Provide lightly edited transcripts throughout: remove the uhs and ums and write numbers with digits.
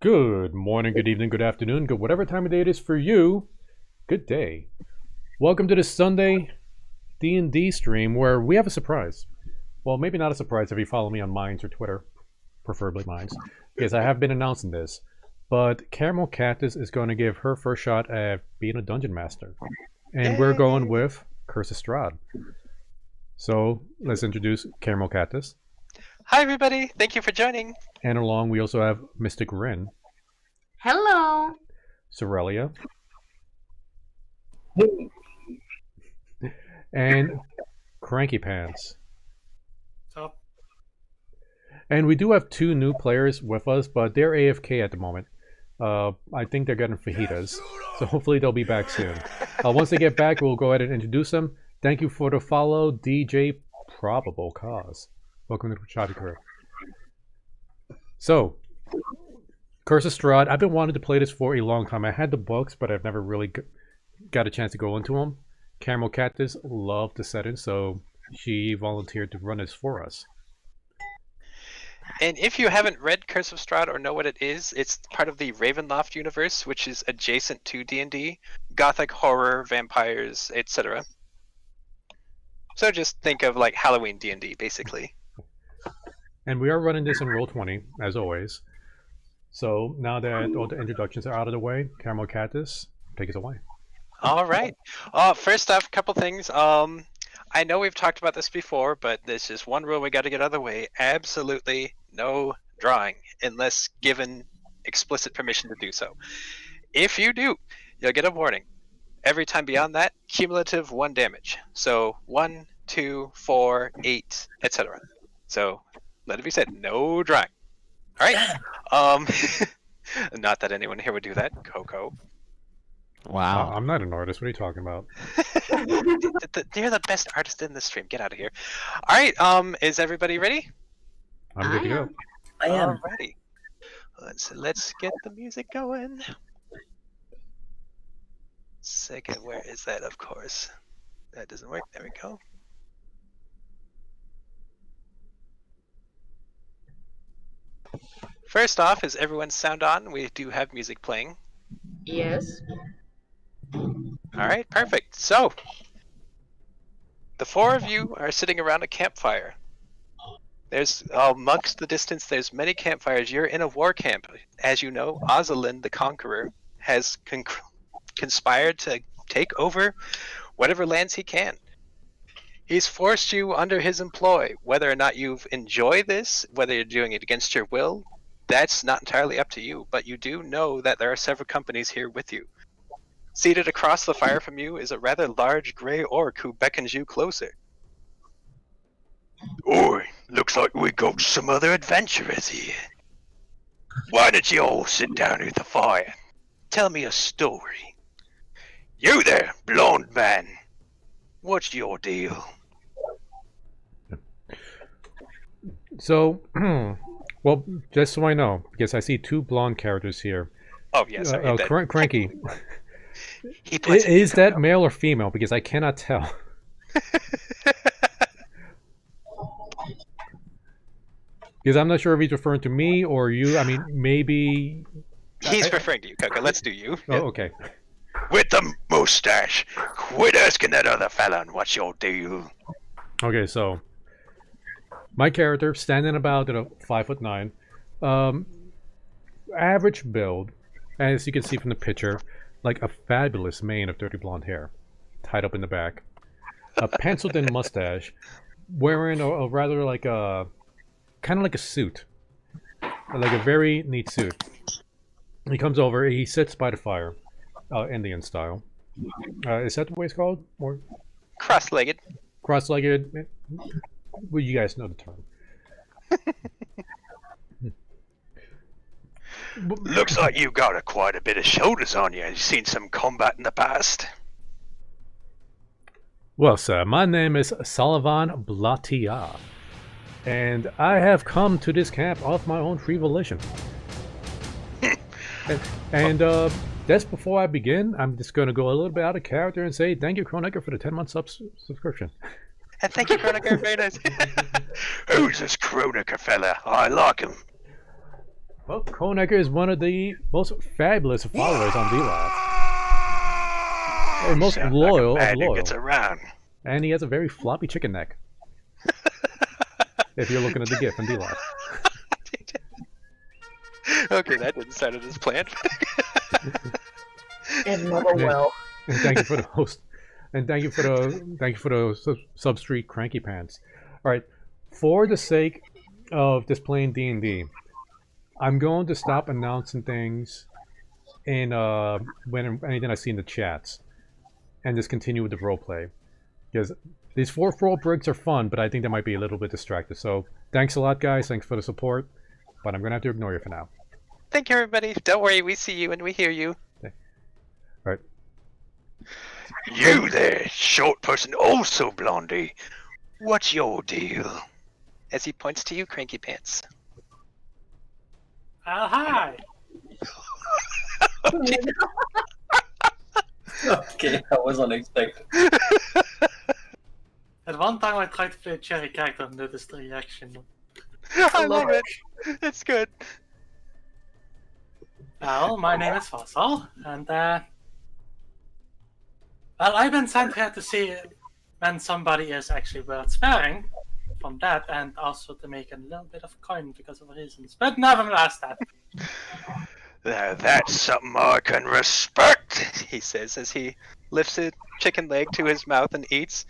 Good morning, good evening, good afternoon, good whatever time of day it is for you. Good day. Welcome to this Sunday D&D stream where we have a surprise. Well, maybe not a surprise if you follow me on Minds or Twitter, preferably Minds, because I have been announcing this. But Caramel Cactus is going to give her first shot at being a dungeon master, and we're going Yay! with Curse of Strahd. So let's introduce Caramel Cactus, Hi, everybody. Thank you for joining. and along we also have Mystic Rin, Hello. Sorelia, and Cranky Pants. Up. And we do have two new players with us, but they're AFK at the moment. I think they're getting fajitas, so hopefully they'll be back soon. Once they get back, we'll go ahead and introduce them. Thank you for the follow, DJ Probable Cause. Welcome to the Choppy Crew. So, Curse of Strahd. I've been wanting to play this for a long time. I had the books, but I've never really got a chance to go into them. Caramel Cactus loved the setting, so she volunteered to run this for us. And if you haven't read Curse of Strahd or know what it is, it's part of the Ravenloft universe, which is adjacent to D&D, gothic horror, vampires, etc. So just think of like Halloween D&D, basically. And we are running this in Roll20, as always. So now that all the introductions are out of the way, Caramel Cactus, take us away. All right. First off, a couple things. I know we've talked about this before, but there's just one rule we got to get out of the way. Absolutely no drawing unless given explicit permission to do so. If you do, you'll get a warning. Every time beyond that, cumulative 1 damage. So 1, 2, 4, 8, etc. So let it be said, no drawing. All right. Not that anyone here would do that. Coco. Wow. I'm not an artist. What are you talking about? You're the best artist in this stream. Get out of here. All right. Is everybody ready? I'm good to go. I am. Alrighty. Let's get the music going. Second, where is that? Of course, that doesn't work. There we go. First off, is everyone's sound on? We do have music playing. Yes. All right, perfect. So, the 4 of you are sitting around a campfire. There's amongst the distance. There's many campfires. You're in a war camp, as you know. Ozalin, the Conqueror, has conspired to take over whatever lands he can. He's forced you under his employ. Whether or not you enjoy this, whether you're doing it against your will, that's not entirely up to you. But you do know that there are several companies here with you. Seated across the fire from you is a rather large gray orc who beckons you closer. Oi, looks like we got some other adventurers here. Why don't you all sit down at the fire? Tell me a story. You there, blonde man. What's your deal? So, well, just so I know, because I see 2 blonde characters here. Oh, yes. I mean, Cranky, he puts it is that male or female? Because I cannot tell. Because I'm not sure if he's referring to me or you. I mean, maybe... He's referring to you, Coco. Let's do you. Oh, okay. With the mustache. Quit asking that other fella what's your deal. Okay, so my character standing about 5'9", average build, as you can see from the picture, like a fabulous mane of dirty blonde hair, tied up in the back, a penciled-in mustache, wearing a rather like a kind of like a suit, like a very neat suit. He comes over, he sits by the fire, Indian style. Is that the way it's called? Or Cross-legged. cross-legged? Well, you guys know the term. Looks like you got quite a bit of shoulders on you. You've seen some combat in the past. Well, sir, my name is Sullivan Blatia, and I have come to this camp of my own free volition. and just before I begin, I'm just going to go a little bit out of character and say thank you, Kronecker, for the 10-month subscription. And thank you, Kronecker. Very nice. Who's this Kronecker fella? I like him. Well, Kronecker is one of the most fabulous followers on DLAT. And most Sounds loyal like a of man who loyal. gets around. And he has a very floppy chicken neck. If you're looking at the GIF in DLAT. Okay, that didn't sound as planned. And never Yeah. will. And thank you for the host. And thank you for the substreet cranky pants. All right, for the sake of just playing D&D, I'm going to stop announcing things in when anything I see in the chats, and just continue with the roleplay. Because these 4 breaks are fun, but I think they might be a little bit distracted. So thanks a lot, guys. Thanks for the support, but I'm gonna have to ignore you for now. Thank you, everybody. Don't worry, we see you and we hear you. Okay. All right. You there, short person, also blondie. What's your deal? As he points to you, Cranky Pants. Hi. Okay, that was unexpected. At one time I tried to play a cherry character and noticed the reaction. I love it. It's good. Well, my name is Fossil, and well, I've been sent here to see when somebody is actually worth sparing from that, and also to make a little bit of coin because of reasons. But nevertheless, that. Now that's something I can respect, he says as he lifts a chicken leg to his mouth and eats.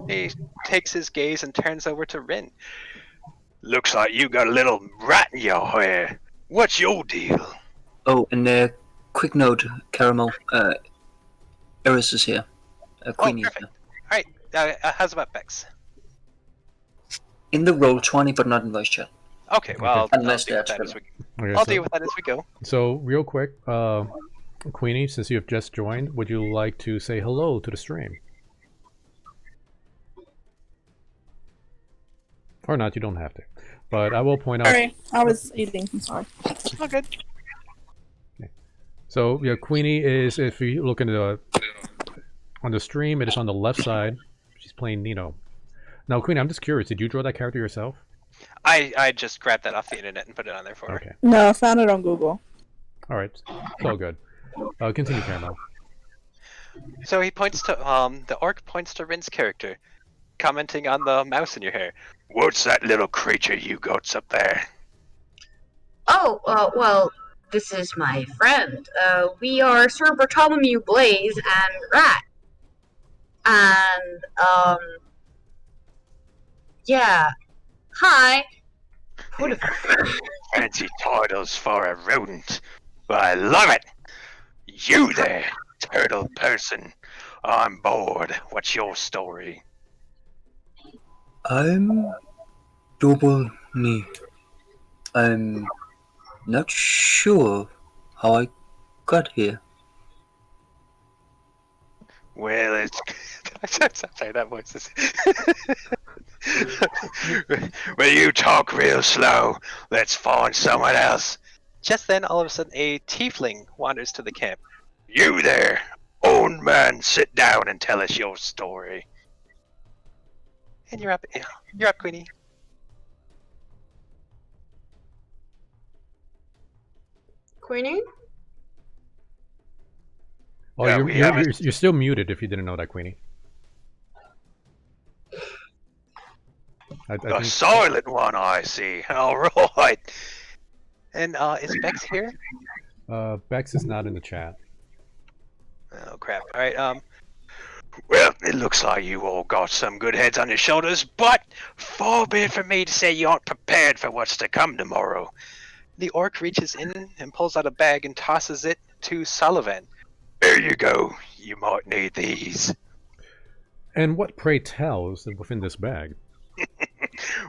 He takes his gaze and turns over to Rin. Looks like you got a little rat in your hair. What's your deal? Oh, and a quick note, Caramel. Eris is here. Queenie is perfect. here. Alright, how's about Bex? In the roll 20, but not in voice chat. Okay, well, Unless I'll deal with that's that as we Okay, I'll so, deal with that as we go. So real quick, Queenie, since you have just joined, would you like to say hello to the stream? Or not, you don't have to. But I will point out. Sorry, I was eating. I'm sorry. Oh, good. So yeah, Queenie is, if you look into on the stream, it is on the left side. She's playing Nino. Now, Queenie, I'm just curious. Did you draw that character yourself? I just grabbed that off the internet and put it on there for her. Okay. No, I found it on Google. All right. It's all good. Continue, Caramel. So he points to the orc points to Rin's character, commenting on the mouse in your hair. What's that little creature you got up there? Oh, well, this is my friend. We are Sir Bartholomew Blaze and Rat. And, yeah. Hi. What Fancy titles for a rodent. But I love it. You there, turtle person. I'm bored. What's your story? I'm double knee. I'm not sure how I got here. Well, it's... Sorry, that voice is... Will you talk real slow? Let's find someone else. Just then, all of a sudden, a tiefling wanders to the camp. You there, old man, sit down and tell us your story. And you're up, Queenie. Queenie? Oh, Yeah, you're still muted if you didn't know that, Queenie. I The think, silent one, I see. All right. And is Bex here? Bex is not in the chat. Oh crap! All right. Well, it looks like you all got some good heads on your shoulders, but far be it from me to say you aren't prepared for what's to come tomorrow. The orc reaches in and pulls out a bag and tosses it to Sullivan. There you go. You might need these. And what, pray tell, is within this bag?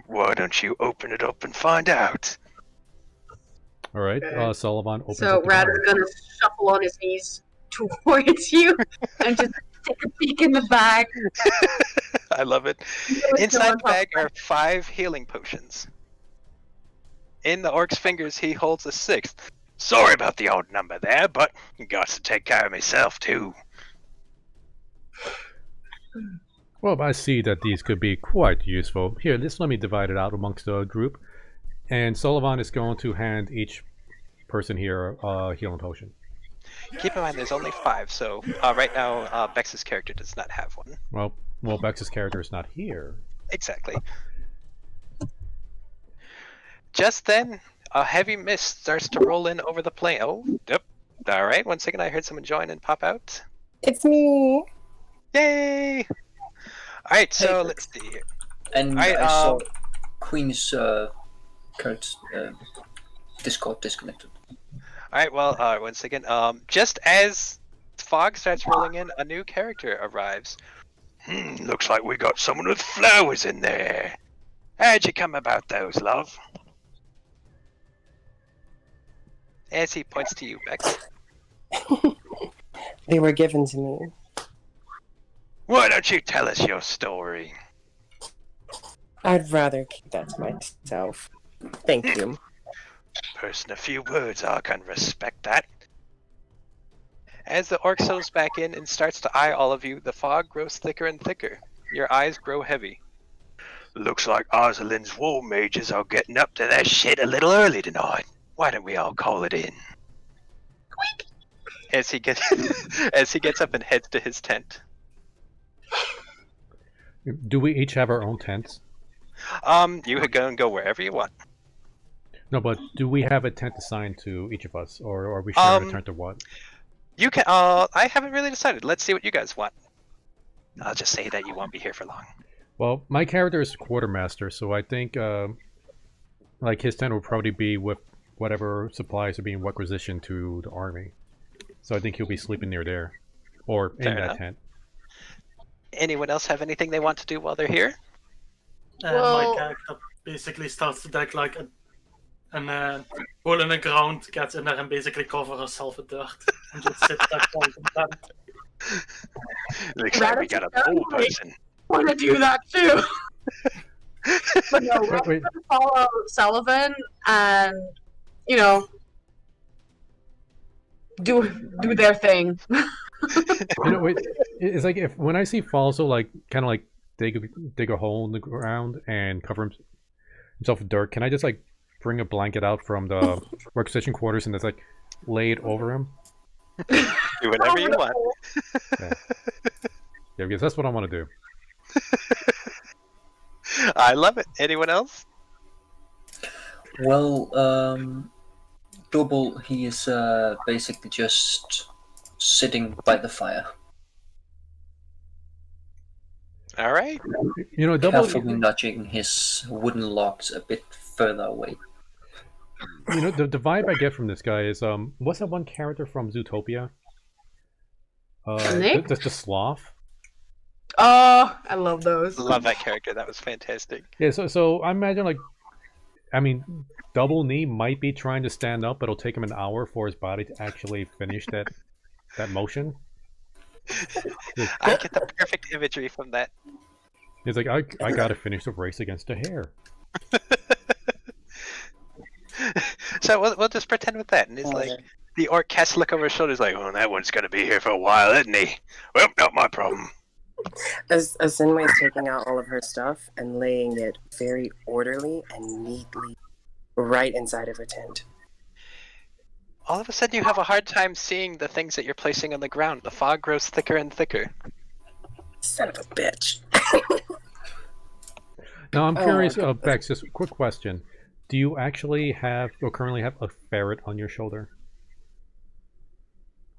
Why don't you open it up and find out? All right, Sullivan opens So up the Rat bag. is gonna shuffle on his knees towards you and just take a peek in the bag. I love it. Inside the bag are 5 healing potions. In the orc's fingers, he holds a 6th. Sorry about the odd number there, but got to take care of myself too. Well, I see that these could be quite useful. Here, let me divide it out amongst the group. And Sullivan is going to hand each person here healing potion. Keep in mind, there's only 5, so right now, Bex's character does not have one. Well, Bex's character is not here. Exactly. Just then, a heavy mist starts to roll in over the plain. Oh, yep. All right, 1 second, I heard someone join and pop out. It's me. Yay! All right, so Hey. let's see here. And Alright, I saw Queen's current Discord disconnected. All right, well, once again, just as fog starts rolling in, a new character arrives. Looks like we got someone with flowers in there. How'd you come about those, love? As he points to you, Bex. They were given to me. Why don't you tell us your story? I'd rather keep that to myself. Thank you. Person, a few words, I can respect that. As the orc settles back in and starts to eye all of you, the fog grows thicker and thicker. Your eyes grow heavy. Looks like Ozalin's war mages are getting up to their shit a little early tonight. Why don't we all call it in? As he gets up and heads to his tent. Do we each have our own tents? You can go wherever you want. No, but do we have a tent assigned to each of us, or are we sharing a tent or what? You can. I haven't really decided. Let's see what you guys want. I'll just say that you won't be here for long. Well, my character is quartermaster, so I think like his tent will probably be with whatever supplies are being requisitioned to the army. So I think he'll be sleeping near there, or in Fair that enough. tent. Anyone else have anything they want to do while they're here? Well- My character basically starts to dig like a hole in the ground, gets in there and basically cover herself with dirt and just sits there all content. Looks like we got a pool person. Want to do that too? But no, we're Wait. gonna follow Sullivan and do their thing. Wait, it's like when I see Falso like kind of like dig a hole in the ground and cover himself with dirt, can I just like bring a blanket out from the requisition quarters and just like lay it over him? Do whatever you want. Yeah, because that's what I want to do. I love it. Anyone else? Well, Double, he is basically just sitting by the fire. All right. Double. Carefully nudging his wooden logs a bit further away. The vibe I get from this guy is what's that one character from Zootopia? Nick? That's the sloth. Oh, I love those. Love that character. That was fantastic. Yeah, so I imagine Double Knee might be trying to stand up, but it'll take him an hour for his body to actually finish that motion. I get the perfect imagery from that. He's like, I gotta finish the race against a hare. So we'll just pretend with that, and it's like the orc casts a look over his shoulders, like, "Oh, that one's gonna be here for a while, isn't he? Well, not my problem." As Sinway's taking out all of her stuff and laying it very orderly and neatly right inside of her tent. All of a sudden, you have a hard time seeing the things that you're placing on the ground. The fog grows thicker and thicker. Son of a bitch. Now I'm Oh, curious, my Bex, just a quick question. Do you actually have, or currently have, a ferret on your shoulder?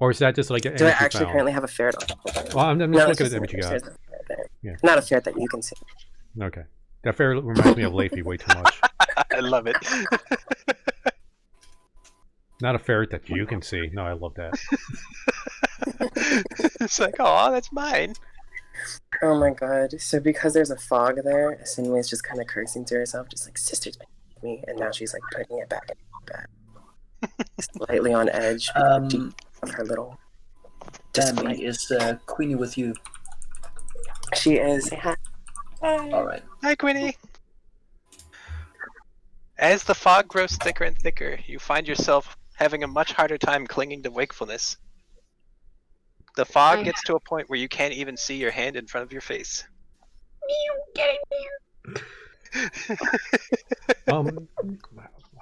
Or is that just like an Do I image you actually found? currently have a ferret on? Well, I'm just No, looking it's at just the image you got. there's a ferret there. Yeah. Not a ferret that you can see. Okay. That ferret reminds me of Leafy way too much. I love it. Not a ferret that you can see. No, I love that. It's like, oh, that's mine. Oh my god. So because there's a fog there, Sinway's just kind of cursing to herself, just like, sister's been with me, and now she's like putting it back in the bag. Slightly on edge of her little display. Danny, is Queenie with you? She is. Alright. Hi, Quinny. As the fog grows thicker and thicker, you find yourself having a much harder time clinging to wakefulness. The fog gets to a point where you can't even see your hand in front of your face. Get in here.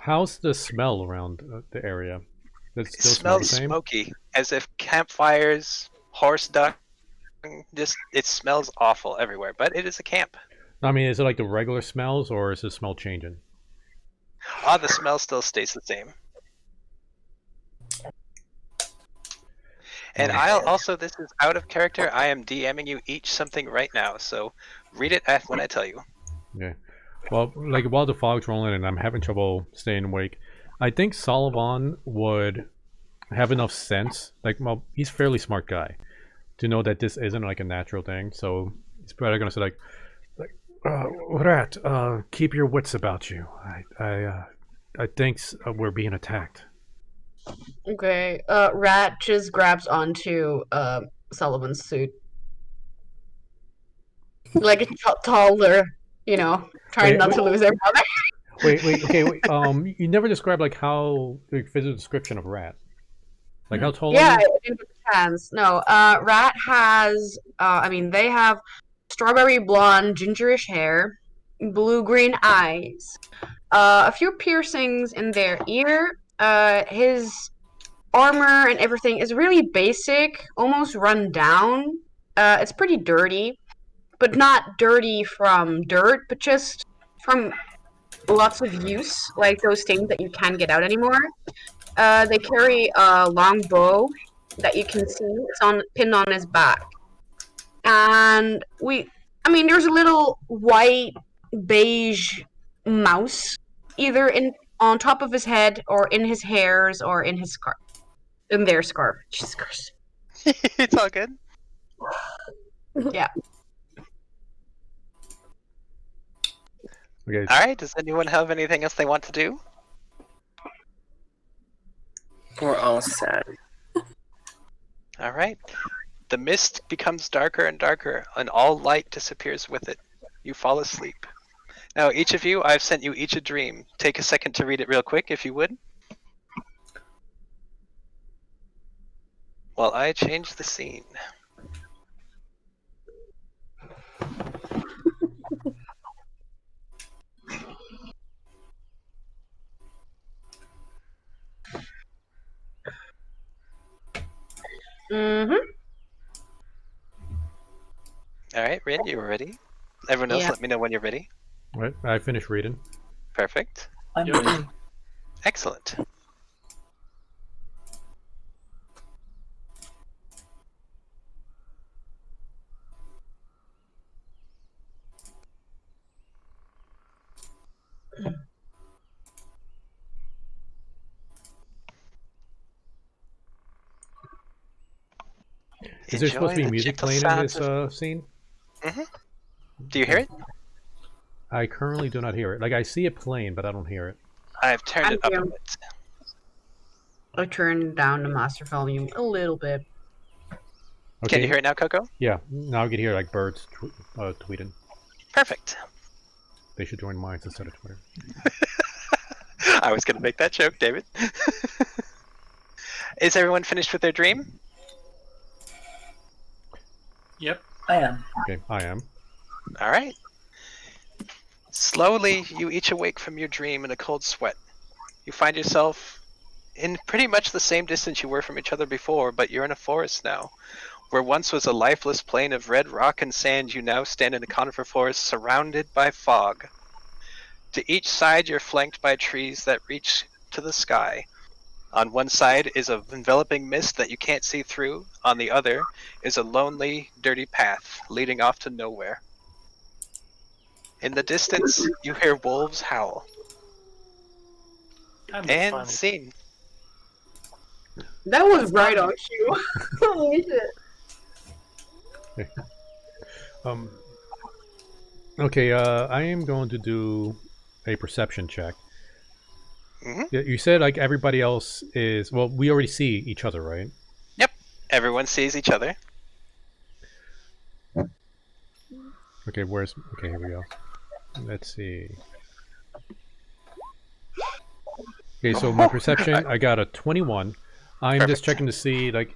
How's the smell around the area? Does it It still smell the smells same? smoky, as if campfires, horse dung. Just it smells awful everywhere. But it is a camp. I mean, is it like the regular smells, or is the smell changing? Ah, the smell still stays the same. And I'll also, this is out of character. I am DMing you each something right now, so read it when I tell you. Yeah. Well, like while the fog's rolling and I'm having trouble staying awake, I think Sullivan would have enough sense. Like, well, he's a fairly smart guy to know that this isn't like a natural thing. So he's probably gonna say Rat, keep your wits about you. I think we're being attacked. Okay. Rat just grabs onto Sullivan's suit, like a taller, trying not to lose their mother. Wait, okay, wait. You never described like how the physical description of Rat. Like how tall? Yeah, Are you? it depends. No, Rat has. They have strawberry blonde, gingerish hair, blue-green eyes, a few piercings in their ear. His armor and everything is really basic, almost run down. It's pretty dirty, but not dirty from dirt, but just from lots of use, like those things that you can't get out anymore. They carry a long bow that you can see. It's pinned on his back. And there's a little white beige mouse either on top of his head or in his hairs or in his scarf. In their scarf. Jesus Christ. It's all good. Yeah. Okay. All right. Does anyone have anything else they want to do? We're all sad. All right. The mist becomes darker and darker, and all light disappears with it. You fall asleep. Now, each of you, I've sent you each a dream. Take a second to read it real quick, if you would. While I change the scene. Mm-hmm. All right, Rin, you ready? Everyone else, Yeah. let me know when you're ready. Right, I finished reading. Perfect. I'm ready. Excellent. Is there supposed to be Enjoy the music gentle playing in sounds this of- scene? Do you hear it? I currently do not hear it. Like I see it playing, but I don't hear it. I've turned it up a I'm bit. I turned down the master volume a little bit. Okay. Can you hear it now, Coco? Yeah, now I can hear like birds tweeting. Perfect. They should join Minds instead of Twitter. I was going to make that joke, David. Is everyone finished with their dream? Yep. I am. Okay, I am. All right. Slowly, you each awake from your dream in a cold sweat. You find yourself in pretty much the same distance you were from each other before, but you're in a forest now. Where once was a lifeless plain of red rock and sand, you now stand in a conifer forest surrounded by fog. To each side, you're flanked by trees that reach to the sky. On one side is a enveloping mist that you can't see through. On the other is a lonely, dirty path leading off to nowhere. In the distance, you hear wolves howl. And fine. scene. That was right on cue. Holy shit. Okay, I am going to do a perception check. Mhm. Yeah, you said like everybody else is. Well, we already see each other, right? Yep. Everyone sees each other. Okay, where's? Okay, here we go. Let's see. Okay, so my perception, I got a 21. I'm Perfect. just checking to see, like,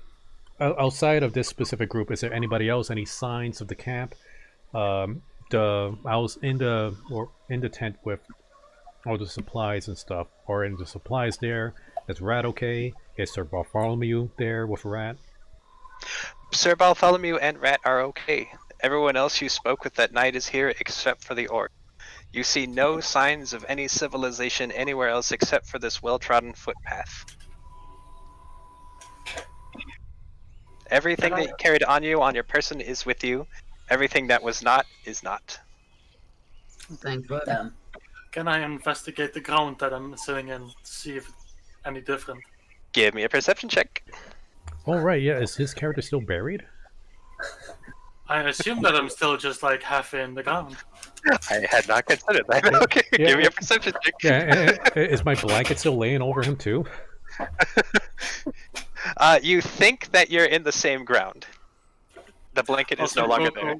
outside of this specific group, is there anybody else? Any signs of the camp? I was in the tent with all the supplies and stuff. Are in the supplies there? Is Rat okay? Is Sir Bartholomew there with Rat? Sir Bartholomew and Rat are okay. Everyone else you spoke with that night is here except for the orc. You see no signs of any civilization anywhere else except for this well-trodden footpath. Everything that you carried on you, on your person, is with you. Everything that was not, is not. Thank God. Damn. Can I investigate the ground that I'm sitting in to see if it's any different? Give me a perception check. Oh right, yeah. Is his character still buried? I assume that I'm still just like half in the ground. I had not considered that. Okay, Yeah. give me a perception check. Yeah. Is my blanket still laying over him too? You think that you're in the same ground. The blanket is no longer there.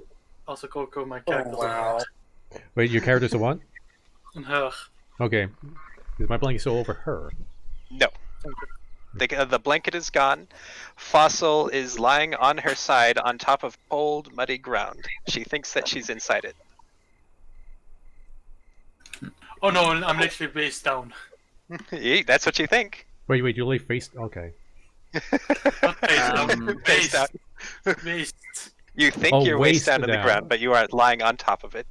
Also, Coco, my character. wow. Wait, your character's a what? And her. Okay. Is my blanket still over her? No. The blanket is gone. Fossil is lying on her side on top of cold, muddy ground. She thinks that she's inside it. Oh no, I'm literally face down. That's what you think. Wait, you lay face. Okay. Not face down. Face down. Waist. You think Oh, you're waist waist down on the down. ground, but you are lying on top of it.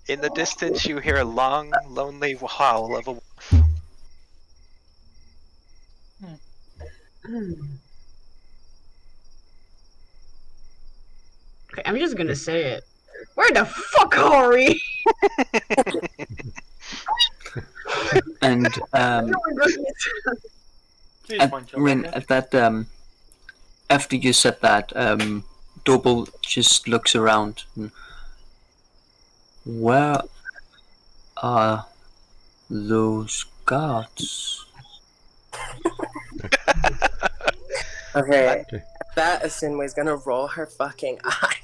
In the distance, you hear a long, lonely howl of a wolf. Okay, I'm just gonna say it. Where the fuck are we? And Oh my goodness. Please point your Rin, blanket. at that after you said that, Double just looks around. Where are those guards? Okay. That Asinwe's gonna roll her fucking eye.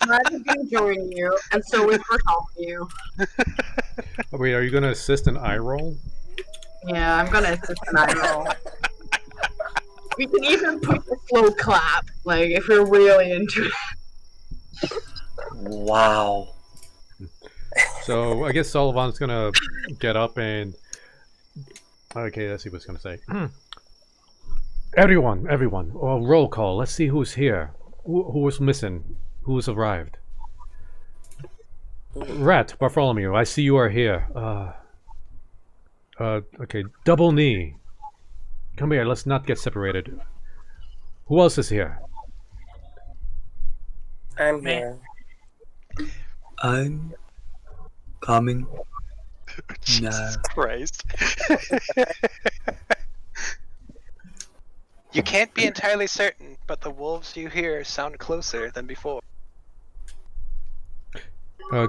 Glad to be joining you, and so is Bartholomew. Oh, wait, are you gonna assist an eye roll? Yeah, I'm gonna assist an eye roll. We can even put the slow clap, like if we're really into it. Wow. So I guess Sullivan's gonna get up and. Okay, let's see what he's gonna say. Everyone, roll call. Let's see who's here. Who was missing? Who's arrived? Rat, Bartholomew, I see you are here. Okay, Double Knee. Come here, let's not get separated. Who else is here? I'm Me. here. I'm coming now. Jesus Christ. You can't be entirely certain, but the wolves you hear sound closer than before.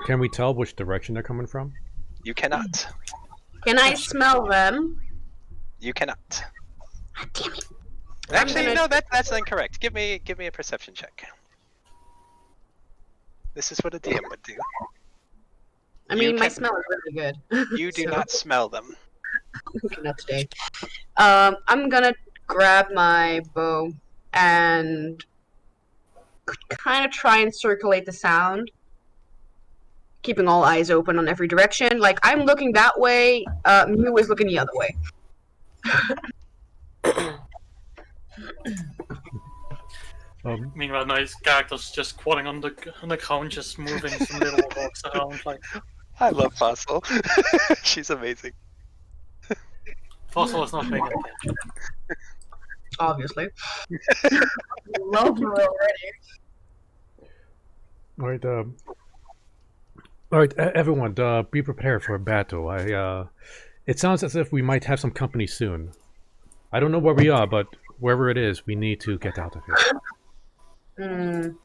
Can we tell which direction they're coming from? You cannot. Can I smell them? You cannot. God damn it. Actually, gonna- no, that's incorrect. Give me a perception check. This is what a DM would do. I You mean, my can- smell is really good. You do So- not smell them. Okay, not today. I'm gonna grab my bow and kind of try and circulate the sound, keeping all eyes open on every direction. Like, I'm looking that way, Mew is looking the other way. Meanwhile, nice characters just squatting on the ground, just moving some little rocks around. Like, I love Fossil. She's amazing. Fossil is not paying attention. Obviously. Love her already. Alright, everyone, be prepared for a battle. It sounds as if we might have some company soon. I don't know where we are, but wherever it is, we need to get out of here.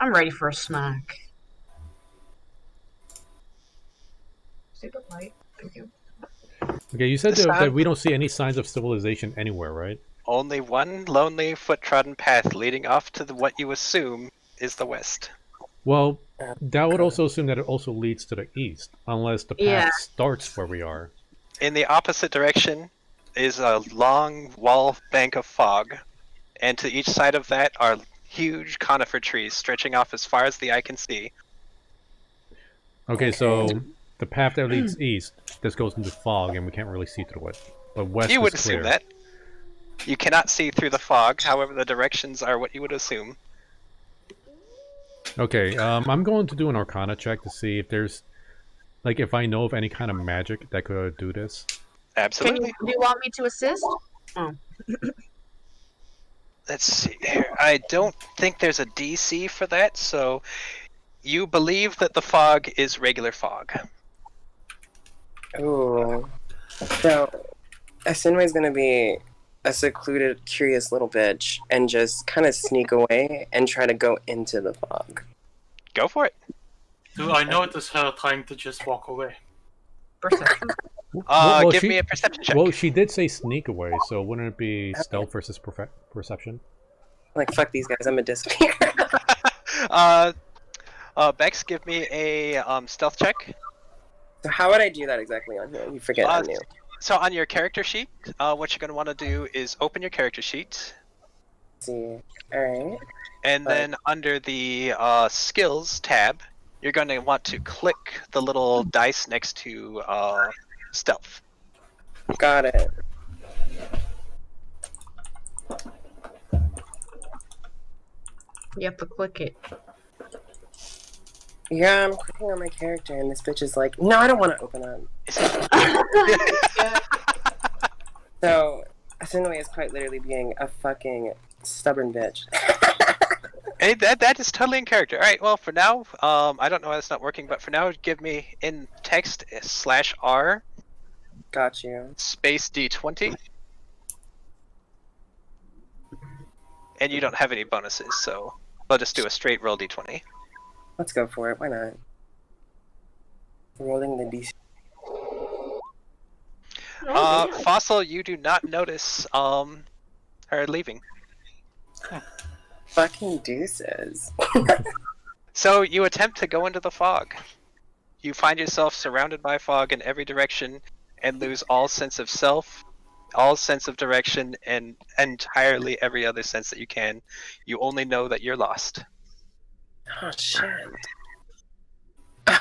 I'm ready for a smack. Super light. Thank you. Okay, you said The that sound- we don't see any signs of civilization anywhere, right? Only one lonely foot-trodden path leading off to what you assume is the west. Well, that would also assume that it also leads to the east, unless the path Yeah. starts where we are. In the opposite direction is a long wall bank of fog, and to each side of that are huge conifer trees stretching off as far as the eye can see. Okay, so the path that leads east, this goes into fog and we can't really see through it. But west You is would clear. assume that. You cannot see through the fog, however the directions are what you would assume. Okay, I'm going to do an Arcana check to see if there's, like, if I know of any kind of magic that could do this. Absolutely. Do you want me to assist? Let's see here. I don't think there's a DC for that, so you believe that the fog is regular fog. Ooh. So, Asinwe's gonna be a secluded, curious little bitch and just kind of sneak away and try to go into the fog. Go for it. Do I notice her trying to just walk away? Perception. Give me a perception check. Well, she did say sneak away, so wouldn't it be stealth versus perception? Like, fuck these guys, I'm gonna disappear. Bex, give me a stealth check. So how would I do that exactly on here? You forget I'm new. So on your character sheet, what you're going to want to do is open your character sheet. Let's see. Alright. And then under the skills tab, you're going to want to click the little dice next to stealth. Got it. You have to click it. Yeah, I'm clicking on my character and this bitch is like, no, I don't want to open up. So, Asinwe is quite literally being a fucking stubborn bitch. Hey, that is totally in character. Alright, well, for now, I don't know why that's not working, but for now, give me in text /R Got you. space D20. And you don't have any bonuses, so I'll just do a straight roll D20. Let's go for it. Why not? Rolling the DC. Fossil, you do not notice her leaving. Fucking deuces. So you attempt to go into the fog. You find yourself surrounded by fog in every direction and lose all sense of self, all sense of direction, and entirely every other sense that you can. You only know that you're lost. Oh, shit.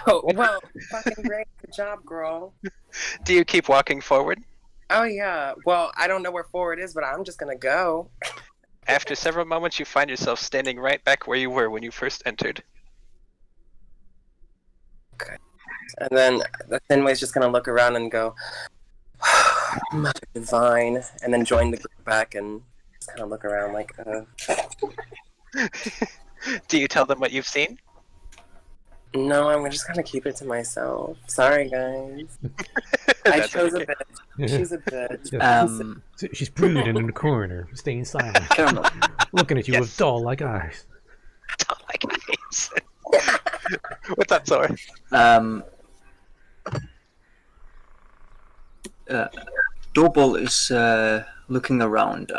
Oh, well, fucking great. Good job, girl. Do you keep walking forward? Oh, yeah. Well, I don't know where forward is, but I'm just gonna go. After several moments, you find yourself standing right back where you were when you first entered. Okay. And then the Thinway's just gonna look around and go, Mother Divine, and then join the group back and just kind of look around like, Do you tell them what you've seen? No, I'm just gonna keep it to myself. Sorry, guys. I chose a bitch. She's a bitch. She's brooding in the corner, staying silent, looking at you with doll-like eyes. Doll-like eyes. What's up, Zora? Dobel is looking around.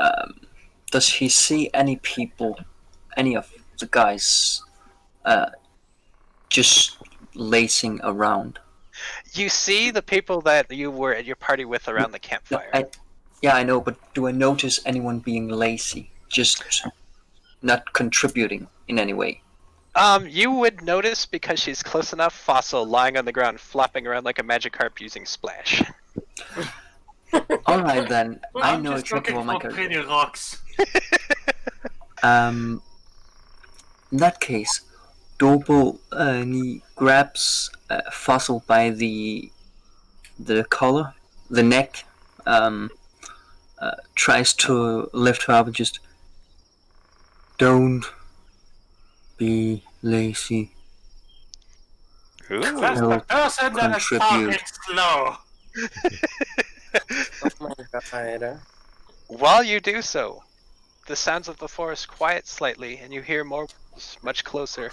Does he see any people, any of the guys, just lazing around? You see the people that you were at your party with around the campfire. Yeah, I know, but do I notice anyone being lazy? Just not contributing in any way? You would notice because she's close enough, Fossil lying on the ground, flopping around like a Magikarp using Splash. Alright then, Well, I I'm know just exactly what looking my for character. pretty rocks. In that case, Dobel he grabs Fossil by the collar, the neck, tries to lift her up and just, don't be lazy. Ooh. That's the person that is talking slow. Oh my god. While you do so, the sounds of the forest quiet slightly, and you hear more much closer.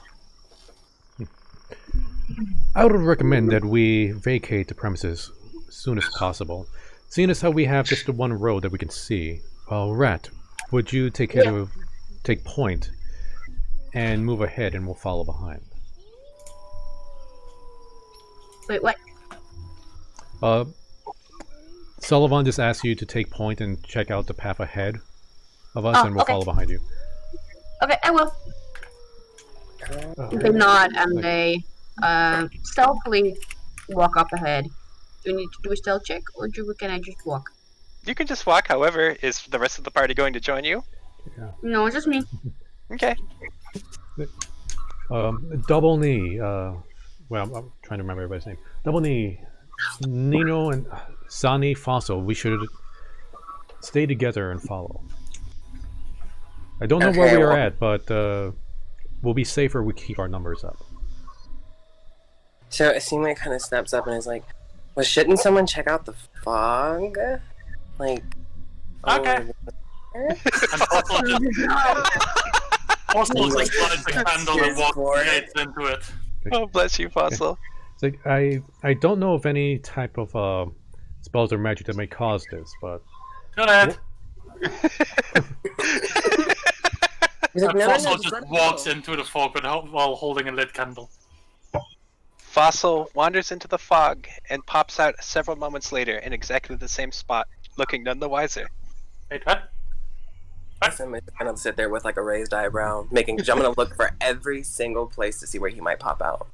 I would recommend that we vacate the premises as soon as possible, seeing as how we have just the one road that we can see. Rat, would you take care to take point and move ahead, and we'll follow behind? Wait, what? Sullivan just asked you to take point and check out the path ahead of us, and we'll okay. follow behind you. Okay, I will. They nod and they stealthily walk up ahead. Do we need to do a stealth check, or can I just walk? You can just walk. However, is the rest of the party going to join you? No, it's just me. Okay. Double knee. Well, I'm trying to remember everybody's name. Double knee. Nino and Sani Fossil. We should stay together and follow. I don't know where we are at, but we'll be safer if we keep our numbers up. So Asime kind of snaps up and is like, "Well, shouldn't someone check out the fog? Like, Okay. over And also just lights a candle and walks straight into it. Oh, bless you, Fossil. It's like I don't know of any type of spells or magic that may cause this, but Go ahead. He's like, "No, no, no, Fossil just just let it walks go." into the fog while holding a lit candle. Fossil wanders into the fog and pops out several moments later in exactly the same spot, looking none the wiser. Wait, what? Asime is gonna sit there with like a raised eyebrow, I'm gonna look for every single place to see where he might pop out.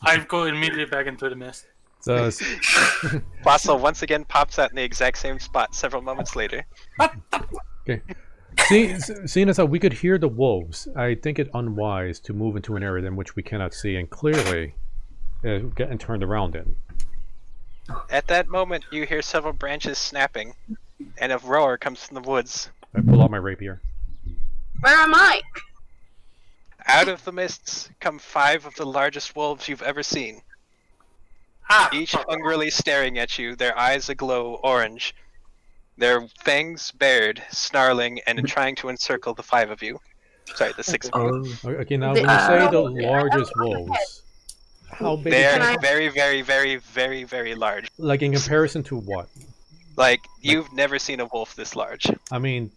I go immediately back into the mist. so, Fossil once again pops out in the exact same spot several moments later. okay. Seeing as how we could hear the wolves, I think it unwise to move into an area in which we cannot see and clearly getting turned around in. At that moment, you hear several branches snapping, and a roar comes from the woods. I pull out my rapier. Where am I? Out of the mists come 5 of the largest wolves you've ever seen, each hungrily staring at you, their eyes aglow orange, their fangs bared, snarling, and trying to encircle the 5 of you. Sorry, the 6 of you. Okay, now when you say the largest wolves, how big? They is are it? very, very, very, very, very large. Like in comparison to what? Like, you've never seen a wolf this large. I mean,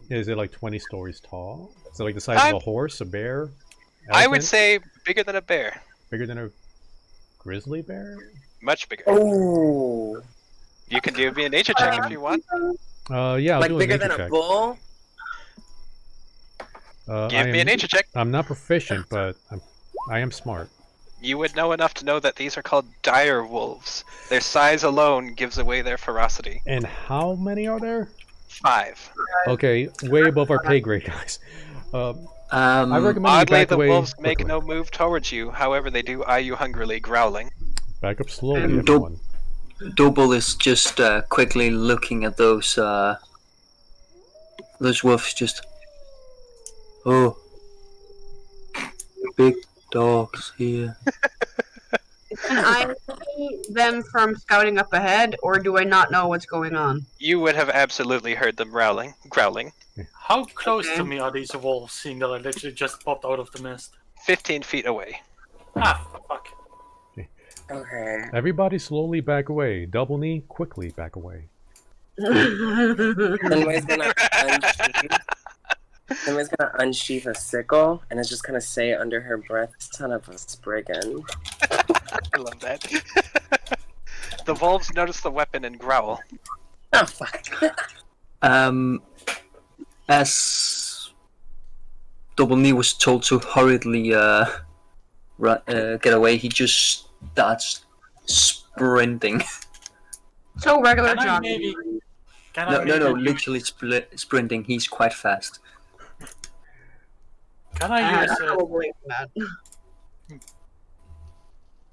is it like 20 stories tall? Is it like the size of a horse, a bear? I would elephant? say bigger than a bear. Bigger than a grizzly bear? Much bigger. Oh, You can give me a nature check if you want. Yeah, I'll like do a bigger nature than check. a bull? Give me a nature check. I'm not proficient, but I am smart. You would know enough to know that these are called dire wolves. Their size alone gives away their ferocity. And how many are there? 5. Okay, way above our pay grade, guys. I recommend you Oddly, back the away wolves make quickly. no move towards you. However, they do eye you hungrily, growling. Back up slowly, everyone. Double is just quickly looking at those wolves. Just, oh, big dogs here. Can I see them from scouting up ahead, or do I not know what's going on? You would have absolutely heard them growling. How close Okay. to me are these wolves, seeing that I literally just popped out of the mist? 15 feet away. Ah, fuck. Okay. Everybody slowly back away. Double knee, quickly back away. Somebody's gonna unsheath a sickle and it's just gonna say under her breath, "Son of a Spriggan." I love that. The wolves notice the weapon and growl. Oh fuck. As Double Knee was told to hurriedly get away, he just starts sprinting. So regular Can I jogging. maybe... Can I No, maybe use- literally sprinting. He's quite fast. Can I use I will believe that.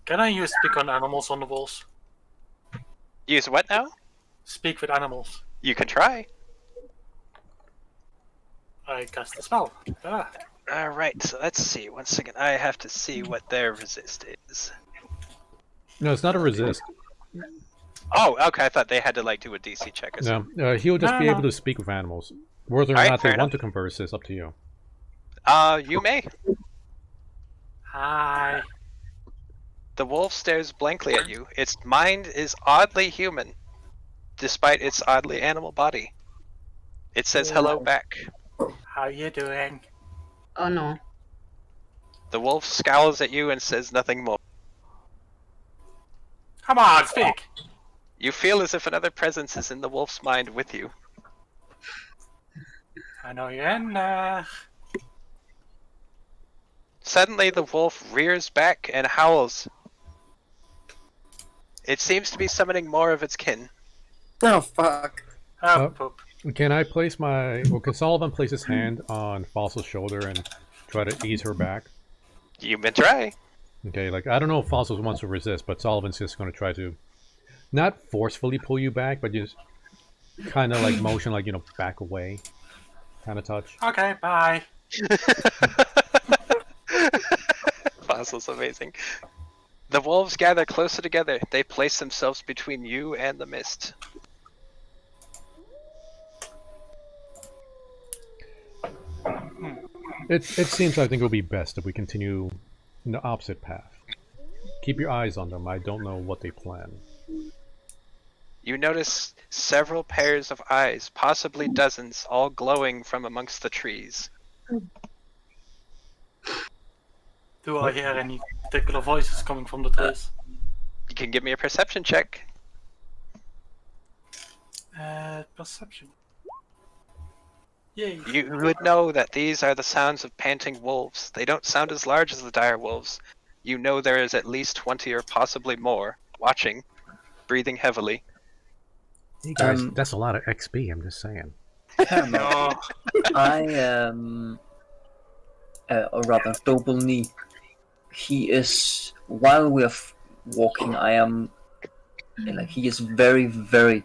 Can I use speak on animals on the wolves? Use what now? Speak with animals. You can try. I cast the spell. Ah. Alright, so let's see. One second. I have to see what their resist is. No, it's not a resist. Oh, okay. I thought they had to like do a DC check or something. No, he'll just be No. able to speak with animals. Whether or Alright, not they fair want to converse is up to you. You may. Hi. The wolf stares blankly at you. Its mind is oddly human, despite its oddly animal body. It says hello back. How you doing? Oh no. The wolf scowls at you and says nothing more. Come on, speak. You feel as if another presence is in the wolf's mind with you. I know you're in there. Suddenly, the wolf rears back and howls. It seems to be summoning more of its kin. Oh fuck. Oh, Uh, poop. Can I place my... Well, can Sullivan place his hand on Fossil's shoulder and try to ease her back? You may try. Okay, like, I don't know if Fossil wants to resist, but Sullivan's just going to try to not forcefully pull you back, but just kind of like motion, like, back away kind of touch. Okay, bye. Fossil's amazing. The wolves gather closer together. They place themselves between you and the mist. It seems, I think it would be best if we continue in the opposite path. Keep your eyes on them. I don't know what they plan. You notice several pairs of eyes, possibly dozens, all glowing from amongst the trees. Do I hear any particular voices coming from the trees? You can give me a perception check. Perception. Yay. You would know that these are the sounds of panting wolves. They don't sound as large as the dire wolves. You know there is at least 20 or possibly more, watching, breathing heavily. Hey guys, that's a lot of XP, I'm just saying. No. Or rather, Dobelny, he is, while we're walking, he is very, very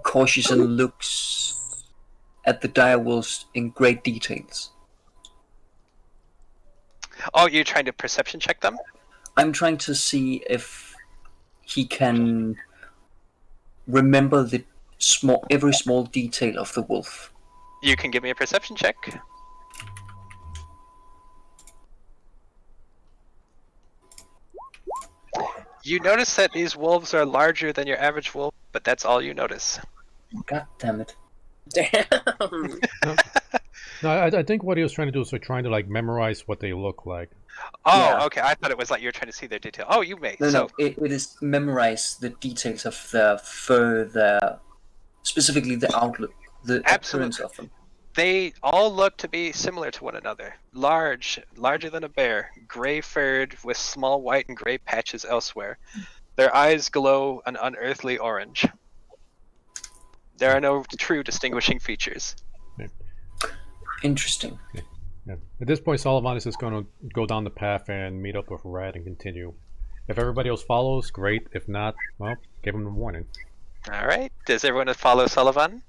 cautious and looks at the direwolves in great details. Oh, you're trying to perception check them? I'm trying to see if he can remember every small detail of the wolf. You can give me a perception check. You notice that these wolves are larger than your average wolf, but that's all you notice. God damn it. Damn. No, I think what he was trying to do is trying to like memorize what they look like. Oh, Yeah. okay. I thought it was like you were trying to see their detail. Oh, you may. No, it is memorize the details of the fur, specifically the outlook, the appearance of them. They all look to be similar to one another. Larger than a bear, gray-furred with small white and gray patches elsewhere. Their eyes glow an unearthly orange. There are no true distinguishing features. Interesting. Yeah. At this point, Sullivan is just going to go down the path and meet up with Rad and continue. If everybody else follows, great. If not, well, give them a warning. All right. Does everyone follow Sullivan?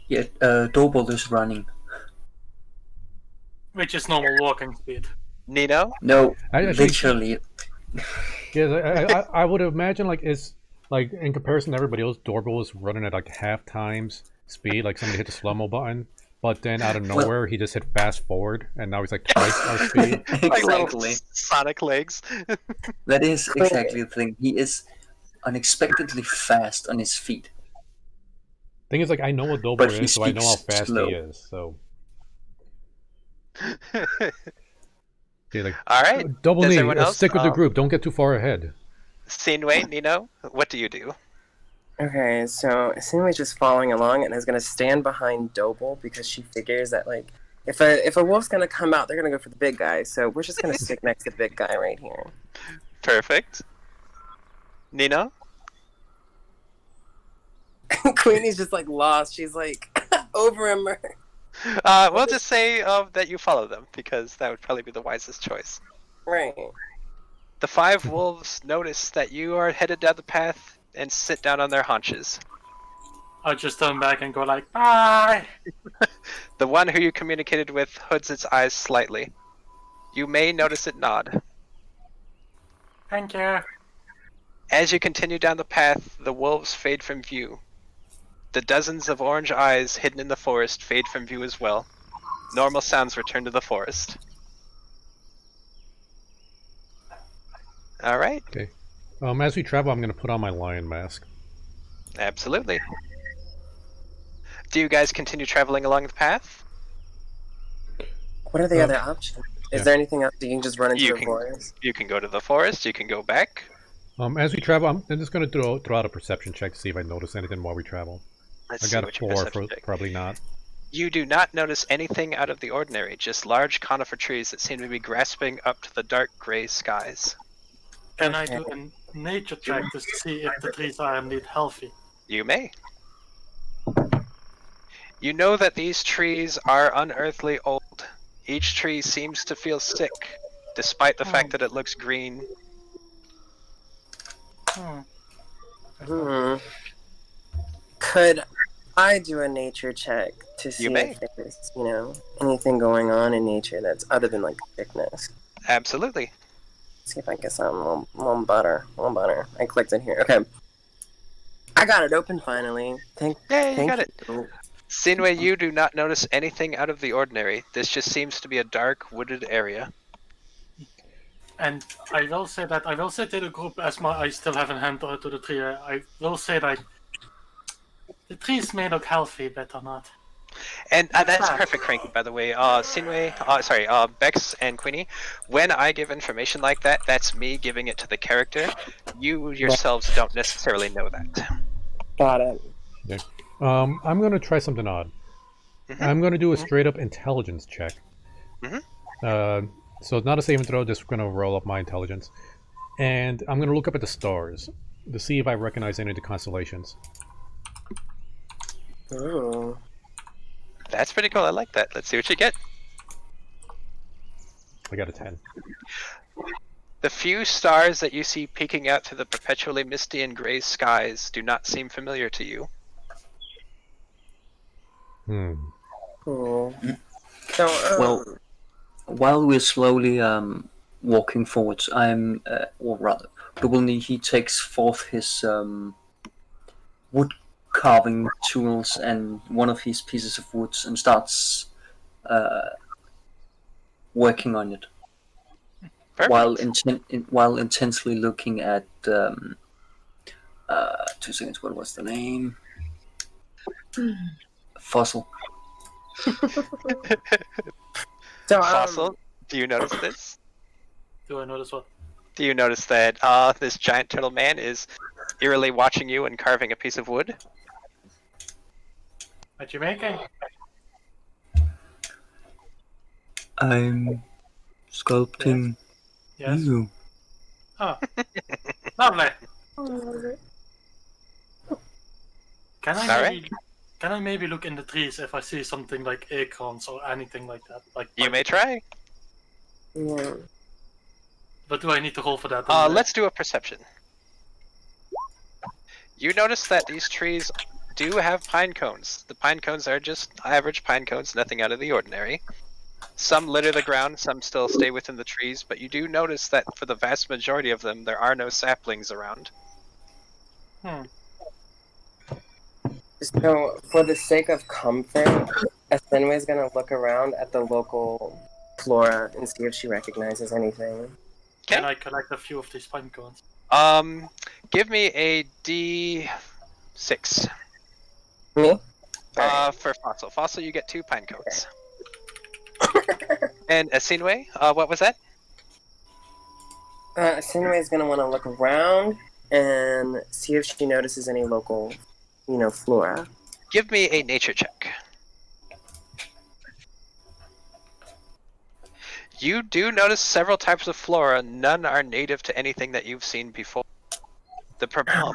Yeah, Dobel is running. Which is normal walking speed. Nino? No, I think- literally. Yeah, I would imagine like it's like in comparison to everybody else, Doorbell is running at like half times speed, like somebody hit the slow-mo button. But then out of nowhere, he just hit fast forward, and now he's like twice our speed. Like little Exactly. Sonic legs. That is exactly the thing. He is unexpectedly fast on his feet. Thing is, like, I know what But Dobler he is, so I know how speaks fast slow. he is. So, okay, like, All right. Double Does knee, everyone else? stick with the group. Don't get too far ahead. Sceneway, Nino, what do you do? Okay, so Sinway's just following along and is gonna stand behind Dobel because she figures that like if a wolf's gonna come out, they're gonna go for the big guy. So we're just gonna stick next to the big guy right here. Perfect. Nino? Queenie's just like lost. She's like over him. We'll just say that you follow them, because that would probably be the wisest choice. Right. The 5 wolves notice that you are headed down the path and sit down on their haunches. I'll just turn back and go like, bye! The one who you communicated with hoods its eyes slightly. You may notice it nod. Thank you. As you continue down the path, the wolves fade from view. The dozens of orange eyes hidden in the forest fade from view as well. Normal sounds return to the forest. All right. Okay. As we travel, I'm going to put on my lion mask. Absolutely. Do you guys continue traveling along the path? What are the other options? Is yeah. there anything else you can just run into You the can- forest? You can go to the forest, you can go back. As we travel, I'm just going to throw out a perception check to see if I notice anything while we travel. Let's I see got a what your 4 perception for check. probably not. You do not notice anything out of the ordinary, just large conifer trees that seem to be grasping up to the dark gray skies. Can I Okay. do a nature check to see if the trees are indeed healthy? You may. You know that these trees are unearthly old. Each tree seems to feel sick, despite the fact that it looks green. Hmm. Could I do a nature check to see may. if there's, anything going on in nature that's other than like sickness? Absolutely. See if I get some little butter. I clicked in here. Okay. I got it open finally. Yay, you got it. Sinway, you do not notice anything out of the ordinary. This just seems to be a dark, wooded area. And I will say to the group, as I still haven't handed to the tree, I will say that the trees may look healthy, but are not. And that's perfect, Cranky, by the way. Sinway, Bex and Queenie, when I give information like that, that's me giving it to the character. You yourselves don't necessarily know that. Got it. Okay. I'm going to try something odd. I'm going to do a straight up intelligence check. So not a saving throw, just going to roll up my intelligence. And I'm going to look up at the stars to see if I recognize any of the constellations. Ooh. That's pretty cool. I like that. Let's see what you get. I got a 10. The few stars that you see peeking out through the perpetually misty and gray skies do not seem familiar to you. Cool. So, Well, while we're slowly walking forwards, or rather, Dubulny, he takes forth his wood carving tools and one of his pieces of wood and starts working on it. Perfect. While intensely looking at 2 seconds. What was the name? Fossil. so Fossil, do you notice this? Do I notice what? Do you notice that this giant turtle man is eerily watching you and carving a piece of wood? What you making? I'm sculpting Yes. you. Oh, lovely. Can I maybe look in the trees if I see something like acorns or anything like that? You may try. yeah. But do I need to roll for that? Let's do a perception. You notice that these trees do have pine cones. The pine cones are just average pine cones, nothing out of the ordinary. Some litter the ground, some still stay within the trees, but you do notice that for the vast majority of them, there are no saplings around. So, for the sake of comfort, Asenwe's gonna look around at the local flora and see if she recognizes anything. Can I collect a few of these pine cones? Give me a D6. Me? For Fossil. Fossil, you get 2 pine cones. And Asinwe, what was that? Asenwe's gonna want to look around and see if she notices any local, flora. Give me a nature check. You do notice several types of flora. None are native to anything that you've seen before.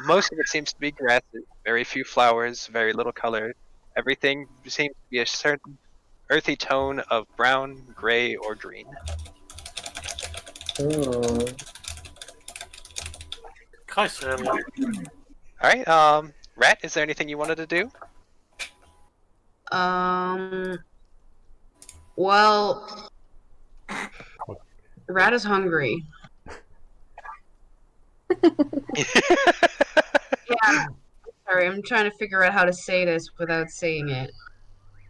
Most of it seems to be grasses, very few flowers, very little color. Everything seems to be a certain earthy tone of brown, gray, or green. Ooh. Christ, really? Alright, Rat, is there anything you wanted to do? Well, Rat is hungry. Yeah. Sorry, I'm trying to figure out how to say this without saying it.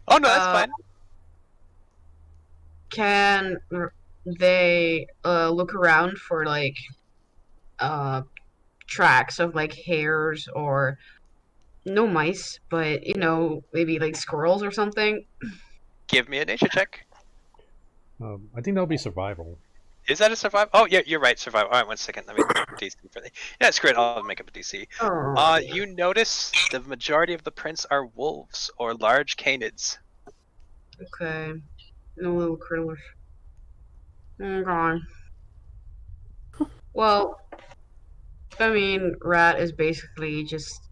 Oh no, that's fine. Can they look around for tracks of hares or no mice, but maybe squirrels or something? Give me a nature check. I think that'll be survival. Is that a survival? Oh, yeah, you're right, survival. All right, 1 second. Let me DC for the. Yeah, it's great. I'll make up a DC. Oh. You notice the majority of the prints are wolves or large canids. Okay. No little critters. Okay. Well, I mean, Rat is basically just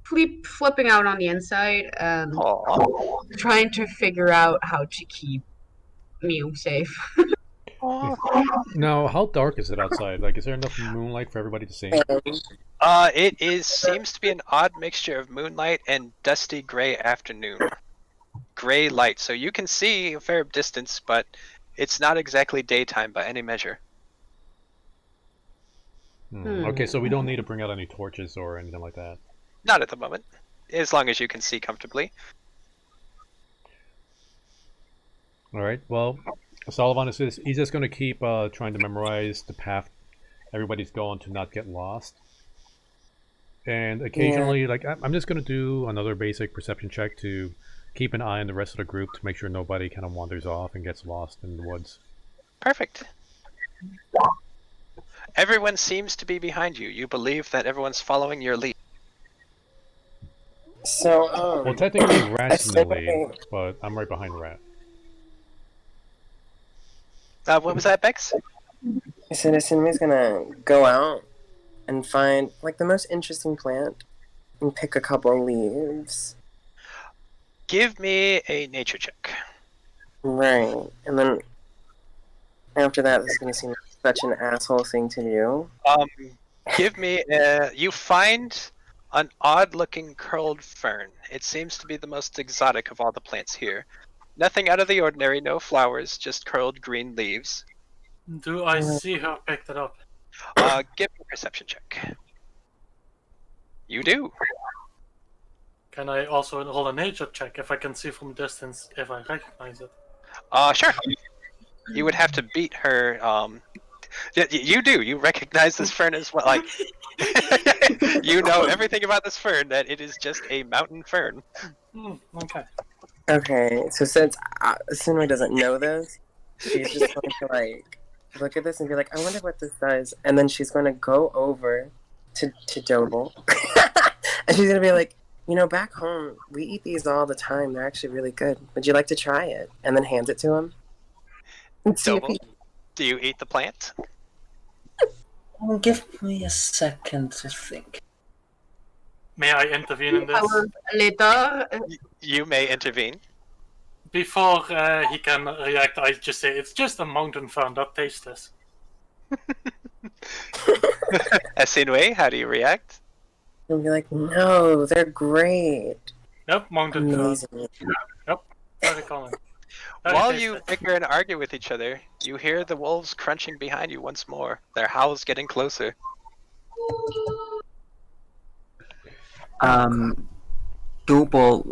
flipping out on the inside and Aww. trying to figure out how to keep Mew safe. Now, how dark is it outside? Like, is there enough moonlight for everybody to see? It seems to be an odd mixture of moonlight and dusty gray afternoon. Gray light, so you can see a fair distance, but it's not exactly daytime by any measure. Okay, so we don't need to bring out any torches or anything like that. Not at the moment, as long as you can see comfortably. All right. Well, Sullivan is he's just going to keep trying to memorize the path everybody's going to not get lost. And occasionally, like I'm just going to do another basic perception check to keep an eye on the rest of the group to make sure nobody kind of wanders off and gets lost in the woods. Perfect. Everyone seems to be behind you. You believe that everyone's following your lead. So, Well, technically, Rat's in the lead, Asinway, but I'm right behind Rat. What was that, Bex? I said Asinway's gonna go out and find like the most interesting plant and pick a couple leaves. Give me a nature check. Right, and then after that, this is gonna seem like such an asshole thing to do. Give me you find an odd-looking curled fern. It seems to be the most exotic of all the plants here. Nothing out of the ordinary, no flowers, just curled green leaves. Do I see her pick it up? Give me a perception check. You do. Can I also roll a nature check if I can see from distance if I recognize it? Sure. You would have to beat her. You do. You recognize this fern as well. Like, you know everything about this fern. That it is just a mountain fern. Okay. Okay, so since Asinway doesn't know this, she's just going to like look at this and be like, I wonder what this does, and then she's going to go over to Doble, and she's going to be like, you know, back home we eat these all the time. They're actually really good. Would you like to try it? And then hands it to him. And see if Doble, he... do you eat the plant? Well, give me a second to think. May I intervene in this? Hours later, You may intervene. Before he can react, I just say, it's just a mountain fern that tasteless. Asinway, how do you react? And be like, no, they're great. Nope, mountain fern. Amazing. Nope, very common. Very While tasty. you bicker and argue with each other, you hear the wolves crunching behind you once more. Their howls getting closer. Doble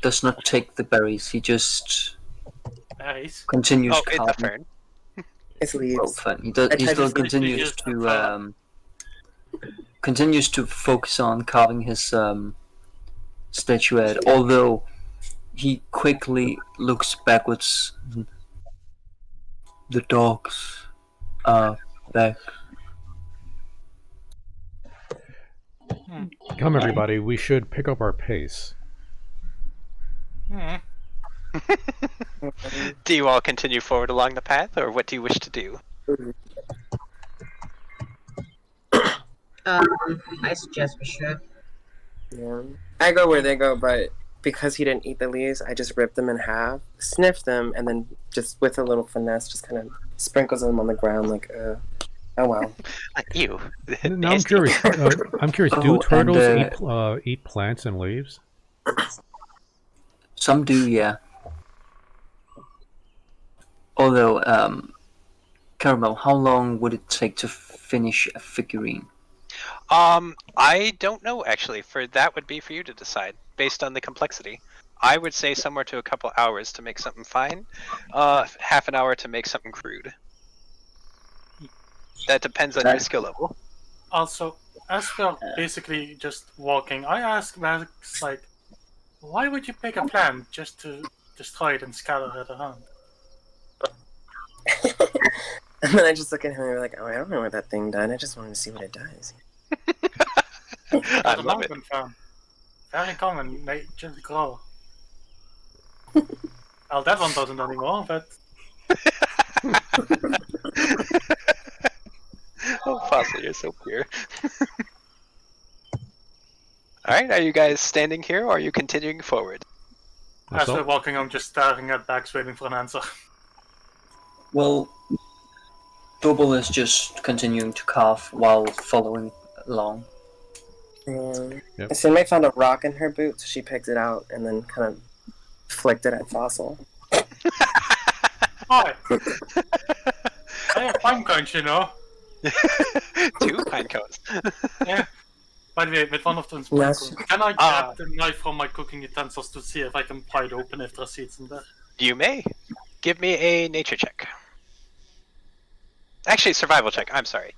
does not take the berries. He just Berries. continues Oh, it's a carving. fern. It's Well, leaves. fine. He I still just continues literally to continues to focus on carving his statuette, although he quickly looks backwards. The dogs are back. Come, everybody, we should pick up our pace. Do you all continue forward along the path, or what do you wish to do? I suggest we should. Yeah. I go where they go, but because he didn't eat the leaves, I just ripped them in half, sniffed them, and then just with a little finesse, just kind of sprinkles them on the ground like, oh wow. You. Now I'm curious. I'm curious. Oh, Do and, turtles eat plants and leaves? Some do, yeah. Although, Caramel, how long would it take to finish a figurine? I don't know actually. For that would be for you to decide based on the complexity. I would say somewhere to a couple hours to make something fine, half an hour to make something crude. That depends on your skill level. Also, as we're basically just walking, I ask Max, like, why would you pick a plant just to destroy it and scatter it around? And then I just look at him and be like, oh, I don't know what that thing done. I just wanted to see what it does. I love it. Found. Very common, they just grow. Well, that one doesn't anymore, but... Oh, Fossil, you're so pure. Alright, are you guys standing here or are you continuing forward? As we're walking, I'm just staring at backs waiting for an answer. Well, Double is just continuing to carve while following along. Yep. Yep. Sinmei found a rock in her boot, so she picked it out and then kind of flicked it at Fossil. Hi! I have pine cones, you know. 2 pine cones. Yeah. By the way, with one of those pine cones, can I grab the knife from my cooking utensils to see if I can pry it open if there are seeds in there? You may. Give me a nature check. Actually, survival check, I'm sorry.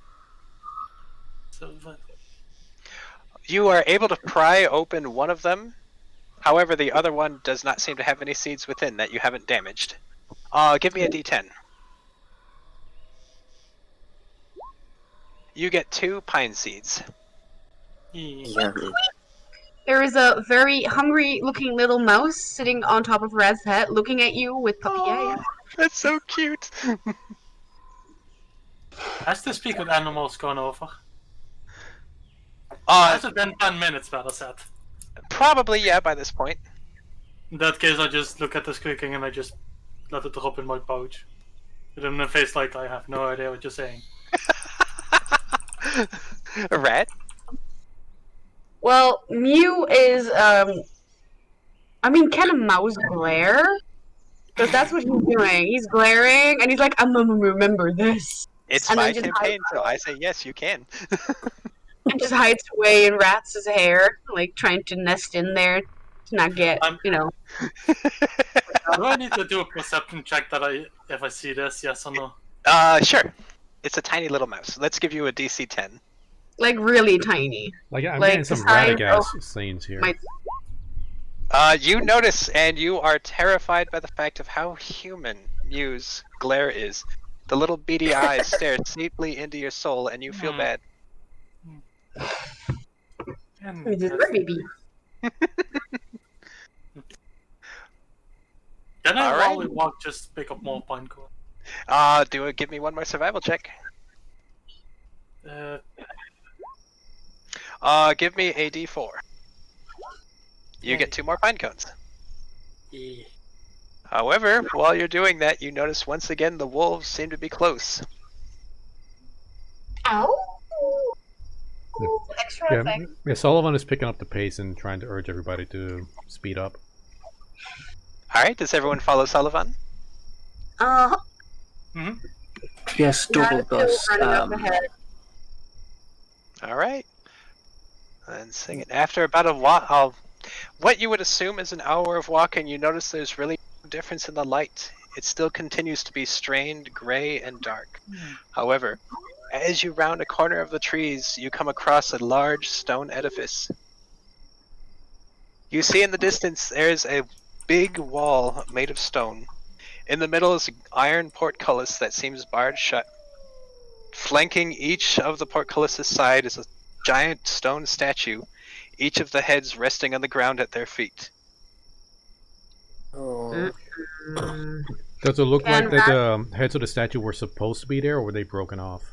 You are able to pry open one of them. However, the other one does not seem to have any seeds within that you haven't damaged. Give me a d10. You get 2 pine seeds. Yeah. There is a very hungry-looking little mouse sitting on top of Rad's head, looking at you with puppy eyes. That's so cute. Has the speak with animals gone over? Has it been 10 minutes, better said? Probably, yeah, by this point. In that case, I just look at this cooking and I just let it drop in my pouch. With in a face like I have no idea what you're saying. Red? Well, Mew is, I mean, can a mouse glare? Because that's what he's doing. He's glaring, and he's like, I'm gonna remember this. It's And my then just campaign, so I say yes, you can. And just hides away in Ratz's hair, like trying to nest in there to not get, you know. Do I need to do a perception check that if I see this, yes or no? Sure. It's a tiny little mouse. Let's give you a DC 10. Like, really tiny. Like, I'm like getting some the size Radagast scenes here. You notice, and you are terrified by the fact of how human Mew's glare is. The little beady eyes stare deeply into your soul, and you feel bad. It is my baby. Can I, All while right. we walk, just pick up more pine cone? Give me one more survival check. Give me a D4. You get 2 more pine cones. Yeah. However, while you're doing that, you notice once again the wolves seem to be close. Ow! Extra effect. Yeah, Sullivan is picking up the pace and trying to urge everybody to speed up. Alright, does everyone follow Sullivan? Yes, Double does. Alright. And sing it. After about a walk, what you would assume is an hour of walking, you notice there's really no difference in the light. It still continues to be strained, gray, and dark. However, as you round a corner of the trees, you come across a large stone edifice. You see in the distance there's a big wall made of stone. In the middle is an iron portcullis that seems barred shut. Flanking each of the portcullis' side is a giant stone statue, each of the heads resting on the ground at their feet. Oh. Does it look like that the heads of the statue were supposed to be there, or were they broken off?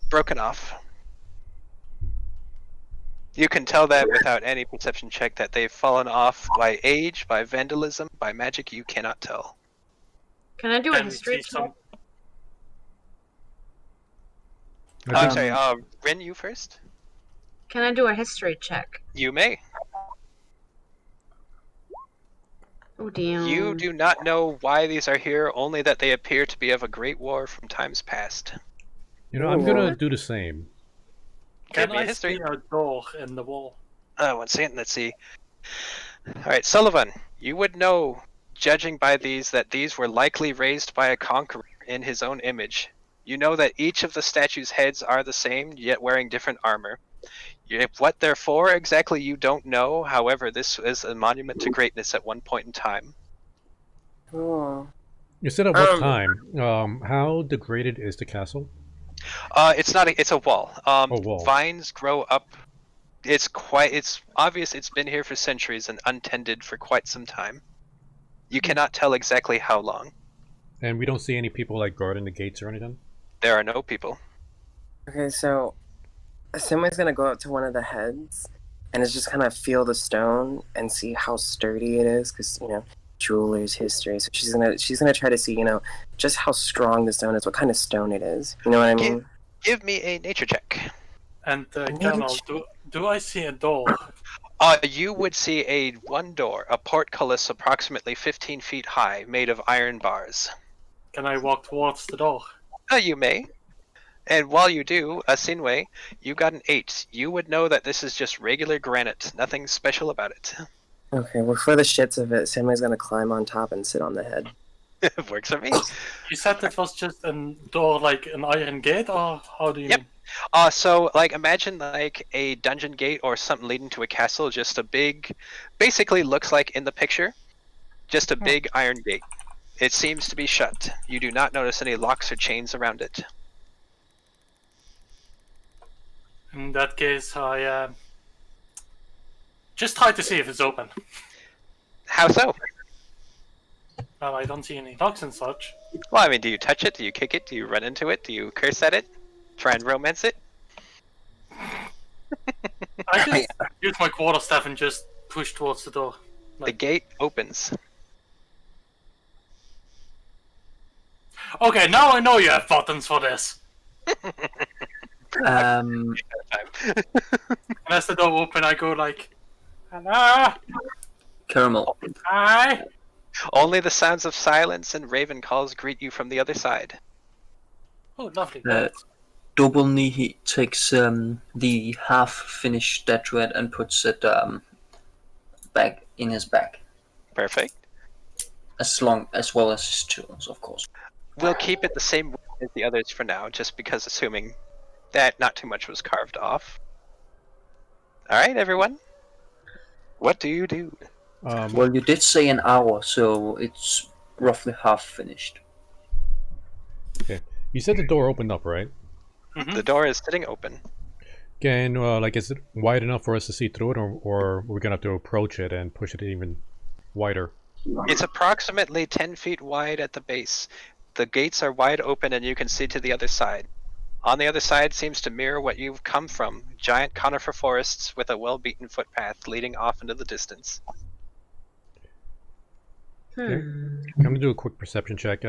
Broken off. You can tell that without any perception check that they've fallen off by age, by vandalism, by magic you cannot tell. Can I do a history check? I'm sorry, Rin, you first? Can I do a history check? You may. Oh, damn. You do not know why these are here, only that they appear to be of a great war from times past. You know, I'm gonna do the same. Can I see a door in the wall? One second, let's see. Alright, Sullivan, you would know, judging by these, that these were likely raised by a conqueror in his own image. You know that each of the statues' heads are the same, yet wearing different armor. What they're for exactly you don't know, however, this is a monument to greatness at one point in time. Oh. You said at what time? How degraded is the castle? It's not. It's a wall. Wall. Vines grow up. It's obvious it's been here for centuries and untended for quite some time. You cannot tell exactly how long. And we don't see any people like guarding the gates or anything? There are no people. Okay, so Simway's gonna go up to one of the heads and is just kind of feel the stone and see how sturdy it is, because jeweler's history. So she's gonna try to see just how strong the stone is, what kind of stone it is. You know what I mean? Give me a nature check. And Colonel, do I see a door? You would see one door, a portcullis approximately 15 feet high, made of iron bars. Can I walk towards the door? You may. And while you do, Sinway, you got an 8. You would know that this is just regular granite, nothing special about it. Okay, well, for the shits of it, Simway's gonna climb on top and sit on the head. Works for me. You said it was just a door like an iron gate, or how do you mean? So imagine like a dungeon gate or something leading to a castle, just a big, basically looks like in the picture, just a big iron gate. It seems to be shut. You do not notice any locks or chains around it. In that case, I just try to see if it's open. How so? Well, I don't see any locks and such. Well, I mean, do you touch it? Do you kick it? Do you run into it? Do you curse at it? Try and romance it? I just use my quarterstaff and just push towards the door. The gate opens. Okay, now I know you have buttons for this. Um, Time. And as the door opens, I go like, "Hello, Caramel. hi." Only the sounds of silence and raven calls greet you from the other side. Oh, lovely. Double knee, he takes the half-finished statuette and puts it back in his bag, Perfect. as well as his tools, of course. We'll keep it the same way as the others for now, just because assuming that not too much was carved off. Alright, everyone. What do you do? Well, you did say an hour, so it's roughly half finished. Okay. You said the door opened up, right? Mm-hmm. The door is sitting open. Can, is it wide enough for us to see through it, or we're gonna have to approach it and push it even wider? It's approximately 10 feet wide at the base. The gates are wide open and you can see to the other side. On the other side seems to mirror what you've come from, giant conifer forests with a well-beaten footpath leading off into the distance. Okay. I'm gonna do a quick perception check.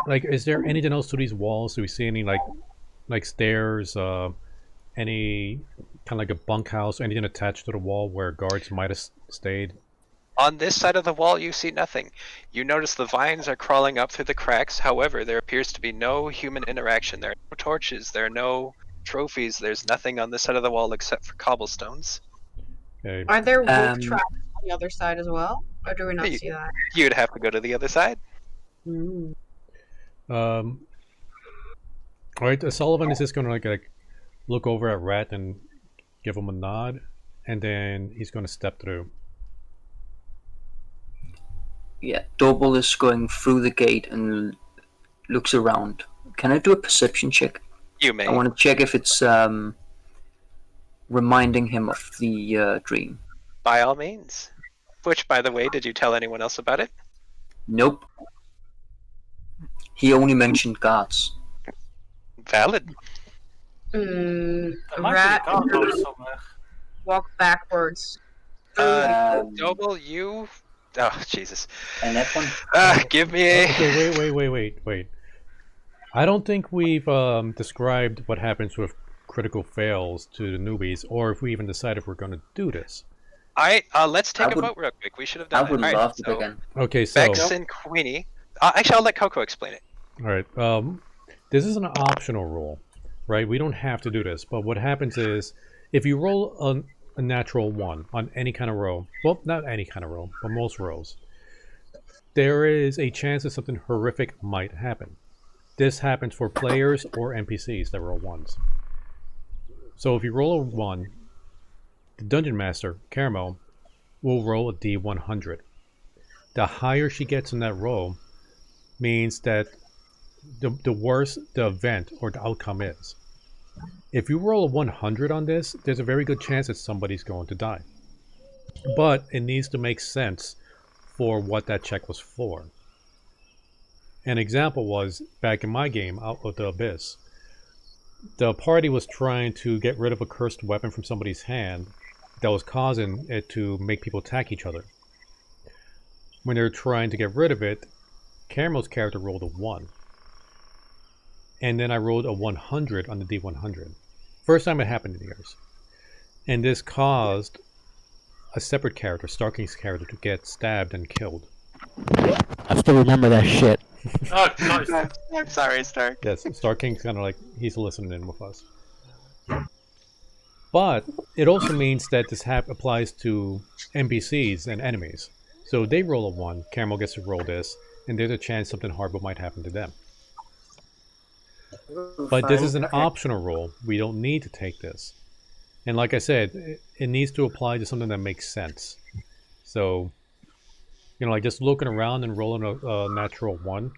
Is there anything else to these walls? Do we see any like stairs? Any kind of like a bunkhouse? Anything attached to the wall where guards might have stayed? On this side of the wall you see nothing. You notice the vines are crawling up through the cracks, however there appears to be no human interaction. There are no torches, there are no trophies, there's nothing on this side of the wall except for cobblestones. Okay. Are there wolf traps on the other side as well? Or do we not see that? You'd have to go to the other side. Mm. Alright, Sullivan is just gonna like look over at Rat and give him a nod, and then he's gonna step through. Yeah, Double is going through the gate and looks around. Can I do a perception check? You may. I want to check if it's reminding him of the dream. By all means. Which, by the way, did you tell anyone else about it? Nope. He only mentioned guards. Valid. There might Rat be a guard door somewhere. walk backwards. Noble, you... Oh, Jesus. And that one? Give me a... Okay, wait. I don't think we've described what happens with critical fails to the newbies, or if we even decide if we're going to do this. Alright, let's take a vote real quick. We should have done I would that. love to begin. Okay, so... Bex and Queenie. Actually, I'll let Coco explain it. Alright, this is an optional rule, right? We don't have to do this, but what happens is, if you roll a natural 1 on any kind of row, well, not any kind of row, but most rows, there is a chance that something horrific might happen. This happens for players or NPCs that roll 1s. So if you roll a 1, the Dungeon Master, Caramel, will roll a D100. The higher she gets in that roll, means that the worse the event or the outcome is. If you roll a 100 on this, there's a very good chance that somebody's going to die. But it needs to make sense for what that check was for. An example was, back in my game, Out of the Abyss, the party was trying to get rid of a cursed weapon from somebody's hand that was causing it to make people attack each other. When they were trying to get rid of it, Caramel's character rolled a 1. And then I rolled a 100 on the D100. First time it happened in years. And this caused a separate character, Starking's character, to get stabbed and killed. I still remember that shit. Oh, nice. I'm sorry, Stark. Yes, Starking's kind of like, he's listening in with us. But it also means that this applies to NPCs and enemies. So if they roll a 1, Caramel gets to roll this, and there's a chance something horrible might happen to them. But this is an optional roll. We don't need to take this. And like I said, it needs to apply to something that makes sense. So, you know, like just looking around and rolling a natural 1,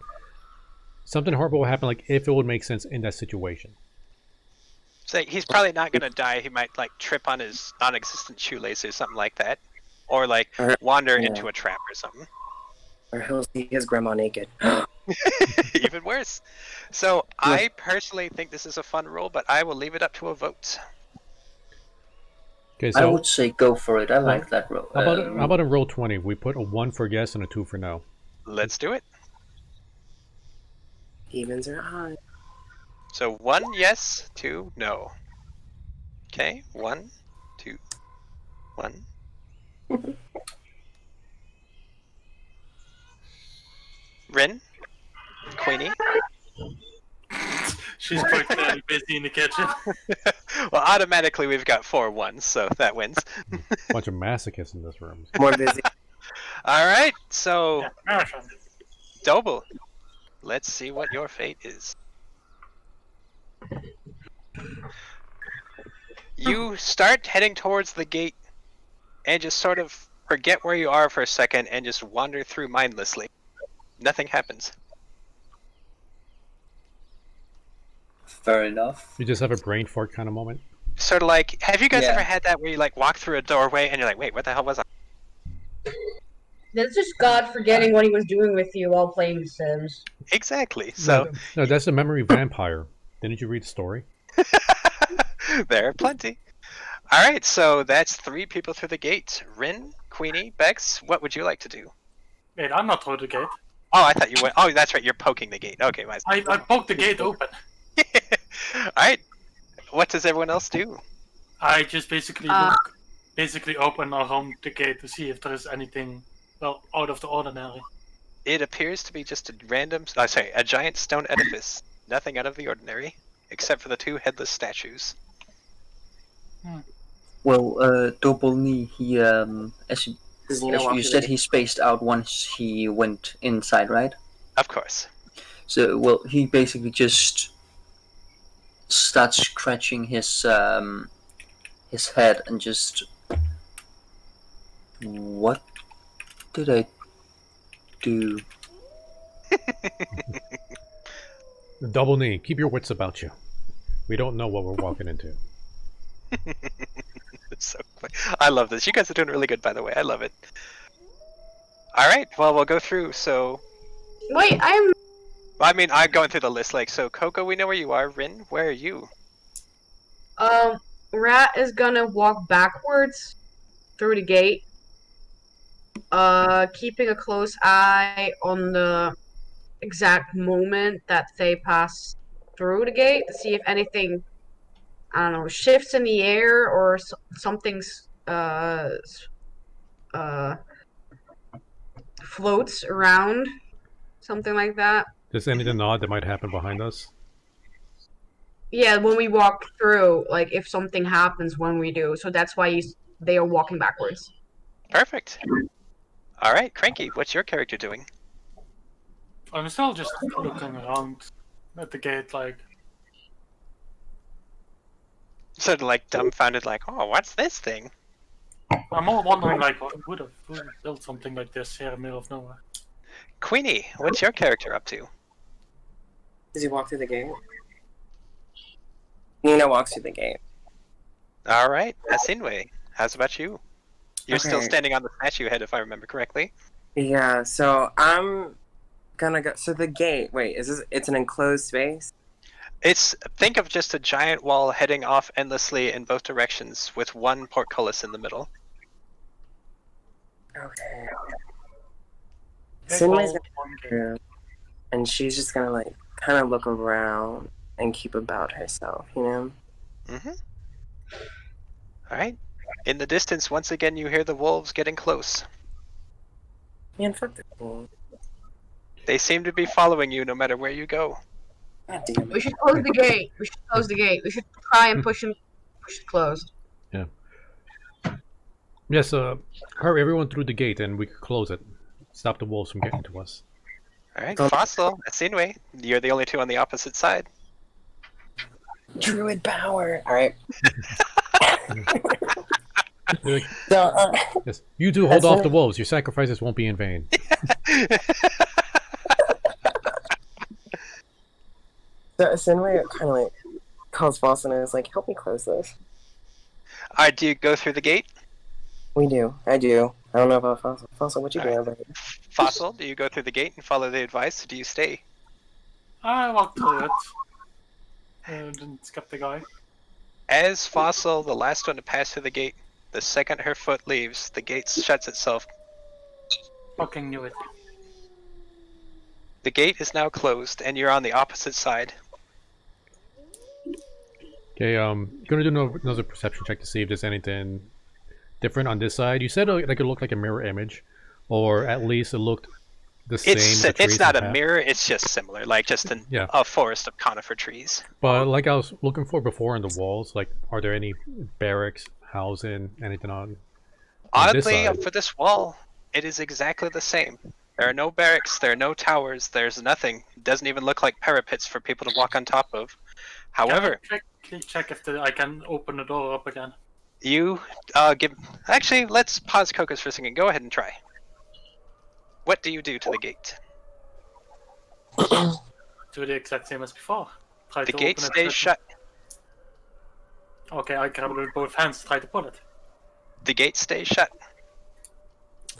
something horrible will happen, like if it would make sense in that situation. So he's probably not gonna die. He might like trip on his non-existent shoelace or something like that, or like wander into a trap or something. Or he'll see his grandma naked. Even worse. So I personally think this is a fun roll, but I will leave it up to a vote. Okay, so I would say go for it. I like that roll. how about in roll 20? We put a 1 for yes and a 2 for no. Let's do it. Evens are high. So 1 yes, 2 no. Okay, 1, 2, 1. Rin, Queenie. She's quite clearly busy in the kitchen. Well, automatically we've got 4 1s, so that wins. Bunch of masochists in this room. More busy. All right, so Yeah, marathon. Doble, let's see what your fate is. You start heading towards the gate and just sort of forget where you are for a second and just wander through mindlessly. Nothing happens. Fair enough. You just have a brain fart kind of moment. Sort of like, have you guys Yeah. ever had that where you like walk through a doorway and you're like, wait, what the hell was I? That's just God forgetting what he was doing with you while playing The Sims. Exactly. So No, that's a memory vampire. Didn't you read the story? there are plenty. All right, so that's 3 people through the gate. Rin, Queenie, Bex, what would you like to do? Wait, I'm not through the gate. Oh, I thought you went. Oh, that's right. You're poking the gate. Okay, my. I poked the gate open. All right. What does everyone else do? I just basically look, basically open around the gate to see if there is anything, well, out of the ordinary. It appears to be just a random. A giant stone edifice. Nothing out of the ordinary, except for the 2 headless statues. Well, Double Knee, he as you said, he spaced out once he went inside, right? Of course. So, well, he basically just starts scratching his head and just, what did I do? Double knee. Keep your wits about you. We don't know what we're walking into. It's so quick. I love this. You guys are doing really good, by the way. I love it. All right. Well, we'll go through. So, Wait, I mean, I'm going through the list. Like, so Coco, we know where you are. Rin, where are you? Rat is gonna walk backwards through the gate. Keeping a close eye on the exact moment that they pass through the gate to see if anything, I don't know, shifts in the air or something's floats around, something like that. Just anything odd that might happen behind us? Yeah, when we walk through, like if something happens when we do, so that's why they are walking backwards. Perfect. All right, Cranky, what's your character doing? I'm still just looking around at the gate, like, Sort of like dumbfounded, like, oh, what's this thing? I'm more wondering, like, who would have built something like this here in the middle of nowhere? Queenie, what's your character up to? Does he walk through the gate? Nina walks through the gate. All right, Asinwe, how's about you? You're still Okay. standing on the statue head, if I remember correctly. Yeah, so I'm gonna go. So the gate. Wait, is this? It's an enclosed space. Think of just a giant wall heading off endlessly in both directions with one portcullis in the middle. Okay. Big Sinway's wall, gonna one gate. go, and she's just gonna like kind of look around and keep about herself, you know. Mm-hmm. All right. In the distance, once again, you hear the wolves getting close. Man, fuck the fool. They seem to be following you no matter where you go. God damn We it. should close the gate. We should close the gate. We should try and push it closed. Yes, hurry everyone through the gate and we can close it. Stop the wolves from getting to us. All right, Fossil, Asinwe, you're the only two on the opposite side. Druid power. All right. They're like, So, yes, you two hold That's off it. the wolves. Your sacrifices won't be in vain. so Sinway kind of like calls Fawcett and is like, "Help me close this." All right, do you go through the gate? We do. I do. I don't know about Fawcett. Fawcett, what you doing over here? Fossil, do you go through the gate and follow the advice, or do you stay? I walked through it. Didn't skip the guy. As Fossil, the last one to pass through the gate, the second her foot leaves, the gate shuts itself. Fucking knew it. The gate is now closed, and you're on the opposite side. Okay, gonna do another perception check to see if there's anything different on this side. You said like it looked like a mirror image, or at least it looked the same. It's not a mirror, it's just similar, like just a forest of conifer trees. But like I was looking for before on the walls, like are there any barracks, housing, anything on this Oddly, side? for this wall, it is exactly the same. There are no barracks, there are no towers, there's nothing. It doesn't even look like parapets for people to walk on top of. However, Can I check if I can open the door up again? you Actually, let's pause Cocos for a second. Go ahead and try. What do you do to the gate? Do the exact same as before. Try The to gate open it stays with- shut. Okay, I grab it with both hands, try to pull it. The gate stays shut.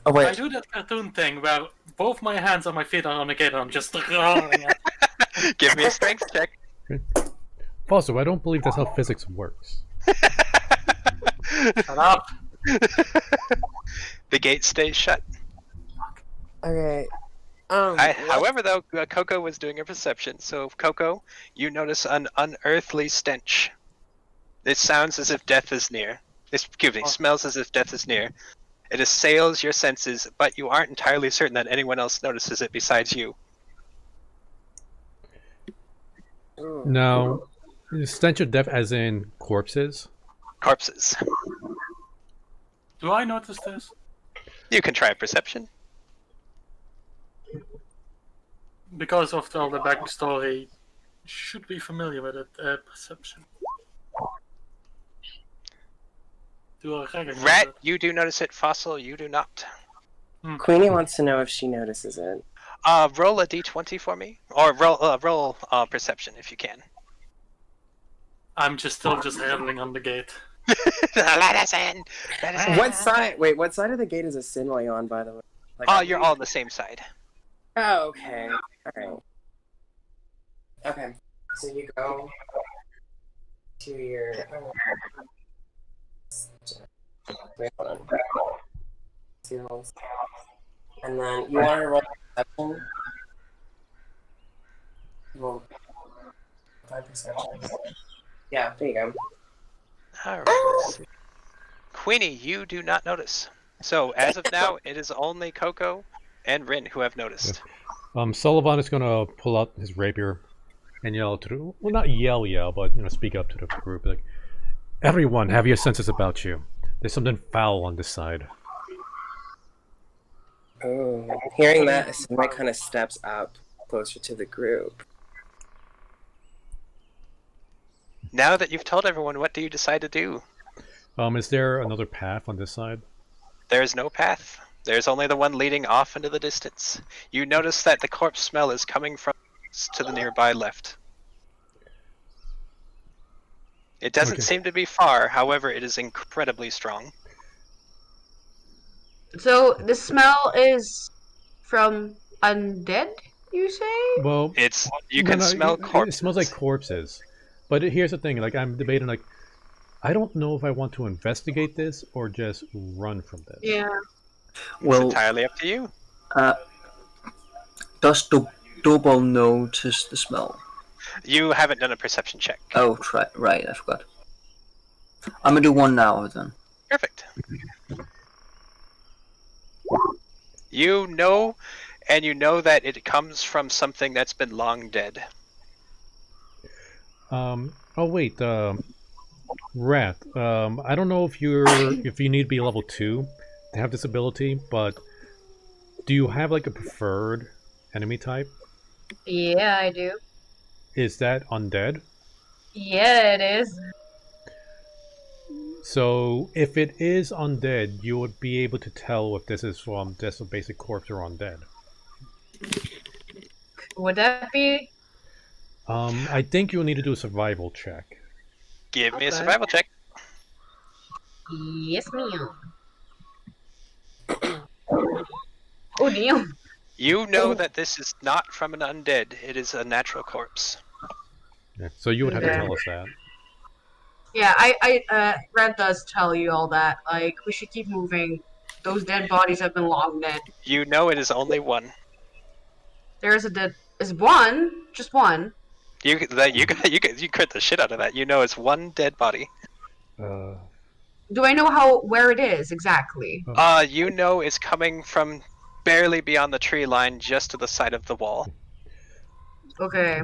Oh I wait. do that cartoon thing where both my hands and my feet are on the gate and I'm just rolling it. Give me a strength check. Also, I don't believe that's how physics works. Shut up. The gate stays shut. Okay. However, though, Coco was doing a perception. So, Coco, you notice an unearthly stench. It sounds as if death is near. Excuse me, smells as if death is near. It assails your senses, but you aren't entirely certain that anyone else notices it besides you. Now, stench of death as in corpses? Corpses. Do I notice this? You can try a perception. Because of all the backstory, should be familiar with it. Perception. Do I recognize Rat, it? you do notice it. Fossil, you do not. Queenie wants to know if she notices it. Roll a d20 for me, or roll perception if you can. I'm still rattling on the gate. Let us in. Let us in. What side? Wait, what side of the gate is a Sinway on, by the way? Like, You're all on the same side. Oh, okay. Alright. Okay. So you go to your. Wait, hold on. Seals. And then you want to roll perception. Roll 5 perception. Yeah, there you go. Alright. Queenie, you do not notice. So, as of now, it is only Coco and Rin who have noticed. Sullivan is gonna pull out his rapier and yell to well, not yell, but speak up to the group like, everyone, have your senses about you. There's something foul on this side. Oh, hearing that, Sinway kind of steps up closer to the group. Now that you've told everyone, what do you decide to do? Is there another path on this side? There is no path. There's only the one leading off into the distance. You notice that the corpse smell is coming from to the nearby left. It doesn't Okay. seem to be far, however, it is incredibly strong. So the smell is from undead, you say? Well, You no, can no, smell it corpses. smells like corpses. But here's the thing, like I'm debating, like I don't know if I want to investigate this or just run from this. Yeah. Well, It's entirely up to you. Does the double notice the smell? You haven't done a perception check. Oh, right, I forgot. I'm gonna do one now then. Perfect. You know, and you know that it comes from something that's been long dead. Oh wait, Rat. I don't know if you need to be level 2 to have this ability, but do you have like a preferred enemy type? Yeah, I do. Is that undead? Yeah, it is. So if it is undead, you would be able to tell if this is from just a basic corpse or undead. Would that be? I think you'll need to do a survival check. Give me a Okay. survival check. Yes, ma'am. Oh, damn. You know that this is not from an undead, it is a natural corpse. Yeah, so you would have to Okay. tell us that. Yeah, Red does tell you all that. Like, we should keep moving. Those dead bodies have been long dead. You know it is only one. There's one, just one. You crit the shit out of that. You know it's one dead body. Do I know where it is exactly? You know it's coming from barely beyond the tree line, just to the side of the wall. Okay.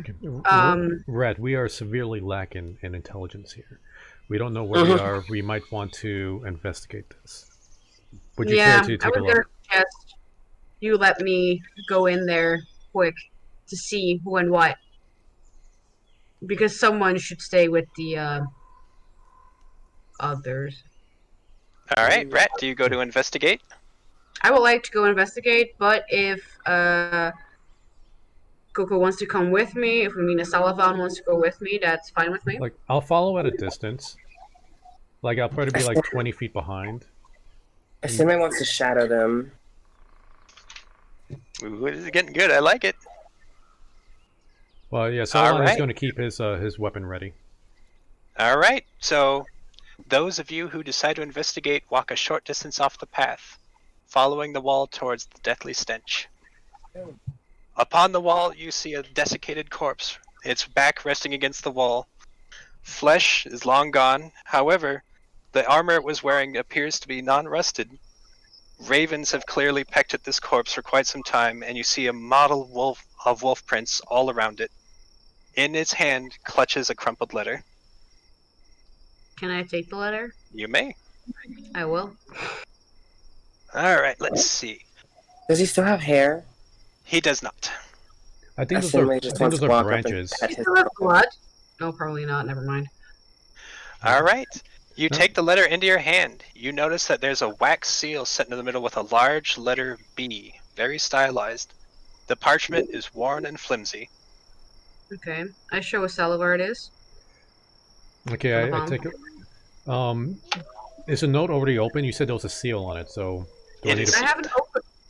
Red, we are severely lacking in intelligence here. We don't know where we are. We might want to investigate this. Would you care to take a look? Suggest you let me go in there quick to see who and what. Because someone should stay with the others. Alright, Rat, do you go to investigate? I would like to go investigate, but if Coco wants to come with me, if Salavan wants to go with me, that's fine with me. Like, I'll follow at a distance. Like, I'll probably be like 20 feet behind. Asime wants to shadow them. Ooh, this is getting good. I like it. Well, yeah, Solomon is Alright. going to keep his weapon ready. Alright, so those of you who decide to investigate walk a short distance off the path, following the wall towards the deathly stench. Upon the wall, you see a desiccated corpse, its back resting against the wall. Flesh is long gone, however, the armor it was wearing appears to be non-rusted. Ravens have clearly pecked at this corpse for quite some time, and you see a model wolf prints all around it. In its hand clutches a crumpled letter. Can I take the letter? You may. I will. Alright, let's see. Does he still have hair? He does not. I think those Asime are, just wants to walk up and branches. pet Does his he have blood? No, probably not. Never mind. Alright. You No. take the letter into your hand. You notice that there's a wax seal set in the middle with a large letter B, very stylized. The parchment is worn and flimsy. Okay. I show Estella where it is. Okay, On the I bomb. take it. Is the note already open? You said there was a seal on it, so do I It need is- to...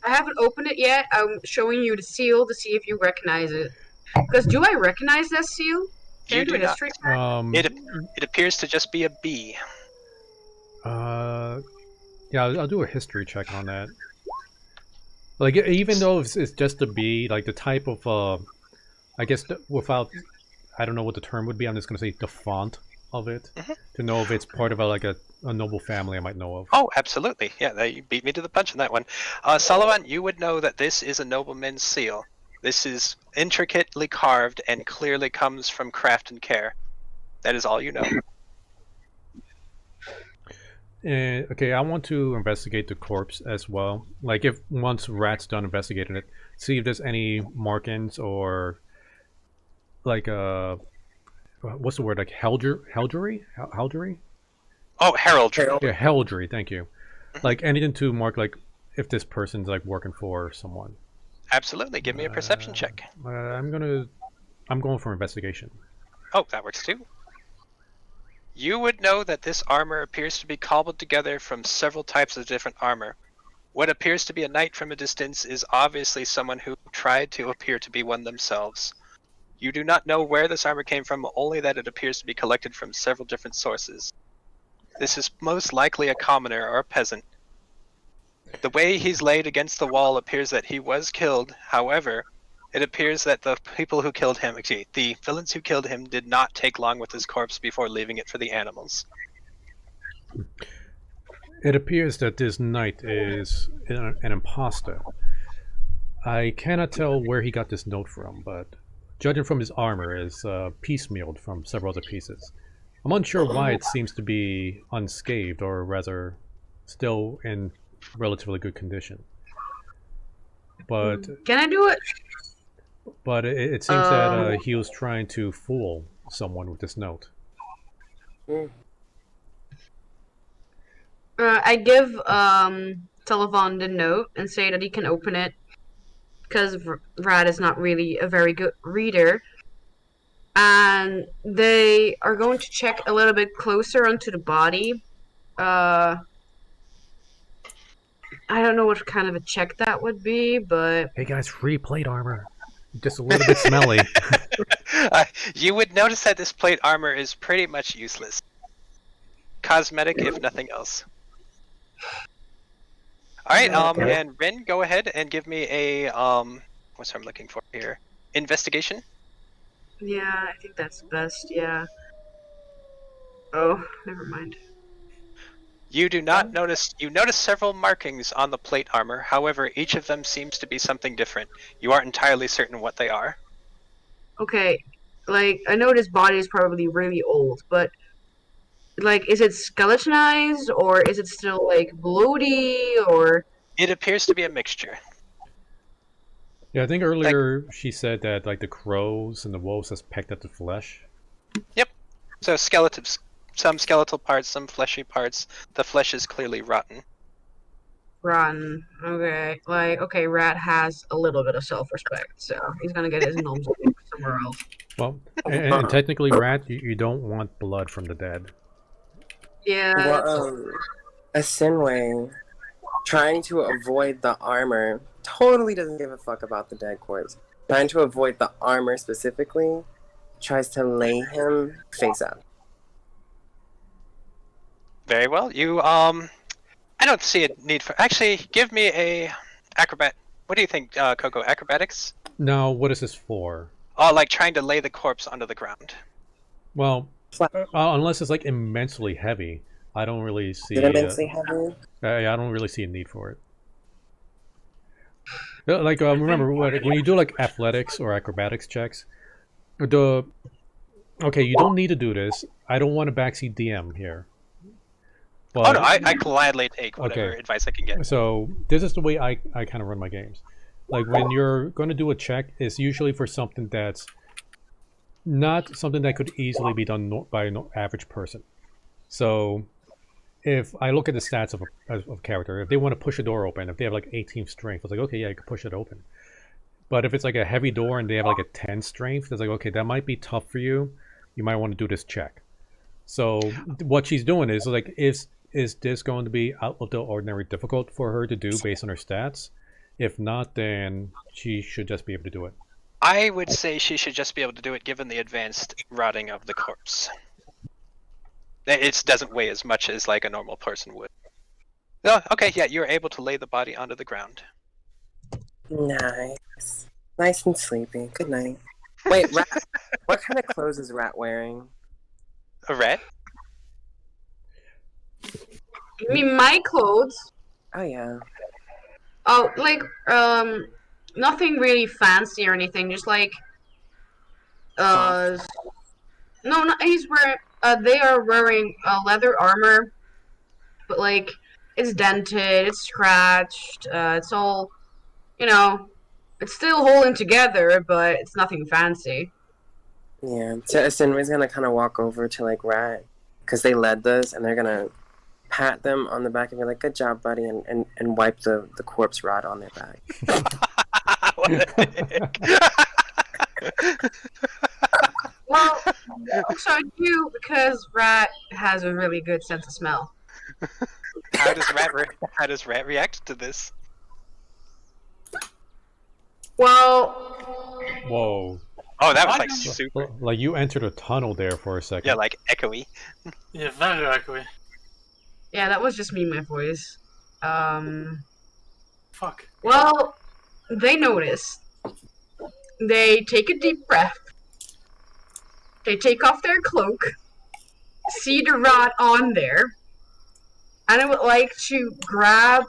I haven't opened it yet. I'm showing you the seal to see if you recognize it. Because do I recognize that seal? Can You I do do a not. history check? It appears to just be a B. Yeah, I'll do a history check on that. Like, even though it's just a B, like the type of, I guess without, I don't know what the term would be. I'm just gonna say the font of it to know if it's part of a noble family I might know of. Oh, absolutely. Yeah, you beat me to the punch on that one. Sullivan, you would know that this is a nobleman's seal. This is intricately carved and clearly comes from craft and care. That is all you know. Okay, I want to investigate the corpse as well. Like, if once Rat's done investigating it, see if there's any markings or like what's the word, like heraldry? Oh, heraldry. Yeah, heraldry. Thank you. Like anything to mark, like if this person's like working for someone. Absolutely. Give me a perception check. I'm going for investigation. Oh, that works too. You would know that this armor appears to be cobbled together from several types of different armor. What appears to be a knight from a distance is obviously someone who tried to appear to be one themselves. You do not know where this armor came from, only that it appears to be collected from several different sources. This is most likely a commoner or a peasant. The way he's laid against the wall appears that he was killed. However, it appears that the people who killed him, actually, the villains who killed him, did not take long with his corpse before leaving it for the animals. It appears that this knight is an imposter. I cannot tell where he got this note from, but judging from his armor, is piecemealed from several other pieces. I'm unsure why it seems to be unscathed, or rather, still in relatively good condition. But Can I do it? But it seems that he was trying to fool someone with this note. I give Televon the note and say that he can open it because Rad is not really a very good reader. And they are going to check a little bit closer onto the body. I don't know what kind of a check that would be, but... Hey guys, free plate armor. Just a little bit smelly. You would notice that this plate armor is pretty much useless. Cosmetic, if nothing else. Alright, and Rin, go ahead and give me a, what's I'm looking for here? Investigation? Yeah, I think that's best, yeah. Oh, never mind. You do not notice, you notice several markings on the plate armor, however, each of them seems to be something different. You aren't entirely certain what they are. Okay, like, I know this body is probably really old, but, like, is it skeletonized, or is it still, like, bloaty, or... It appears to be a mixture. Yeah, I think earlier she said that, like, the crows and the wolves has pecked at the flesh. Yep. So skeletons. Some skeletal parts, some fleshy parts. The flesh is clearly rotten. Rotten. Okay. Like, okay, Rat has a little bit of self-respect, so he's gonna get his gnomes somewhere else. Well, and technically, Rat, you don't want blood from the dead. Yeah. Well, Asinway, trying to avoid the armor, totally doesn't give a fuck about the dead corpse. Trying to avoid the armor specifically, tries to lay him face up. Very well. You, I don't see a need for... Actually, give me a acrobat. What do you think, Coco? Acrobatics? Now, what is this for? Oh, like trying to lay the corpse onto the ground. Well, unless it's like immensely heavy, I don't really see. Immensely heavy? I don't really see a need for it. Like, remember when you do like athletics or acrobatics checks, okay, you don't need to do this. I don't want to backseat DM here. But, oh no, I gladly take whatever advice I can get. So this is the way I kind of run my games. Like when you're going to do a check, it's usually for something that's not something that could easily be done by an average person. So if I look at the stats of a character, if they want to push a door open, if they have like 18 strength, it's like, okay, yeah, you can push it open. But if it's like a heavy door and they have like a 10 strength, it's like, okay, that might be tough for you. You might want to do this check. So what she's doing is like, is this going to be out of the ordinary difficult for her to do based on her stats? If not, then she should just be able to do it. I would say she should just be able to do it given the advanced rotting of the corpse. It doesn't weigh as much as like a normal person would. Oh, okay, yeah, you're able to lay the body onto the ground. Nice. Nice and sleepy. Good night. Wait, Rat, what kind of clothes is Rat wearing? A rat? You mean my clothes? Oh, yeah. Oh, like, nothing really fancy or anything, just like, no, he's wearing, they are wearing leather armor, but like, it's dented, it's scratched, it's all, you know, it's still holding together, but it's nothing fancy. Yeah, so Asinway's gonna kind of walk over to, like, Rat, because they led this, and they're gonna pat them on the back and be like, "Good job, buddy," and wipe the corpse rot on their back. What a dick. Well, so I do because Rat has a really good sense of smell. How does Rat react to this? Well, Whoa. Oh, that was Why like don't- super. Like you entered a tunnel there for a second. Yeah, like echoey. Yeah, very echoey. yeah, that was just me, my voice. Fuck. Well, they notice. They take a deep breath. They take off their cloak, see the rot on there, and I would like to grab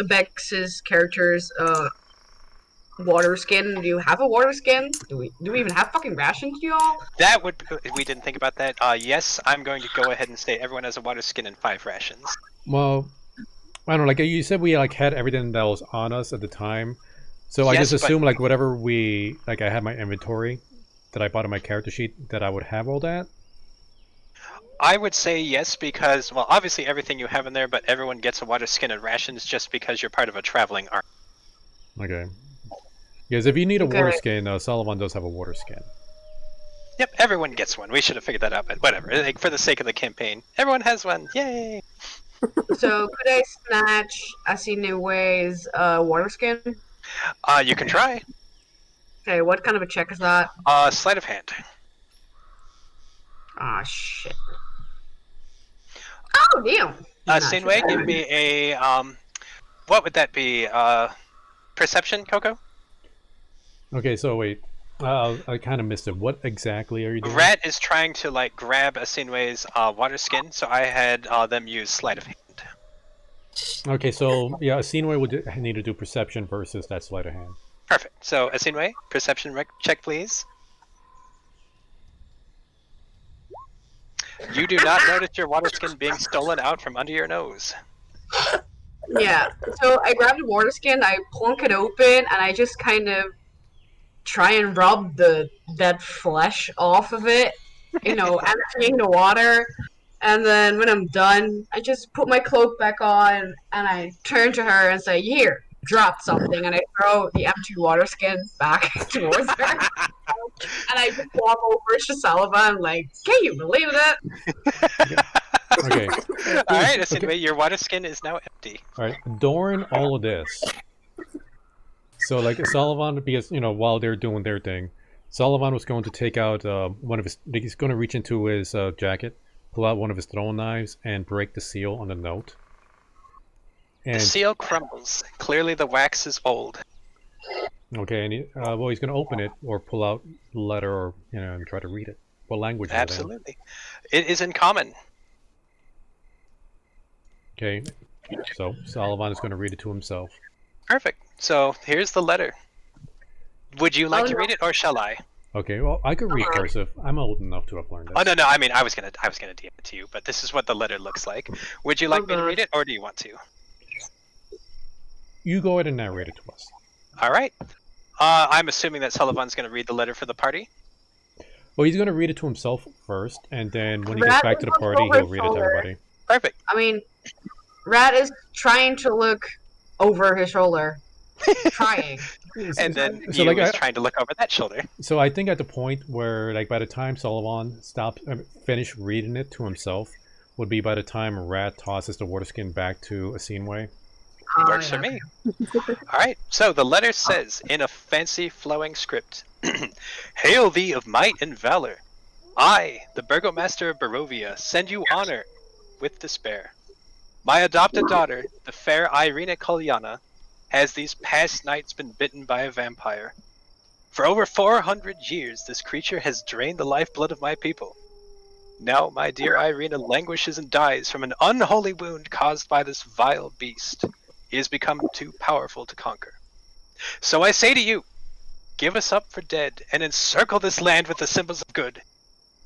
Bex's character's water skin. Do you have a water skin? Do we even have fucking rations, y'all? That would. We didn't think about that. Yes, I'm going to go ahead and say everyone has a water skin and 5 rations. Well, I don't know. Like you said, we like had everything that was on us at the time. So I Yes, just but- assume like whatever we like, I had my inventory that I bought on my character sheet that I would have all that. I would say yes because, well, obviously everything you have in there, but everyone gets a water skin and rations just because you're part of a traveling army. Okay. Because if you need a water Okay. skin, Sullivan does have a water skin. Yep, everyone gets one. We should have figured that out, but whatever. Like, for the sake of the campaign, everyone has one. Yay! So could I snatch Asinue's water skin? You can try. Okay, what kind of a check is that? Sleight of hand. Ah, shit. Oh, damn. Not Sinway, sure. give me a what would that be? Perception, Coco? Okay, so wait. I kind of missed it. What exactly are you doing? Rat is trying to like grab Sinway's water skin, so I had them use sleight of hand. Okay, so yeah, a scene where we need to do perception versus that sleight of hand. Perfect. So Sinway, perception check, please. You do not notice your water skin being stolen out from under your nose. Yeah, so I grab the water skin, I plunk it open, and I just kind of try and rub the dead flesh off of it, you know, emptying the water. And then when I'm done, I just put my cloak back on, and I turn to her and say, "Here, drop something," and I throw the empty water skin back towards her. And I just walk over to Sullivan, like, "Can you believe that?" Okay. All right, Sinway, your water skin is now empty. All right. During all of this, so like Sullivan, because while they're doing their thing, Sullivan was going to take out one of his. He's going to reach into his jacket, pull out one of his throwing knives, and break the seal on the note. The And seal crumbles. Clearly, the wax is old. okay, and he's going to open it or pull out the letter or and try to read it. What language is it in? Absolutely, it is in common. Okay, so Sullivan is going to read it to himself. Perfect. So here's the letter. Would you like Oh, to no. read it, or shall I? Okay, well, I could read cursive. I'm old enough to have learned Oh this. no, I mean I was gonna DM it to you, but this is what the letter looks like. Would you like me to God. read it, or do you want to? You go ahead and narrate it to us. All right. I'm assuming that Sullivan's gonna read the letter for the party. Well, he's going to read it to himself first, and then when he gets Rat back to the looks party, over he'll his read it to shoulder. everybody. Perfect. I mean, Rat is trying to look over his shoulder. Trying. And then So, you like, was I- trying to look over that shoulder. So I think at the point where, like, by the time Sullivan finished reading it to himself, would be by the time Rat tosses the water skin back to Asinway. Works for me. All right. So the letter says in a fancy flowing script, "Hail thee of might and valor. I, the burgomaster of Barovia, send you honor with despair. My adopted daughter, the fair Irina Kolyana, has these past nights been bitten by a vampire. For over 400 years, this creature has drained the lifeblood of my people. Now my dear Irina languishes and dies from an unholy wound caused by this vile beast. He has become too powerful to conquer. So I say to you, give us up for dead and encircle this land with the symbols of good.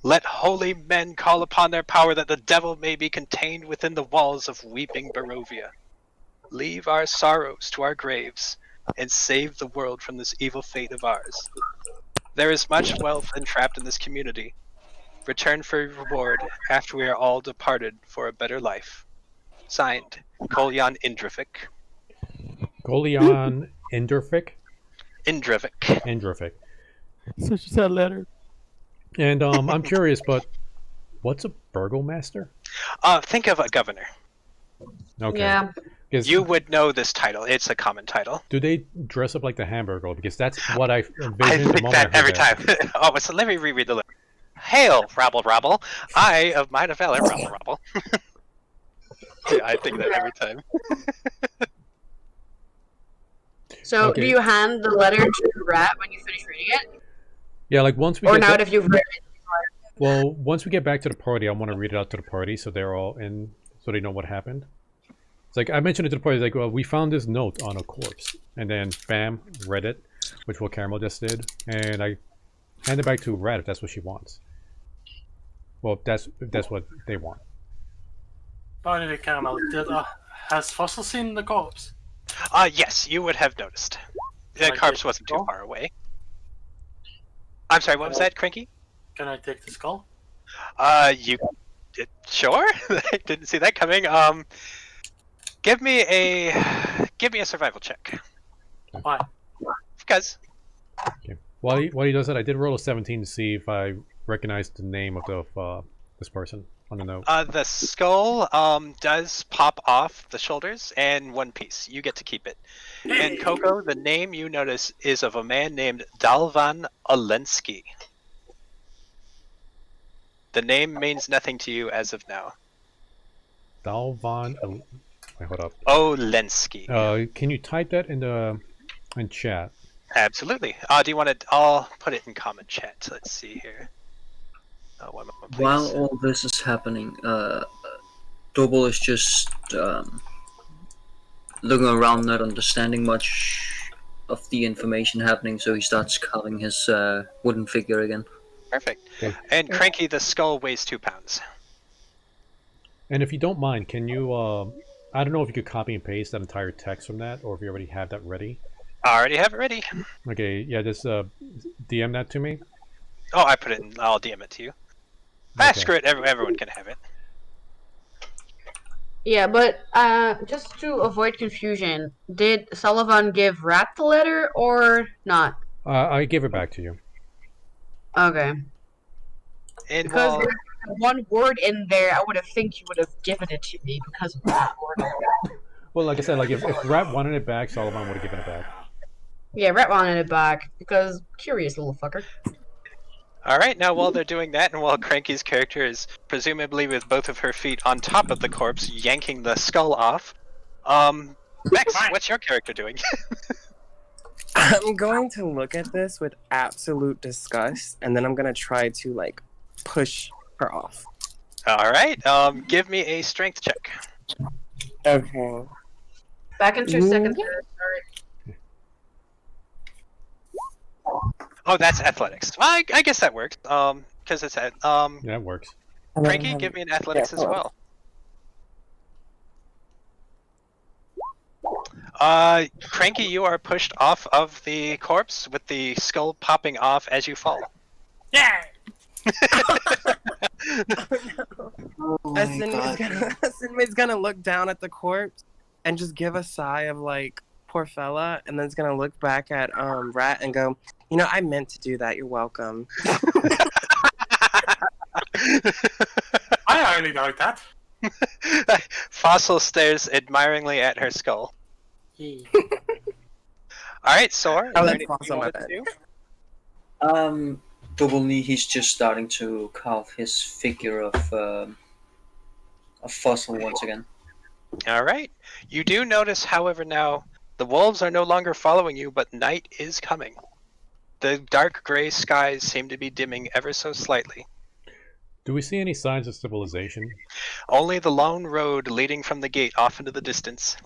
Let holy men call upon their power that the devil may be contained within the walls of weeping Barovia. Leave our sorrows to our graves and save the world from this evil fate of ours. There is much wealth entrapped in this community. return for reward after we are all departed for a better life. Signed, Kolyan Indrivik. Golion Endorphic? Indrivik. Endorphic. Such a sad letter. And I'm curious, but what's a burgomaster? Think of a governor. Okay. Yeah. 'Cause You would know this title. It's a common title. do they dress up like the Hamburger? Because that's what I I envisioned the think moment that I every heard that. time. Oh, so let me reread the letter. Hail, rabble rabble. I of Might of Valor, rabble rabble. Yeah, I think that every time. So, Okay. do you hand the letter to Rat when you finish reading it? Yeah, like once we Or get not to- if you've read it? well, once we get back to the party, I want to read it out to the party so they're all in, so they know what happened. It's like I mentioned it to the party, like, well, we found this note on a corpse, and then bam, read it, which what Caramel just did, and I hand it back to Rat if that's what she wants. Well, if that's what they want. By the way, Caramel, has Fossil seen the corpse? Yes, you would have noticed. The Can I corpse take wasn't the too skull? far away. I'm sorry, what was that, Cranky? Can I take the skull? You sure? I didn't see that coming. Give me a survival check. Why? Because Okay. While he does that, I did roll a 17 to see if I recognized the name of this person on the note. the skull does pop off the shoulders and one piece. You get to keep it. And Coco, the name you notice is of a man named Dalvan Olensky. The name means nothing to you as of now. Dalvan. Wait, hold up. Olensky. Can you type that in chat? Absolutely. Do you want to? I'll put it in common chat. Let's see here. One moment, please. While all this is happening, Double is just looking around, not understanding much of the information happening, so he starts carving his wooden figure again. Perfect. Okay. And Cranky, the skull weighs 2 pounds. And if you don't mind, can you? I don't know if you could copy and paste that entire text from that, or if you already have that ready. I already have it ready. Okay, yeah, just DM that to me. Oh, I put it in. I'll DM it to you. Ah, Okay. screw it. Everyone can have it. Yeah, but just to avoid confusion, did Sullivan give Rat the letter or not? I give it back to you. Okay. And Because while, there's one word in there, I would have think you would have given it to me because of that word. Well, like I said, like if Rat wanted it back, Solomon would have given it back. Yeah, Rat wanted it back because curious little fucker. all right, now while they're doing that, and while Cranky's character is presumably with both of her feet on top of the corpse, yanking the skull off, Max, what's your character doing? I'm going to look at this with absolute disgust, and then I'm gonna try to like push her off. All right, give me a strength check. Okay. Back in 2 seconds. Sorry. Oh, that's athletics. Well, I guess that works. Because it's at Yeah, that works. Cranky, give me an athletics as well. Cranky, you are pushed off of the corpse with the skull popping off as you fall. Yeah! Asinme's gonna look down at the corpse and just give a sigh of like, poor fella, and then it's gonna look back at Rat and go, you know, I meant to do that. You're welcome. I highly doubt that. Fossil stares admiringly at her skull. Yeah. Alright, Sor, is Oh, there that's anything Fossil, you my want to bad. do? Double knee, he's just starting to carve his figure of Fossil once again. Alright. You do notice, however, now, the wolves are no longer following you, but night is coming. The dark gray skies seem to be dimming ever so slightly. Do we see any signs of civilization? Only the lone road leading from the gate off into the distance.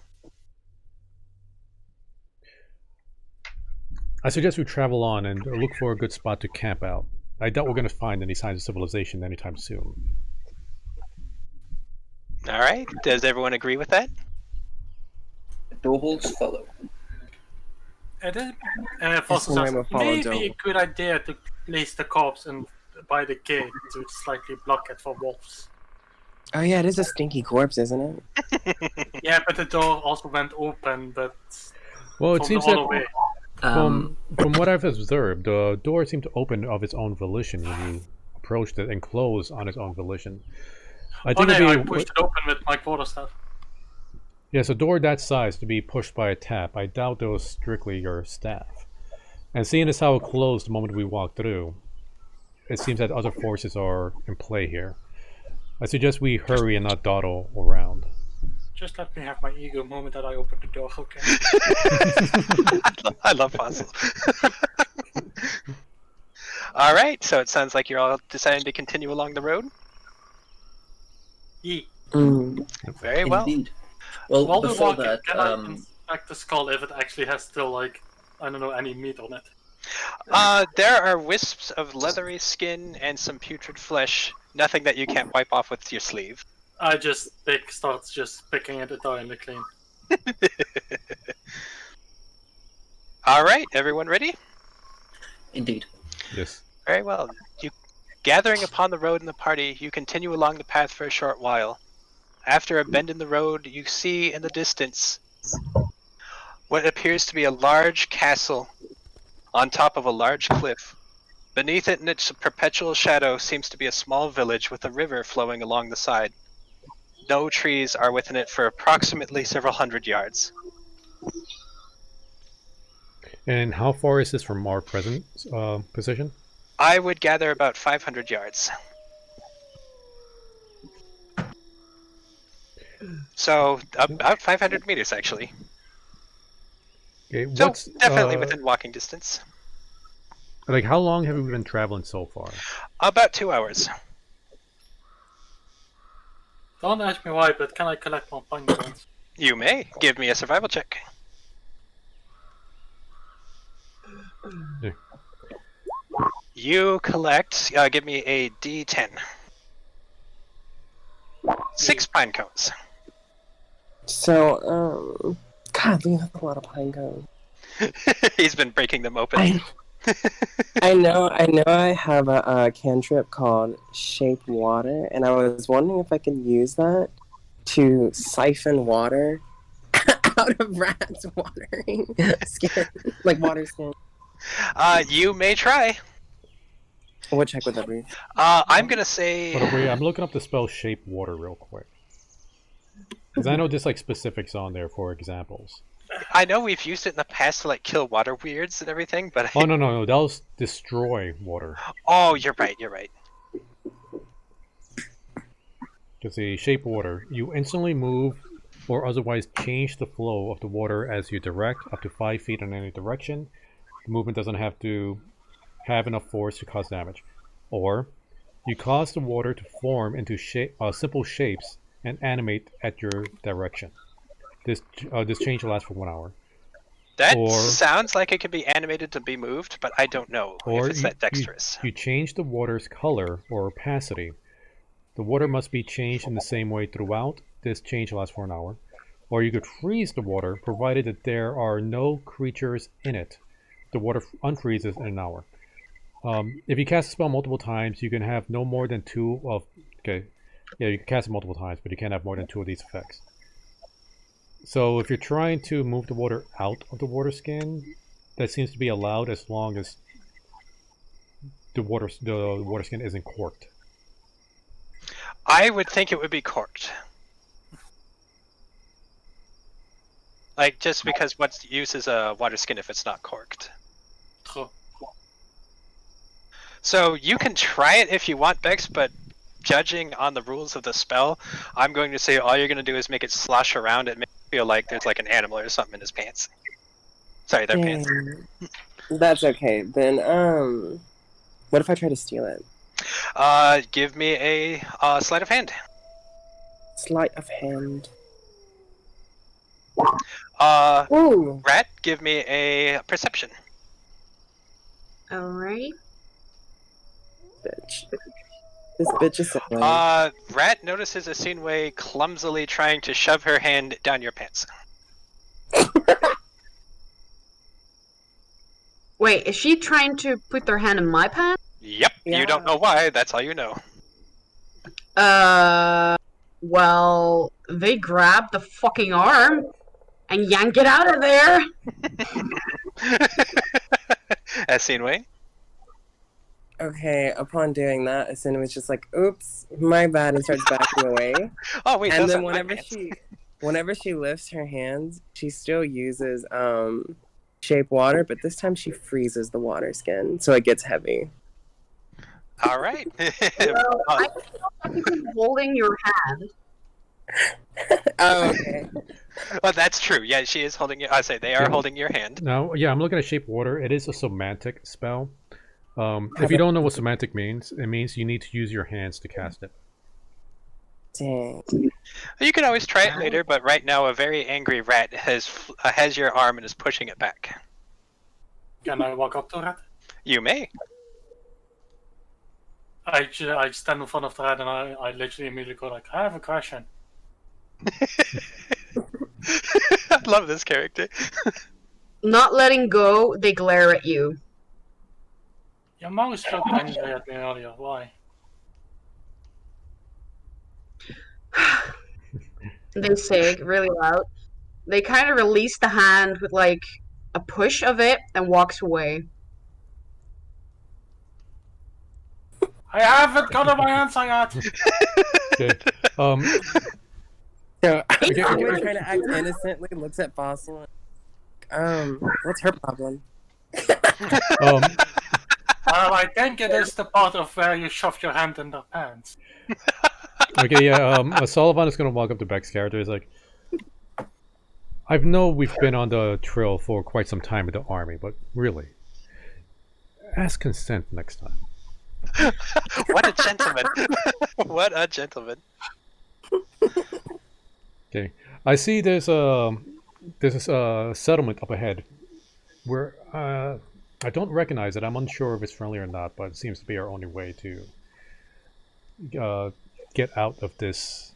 I suggest we travel on and look for a good spot to camp out. I doubt we're going to find any signs of civilization anytime soon. Alright, does everyone agree with that? Doubles follow. It is, Fossil Yes, says, will follow maybe Joe. a good idea to place the corpse and by the gate to slightly block it for wolves. Oh yeah, it is a stinky corpse, isn't it? Yeah, but the door also went open, but Well, it from seems the that other way. from what I've observed, the door seemed to open of its own volition when you approached it and close on its own volition. I Oh think no, I it'd be pushed it open with my quarterstaff. yes, a door that size to be pushed by a tap. I doubt it was strictly your staff. And seeing as how it closed the moment we walked through, it seems that other forces are in play here. I suggest we hurry and not dawdle around. Just let me have my ego moment that I opened the door, okay? I love Fossil. All right, so it sounds like you're all deciding to continue along the road. Yee. Very well. Indeed. Well, While we're before walking, that, can I inspect the skull if it actually has still, like, I don't know, any meat on it? There are wisps of leathery skin and some putrid flesh. Nothing that you can't wipe off with your sleeve. I just starts just picking it entirely clean. All right, everyone ready? indeed. Yes. Very well. You gathering upon the road in the party, you continue along the path for a short while. After a bend in the road, you see in the distance what appears to be a large castle on top of a large cliff. Beneath it in its perpetual shadow seems to be a small village with a river flowing along the side. No trees are within it for approximately several hundred yards. And how far is this from our present position? I would gather about 500 yards. So, about 500 meters, actually. Okay, So, what's definitely within walking distance. like how long have we been traveling so far? About 2 hours. Don't ask me why, but can I collect more pine cones? You may. Give me a survival check. Yeah. You collect, give me a D10. 6 pine cones. So, God, we have a lot of pine cones. He's been breaking them open. I know I have a cantrip called Shape Water, and I was wondering if I can use that to siphon water out of rats' watering skin, like water skin. You may try. What check would that be? I'm gonna say... But wait, I'm looking up the spell Shape Water real quick. Because I know there's like specifics on there for examples. I know we've used it in the past to like kill water weirds and everything, but... Oh, no, that was destroy water. Oh, you're right. Because the Shape Water, you instantly move or otherwise change the flow of the water as you direct up to 5 feet in any direction. The movement doesn't have to have enough force to cause damage. Or, you cause the water to form into simple shapes and animate at your direction. This change lasts for 1 hour. That sounds like it could be animated to be moved, but I don't know if it's that dexterous. You change the water's color or opacity. The water must be changed in the same way throughout. This change lasts for 1 hour. Or you could freeze the water, provided that there are no creatures in it. The water unfreezes in 1 hour. If you cast a spell multiple times, you can have no more than 2 of... Okay, yeah, you can cast it multiple times, but you can't have more than 2 of these effects. So if you're trying to move the water out of the water skin, that seems to be allowed as long as the water skin isn't corked. I would think it would be corked. Like, just because what use is a water skin if it's not corked? True. So you can try it if you want, Bex, but judging on the rules of the spell, I'm going to say all you're going to do is make it slosh around and make it feel like there's like an animal or something in his pants. Sorry, their pants. That's okay. Then, what if I try to steal it? Give me a sleight of hand. Sleight of hand. Ooh. Rat, give me a perception. Alright. Bitch. This bitch is so lame. Rat notices Asinway clumsily trying to shove her hand down your pants. Wait, is she trying to put her hand in my pants? Yep. You don't know why, that's all you know. Well, they grab the fucking arm and yank it out of there. As seen way? Okay, upon doing that, Asuna was just like, "Oops, my bad," and starts backing away. Oh wait, And those then are my pants. whenever she lifts her hands, she still uses shape water, but this time she freezes the water skin, so it gets heavy. All right. Well, I feel technically holding your hand. Oh, okay. Well, that's true. Yeah, she is holding your. I say they are holding your hand. Now, yeah, I'm looking at Shape Water. It is a semantic spell. If you don't know what semantic means, it means you need to use your hands to cast it. Dang. You can always try it later, but right now a very angry rat has your arm and is pushing it back. Can I walk up to that? You may. I stand in front of the rat and I literally immediately go like, I have a question. I love this character. Not letting go, they glare at you. Your mouse looked angry at me earlier. Why? They say really loud. They kind of release the hand with like a push of it and walks away. I haven't got on my answer yet. Okay. So Okay. Asuna trying to act innocently looks at Fossil. What's her problem? Well, I think it is the part of where you shove your hand in the pants. Okay, yeah, Sullivan is going to walk up to Beck's character. He's like, I know we've been on the trail for quite some time with the army, but really, ask consent next time. What a gentleman. What a gentleman. Okay, I see there's a settlement up ahead where I don't recognize it. I'm unsure if it's friendly or not, but it seems to be our only way to get out of this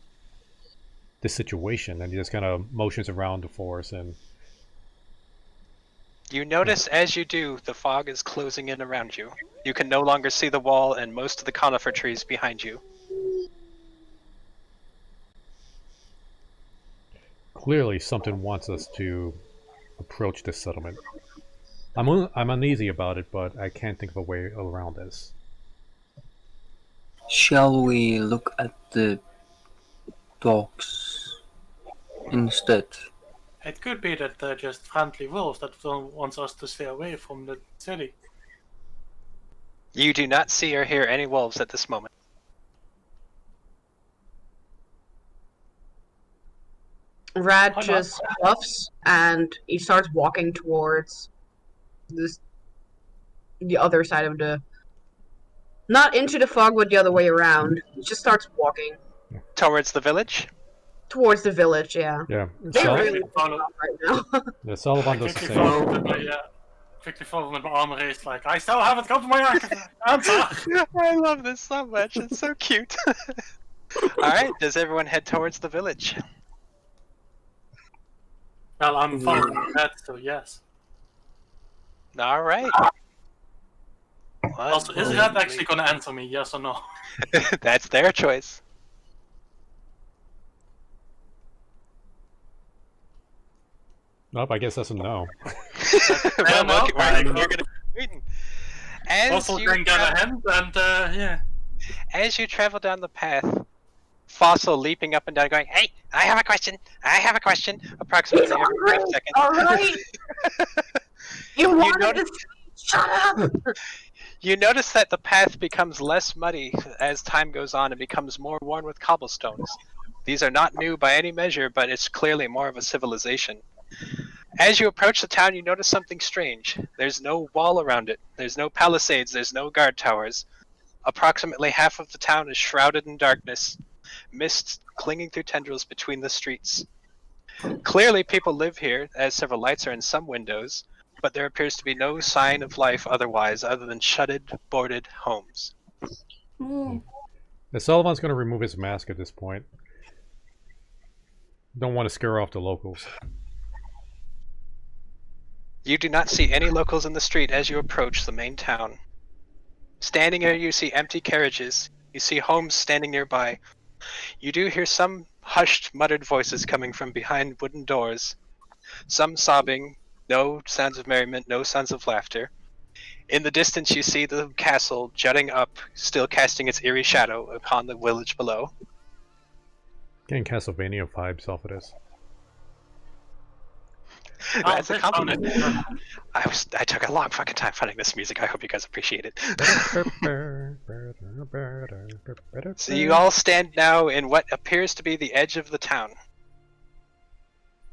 situation. And he just kind of motions around the forest and You notice as you do, the fog is closing in around you. You can no longer see the wall and most of the conifer trees behind you. clearly something wants us to approach this settlement. I'm uneasy about it, but I can't think of a way around this. Shall we look at the dogs instead? It could be that they're just friendly wolves that wants us to stay away from the city. You do not see or hear any wolves at this moment. Rad just huffs and he starts walking towards the other side of the. Not into the fog, but the other way around. He just starts walking Towards the village? towards the village. Yeah. Yeah, They're really Follow. right now. yeah, Sullivan I does the quickly same. follow with my quickly follow with my arm raised like I still haven't got my answer. I love this so much. It's so cute. Alright, does everyone head towards the village? Well, I'm following that, so yes. Alright. Also, is Red actually gonna answer me, yes or no? That's their choice. Nope, I guess that's a no. Well, no, look, you're gonna be waiting. As Also, you can get a hand, and yeah. As you travel down the path, Fossil leaping up and down, going, "Hey, I have a question! I have a question!" Approximately It's every 5 alright, seconds. alright. You wanted notice- to shut up. You notice that the path becomes less muddy as time goes on and becomes more worn with cobblestones. These are not new by any measure, but it's clearly more of a civilization. As you approach the town, you notice something strange. There's no wall around it. There's no palisades. There's no guard towers. Approximately half of the town is shrouded in darkness, mist clinging through tendrils between the streets. Clearly, people live here, as several lights are in some windows, but there appears to be no sign of life otherwise, other than shuttered, boarded homes. Yeah, Sullivan's going to remove his mask at this point. Don't want to scare off the locals. You do not see any locals in the street as you approach the main town. Standing there, you see empty carriages. You see homes standing nearby. You do hear some hushed, muttered voices coming from behind wooden doors. Some sobbing, no sounds of merriment, no sounds of laughter. In the distance, you see the castle jutting up, still casting its eerie shadow upon the village below. Getting Castlevania vibes off of this. That's a this compliment. sounded- I took a long fucking time finding this music. I hope you guys appreciate it. So you all stand now in what appears to be the edge of the town.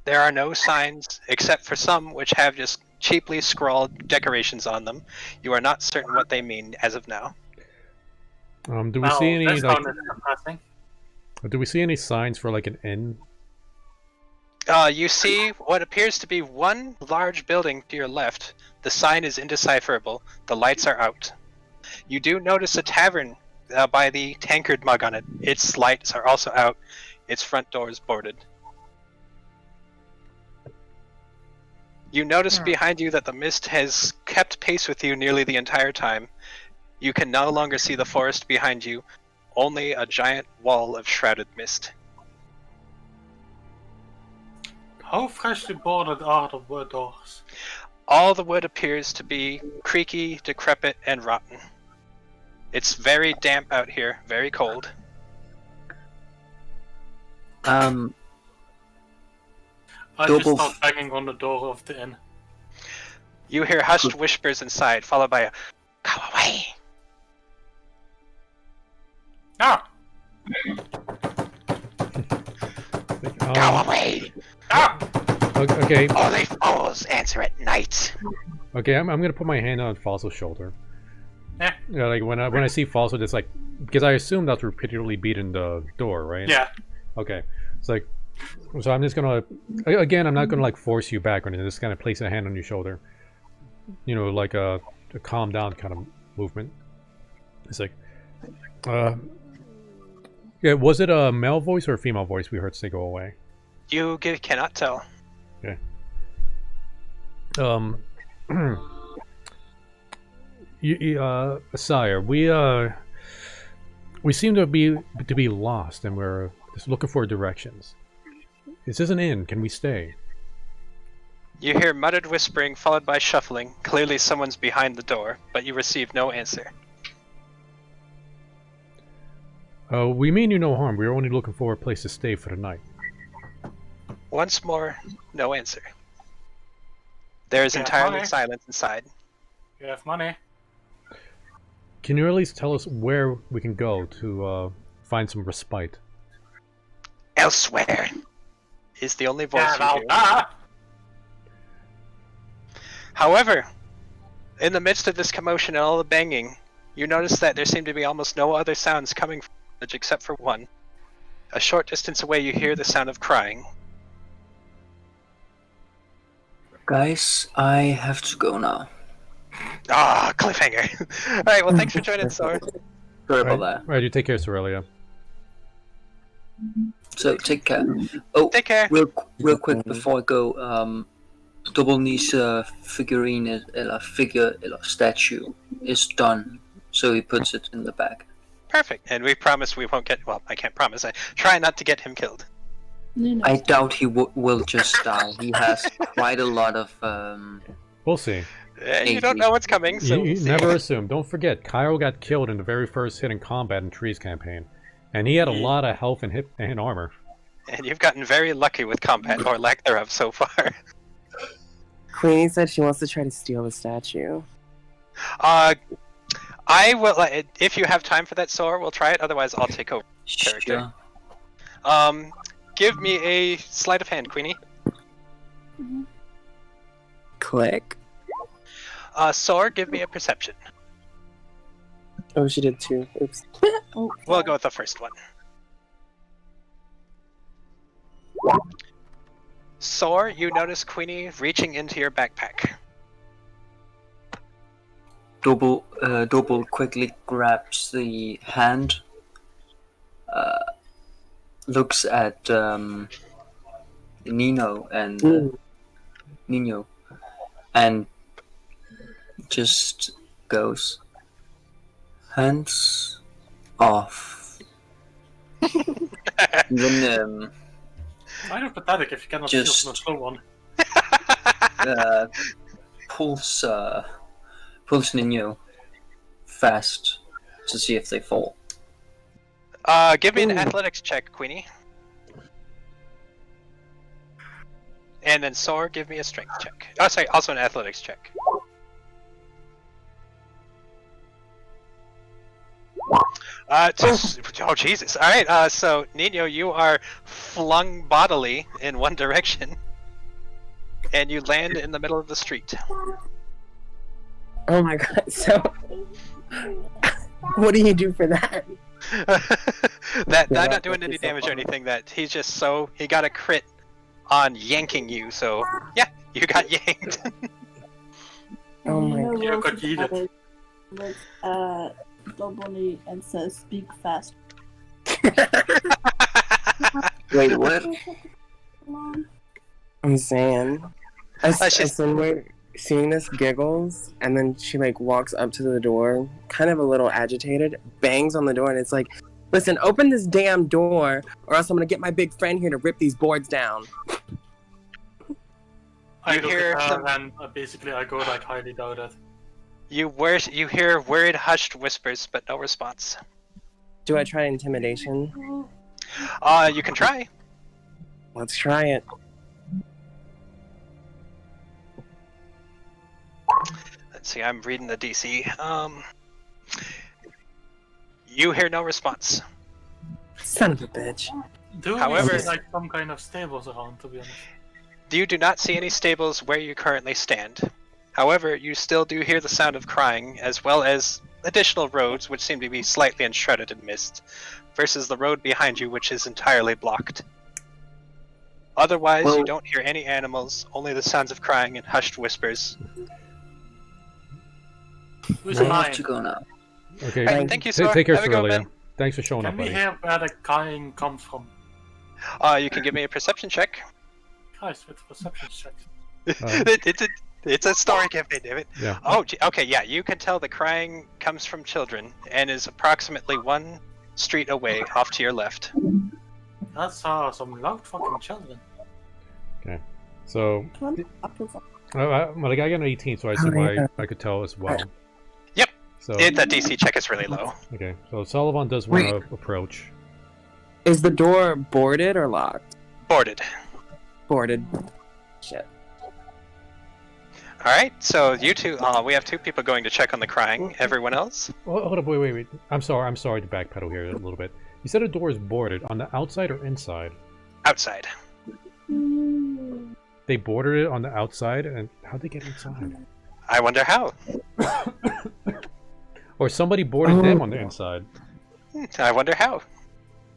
There are no signs, except for some which have just cheaply scrawled decorations on them. You are not certain what they mean as of now. Do we see any this like? sounded depressing. Do we see any signs for like an inn? You see what appears to be one large building to your left. The sign is indecipherable. The lights are out. You do notice a tavern by the tankard mug on it. Its lights are also out. Its front door is boarded. You notice behind you that the mist has kept pace with you nearly the entire time. You can no longer see the forest behind you, only a giant wall of shrouded mist. How freshly boarded are the wood doors? All the wood appears to be creaky, decrepit, and rotten. It's very damp out here, very cold. I Double just start banging on the door of the inn. You hear hushed whispers inside, followed by a "Go away!" Ah! Go away! Ah! Okay. Only fools answer at night. Okay, I'm gonna put my hand on Fossil's shoulder. Yeah. Yeah, like when I see Fossil, it's like because I assume that's repeatedly beating the door, right? Yeah. Okay. It's like so I'm just gonna again I'm not gonna like force you back or anything. Just kind of place a hand on your shoulder. You know, like a calm down kind of movement. It's like, yeah. Was it a male voice or a female voice we heard say go away? You cannot tell. Okay. Sire, we seem to be lost, and we're just looking for directions. Is this an inn? Can we stay? You hear muttered whispering, followed by shuffling. Clearly, someone's behind the door, but you receive no answer. We mean you no harm. We're only looking for a place to stay for the night. Once more, no answer. There is Yeah, entirely hi. silence inside. You have money. Can you at least tell us where we can go to find some respite? Elsewhere is the only voice Yeah, you now, hear. ah! However, in the midst of this commotion and all the banging, you notice that there seem to be almost no other sounds coming from the village except for one. A short distance away, you hear the sound of crying. Guys, I have to go now. Ah, cliffhanger. Alright, well, thanks for joining, Sora. Sorry about that. Alright, you take care, Sorelia. So take care. Oh, Take care. real quick before I go, Double Knee's figurine, statue is done. So he puts it in the bag. Perfect. And we promise we won't get, well, I can't promise. I try not to get him killed. I doubt he will just die. He has quite a lot of. We'll see. You don't know what's coming, so You we'll see. never assume. Don't forget, Cairo got killed in the very first hit in combat in Tree's campaign. And he had a lot of health and hip and armor. And you've gotten very lucky with combat, or lack thereof, so far. Queenie said she wants to try to steal the statue. I will, if you have time for that, Sora, we'll try it. Otherwise, I'll take over character. Sure. Give me a sleight of hand, Queenie. Click. Sora, give me a perception. Oh, she did too. Oops. We'll go with the first one. Sora, you notice Queenie reaching into your backpack. Double quickly grabs the hand. Looks at Nino and Nino, and just goes, Hands off. Then Kind of pathetic if you cannot steal from a slow one. pulls Nino fast to see if they fall. Give me an athletics check, Queenie. And then Soar, give me a strength check. Oh, sorry, also an athletics check. Oh Jesus! All right. So Nino, you are flung bodily in one direction, and you land in the middle of the street. Oh my god! So, what do you do for that? I'm not doing any damage or anything. That he got a crit on yanking you. So yeah, you got yanked. Oh my god! You got yeeted. With Dobony and says, "Speak fast." Wait, what? I'm saying, we're seeing this giggles, and then she like walks up to the door, kind of a little agitated, bangs on the door, and it's like, "Listen, open this damn door, or else I'm gonna get my big friend here to rip these boards down." I look hear at her some- and basically I go like highly doubted. You hear worried, hushed whispers, but no response. Do I try intimidation? You can try. Let's try it. Let's see. I'm reading the DC. You hear no response. Son of a bitch. However- We see like some kind of stables around, to be honest? You do not see any stables where you currently stand. However, you still do hear the sound of crying, as well as additional roads, which seem to be slightly enshrouded in mist, versus the road behind you, which is entirely blocked. Otherwise, you don't hear any animals, only the sounds of crying and hushed whispers. Who's I mine? have to go now. Okay. Alright, thank you, sir. Take care, Have a good one, Cerelia. man. Thanks for showing Can up, we buddy. hear where the crying comes from? You can give me a perception check. Guys, with perception checks. It's a story campaign, David. Yeah. Oh, okay, yeah. You can tell the crying comes from children and is approximately one street away, off to your left. That's some loud fucking children. So, well, I got an 18, so I assume I could tell as well. Yep. So, The DC check is really low. okay. So Sullivan does want to approach. Is the door boarded or locked? Boarded. Boarded. Shit. Alright, so you two, we have two people going to check on the crying. Everyone else? Oh, hold up, wait. I'm sorry to backpedal here a little bit. You said a door is boarded on the outside or inside? Outside. They boarded it on the outside, and how'd they get inside? I wonder how. Or somebody boarded them on the inside. I wonder how.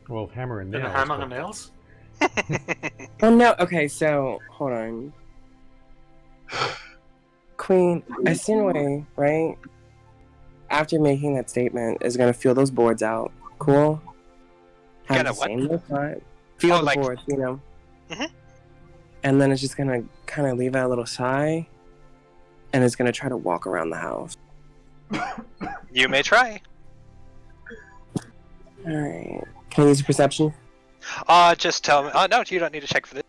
Well, hammer and With nails. a hammer but- and nails? Oh no. Okay, so hold on. Queen, Asinwe, right? After making that statement, is gonna feel those boards out. Cool. Have Gonna the what? same time. Feel Oh, the like- boards, you know. Mhm. And then it's just gonna kind of leave out a little sigh, and it's gonna try to walk around the house. You may try. All right. Can I use a perception? Just tell me. No, you don't need to check for this.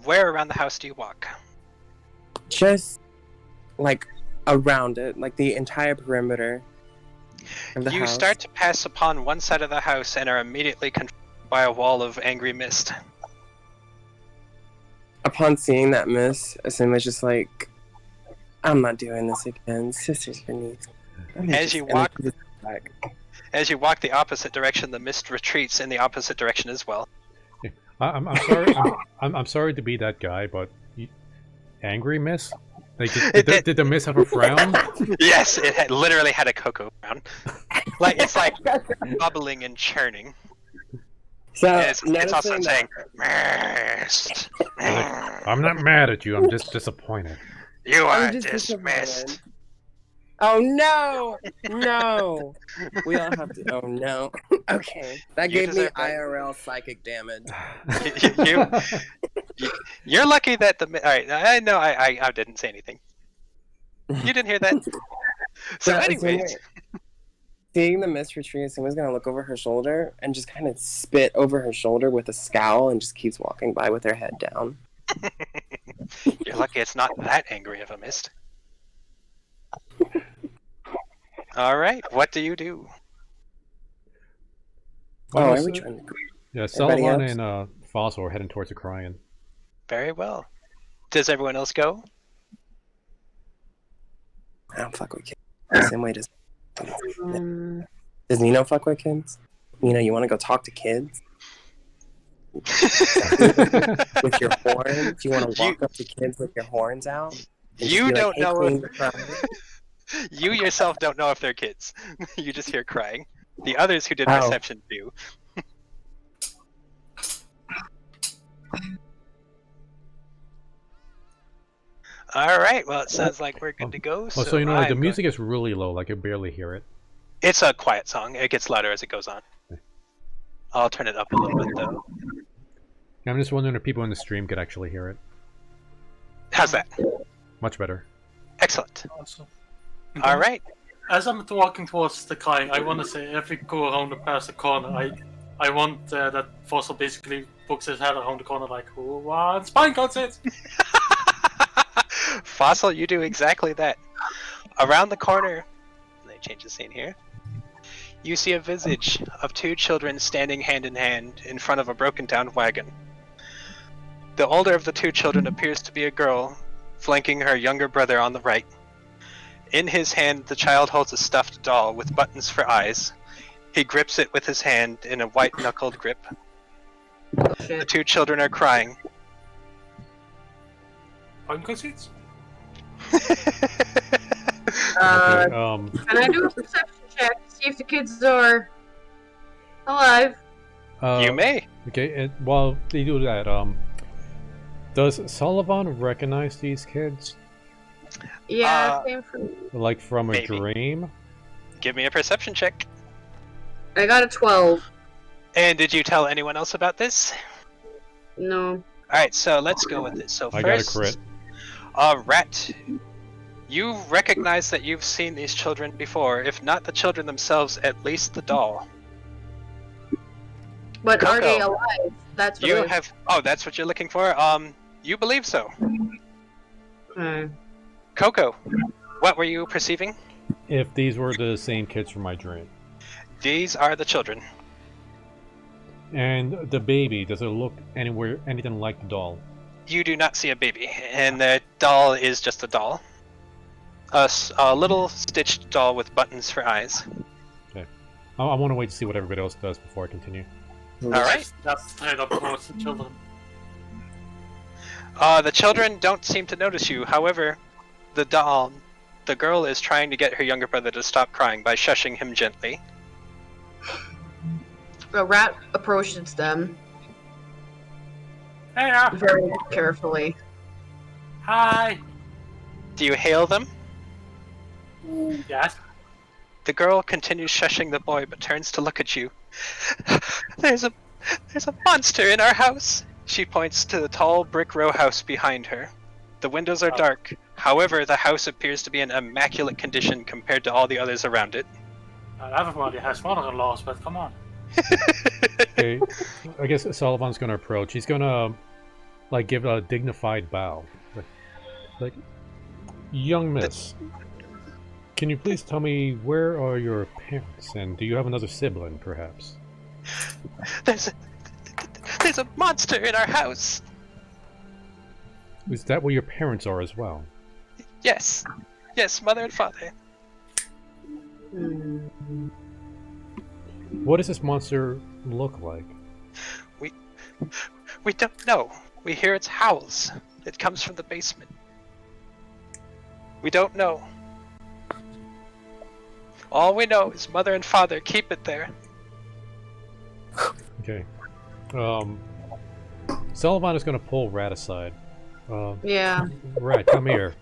Where around the house do you walk? Just like around it, like the entire perimeter of the You house. start to pass upon one side of the house and are immediately confronted by a wall of angry mist. Upon seeing that miss, Asinwe's just like, I'm not doing this again. Sisters beneath. As you walk the opposite direction, the mist retreats in the opposite direction as well. I'm sorry. I'm sorry to be that guy, but angry miss. Like, did the miss have a frown? Yes, it literally had a cocoa brown. It's like bubbling and churning. So And it's also noticing saying, that- "Mist. I'm not mad at you. I'm just disappointed. You are I'm just dismissed." disappointed. Oh no! No! We all have to. Oh no. Okay. That You gave me deserve that. IRL psychic damage. You're lucky that the. Alright, I know I didn't say anything. You didn't hear that? So, But anyways, seeing the mist retreat, someone's gonna look over her shoulder and just kind of spit over her shoulder with a scowl and just keeps walking by with her head down. You're lucky it's not that angry of a mist. All right, what do you do? Oh, Well, are we trying to... Yeah, Everybody Sullivan else? and Fossil are heading towards the Cryan. Very well. Does everyone else go? I don't fuck with kids. The same way does... Um, Does Nino fuck with kids? Nino, you want to go talk to kids? With your horns? You want to walk up to kids with your horns out? And You just be don't "Hey, know queen, if- you're crying." You yourself don't know if they're kids. You just hear crying. The others who did Ow. perception do. All right. Well, it sounds like we're good to go. Oh, so you know, like the I'm music is really low. Like I barely hear it. It's a quiet song. It gets louder as it goes on. I'll turn it up a little bit though. I'm just wondering if people in the stream could actually hear it. How's that? Much better. Excellent. Awesome. All right. As I'm walking towards the crying, I want to say if we go around and past the corner, I want that Fossil basically pokes his head around the corner like, who wants pine cones? Fossil, you do exactly that. Around the corner, let me change the scene here. You see a visage of two children standing hand in hand in front of a broken down wagon. The older of the two children appears to be a girl, flanking her younger brother on the right. In his hand, the child holds a stuffed doll with buttons for eyes. He grips it with his hand in a white-knuckled grip. oh, The shit. two children are crying. Pine cones? Uh, Okay, can I do a perception check to see if the kids are alive? You may. Okay, and while they do that, does Sullivan recognize these kids? Yeah, same for me. Like from a Maybe. dream? Give me a perception check. I got a 12. And did you tell anyone else about this? No. Alright, so let's go with it. So I got a first, crit. Rat, you recognize that you've seen these children before, if not the children themselves, at least the doll. But are they Coco. alive? That's what You I- have... Oh, that's what you're looking for? You believe so. Hmm. Coco, what were you perceiving? If these were the same kids from my dream. These are the children. And the baby, does it look anything like the doll? You do not see a baby, and the doll is just a doll. A little stitched doll with buttons for eyes. I want to wait to see what everybody else does before I continue. Alright. That's straight up towards the children. The children don't seem to notice you. However, the girl is trying to get her younger brother to stop crying by shushing him gently. A rat approaches them Hey, very carefully. hi. Do you hail them? Yes. The girl continues shushing the boy, but turns to look at you. There's a monster in our house. She points to the tall brick row house behind her. The windows are dark. However, the house appears to be in immaculate condition compared to all the others around it. Everybody has mother-in-laws, but come on. Okay, I guess Sullivan's gonna approach. He's gonna, like, give a dignified bow. Like, young miss, can you please tell me where are your parents, and do you have another sibling, perhaps? There's a monster in our house. Is that where your parents are as well? Yes, mother and father. Hmm. What does this monster look like? We don't know. We hear its howls. It comes from the basement. We don't know. All we know is mother and father keep it there. Okay. Sullivan is gonna pull Rat aside. Yeah. Rat, come here.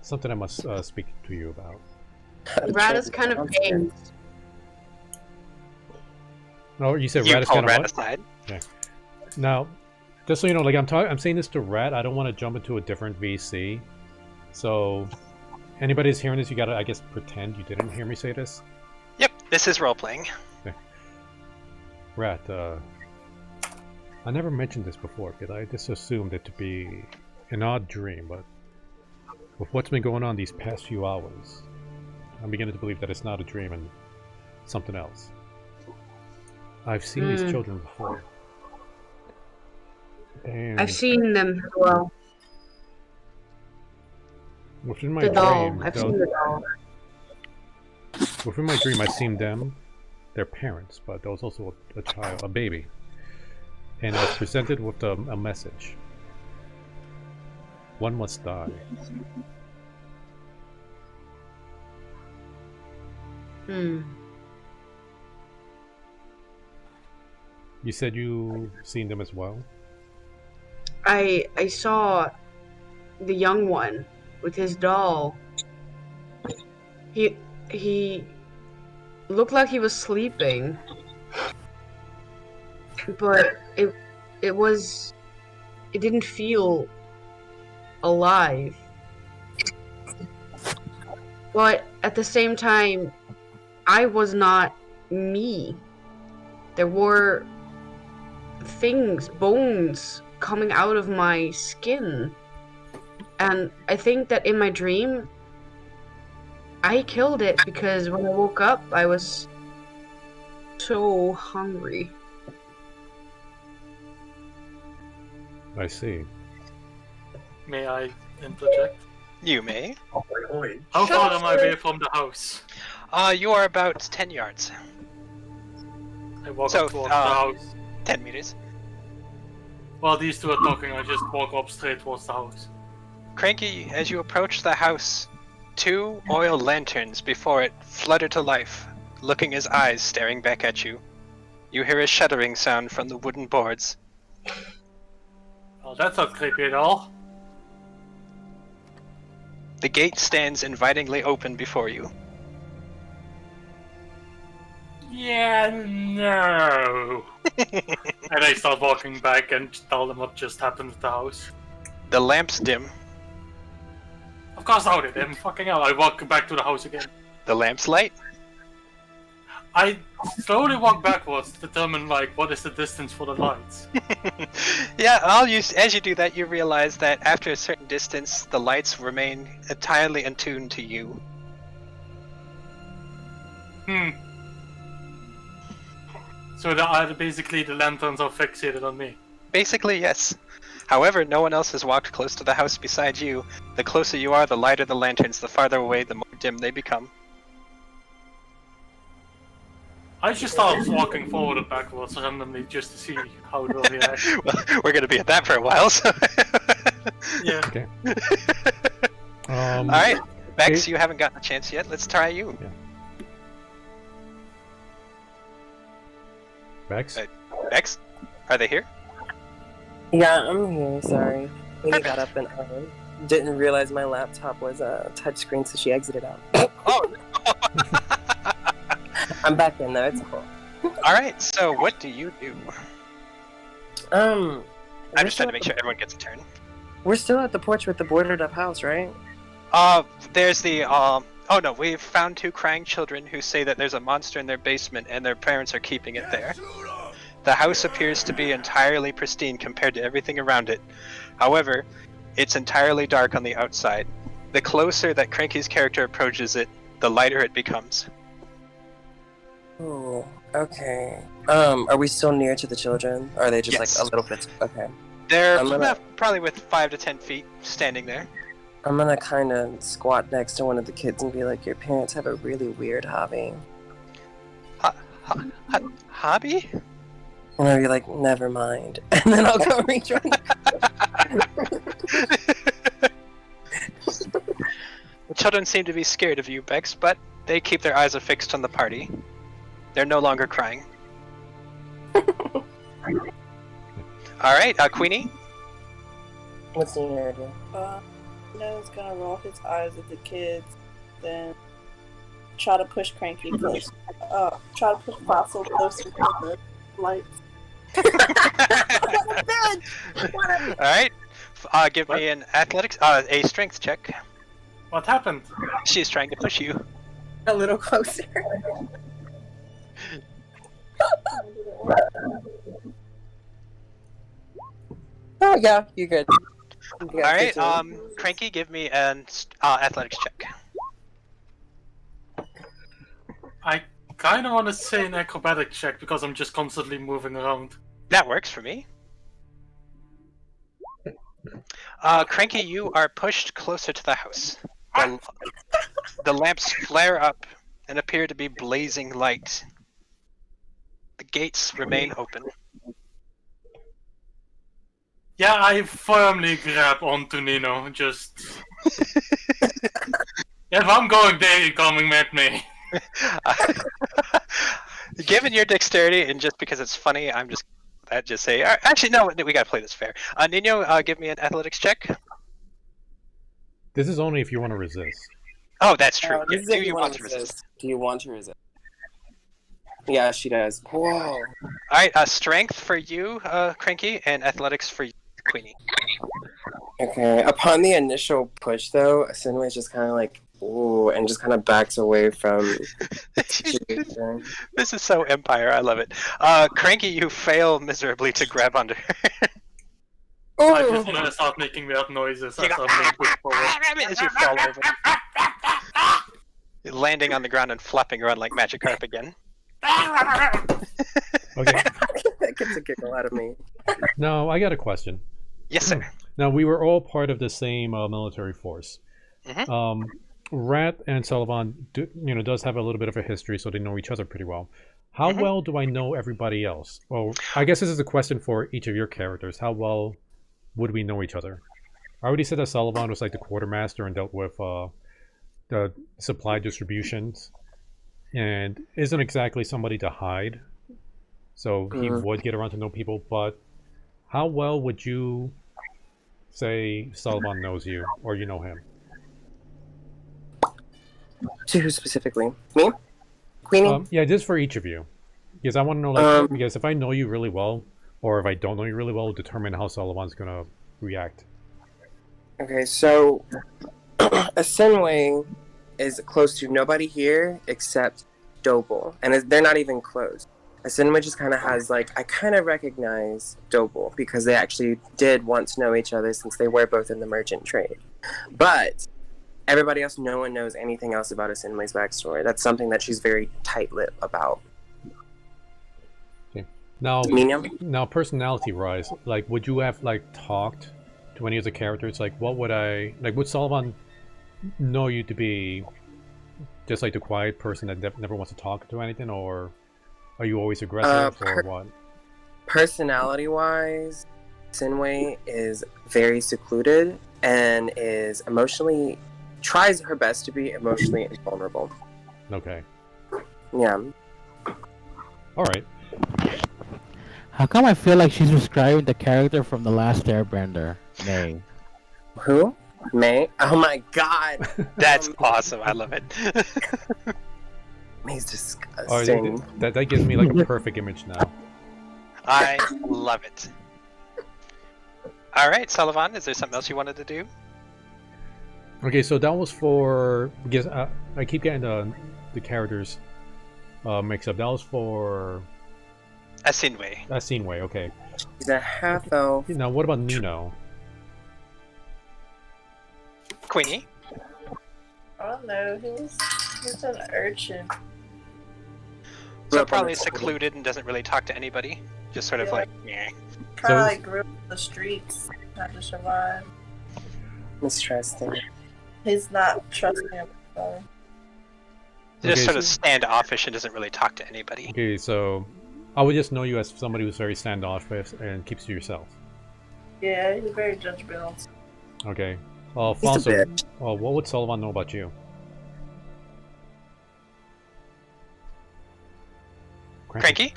Something I must speak to you about. Rat is kind of dazed. Oh, you said You Rat is pull kind of Rat what? aside. Now, just so you know, like I'm saying this to Rat. I don't want to jump into a different VC. So, anybody who's hearing this, you gotta, I guess, pretend you didn't hear me say this. Yep, This is role playing. Rat, I never mentioned this before because I just assumed it to be an odd dream, but with what's been going on these past few hours, I'm beginning to believe that it's not a dream and something else. I've seen these children before. And I've seen them as well. within my The doll. dream, I've seen the doll. within my dream, I seen them, their parents, but there was also a child, a baby, and I was presented with a message. One must die. You said you seen them as well? I saw the young one with his doll. He looked like he was sleeping, but it didn't feel alive. But at the same time, I was not me. There were things, bones coming out of my skin. And I think that in my dream, I killed it because when I woke up, I was so hungry. I see. May I interject? You may. How far am I away from the house? You are about 10 yards. I walk So, up towards the house. 10 meters. While these two are talking, I just walk up straight towards the house. Cranky, as you approach the house, 2 oil lanterns before it flutter to life, looking as eyes staring back at you. You hear a shuddering sound from the wooden boards. Oh, that's not creepy at all. The gate stands invitingly open before you. Yeah, no. And I start walking back and tell them what just happened at the house. The lamps dim. Of course I did, I'm fucking hell. I walk back to the house again. The lamps light. I slowly walk backwards to determine, like, what is the distance for the lights. Yeah, as you do that, you realize that after a certain distance, the lights remain entirely attuned to you. So basically the lanterns are fixated on me. Basically, yes. However, no one else has walked close to the house besides you. The closer you are, the lighter the lanterns, the farther away, the more dim they become. I just start walking forward and backwards randomly just to see how they'll react. Well, we're gonna be at that for a while, so... Yeah. Okay. Alright, Bex, you haven't gotten a chance yet. Let's try you. Yeah. Bex? Bex? Are they here? Yeah, I'm here. Sorry. Queenie got up and didn't realize my laptop was a touchscreen, so she exited out. Oh! I'm back in though. It's cool. Alright, so what do you do? I'm just trying to make sure everyone gets a turn. We're still at the porch with the boarded up house, right? There's the, oh no, we've found 2 crying children who say that there's a monster in their basement and their parents are keeping it there. The house appears to be entirely pristine compared to everything around it. However, it's entirely dark on the outside. The closer that Cranky's character approaches it, the lighter it becomes. Oh, okay. Are we still near to the children? Or are they just Yes. like a little bit? Okay. They're I'm gonna- probably with 5 to 10 feet standing there. I'm gonna kind of squat next to one of the kids and be like, "Your parents have a really weird hobby." Hobby? And I'll be like, "Never mind," and then I'll go rejoin. The children seem to be scared of you, Bex, but they keep their eyes affixed on the party. They're no longer crying. Alright, Queenie? What's the idea? Noah's gonna roll his eyes at the kids, then try to push Cranky close. Try to push Fossil closer to the lights. Alright, give me an athletics, a strength check. What happened? She's trying to push you. A little closer. Oh yeah, you're good. All right, Cranky, give me an athletics check. I kind of want to say an acrobatic check because I'm just constantly moving around. That works for me. Cranky, you are pushed closer to the house. The lamps flare up and appear to be blazing light. The gates remain open. Yeah, I firmly grab onto Nino. Just if I'm going there, you're coming at me. Given your dexterity and just because it's funny, I'd just say. Actually, no, we gotta play this fair. Nino, give me an athletics check. This is only if you want to resist. Oh, that's true. This is if you want to resist. Do you want to resist? Yeah, she does. Whoa. All right, strength for you, Cranky, and athletics for you, Queenie. Okay. Upon the initial push, though, Sinway's just kind of like, ooh, and just kind of backs away from the situation. This is so Empire. I love it. Cranky, you fail miserably to grab onto her. I just want to start making weird noises as I'm being pushed forward. As you fall over. You're landing on the ground and flapping around like Magikarp again. Okay. That gets a giggle out of me. Now, I got a question. Yes, sir. Now, we were all part of the same military force. Mhm. Rat and Sullivan, does have a little bit of a history, so they know each other pretty well. How well do I know everybody else? Well, I guess this is a question for each of your characters. How well would we know each other? I already said that Sullivan was like the quartermaster and dealt with the supply distributions, and isn't exactly somebody to hide. So he would get around to know people, but how well would you say Sullivan knows you, or you know him? To who specifically? Me? Queenie? Yeah, just for each of you. Because I want to know, because if I know you really well, or if I don't know you really well, determine how Sullivan's going to react. Okay, so Asinway is close to nobody here except Doble, and they're not even close. Asinway just kind of has like, I kind of recognize Doble because they actually did once know each other since they were both in the merchant trade. But everybody else, no one knows anything else about Asinway's backstory. That's something that she's very tight-lipped about. Okay. Now, personality-wise, like, would you have like talked to any of the characters? Like, would Sullivan know you to be just like the quiet person that never wants to talk to anything, or are you always aggressive, or what? Personality-wise, Sinway is very secluded and is tries her best to be emotionally invulnerable. Okay. Yeah. Alright. How come I feel like she's describing the character from The Last Airbender, May? Who? May? Oh my god! That's awesome. I love it. May's disgusting. That gives me like a perfect image now. I love it. Alright, Sullivan, is there something else you wanted to do? Okay, so that was for, because I keep getting the characters mixed up. That was for Asinway. Asinway, okay. He's a half-elf. Now, what about Nino? Queenie? I don't know. He's an urchin. So probably secluded and doesn't really talk to anybody. Just sort of like, yeah. Probably grew up in the streets, trying to survive. Mistrusting. He's not trusting everybody. Just sort of standoffish and doesn't really talk to anybody. Okay, so I would just know you as somebody who's very standoffish and keeps to yourself. Yeah, he's very judgmental. Okay. Alfonso, what would Sullivan know about you? Cranky?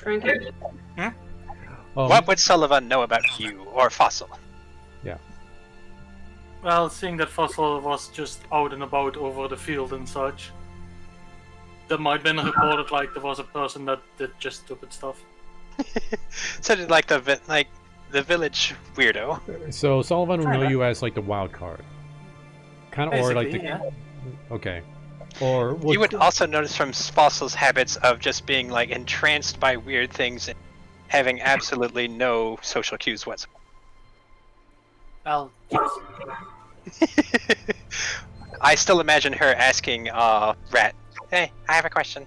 Hmm? What would Sullivan know about you, or Fossil? Yeah. Well, seeing that Fossil was just out and about over the field and such, there might have been reported like there was a person that did just stupid stuff. Sounded like the village weirdo. So Sullivan would know you as like the wild card. Kind of, or like the... Yeah. Okay. Or You would also notice from Fossil's habits of just being like entranced by weird things and having absolutely no social cues whatsoever. Well, I still imagine her asking Rat, "Hey, I have a question."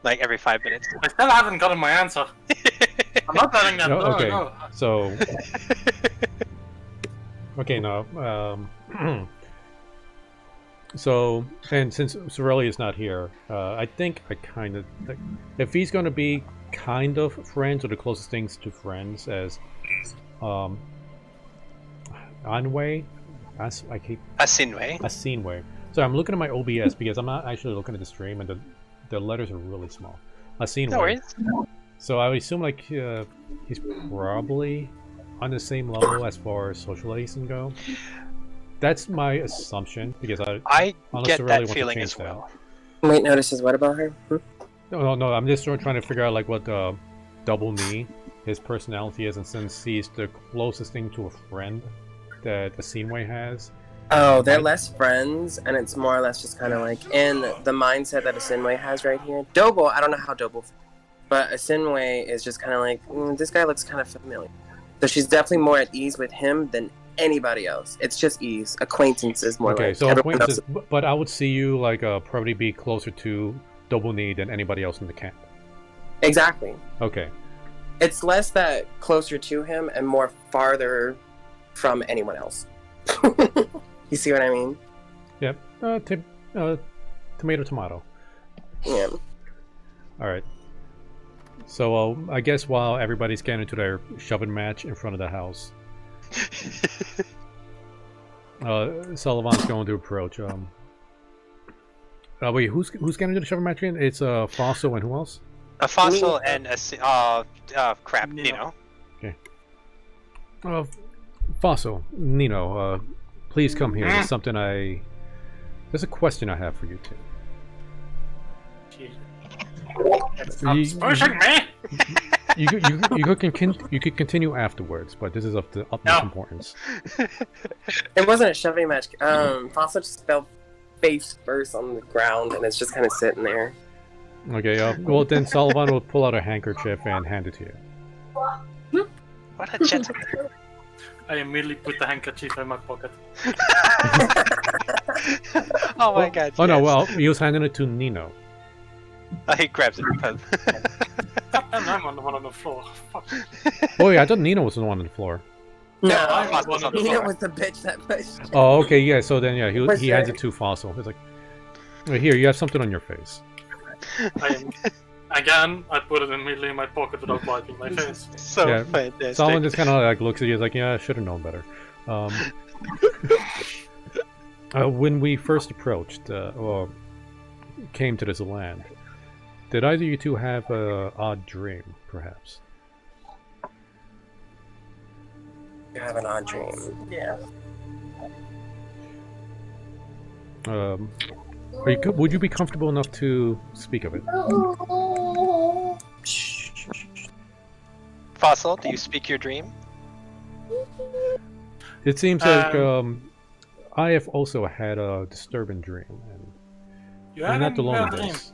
Like every 5 minutes. I still haven't gotten my answer. I'm not letting that No, go. okay. No. So okay, no. So, and since Sorelli is not here, I think I kind of, if he's going to be kind of friends, or the closest things to friends as Anwei, Asinwei. So I'm looking at my OBS because I'm not actually looking at the stream, and the letters are really small. Asinwei. No worries. So I would assume like he's probably on the same level as far as socialization go. That's my assumption because I unless get they really that want to feeling change as well. Wait, notices what about her? No. I'm just trying to figure out like what Double Knee, his personality is, and since he's the closest thing to a friend that Asinwei has. Oh, they're less friends, and it's more or less just kind of like in the mindset that Asinwei has right here. Dobo, I don't know how Dobo, but Asinwei is just kind of like, this guy looks kind of familiar. So she's definitely more at ease with him than anybody else. It's just ease. Acquaintances more okay, like. so acquaintances, but I would see you like probably be closer to Double Knee than anybody else in the camp. Exactly. Okay. It's less that closer to him and more farther from anyone else. You see what I mean? Yep. Tomato. Yeah. All right. So I guess while everybody's getting into their shoving match in front of the house, Sullivan's going to approach. Wait, who's getting into the shoving match again? It's Fossil and who else? A Fossil and crap, Nino. Okay. Fossil, Nino, please come here. There's something there's a question I have for you two. Pushing me. You could continue afterwards, but this is of the utmost importance. It wasn't a shoving match. Fossil just fell face first on the ground, and it's just kind of sitting there. Okay, well then Sullivan will pull out a handkerchief and hand it to you. What a gentleman. I immediately put the handkerchief in my pocket. Oh my god. Oh yes. no, well, he was handing it to Nino. He grabs it. And I'm on the one on the floor. Fuck. Oh yeah, I thought Nino was the one on the floor. No, I was one on the Nina floor. was the bitch that pushed. Oh, okay, yeah, so then yeah, Was he hands there- it to Fossil. He's like, here, you have something on your face. Again, I put it immediately in my pocket without wiping my face. So Yeah, fantastic. Sullivan just kind of like looks at you like, yeah, I should have known better. When we first approached, or came to this land, did either of you two have an odd dream, perhaps? You have an odd dream. Yeah. Would you be comfortable enough to speak of it? Fossil, do you speak your dream? It seems like I have also had a disturbing dream, and you're not alone in this.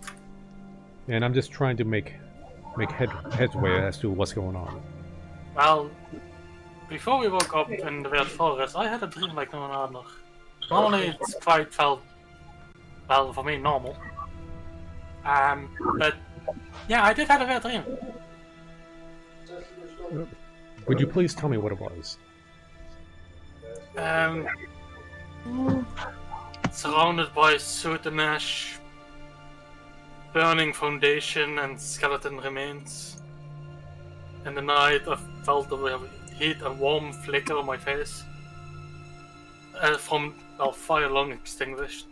And I'm just trying to make headway as to what's going on. Well, before we woke up in the Weird Forest, I had a dream like no other. Normally, it's quite felt, well, for me, normal. But yeah, I did have a weird dream. Would you please tell me what it was? Surrounded by soot and ash, burning foundation and skeleton remains. In the night, I felt the heat and warm flicker on my face. From fire long extinguished.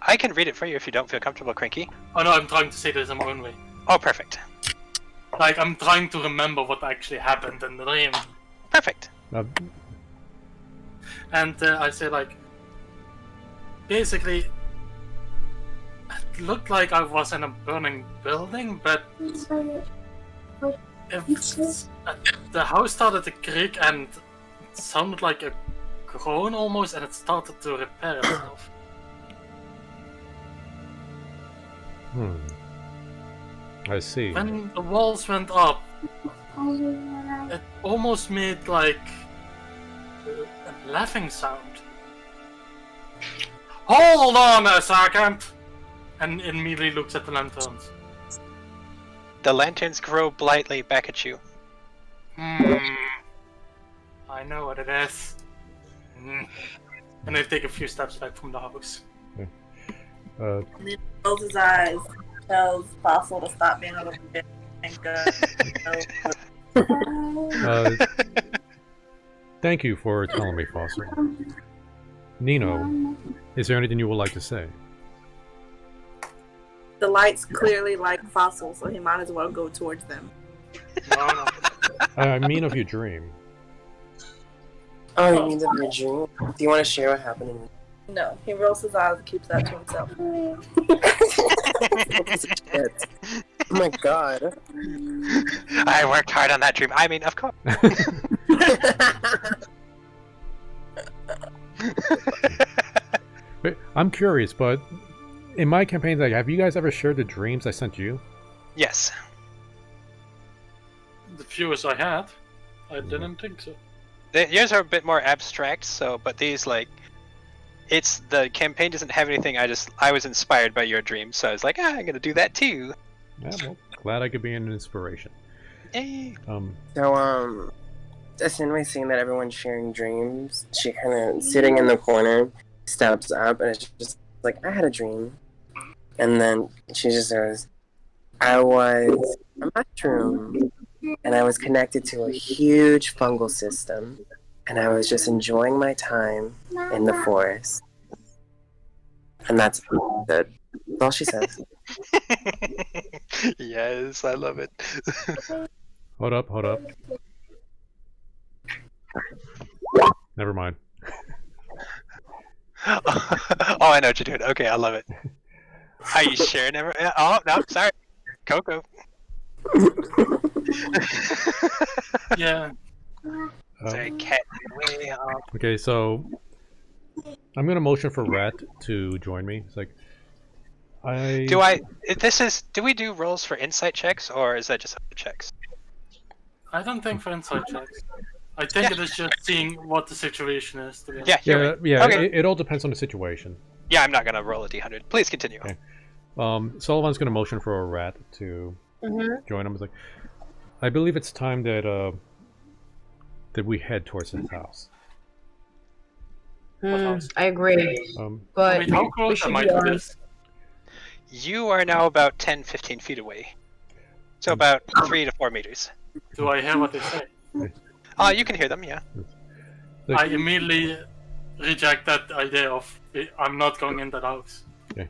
I can read it for you if you don't feel comfortable, Cranky. Oh no, I'm trying to say this in my own way. Oh, perfect. Like, I'm trying to remember what actually happened in the dream. Perfect. And I say, like, basically, it looked like I was in a burning building, but the house started to creak and it sounded like a groan almost, and it started to repair itself. I see. When the walls went up, it almost made like a laughing sound. Hold on a second! And immediately looks at the lanterns. The lanterns grow blithely back at you. I know what it is. And I take a few steps back from the house. And then closes his eyes, tells Fossil to stop being a little bit and go. Thank you for telling me, Fossil. Nino, is there anything you would like to say? The lights clearly like Fossil, so he might as well go towards them. No. I mean of your dream. Oh, you mean of your dream? Do you want to share what happened in No, he rolls his eyes and keeps that to himself. Oh my god. I worked hard on that dream. I mean, of course. Wait, I'm curious, but in my campaigns, like, have you guys ever shared the dreams I sent you? Yes. The fewest I had, I didn't think so. Yours are a bit more abstract, but these, like, it's the campaign doesn't have anything. I was inspired by your dream, so I was like, I'm gonna do that too. Yeah, well, glad I could be an inspiration. Hey. So, Asinway seeing that everyone's sharing dreams, she kind of, sitting in the corner, steps up, and it's just like, I had a dream. And then she just says, I was a mushroom, and I was connected to a huge fungal system, and I was just enjoying my time in the forest. And that's good. That's all she says. Yes, I love it. Hold up. Never mind. Oh, I know what you're doing. Okay, I love it. Are you sure? Never. Oh no, sorry, Coco. Yeah. Sorry, cat. Way off. Okay, so I'm gonna motion for Rat to join me. It's like Do we do rolls for insight checks, or is that just other checks? I don't think for insight checks. I think it is just seeing what the situation is. To be honest. Yeah, you're right. Yeah. Okay. It all depends on the situation. Yeah, I'm not gonna roll a d100. Please continue. Okay. Sullivan's gonna motion for a Rat to join him. It's like, I believe it's time that we head towards his house. I agree. But Wait, how close am I to this? You are now about 10-15 feet away. So about 3 to 4 meters. Do I hear what they say? You can hear them, yeah. I immediately reject that idea of I'm not going in that house. Okay.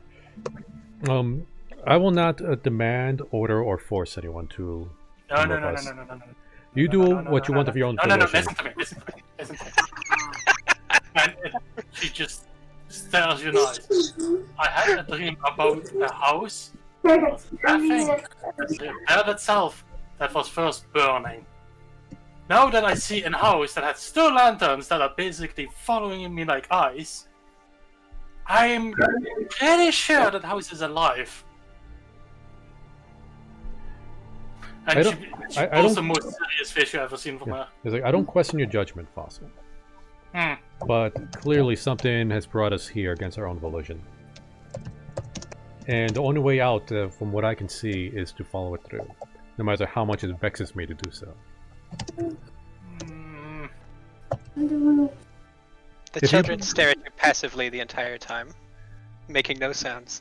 I will not demand, order, or force anyone to. No. You do what you want of your own volition. No, listen to me. And she just stares you in the eyes. I had a dream about a house that was laughing at the bed itself that was first burning. Now that I see a house that has still lanterns that are basically following me like eyes, I'm pretty sure that house is alive. And she pulls the most serious face you've ever seen from her. It's like, I don't question your judgment, Fossil. But clearly something has brought us here against our own volition. And the only way out, from what I can see, is to follow it through. No matter how much it vexes me to do so. The children stare at you passively the entire time, making no sounds.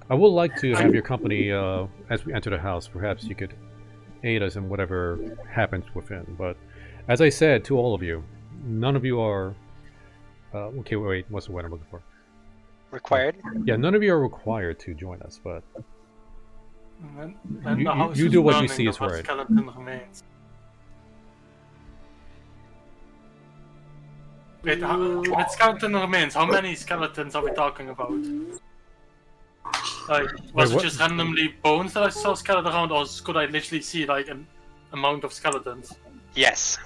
I would like to have your company as we enter the house. Perhaps you could aid us in whatever happens within. But as I said to all of you, none of you are... okay, wait, what's the word I'm looking for? Required? Yeah, none of you are required to join us, but... And the house you is do what you burning, see is the right. skeleton remains. Wait, with skeleton remains, how many skeletons are we talking about? Like, was it just randomly bones that I saw scattered around, or could I literally see like an amount of skeletons? Yes.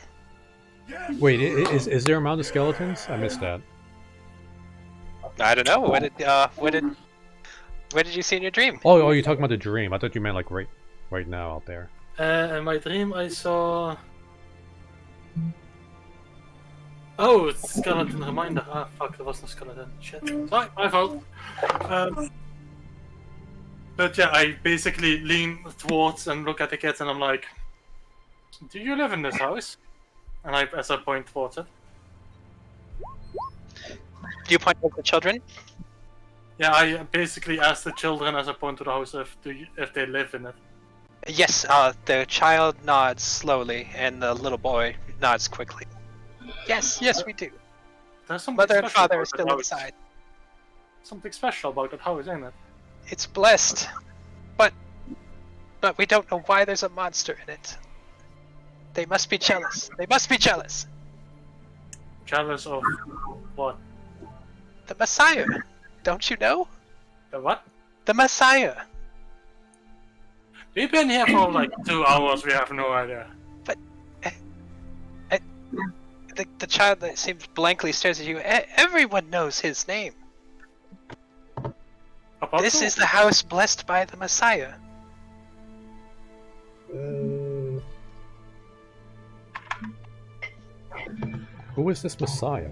Wait, is there an amount of skeletons? I missed that. I don't know. What did What did you see in your dream? Oh, you're talking about the dream. I thought you meant like right now out there. In my dream, I saw. Oh, it's skeleton reminder. Ah, fuck, there was no skeleton. Shit. Sorry, my fault. But yeah, I basically lean towards and look at the kids, and I'm like, "Do you live in this house?" And as I point towards it. Do you point at the children? Yeah, I basically ask the children as I point to the house if they live in it. Yes, the child nods slowly, and the little boy nods quickly. Yes, we do. There's something Mother and special father about are still that house. inside. Something special about that house, isn't it? It's blessed, but we don't know why there's a monster in it. They must be jealous. They must be jealous. Jealous of what? The Messiah. Don't you know? The what? The Messiah. We've been here for like 2 hours. We have no idea. The child that seems blankly stares at you. Everyone knows his name. This is the house blessed by the Messiah. Who is this Messiah?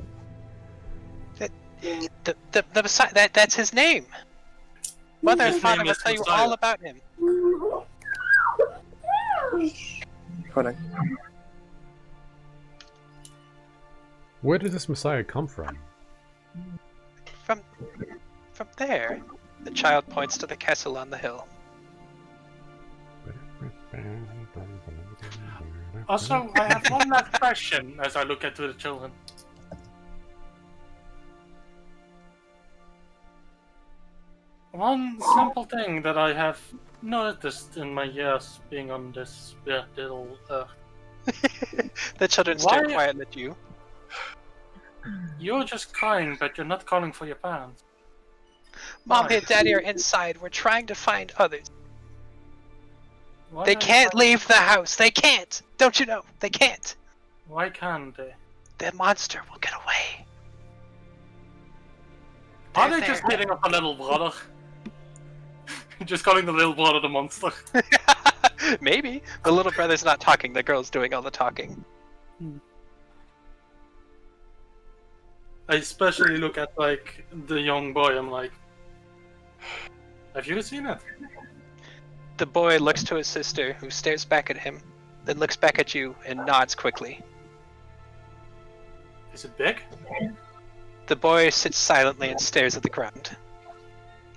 The Messiah. That's his name. Mother and His father name will is tell you Messiah. all about him. Hold on. Where did this Messiah come from? From there. The child points to the castle on the hill. Also, I have one last question as I look at the children. One simple thing that I have noticed in my years being on this little earth. The children stare Why- quietly at you. You're just crying, but you're not calling for your parents. Mommy Why? and Daddy are inside. We're trying to find others. Why They are you can't crying? leave the house. They can't. Don't you know? They can't. Why can't they? The monster will get away. Are They're they just there. hitting up the little brother? Just calling the little brother the monster. Maybe. The little brother's not talking. The girl's doing all the talking. I especially look at like the young boy. I'm like, have you seen it? The boy looks to his sister, who stares back at him, then looks back at you and nods quickly. Is it big? The boy sits silently and stares at the ground.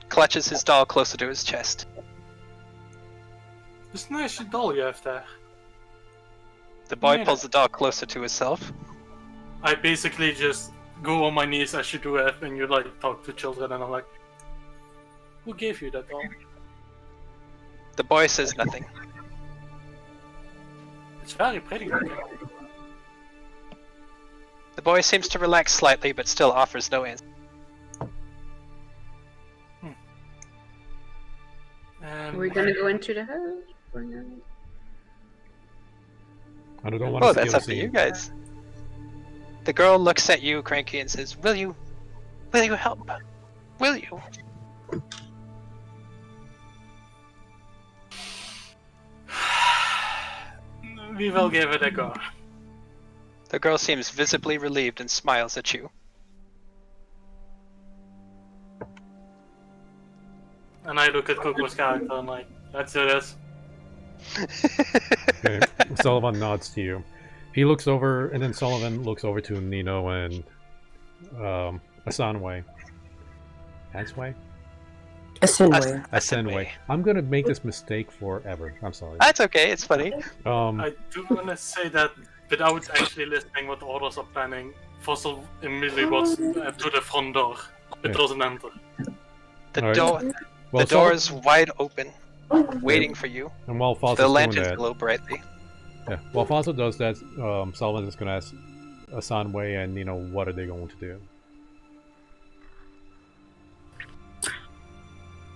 Clutches his doll closer to his chest. This nice doll you have there. The boy Yeah. pulls the doll closer to himself. I basically just go on my knees as you do it, and you like talk to children, and I'm like, who gave you that doll? The boy says nothing. It's very pretty looking. The boy seems to relax slightly, but still offers no answer. Are we gonna go into the house or not? I don't want Oh, to that's up to you guys. The girl looks at you, Cranky, and says, Will you help? Will you? We will give it a go. The girl seems visibly relieved and smiles at you. And I look at Coco's character and like, let's do this. Okay. Sullivan nods to you. He looks over, and then Sullivan looks over to Nino and Asanway. Asway? Asinway. Asenway. I'm gonna make this mistake forever. I'm sorry. That's okay, it's funny. I do want to say that without actually listening what the others are planning, Fossil immediately was to the front door. It Yeah. doesn't enter. The Alright. door Well, the door is wide open, waiting for you. And while Fossil's The doing lanterns that, glow brightly. yeah, while Fossil does that, Sullivan is gonna ask Asanway and Nino what are they going to do.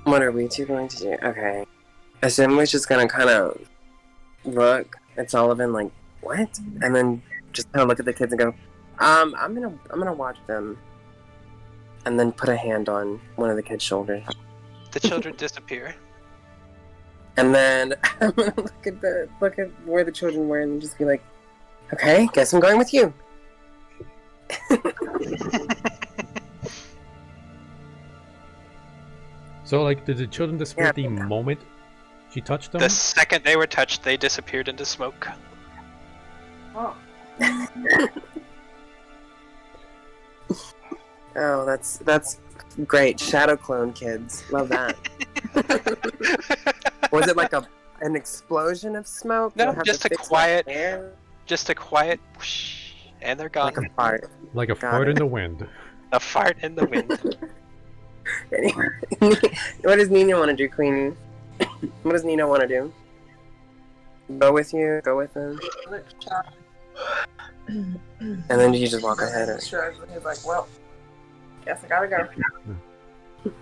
What are we two going to do? Okay. Asinway's just gonna kind of look at Sullivan like, what? And then just kind of look at the kids and go, I'm gonna watch them. And then put a hand on one of the kids' shoulders. The children disappear. And then I'm gonna look at where the children were and just be like, okay, guess I'm going with you. So, like, did the children disappear Yeah. at the moment she touched them? The second they were touched, they disappeared into smoke. Oh. Oh, that's great. Shadow clone kids. Love that. Was it like an explosion of smoke? No, Do I have just to a fix my quiet- hair? Just a quiet whoosh, and they're gone. Like a fart. Like a Got fart it. in the wind. A fart in the wind. What does Nina want to do, Queenie? What does Nina want to do? Go with you? Go with them? And then you just walk ahead. Or... Sure. He's like, well, guess I gotta go.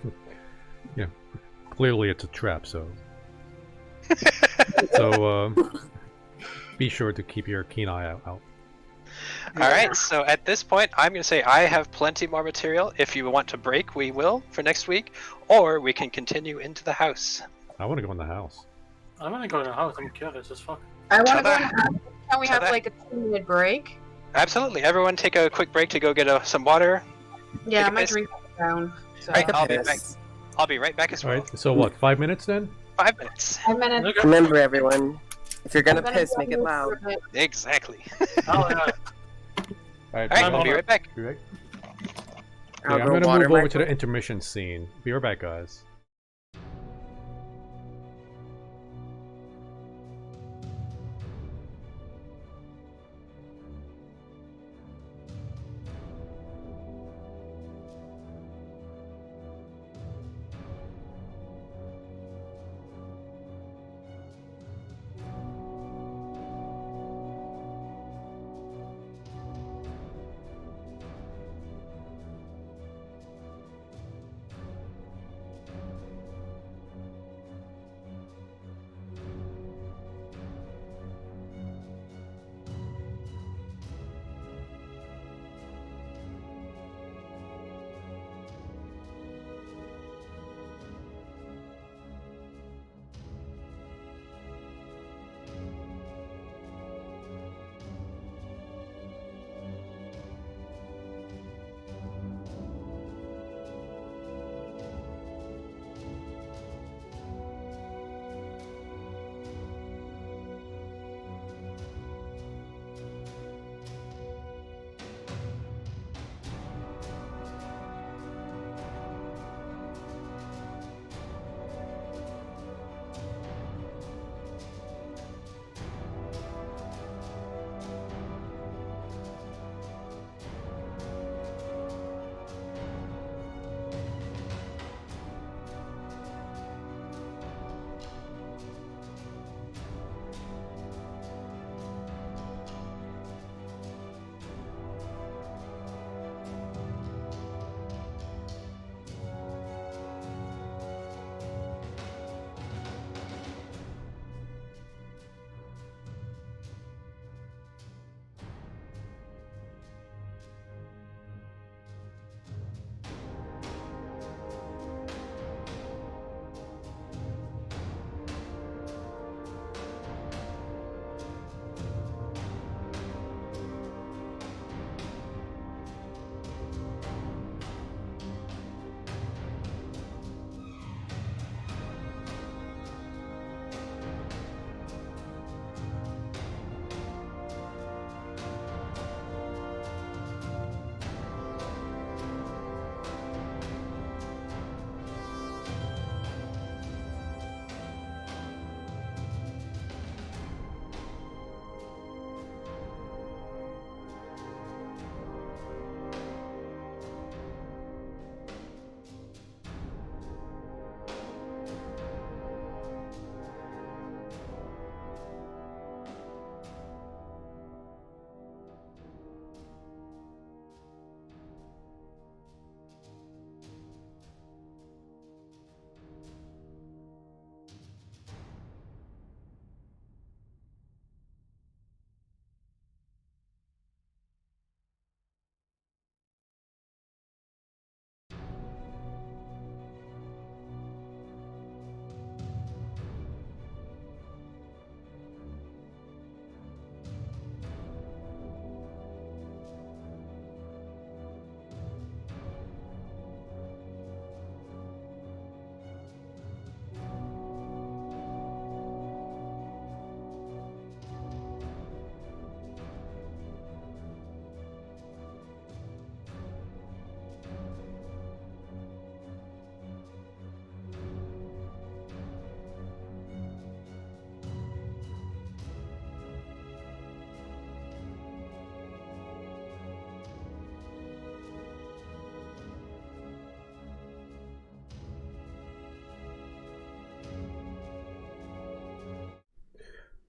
Yeah. Clearly it's a trap, so... So, be sure to keep your keen eye out. Alright, so at this point, I'm going to say I have plenty more material. If you want to break, we will for next week. Or we can continue into the house. I want to go in the house. I'm gonna go in the house. I'm curious as fuck. I want to go. Ta-da. Can we have Ta-da. like a 2-minute break? Absolutely. Everyone take a quick break to go get some water. Yeah, Take a my piss. drink is down. So. Alright, I'll be Piss. back. I'll be right back as well. Alright, so what, 5 minutes then? 5 minutes. 5 minutes. Okay. Remember, everyone, if you're gonna I'm gonna piss, go make it move loud. for a bit. Exactly. Oh yeah. Alright, Alright, I'm we'll be on right back. Be right. I'll Yeah, I'm go gonna water move over my- to the intermission scene. Be right back, guys.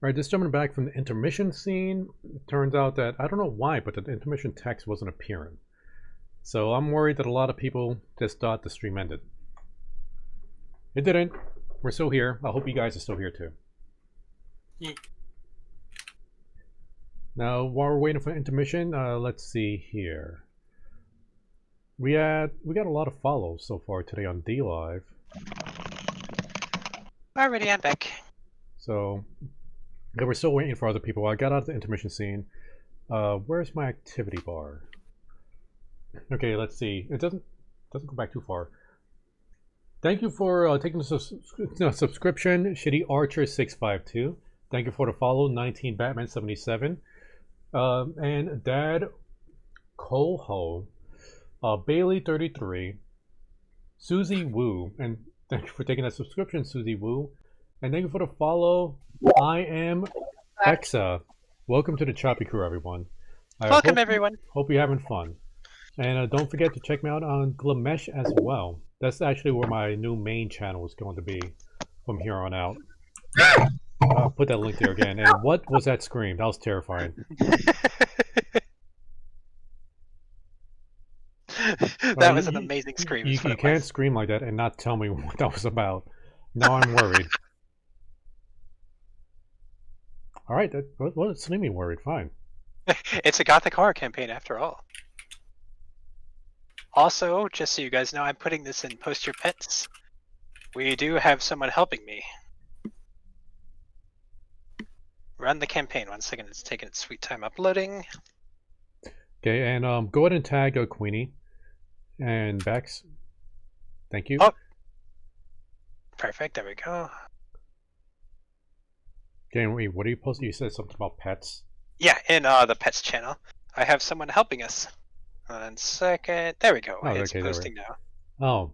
Alright, just jumping back from the intermission scene, it turns out that, I don't know why, but the intermission text wasn't appearing. So I'm worried that a lot of people just thought the stream ended. It didn't. We're still here. I hope you guys are still here too. Yeah. Now, while we're waiting for intermission, let's see here. We got a lot of follows so far today on D Live. Already, I'm back. So, yeah, we're still waiting for other people. I got out of the intermission scene. Where's my activity bar? Okay, let's see. It doesn't go back too far. Thank you for taking the subscription, Shitty Archer 652. Thank you for the follow, 19 Batman 77, and Dad Coho, Bailey 33, Susie Wu, and thank you for taking that subscription, Susie Wu, and thank you for the follow. I am Exa. Welcome to the Choppy Crew, everyone. Welcome, everyone. Hope you're having fun. And don't forget to check me out on Glimesh as well. That's actually where my new main channel is going to be from here on out. I'll put that link there again. And what was that scream? That was terrifying. That was an amazing scream. You can't scream like that and not tell me what that was about. Now I'm worried. Alright, what's me worried? Fine. It's a gothic horror campaign after all. Also, just so you guys know, I'm putting this in Post Your Pets. We do have someone helping me run the campaign. 1 second, it's taking its sweet time uploading. Okay, and go ahead and tag Queenie and Bex. Thank you. Oh, perfect. There we go. Okay, wait, what are you posting? You said something about pets. Yeah, in the pets channel, I have someone helping us. 1 second. There we go. Oh, It's okay, posting now. Oh,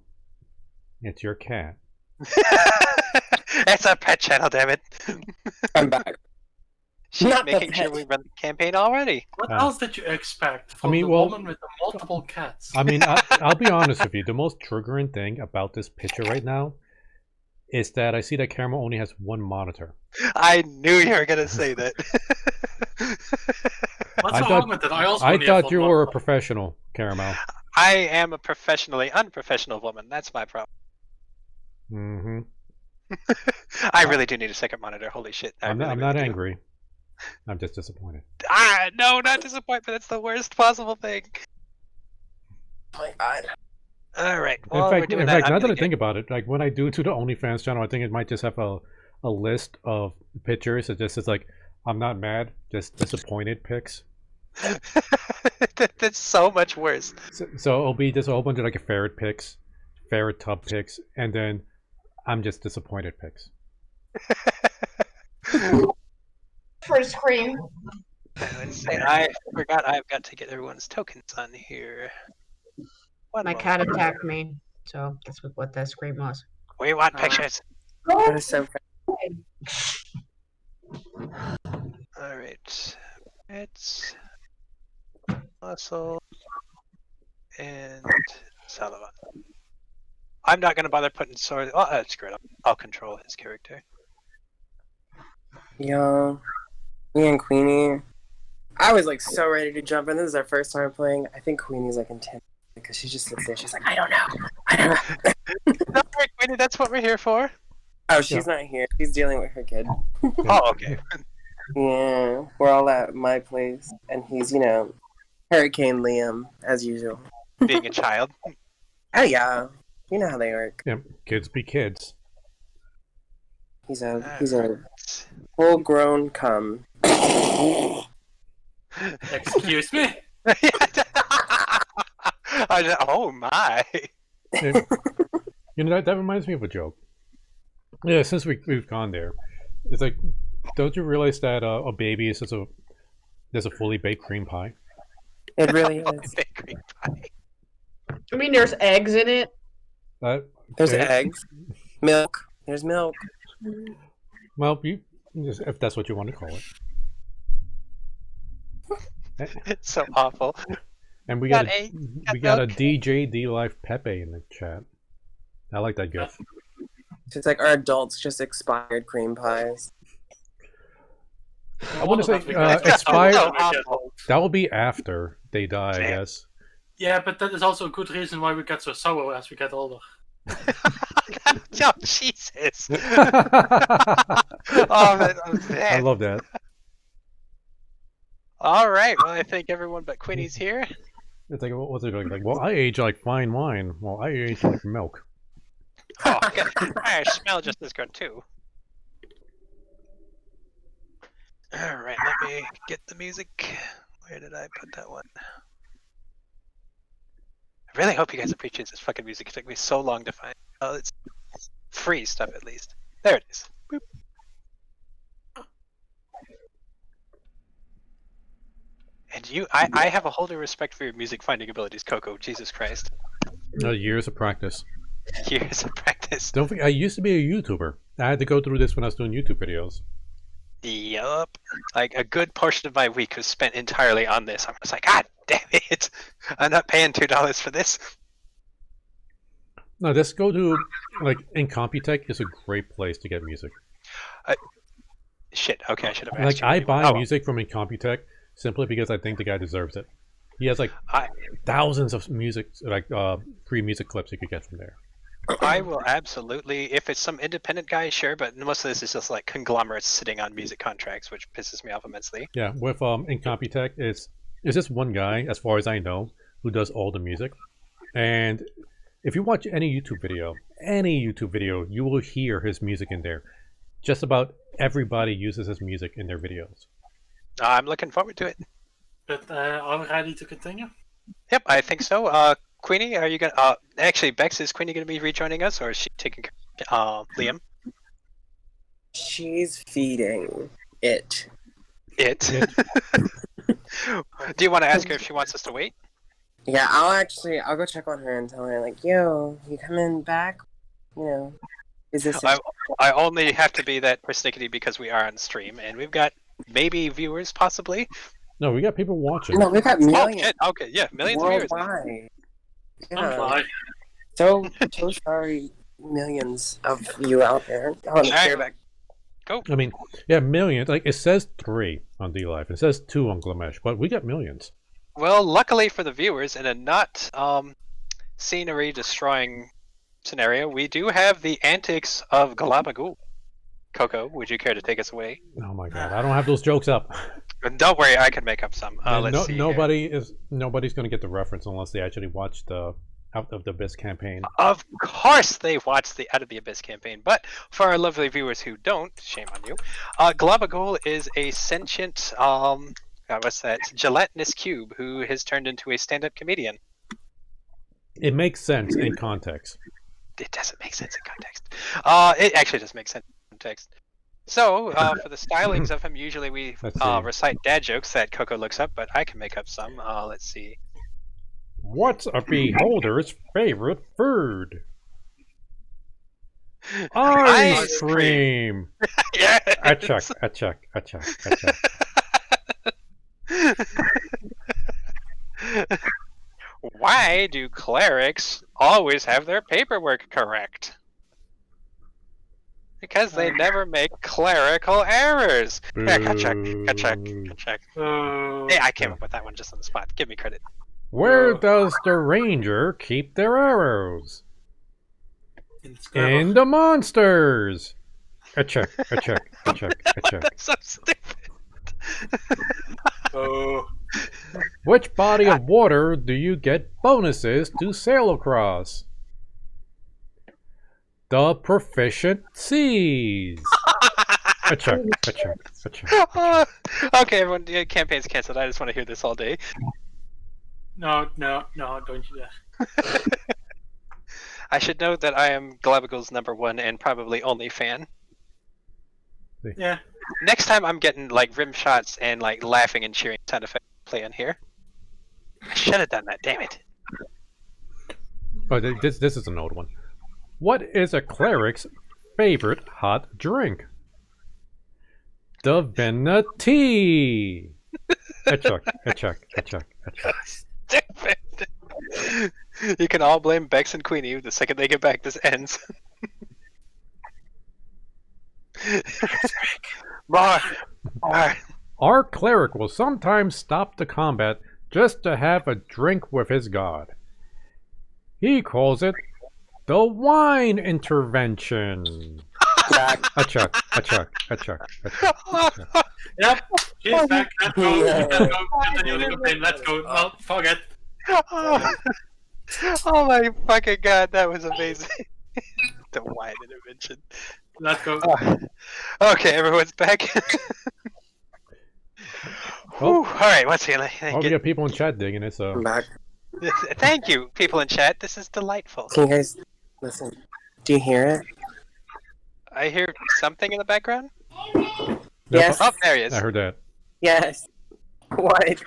it's your cat. It's a pet channel, damn it. I'm back. She's Not the making sure pet. we run the campaign already. What else did you expect from mean, the well, woman with the multiple cats? I mean, I'll be honest with you. The most triggering thing about this picture right now is that I see that camera only has one monitor. I knew you were gonna say that. What's wrong with it? I thought you were a professional, Caramel. I am a professionally unprofessional woman. That's my problem. Mm-hmm. I really do need a second monitor. Holy shit. I'm not angry. I'm just disappointed. No, not disappointment. That's the worst possible thing. Oh my god. All right. Well, in fact, now that I think about it, like when I do to the OnlyFans channel, I think it might just have a list of pictures. It just is like, I'm not mad, just disappointed pics. That's so much worse. So it'll be just a whole bunch of like ferret pics, ferret tub pics, and then I'm just disappointed pics. For scream. I forgot I've got to get everyone's tokens on here. My cat attacked me, so that's what that scream was. We want pictures. That is so Alright. It's Muscle and Sullivan. I'm not gonna bother putting sword. Oh, that's great. I'll control his character. Yo, me and Queenie. I was like so ready to jump in. This is our first time playing. I think Queenie's like intense because she just sits there. She's like, I don't know. Don't worry, Queenie, that's what we're here for. Oh, she's not here. She's dealing with her kid. Oh, okay. Yeah, we're all at my place, and he's, Hurricane Liam, as usual. Being a child. Oh, yeah. You know how they work. Yep, kids be kids. He's a full-grown cum. Excuse me? Oh, my. That reminds me of a joke. Yeah, since we've gone there, it's like, don't you realize that a baby is just there's a fully baked cream pie? It really is. Cream pie. I mean, there's eggs in it. There's eggs, milk. There's milk. Well, if that's what you want to call it. It's so awful. And we got a DJ D Life Pepe in the chat. I like that gif. It's like our adults just expired cream pies. I want to say Because expire. so we get awful. old. That will be after they die, I Damn. guess. Yeah, but that is also a good reason why we get so sour as we get older. Oh, Jesus. I Oh, man. love that. All right. Well, I think everyone but Quinny's here. It's like, what's it like? Well, I age like fine wine. Well, I age like milk. Oh, good. I smell just as good too. All right. Let me get the music. Where did I put that one? I really hope you guys appreciate this fucking music. It took me so long to find. Oh, it's free stuff at least. There it is. Boop. And I have a whole new respect for your music finding abilities, Coco. Jesus Christ. Years of practice. Years of practice. Don't forget, I used to be a YouTuber. I had to go through this when I was doing YouTube videos. Yup. Like a good portion of my week was spent entirely on this. I'm just like, God damn it! I'm not paying $2 for this. No, just go to like Incomputech is a great place to get music. Shit. Okay, I should have asked Like you. I buy Oh, music from Incomputech simply because I think the guy deserves it. He has like I- thousands of music, like free music clips you could get from there. I will absolutely. If it's some independent guy, sure. But most of this is just like conglomerates sitting on music contracts, which pisses me off immensely. Yeah, with Incomputech, it's just one guy, as far as I know, who does all the music. And if you watch any YouTube video, you will hear his music in there. Just about everybody uses his music in their videos. I'm looking forward to it. But are we ready to continue? Yep, I think so. Queenie, are you gonna? Actually, Bex, is Queenie gonna be rejoining us, or is she taking Liam? She's feeding it. It. Do you want to ask her if she wants us to wait? Yeah, I'll go check on her and tell her, like, yo, you coming back? You know, is this I only have to be that persnickety because we are on stream, and we've got maybe viewers, possibly. No, we got people watching. No, we've got Oh millions shit! Okay, yeah, millions of viewers. worldwide. Don't Yeah. lie. So sorry, millions of you out there. Oh, Alright. care back. Go. I mean, yeah, millions. Like it says 3 on DLive, it says 2 on Glimesh, but we got millions. Well, luckily for the viewers, in a not scenery destroying scenario, we do have the antics of Galabagul. Coco, would you care to take us away? Oh my god, I don't have those jokes up. Don't worry, I can make up some. And Let's see. Here. nobody's going to get the reference unless they actually watch the Out of the Abyss campaign. Of course, they watch the Out of the Abyss campaign, but for our lovely viewers who don't, shame on you. Galabagul is a sentient, what's that? Gelatinous cube who has turned into a stand-up comedian. It makes sense in context. It doesn't make sense in context. It actually does make sense in context. So, for the stylings of him, usually we Let's see. recite dad jokes that Coco looks up, but I can make up some. Let's see. What's a beholder's favorite food? Ice cream. Yeah. I check. Why do clerics always have their paperwork correct? Because they never make clerical errors. Yeah, good check. Hey, I came up with that one just on the spot. Give me credit. Where does the ranger keep their arrows? In the monsters. I check. That's so stupid. Oh. Which body of water do you get bonuses to sail across? The proficient seas. I check. Okay, everyone, the campaign's canceled. I just want to hear this all day. No, don't you dare. I should note that I am Galabagul's #1 and probably only fan. Yeah. Next time I'm getting like rim shots and like laughing and cheering sound effects play on here. I should have done that, damn it. Oh, this is an old one. What is a cleric's favorite hot drink? Divinity. I check. Stupid. You can all blame Bex and Queenie. The second they get back, this ends. More. Our cleric will sometimes stop the combat just to have a drink with his god. He calls it the wine intervention. A chuck. Yep, she's back. Let's go. Let's go. Continue the campaign. Let's go. No, forget. Oh my fucking god, that was amazing. The wine intervention. Let's go. Okay, everyone's back. Oh. Alright, once again, Oh, we got people in chat digging it, so. I'm back. thank you, people in chat. This is delightful. Can you guys listen? Do you hear it? I hear something in the background. Yes. Oh, there he is. I heard that. Yes. What?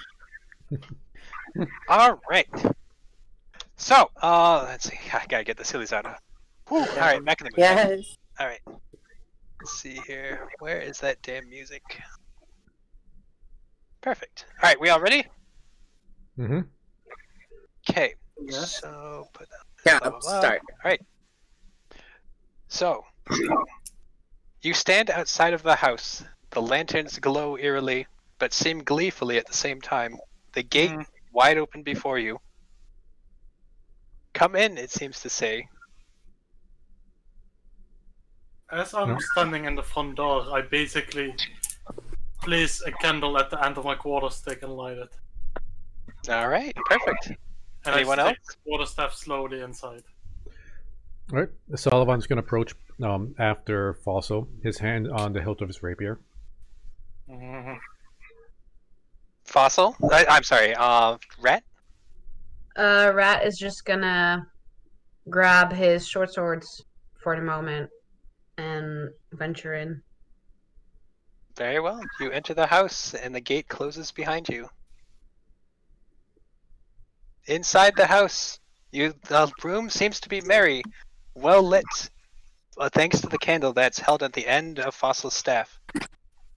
Alright. So, let's see. I gotta get the sillies out. Alright, back in the movie. Yes. Alright. Let's see here. Where is that damn music? Perfect. Alright, we all ready? Mm-hmm. Okay. Yes. So, put that. Yeah, Blah, blah, blah. start. Alright. So, you stand outside of the house. The lanterns glow eerily, but seem gleefully at the same time. The gate wide open before you. Come in, it seems to say. As I'm standing in the front door, I basically place a candle at the end of my quarterstaff and light it. Alright, perfect. And Anyone I else? stick the quarterstaff slowly inside. Alright, Sullivan's gonna approach after Fossil, his hand on the hilt of his rapier. Fossil? I'm sorry, Rat? Rat is just gonna grab his short swords for the moment and venture in. Very well. You enter the house and the gate closes behind you. Inside the house, the room seems to be merry, well lit, thanks to the candle that's held at the end of Fossil's staff.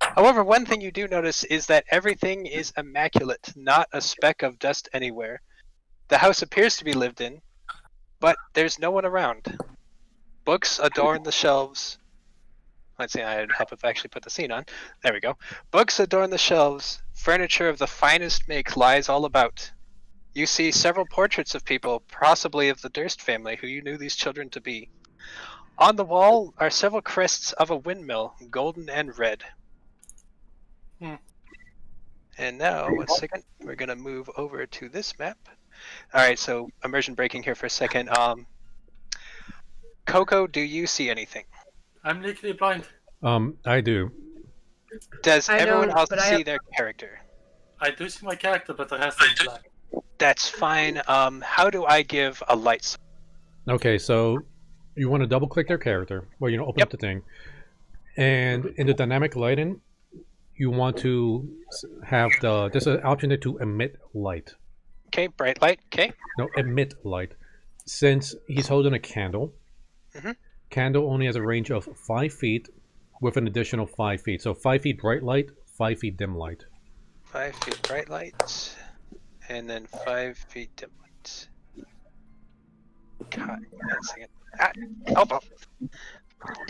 However, one thing you do notice is that everything is immaculate, not a speck of dust anywhere. The house appears to be lived in, but there's no one around. Books adorn the shelves. Let's see, I'd help if I actually put the scene on. There we go. Books adorn the shelves. Furniture of the finest make lies all about. You see several portraits of people, possibly of the Durst family, who you knew these children to be. On the wall are several crests of a windmill, golden and red. And now, 1 second, we're going to move over to this map. Alright, so immersion breaking here for a second. Coco, do you see anything? I'm legally blind. I do. Does I everyone don't, else but I see have- their character? I do see my character, but the rest is black. That's fine. How do I give a light source? Okay, so you want to double click their character, well, open up the thing, and in the dynamic lighting, you want to have there's an option there to emit light. Okay, bright light. Okay. No, emit light. Since he's holding a candle, candle only has a range of 5 feet with an additional 5 feet. So 5 feet bright light, 5 feet dim light. 5 feet bright light, and then 5 feet dim light. God, 1 second. Oh.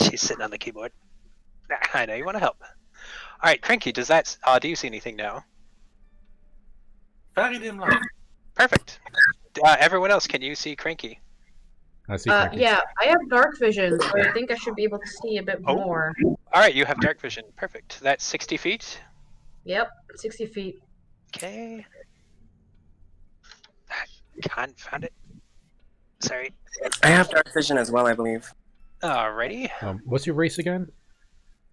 She's sitting on the keyboard. I know you want to help. All right, Cranky, does that? Do you see anything now? Very dim light. Perfect. Everyone else, can you see Cranky? I see. Cranky. Yeah, I have dark vision, so I think I should be able to see a bit more. All right, you have dark vision. Perfect. That's 60 feet. Yep, 60 feet. Okay. Can't found it. Sorry. I have dark vision as well, I believe. Alrighty. What's your race again?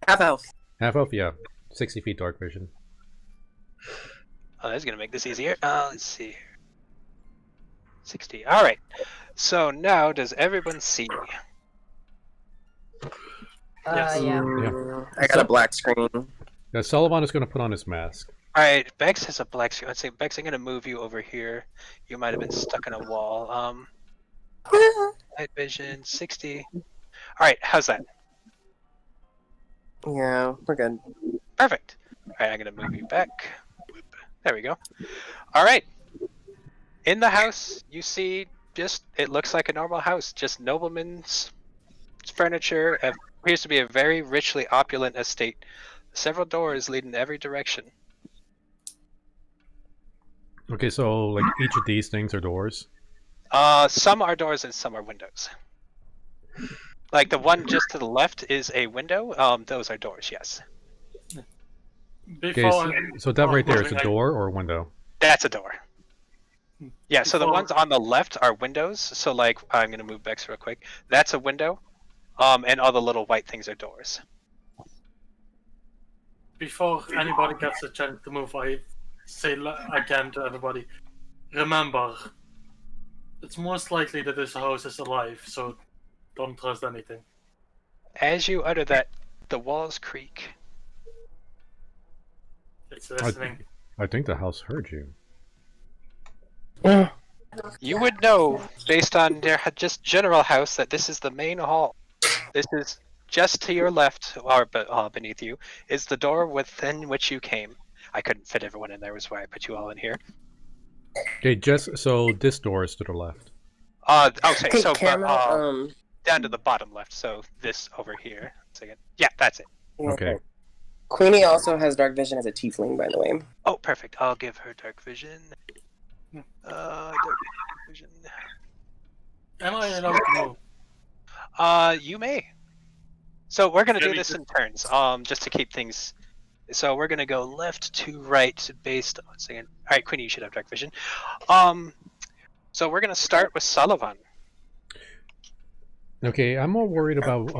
Half elf. Half elf, yeah. 60 feet dark vision. Oh, that's gonna make this easier. Let's see here. 60. All right. So now, does everyone see? Yes. Yeah. I got a black screen. Now Sullivan is going to put on his mask. All right. Bex has a black screen. Let's say, Bex, I'm gonna move you over here. You might have been stuck in a wall. Night vision 60. All right. How's that? Yeah, we're good. Perfect. All right. I'm gonna move you back. Whoop. There we go. All right. In the house, you see it looks like a normal house, just noblemen's furniture. Appears to be a very richly opulent estate. Several doors lead in every direction. Okay, so like each of these things are doors. Some are doors and some are windows. Like the one just to the left is a window. Those are doors. Yes. Okay, so that right there is a moving, door or a window. That's a door. Yeah. So the Before- ones on the left are windows. So like I'm gonna move Bex real quick. That's a window. And all the little white things are doors. Before anybody gets a chance to move, I say again to everybody, remember, it's most likely that this house is alive, so don't trust anything. As you utter that, the walls creak. It's listening. I think the house heard you. You would know, based on their just general house, that this is the main hall. This is just to your left, or beneath you, is the door within which you came. I couldn't fit everyone in there, was why I put you all in here. Okay, just so this door is to the left. Okay, Hey, so Caramel, down to the bottom left, so this over here. Second. Yeah, that's it. Okay. Queenie also has dark vision as a tiefling, by the way. Oh, perfect. I'll give her dark vision. Dark vision. Am I allowed to move? You may. So we're gonna do Really this good. in turns, just to keep things. So we're gonna go left to right based on. Second. All right, Queenie, you should have dark vision. So we're gonna start with Sullivan. Okay, I'm more worried about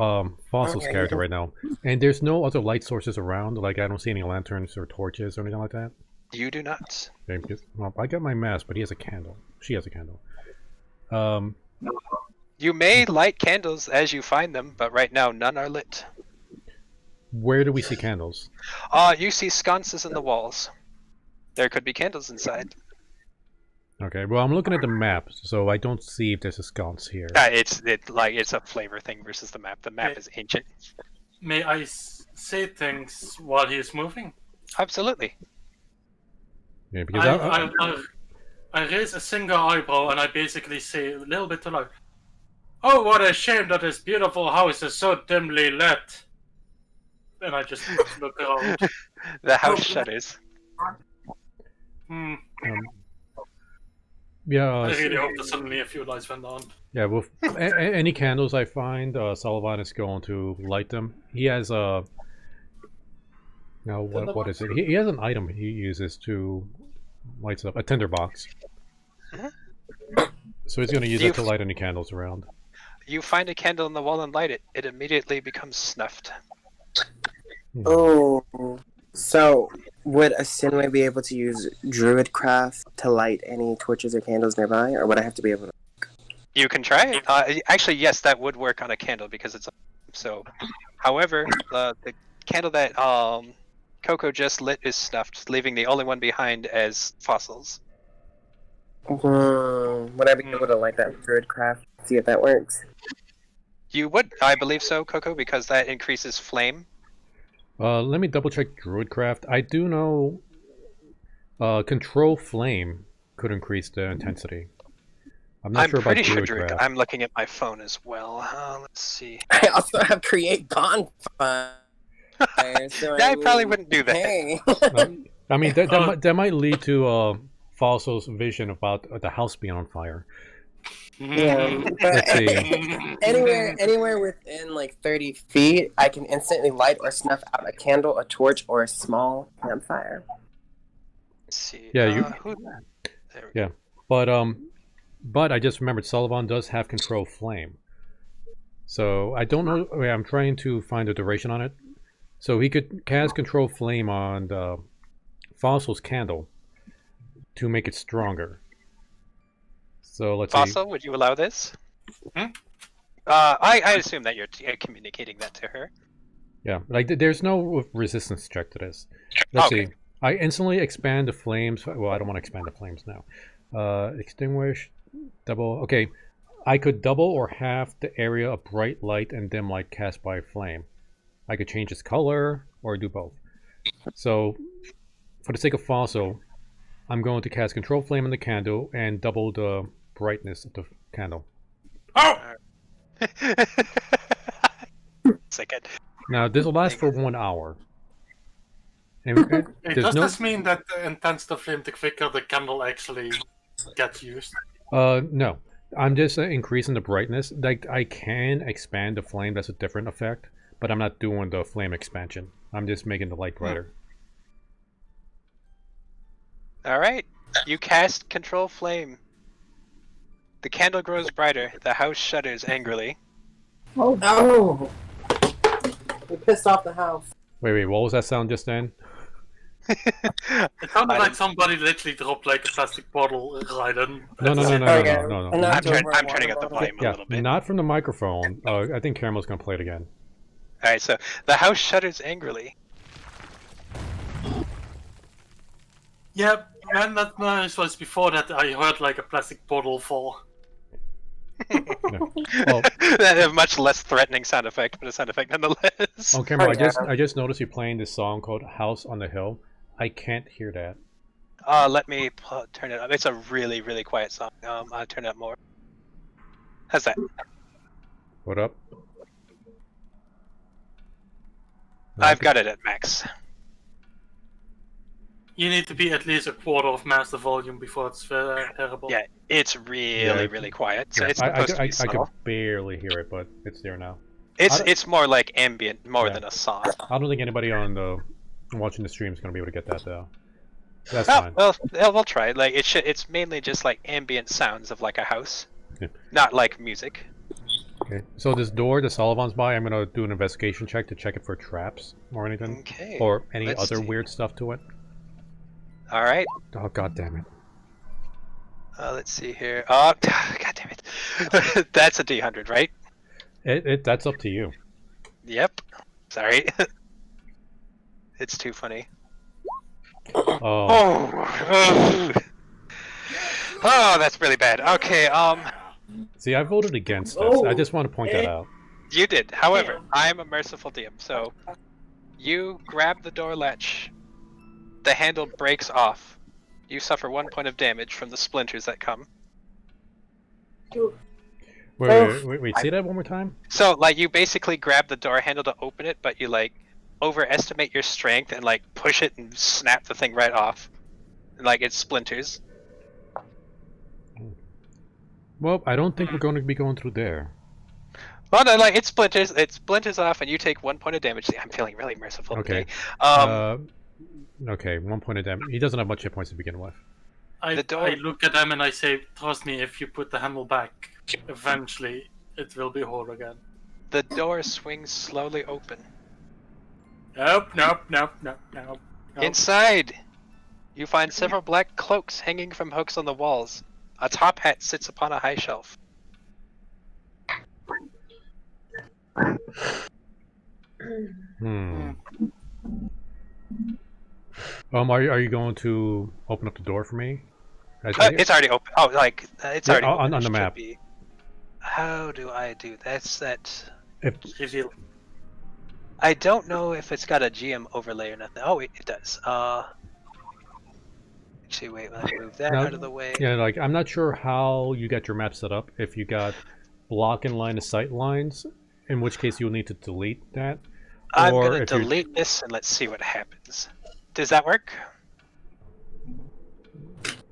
Fossil's character right now. And there's no other light sources around. Like, I don't see any lanterns or torches or anything like that. You do not. Okay, because, well, I got my mask, but he has a candle. She has a candle. You may light candles as you find them, but right now none are lit. Where do we see candles? You see sconces in the walls. There could be candles inside. Okay, well, I'm looking at the map, so I don't see if there's a sconce here. It's a flavor thing versus the map. The map is ancient. May I say things while he is moving? Absolutely. Yeah, because I raise a single eyebrow and I basically say a little bit too loud, "Oh, what a shame that this beautiful house is so dimly lit." And I just look around. The house shudders. yeah, I really hope that suddenly a few lights went on. yeah. Well, any candles I find, Sullivan is going to light them. He has a. Now, what is it? He has an item he uses to light up a tinderbox. So he's going to use it to light any candles around. You find a candle in the wall and light it. It immediately becomes snuffed. Oh, so would a Sinway be able to use Druidcraft to light any torches or candles nearby, or would I have to be able to? You can try it. Actually, yes, that would work on a candle because it's so. However, the candle that Coco just lit is snuffed, leaving the only one behind as fossils. Would I be able to light that with Druidcraft? See if that works. You would, I believe so, Coco, because that increases flame. Let me double check Druidcraft. I do know Control Flame could increase the intensity. I'm not sure about pretty sure Druidcraft. I'm looking at my phone as well. Let's see. I also have Create Bonfire. So I probably wouldn't do that. Hey. I mean, that might lead to Fossil's vision about the house being on fire. Yeah, Let's see. anywhere within like 30 feet, I can instantly light or snuff out a candle, a torch, or a small campfire. Let's see. Yeah, There we yeah, but I just remembered Sullivan does have Control Flame. So I don't know. I'm trying to find a duration on it. So he could cast Control Flame on the Fossil's candle to make it stronger. So let's see. Fossil, would you allow this? I assume that you're communicating that to her. Yeah, like there's no resistance check to this. Let's see. I instantly expand the flames. Well, I don't want to expand the flames now. Extinguish, double. Okay, I could double or half the area of bright light and dim light cast by flame. I could change its color or do both. So, for the sake of Fossil, I'm going to cast Control Flame on the candle and double the brightness of the candle. Oh! Second. Now, this will last for 1 hour. Does this mean that the intense the flame, the quicker the candle actually gets used? No. I'm just increasing the brightness. Like, I can expand the flame, that's a different effect, but I'm not doing the flame expansion. I'm just making the light brighter. Alright, you cast Control Flame. The candle grows brighter, the house shudders angrily. Oh no! We pissed off the house. Wait, what was that sound just then? It sounded like somebody literally dropped like a plastic bottle right in. No. I'm turning up the volume a little bit. Not from the microphone. I think Caramel's gonna play it again. Alright, so the house shudders angrily. Yeah, when that noise was before that, I heard like a plastic bottle fall. Well, That a much less threatening sound effect, but a sound effect nonetheless. on camera, I just noticed you playing this song called "House on the Hill." I can't hear that. Let me turn it up. It's a really, really quiet song. I'll turn it up more. How's that? What up? I've got it at max. You need to be at least a quarter of master volume before it's terrible. Yeah, it's really, really quiet. So it's supposed to be I subtle. could barely hear it, but it's there now. It's more like ambient, more than a song. I don't think anybody on the watching the stream is gonna be able to get that though. That's fine. Well, we'll try. Like it's mainly just like ambient sounds of like a house, not like music. Okay. So this door that Sullivan's by, I'm gonna do an investigation check to check it for traps or anything, or any other weird stuff to it. All right. Oh, god damn it. Let's see here. Oh, god damn it. That's a D100, right? That's up to you. Yep. Sorry. It's too funny. Oh, that's really bad. Okay, see, I voted against this. I just want to point that out. You did. However, I'm a merciful DM, so you grab the door latch. The handle breaks off. You suffer 1 point of damage from the splinters that come. Wait, say that one more time? So, like, you basically grab the door handle to open it, but you, like, overestimate your strength and, like, push it and snap the thing right off. And, like, it splinters. Well, I don't think we're going to be going through there. Well, no, like, it splinters off, and you take 1 point of damage. See, I'm feeling really merciful Okay. today. Okay, 1 point of damage. He doesn't have much hit points to begin with. I look at them and I say, trust me, if you put the handle back, eventually it will be whole again. The door swings slowly open. Nope. Inside, you find several black cloaks hanging from hooks on the walls. A top hat sits upon a high shelf. Are you going to open up the door for me? It's already open. Oh, like it's already open. On the map. How do I do that? If I don't know if it's got a GM overlay or nothing. Oh, wait, it does. Actually, wait, let me move that out of the way. Yeah, like I'm not sure how you got your map set up. If you got block and line of sight lines, in which case you'll need to delete that. I'm gonna delete this and let's see what happens. Does that work?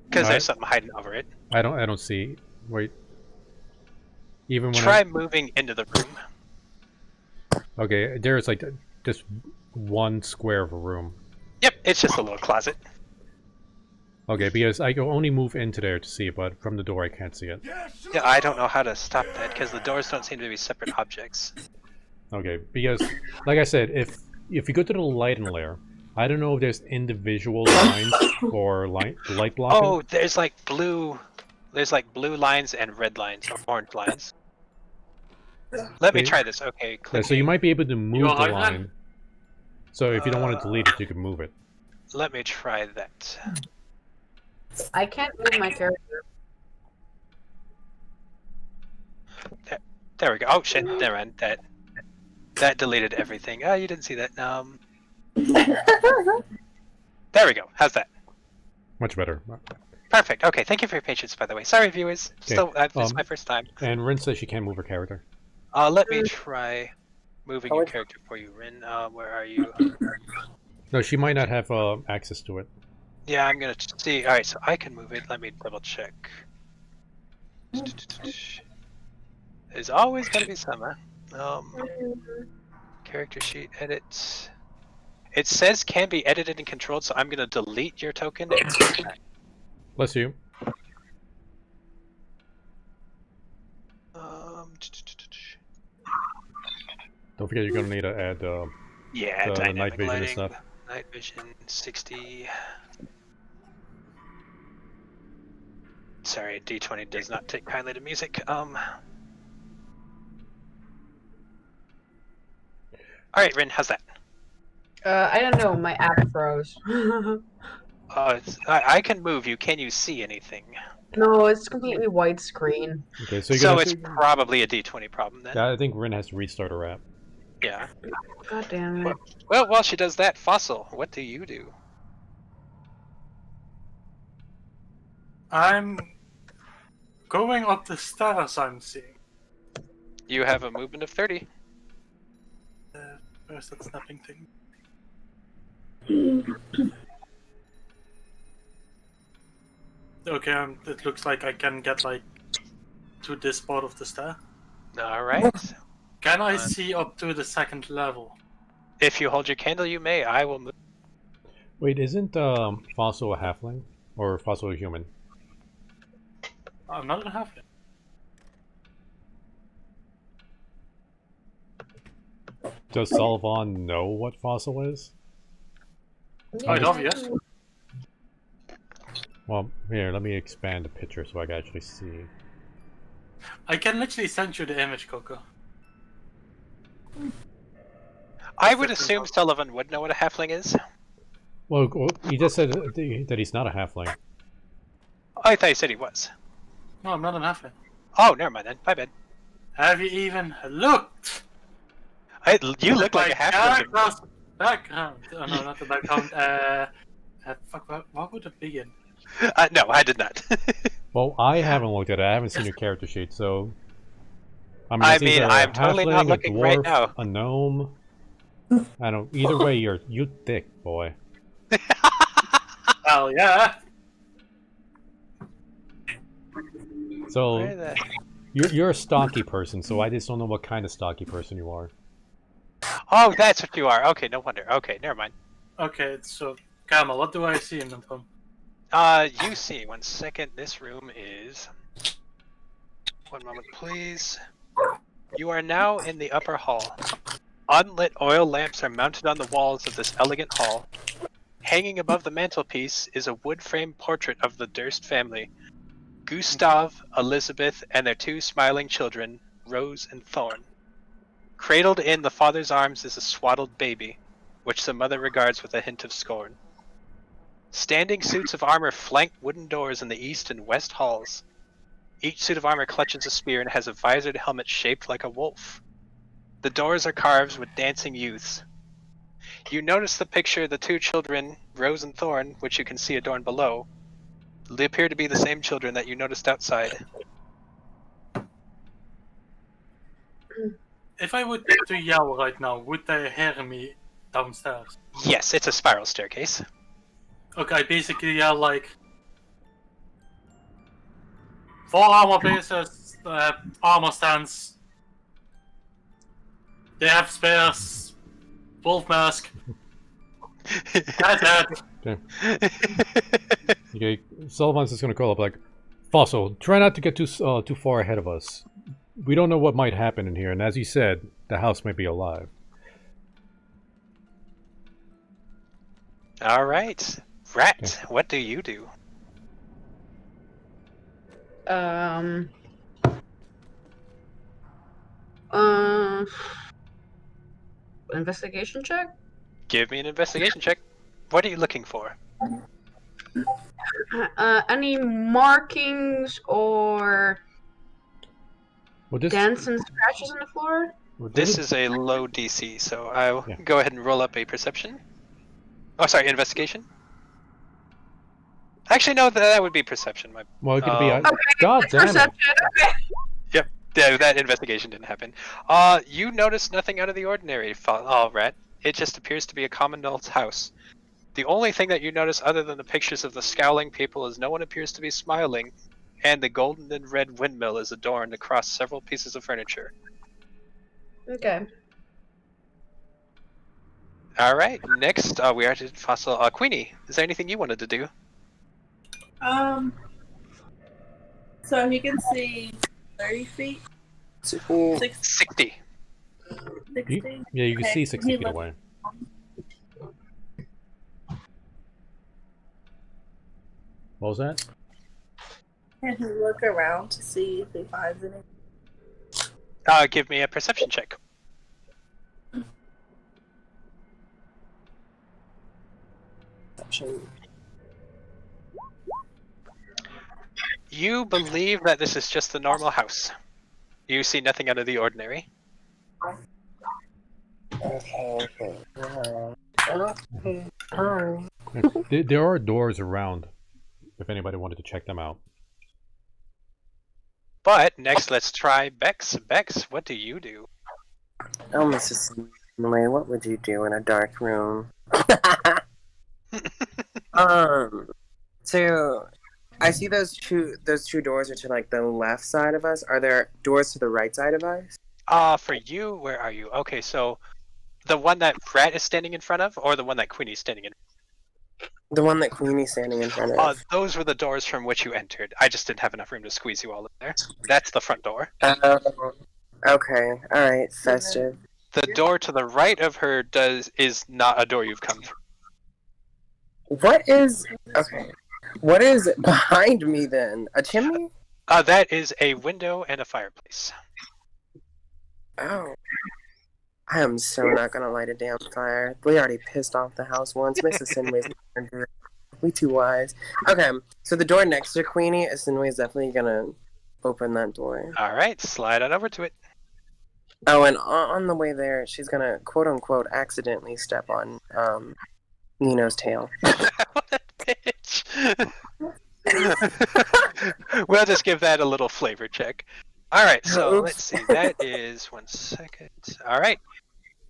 Because there's something hiding over it. I don't see. Wait. Even when Try moving into the room. Okay, there's like just one square of a room. Yep, it's just a little closet. Okay, because I can only move into there to see it, but from the door I can't see it. Yeah, I don't know how to stop that because the doors don't seem to be separate objects. Okay, because like I said, if you go to the lighting layer, I don't know if there's individual lines or light blocking. Oh, there's like blue lines and red lines or orange lines. Let me try this. Okay, yeah, so you might be able to move the line. So if you don't want to delete it, you can move it. Let me try that. I can't move my character. There we go. Oh shit! Never mind. That deleted everything. Oh, you didn't see that. There we go. How's that? Much better. Perfect. Okay. Thank you for your patience, by the way. Sorry, viewers. Okay. Still, this is my first time. And Rin says she can't move her character. Let me try moving your character for you, Rin. Where are you? No, she might not have access to it. Yeah, I'm gonna see. All right, so I can move it. Let me double check. There's always gonna be some. Character sheet edit. It says can be edited and controlled, so I'm gonna delete your token and put it back. Bless you. Don't forget you're gonna need to add Yeah, the dynamic night vision lighting, and stuff. Night vision 60. Sorry, D20 does not take kindly to music. All right, Rin, how's that? I don't know. My app froze. I can move you. Can you see anything? No, it's completely widescreen. Okay, so So it's probably a D20 problem then. Yeah, I think Rin has to restart her app. Yeah. God damn it. Well, while she does that, Fossil, what do you do? I'm going up the stairs. I'm seeing. You have a movement of 30. Where's that snapping thing? Okay, it looks like I can get like to this part of the stair. All right. Can I see up to the second level? If you hold your candle, you may. I will move. Wait, isn't Fossil a halfling? Or Fossil a human? I'm not a halfling. Does Sullivan know what Fossil is? Quite obvious. Well, here, let me expand the picture so I can actually see. I can literally send you the image, Coco. I would assume Sullivan would know what a halfling is. Well, he just said that he's not a halfling. I thought he said he was. No, I'm not an halfling. Oh, never mind then. My bad. Have you even looked? You look like a halfling. Background. Oh, no, not the background. Fuck, what would it be in? No, I did not. Well, I haven't looked at it. I haven't seen your character sheet, so... I it's mean, either I'm a totally not halfling, looking a dwarf, right now. a gnome. I don't... Either way, you thick, boy. Hell yeah! So, you're a stocky person, so I just don't know what kind of stocky person you are. Oh, that's what you are. Okay, no wonder. Okay, never mind. Okay, so, Kamal, what do I see in the phone? You see, 1 second, this room is... One moment, please. You are now in the upper hall. Unlit oil lamps are mounted on the walls of this elegant hall. Hanging above the mantelpiece is a wood-framed portrait of the Durst family. Gustav, Elizabeth, and their 2 smiling children, Rose and Thorn. Cradled in the father's arms is a swaddled baby, which the mother regards with a hint of scorn. Standing suits of armor flank wooden doors in the east and west halls. Each suit of armor clutches a spear and has a visored helmet shaped like a wolf. The doors are carved with dancing youths. You notice the picture of the 2 children, Rose and Thorn, which you can see adorned below. They appear to be the same children that you noticed outside. If I would to yell right now, would they hear me downstairs? Yes, it's a spiral staircase. Okay, I basically yell like... 4 armor places, armor stands. They have spears. Wolf mask. That's it. Okay. Okay, Sullivan's just gonna call up like, Fossil, try not to get too far ahead of us. We don't know what might happen in here, and as you said, the house may be alive. All right, Rat. Okay. What do you do? Investigation check? Give me an investigation check. What are you looking for? Any markings or dents and scratches on the floor? This is a low DC, so I'll go ahead and roll up a perception. Oh, sorry, investigation. Actually, no, that would be perception. Well, it could be. Okay, God damn perception. it. Okay. Yep, that investigation didn't happen. You notice nothing out of the ordinary, Rat. it just appears to be a common old house. The only thing that you notice other than the pictures of the scowling people is no one appears to be smiling, and the golden and red windmill is adorned across several pieces of furniture. Okay. Alright, next we are to Fossil. Queenie, is there anything you wanted to do? So he can see 30 feet? 60. 60. 60? Yeah, you can Okay. see 60 feet away. What was that? Can he look around to see if he finds anything? Give me a perception check. You believe that this is just a normal house. You see nothing out of the ordinary. Okay. There are doors around, if anybody wanted to check them out. But next, let's try Bex. Bex, what do you do? Oh, Mrs. Simile, what would you do in a dark room? So I see those two doors are to like the left side of us. Are there doors to the right side of us? For you, where are you? Okay, so the one that Rat is standing in front of, or the one that Queenie's standing in? The one that Queenie's standing in front of. Those were the doors from which you entered. I just didn't have enough room to squeeze you all in there. That's the front door. Okay. Alright, festive. The door to the right of her is not a door you've come through. What is behind me then? A chimney? That is a window and a fireplace. Oh. I am so not gonna light a damn fire. We already pissed off the house once. Mrs. Sinway's not gonna do it. We too wise. Okay, so the door next to Queenie, Sinway's definitely gonna open that door. Alright, slide on over to it. Oh, and on the way there, she's gonna quote unquote accidentally step on Nino's tail. What a bitch! We'll just give that a little flavor check. Alright, so let's see. That is 1 second. Alright.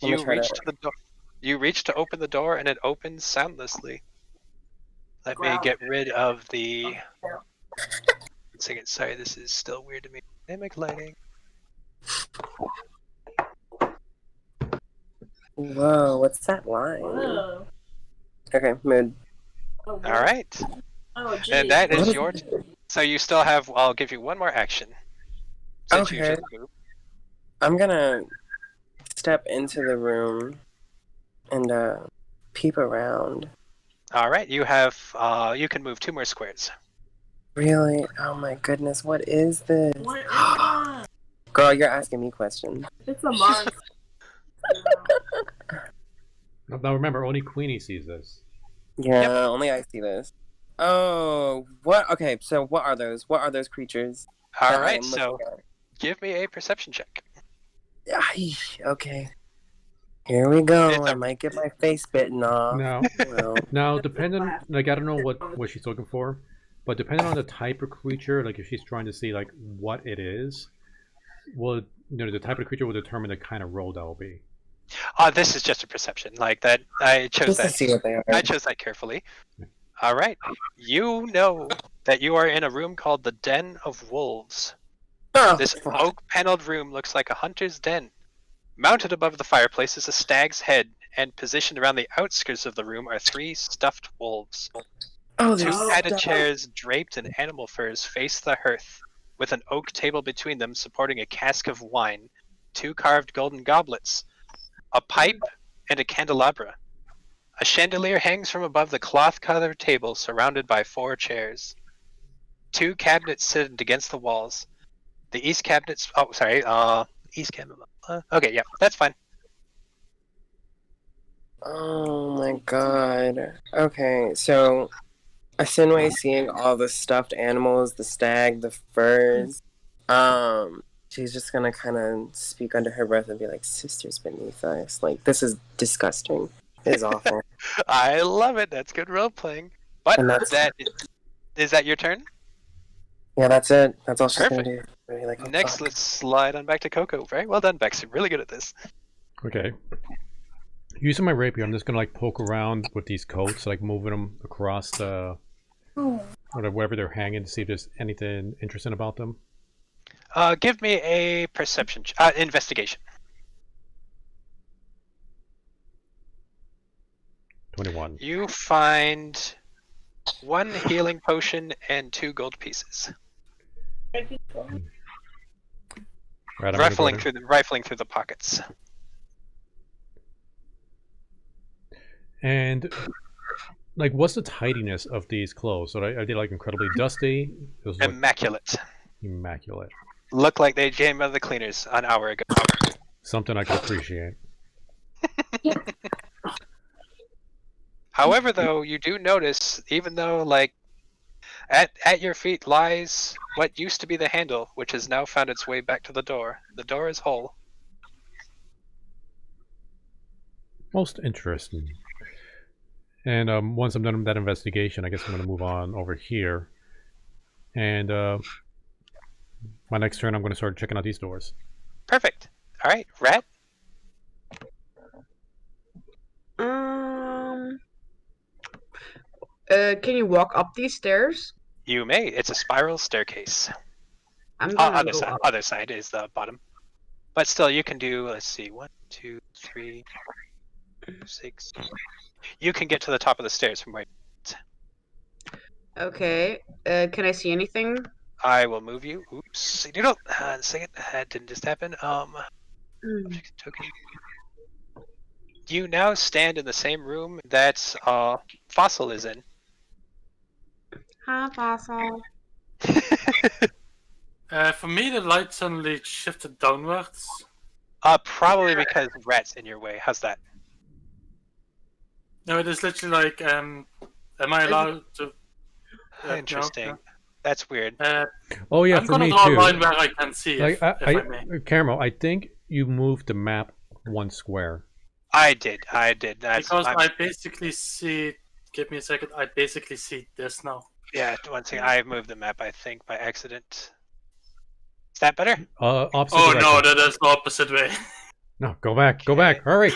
You reach to the door. You reach to open the door and it opens soundlessly. Let me get rid of the 1 second. Sorry, this is still weird to me. Dynamic lighting. Whoa, what's that line? Whoa. Okay, mood. Oh, wow. Alright. Oh, geez. And that is your turn. So you still have, I'll give you one more action. Since you Okay. just moved. I'm gonna step into the room and peep around. Alright, you have, you can move 2 more squares. Really? Oh my goodness, what is this? What is that? Girl, you're asking me questions. It's a monster. Now remember, only Queenie sees this. Yeah, only I see this. Oh, what? Okay, so what are those? What are those creatures? that I Alright, am so looking at? give me a perception check. Okay. Here we go. It's a- I might get my face bitten off. Now, Well, now, depending, like, I don't know what she's looking for, but depending on the type of creature, like if she's trying to see like what it is, will the type of creature will determine the kind of roll that will be. This is just a perception. Like that, I chose just to that. see what they are. I chose that carefully. Alright. You know that you are in a room called the Den of Wolves. Oh, This fuck. oak-paneled room looks like a hunter's den. Mounted above the fireplace is a stag's head, and positioned around the outskirts of the room are 3 stuffed wolves. Oh, 2 there's padded stuff. chairs draped in animal furs face the hearth, with an oak table between them supporting a cask of wine, 2 carved golden goblets, a pipe, and a candelabra. A chandelier hangs from above the cloth-covered table, surrounded by 4 chairs. 2 cabinets sit against the walls. The east cabinets. Oh, sorry. East cabinet. Okay, yeah, that's fine. Oh my god. Okay, so Asinway seeing all the stuffed animals, the stag, the furs. She's just gonna kind of speak under her breath and be like, "Sisters beneath us." Like, this is disgusting. It is awful. I love it. That's good role playing. But And that's- is that your turn? Yeah, that's it. That's all she's Perfect. gonna do. Really, like, oh, Next, fuck. let's slide on back to Coco. Very well done, Bex. You're really good at this. Okay. Using my rapier, I'm just gonna like poke around with these coats, like moving them across the wherever they're hanging to see if there's anything interesting about them. Give me a perception, investigation. 21. You find 1 healing potion and 2 gold pieces. Right, I'm gonna go Rifling there. through the pockets. And like, what's the tidiness of these clothes? So are they like incredibly dusty? Those look Immaculate. immaculate. Look like they came out of the cleaners an hour ago. Something I can appreciate. However, though, you do notice, even though like at your feet lies what used to be the handle, which has now found its way back to the door. The door is whole. Most interesting. And once I'm done with that investigation, I guess I'm going to move on over here. And my next turn, I'm going to start checking out these doors. Perfect. All right, Rat. Can you walk up these stairs? You may. It's a spiral staircase. I'm gonna go side. up. Other side is the bottom. But still, you can do. Let's see. 1, 2, 3, 6. You can get to the top of the stairs from where. Okay. Can I see anything? I will move you. Oops. You don't. Second. That didn't just happen. Token. You now stand in the same room that Fossil is in. Hi, Fossil. For me, the light suddenly shifted downwards. Probably because Rat's in your way. How's that? No, it is literally like, am I allowed to? Interesting. No. That's weird. Oh yeah, I'm for gonna me draw too. a line where I can see Like, if I may. Caramel, I think you moved the map 1 square. I did. That's Because I basically see. Give me a second. I basically see this now. Yeah, one second. I moved the map, I think, by accident. Is that better? Opposite Oh direction. no, that is the opposite way. No, go back, hurry!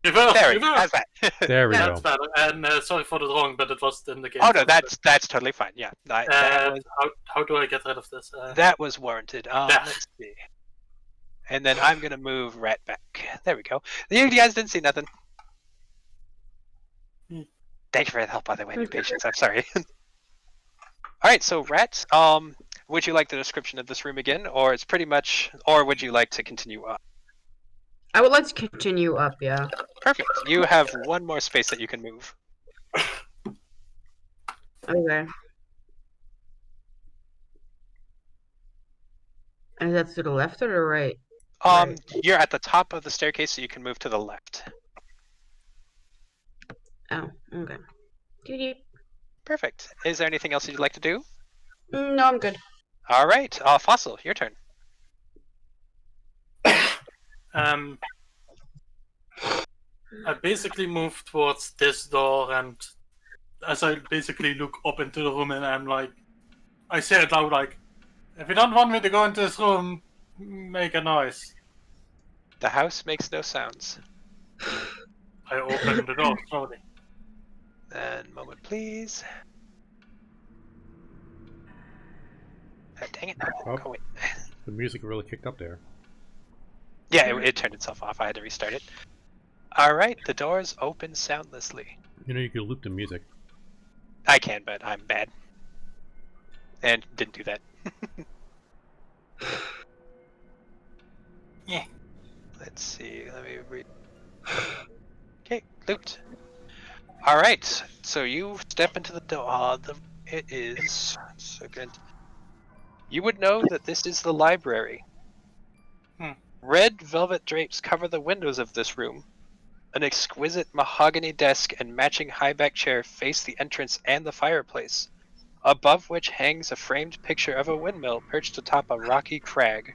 There we go. How's that? There we go. That's better. And sorry for the wrong, but it was in the game. Oh no, that's totally fine. Yeah, how do I get rid of this? That was warranted. Let's see. And then I'm gonna move Rat back. There we go. You guys didn't see nothing. Thank you for the help, by the way, and your patience. I'm sorry. All right, so Rat, would you like the description of this room again, or it's pretty much, or would you like to continue up? I would like to continue up, yeah. Perfect. You have 1 more space that you can move. Okay. And that's to the left or the right? You're at the top of the staircase, so you can move to the left. Oh, okay. Perfect. Is there anything else you'd like to do? No, I'm good. All right, Fossil, your turn. I basically move towards this door, and as I basically look up into the room, and I'm like, I say it loud, like, if you don't want me to go into this room, make a noise. The house makes no sounds. I open the door slowly. And moment, please. Dang it! Oh. Oh wait. The music really kicked up there. Yeah, it turned itself off. I had to restart it. All right, the doors open soundlessly. You know, you could loop the music. I can, but I'm bad. And didn't do that. Yeah. Let's see. Let me read. Okay, looped. All right. So you step into the door. It is second. You would know that this is the library. Red velvet drapes cover the windows of this room. An exquisite mahogany desk and matching high-back chair face the entrance and the fireplace, above which hangs a framed picture of a windmill perched atop a rocky crag.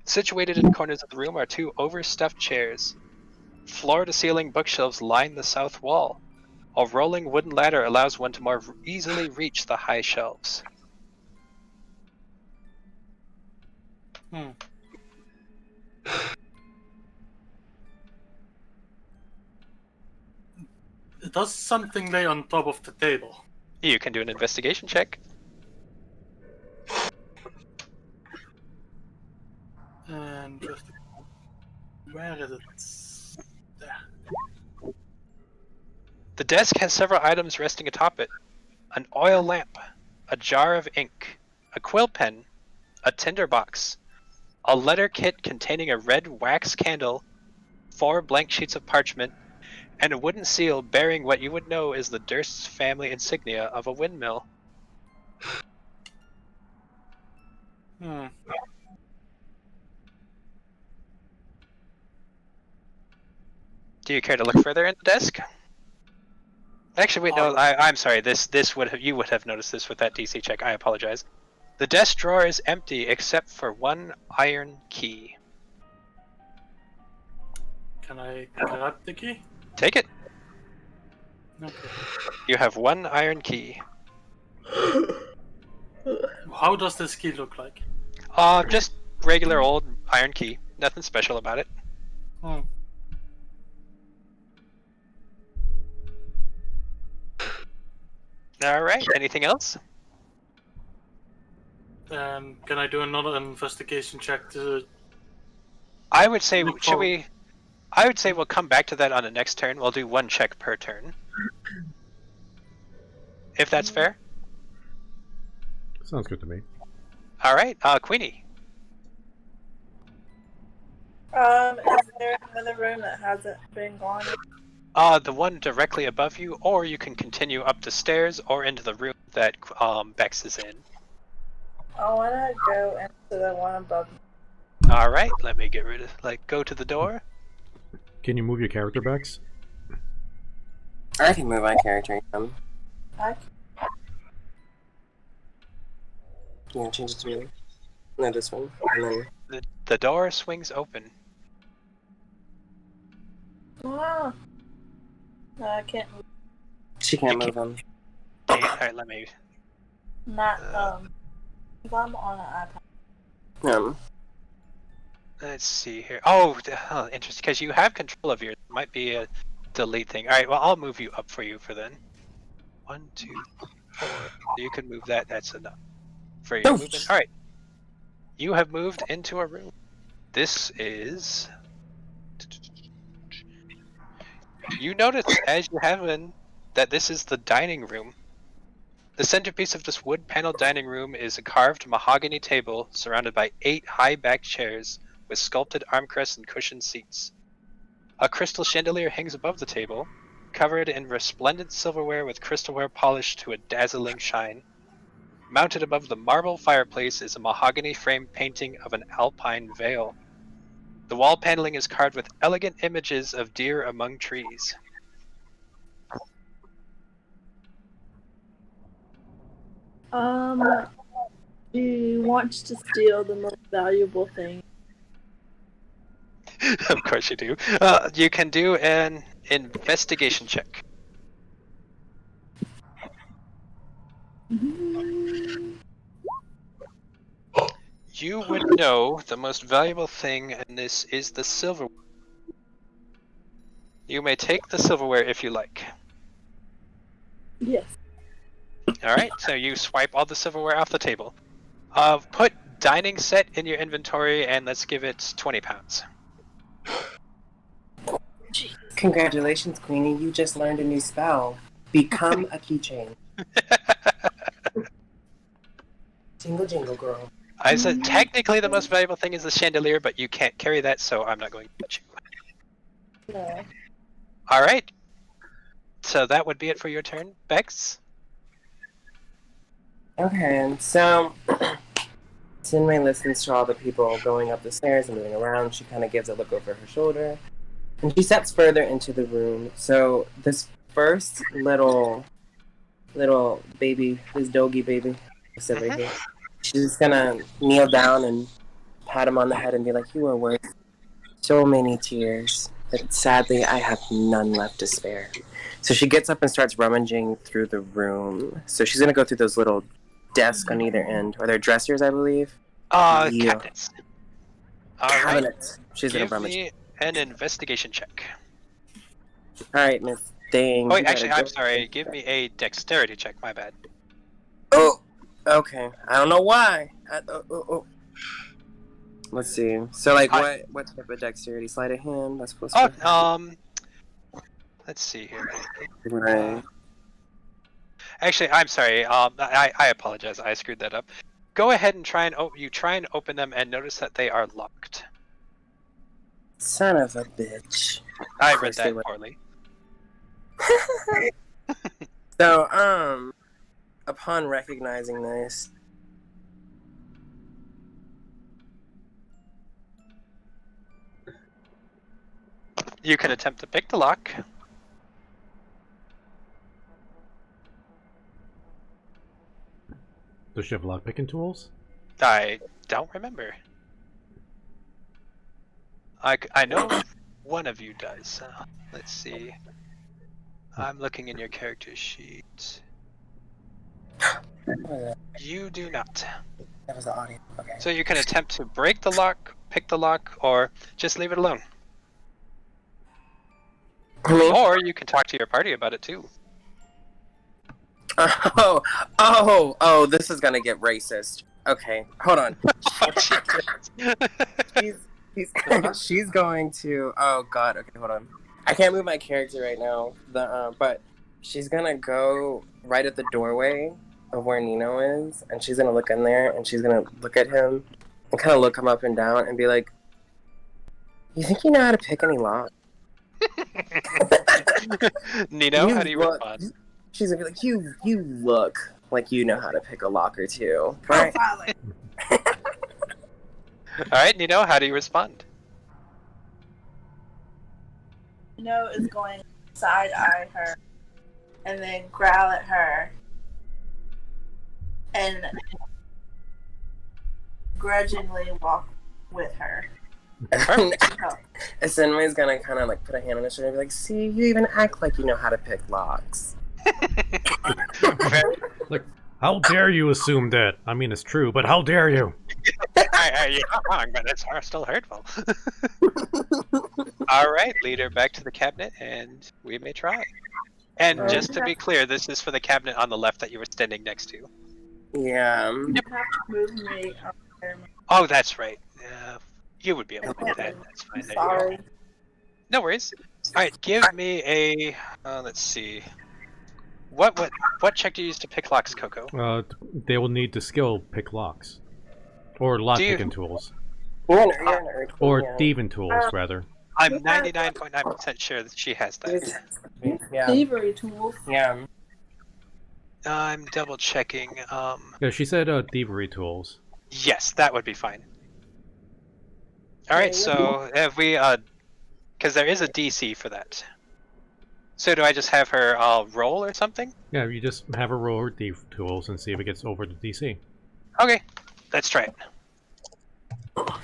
Situated in corners of the room are 2 overstuffed chairs. Floor-to-ceiling bookshelves line the south wall. A rolling wooden ladder allows one to more easily reach the high shelves. Does something lay on top of the table? You can do an investigation check. And just where is it? There. The desk has several items resting atop it. An oil lamp, a jar of ink, a quill pen, a tinderbox, a letter kit containing a red wax candle, 4 blank sheets of parchment, and a wooden seal bearing what you would know is the Durst's family insignia of a windmill. Hmm. Do you care to look further in the desk? Actually, wait, no, I'm sorry. You would have noticed this with that DC check. I apologize. The desk drawer is empty except for 1 iron key. Can I grab the key? Take it. Okay. You have 1 iron key. How does this key look like? Just regular old iron key. Nothing special about it. Hmm. Alright, anything else? Can I do another investigation check to... I would say, Look should forward. we... I would say we'll come back to that on the next turn. We'll do 1 check per turn. If that's fair? Sounds good to me. Alright, Queenie. Is there another room that hasn't been gone? The one directly above you, or you can continue up the stairs or into the room that Bex is in. I wanna go into the one above me. Alright, let me get rid of, go to the door. Can you move your character, Bex? I can move my character. Yeah, change it to me. No, this one. And then The door swings open. Ah. No, I can't move. she can't You move him. Alright, let me... Not, if I'm on an iPad. Let's see here. Oh, interesting, because you have control of yours. Might be a delete thing. Alright, well, I'll move you up for you for then. 1, 2, 4. You can move that. That's enough for your movement. Alright. You have moved into a room. This is... You notice, as you have been, that this is the dining room. The centerpiece of this wood-paneled dining room is a carved mahogany table surrounded by 8 high-backed chairs with sculpted armrests and cushioned seats. A crystal chandelier hangs above the table, covered in resplendent silverware with crystalware polished to a dazzling shine. Mounted above the marble fireplace is a mahogany-framed painting of an alpine vale. The wall paneling is carved with elegant images of deer among trees. She wants to steal the most valuable thing. Of course you do. You can do an investigation check. You would know the most valuable thing, and this is the silverware. You may take the silverware if you like. Yes. Alright, so you swipe all the silverware off the table. Put dining set in your inventory, and let's give it 20 pounds. Congratulations, Queenie. You just learned a new spell. Become a keychain. Jingle, jingle, girl. I said technically the most valuable thing is the chandelier, but you can't carry that, so I'm not going to let you. No. Alright. So that would be it for your turn, Bex. Okay, so Sinmei listens to all the people going up the stairs and moving around. She kind of gives a look over her shoulder, and she steps further into the room. So this first little baby, this doggy baby, I said right here, she's just gonna kneel down and pat him on the head and be like, "You are worth so many tears, but sadly I have none left to spare." So she gets up and starts rummaging through the room. So she's gonna go through those little desks on either end, or they're dressers, I believe. Yeah. Cabinets. Alright. Cabinets. She's gonna Give rummage. me an investigation check. All right, Miss Dang. Oh, wait, you gotta actually, go- I'm sorry. Give me a dexterity check. My bad. Oh! Okay. I don't know why. Oh. Let's see. So, like, what type of dexterity? Sleight of hand? That's supposed to Let's see here. Right. Actually, I'm sorry. I apologize. I screwed that up. Go ahead and try and open them and notice that they are locked. Son of a bitch. I Of read course they that were. poorly. So, upon recognizing this, You can attempt to pick the lock. Does she have lock picking tools? I don't remember. I know one of you does. Let's see. I'm looking in your character sheet. You do not. that was the audio. Okay. So you can attempt to break the lock, pick the lock, or just leave it alone. Or you can talk to your party about it too. Oh, this is gonna get racist. Okay, hold on. She's going to. Oh God. Okay, hold on. I can't move my character right now. But she's gonna go right at the doorway of where Nino is, and she's gonna look in there, and she's gonna look at him, and kind of look him up and down, and be like, "You think you know how to pick any lock?" Nino, how do you respond? She's gonna be like, "You look like you know how to pick a lock or two." Right? Alright, Nino, how do you respond? Nino is going to side eye her and then growl at her and grudgingly walk with her. Senway's gonna kind of like put a hand on his shoulder and be like, "See, you even act like you know how to pick locks." Like, how dare you assume that? I mean, it's true, but how dare you? You're not wrong, but it's still hurtful. Alright, leader, back to the cabinet, and we may try. And just to be clear, this is for the cabinet on the left that you were standing next to. Yeah. You have to move me. Oh, that's right. You would be able to do that. That's fine. There you Sorry. go. No worries. Alright, give me a... let's see. What check do you use to pick locks, Coco? They will need to skill pick locks. Or lock picking tools. Or thieving tools, rather. I'm 99.9% sure that she has that. Yeah. Thievery tools. Yeah. I'm double checking. Yeah, she said thievery tools. Yes, that would be fine. Alright, so have we, because there is a DC for that. So do I just have her roll or something? Yeah, you just have her roll her thief tools and see if it gets over the DC. Okay, let's try it. Let's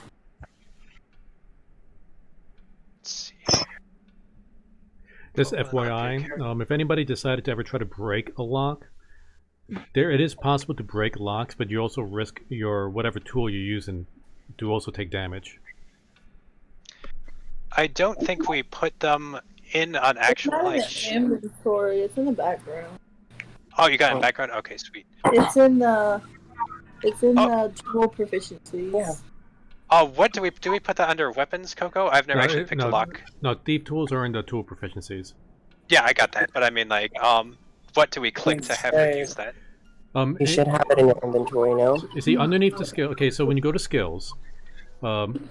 see. Just FYI, if anybody decided to ever try to break a lock, it is possible to break locks, but you also risk your whatever tool you're using to also take damage. I don't think we put them in an actual It's not in the inventory. It's in the background. Oh, you got it in the background? Okay, sweet. It's in the the tool proficiencies. Yeah. Oh, what do we put that under weapons, Coco? I've never actually picked a lock. No, thief tools are in the tool proficiencies. Yeah, I got that, but I mean, like, what do we click to have her use that? You should have it in your inventory now. You see, underneath the skill. Okay, so when you go to skills,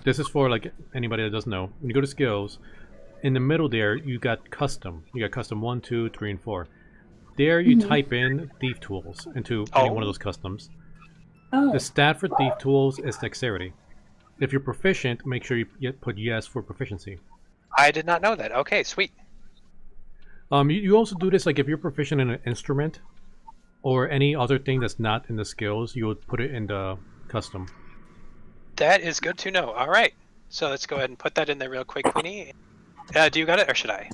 this is for like anybody that doesn't know. When you go to skills, in the middle there, you got custom. You got custom 1, 2, 3, and 4. There, you type in thief tools into any one of those customs. The stat for thief tools is dexterity. If you're proficient, make sure you put yes for proficiency. I did not know that. Okay, sweet. You also do this like if you're proficient in an instrument or any other thing that's not in the skills, you would put it in the custom. That is good to know. All right, so let's go ahead and put that in there real quick, Queenie. Do you got it, or should I?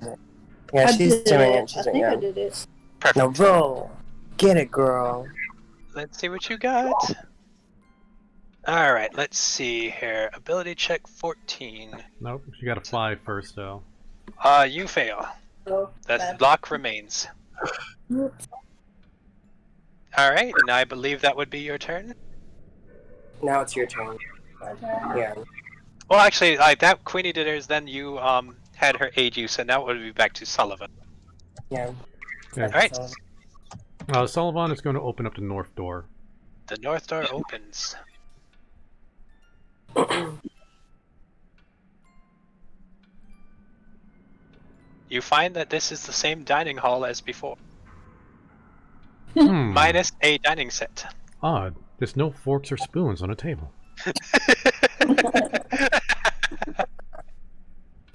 Yeah, she's doing it. I think I did it. Perfect. Now roll. Get it, girl. Let's see what you got. All right, let's see here. Ability check 14. Nope, you got a 5 first, though. You fail. Oh, The bad. lock remains. Alright, and I believe that would be your turn. Now it's your turn. My turn. Yeah. Well, actually, like that Queenie did hers, then you had her aid you, so now it would be back to Sullivan. Yeah. Yeah. Alright, Sullivan is going to open up the north door. the north door opens. You find that this is the same dining hall as before, minus a dining set. Odd. There's no forks or spoons on the table.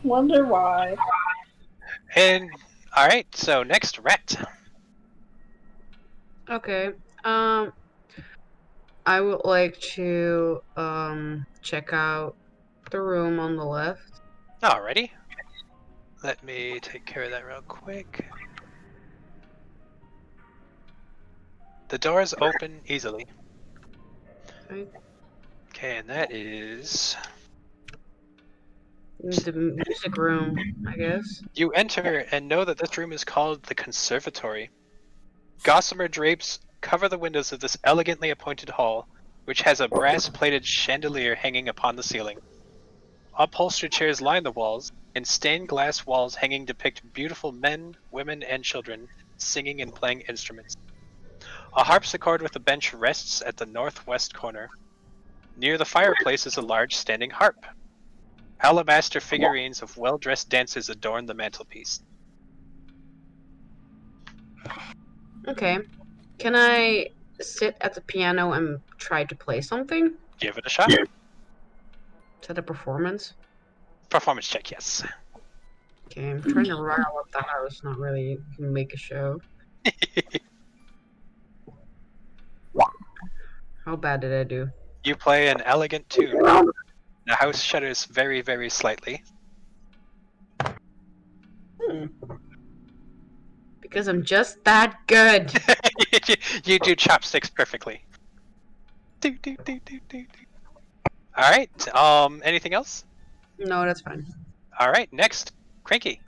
Wonder why. And alright, so next, Rhett. Okay. I would like to check out the room on the left. Alrighty. Let me take care of that real quick. The doors open easily. Okay. Okay, and that is... The music room, I guess. You enter and know that this room is called the conservatory. Gossamer drapes cover the windows of this elegantly appointed hall, which has a brass-plated chandelier hanging upon the ceiling. Upholstered chairs line the walls, and stained glass walls hanging depict beautiful men, women, and children singing and playing instruments. A harpsichord with a bench rests at the northwest corner. Near the fireplace is a large standing harp. Alabaster figurines of well-dressed dancers adorn the mantelpiece. Okay. Can I sit at the piano and try to play something? Give it a shot. Is that a performance? Performance check, yes. Okay, I'm trying to rile up the house, not really make a show. How bad did I do? You play an elegant tune. The house shudders very, very slightly. Because I'm just that good. You do chopsticks perfectly. Alright, anything else? No, that's fine. Alright, next, Cranky.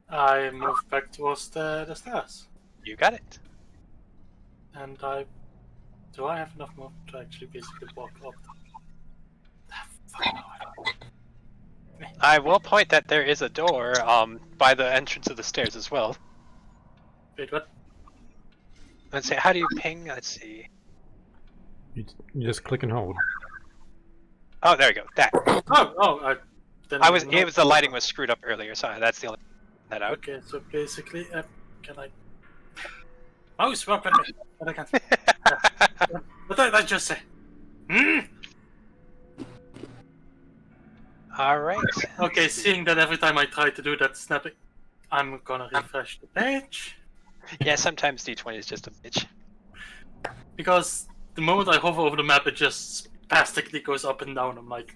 I move back towards the stairs. You got it. And do I have enough movement to actually basically walk up? Fuck no, I don't. I will point that there is a door by the entrance of the stairs as well. Wait, what? Let's see, how do you ping? Let's see. You just click and hold. Oh, there we go. That. It was the lighting was screwed up earlier, so that's the only that out. Okay, so basically, can I? Mouse, work with me, but I can't. What did I just say? Alright. Okay, seeing that every time I try to do that snapping, I'm gonna refresh the page. Yeah, sometimes D20 is just a bitch. Because the moment I hover over the map, it just spastically goes up and down. I'm like,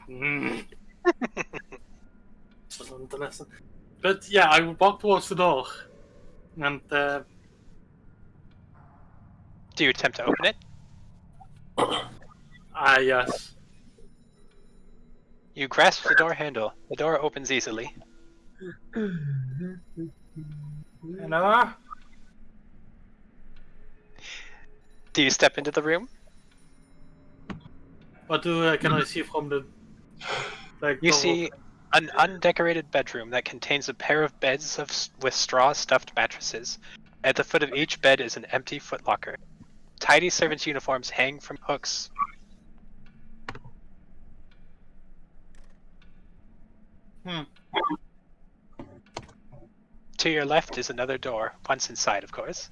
Just learned the lesson. But yeah, I walk towards the door. And, do you attempt to open it? Yes. You grasp the door handle. The door opens easily. Hello? Do you step into the room? What can I see from the... You see an undecorated bedroom that contains a pair of beds with straw-stuffed mattresses. At the foot of each bed is an empty footlocker. Tidy servants' uniforms hang from hooks. To your left is another door, once inside, of course.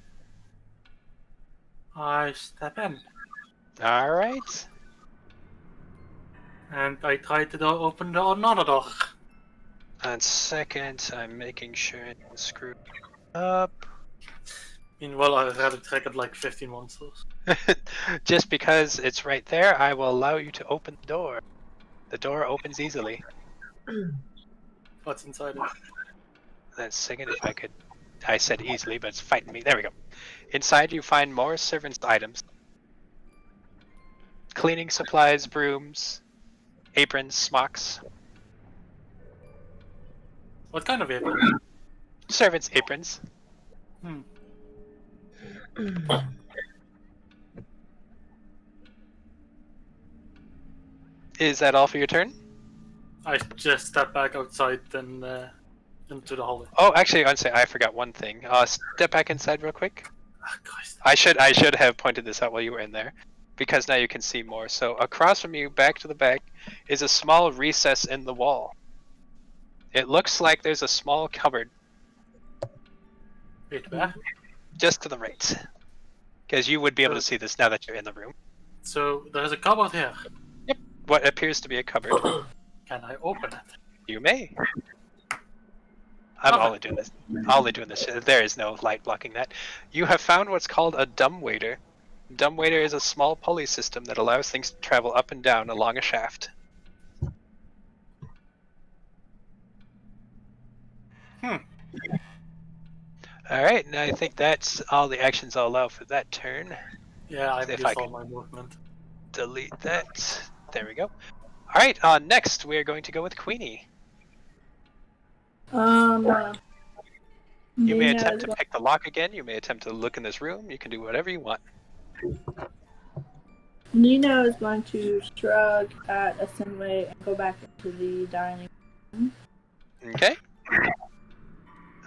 I step in. Alright. And I try to open another door. 1 second, I'm making sure it didn't screw up. Meanwhile, I've had a track of like 15 monsters. Just because it's right there, I will allow you to open the door. The door opens easily. What's inside it? Let's second if I could. I said easily, but it's fighting me. There we go. Inside you find more servants' items. Cleaning supplies, brooms, aprons, smocks. What kind of apron? Servants' aprons. Is that all for your turn? I just step back outside and into the hallway. Oh, actually, I forgot one thing. Step back inside real quick. Ah, Christ. I should have pointed this out while you were in there, because now you can see more. So across from you, back to the back, is a small recess in the wall. It looks like there's a small cupboard Wait, where? just to the right, because you would be able to see this now that you're in the room. So there's a cupboard here. What appears to be a cupboard. Can I open it? You may. I'm only doing this. There is no light blocking that. You have found what's called a dumbwaiter. Dumbwaiter is a small pulley system that allows things to travel up and down along a shaft. Alright, now I think that's all the actions I'll allow for that turn. Yeah, I've If used I all can- my movement. Delete that. There we go. Alright, next we're going to go with Queenie. You You may attempt to pick the lock again, you may attempt to look in this room, you can do whatever you want. Nino is going to shrug at Asinway and go back into the dining room. Okay.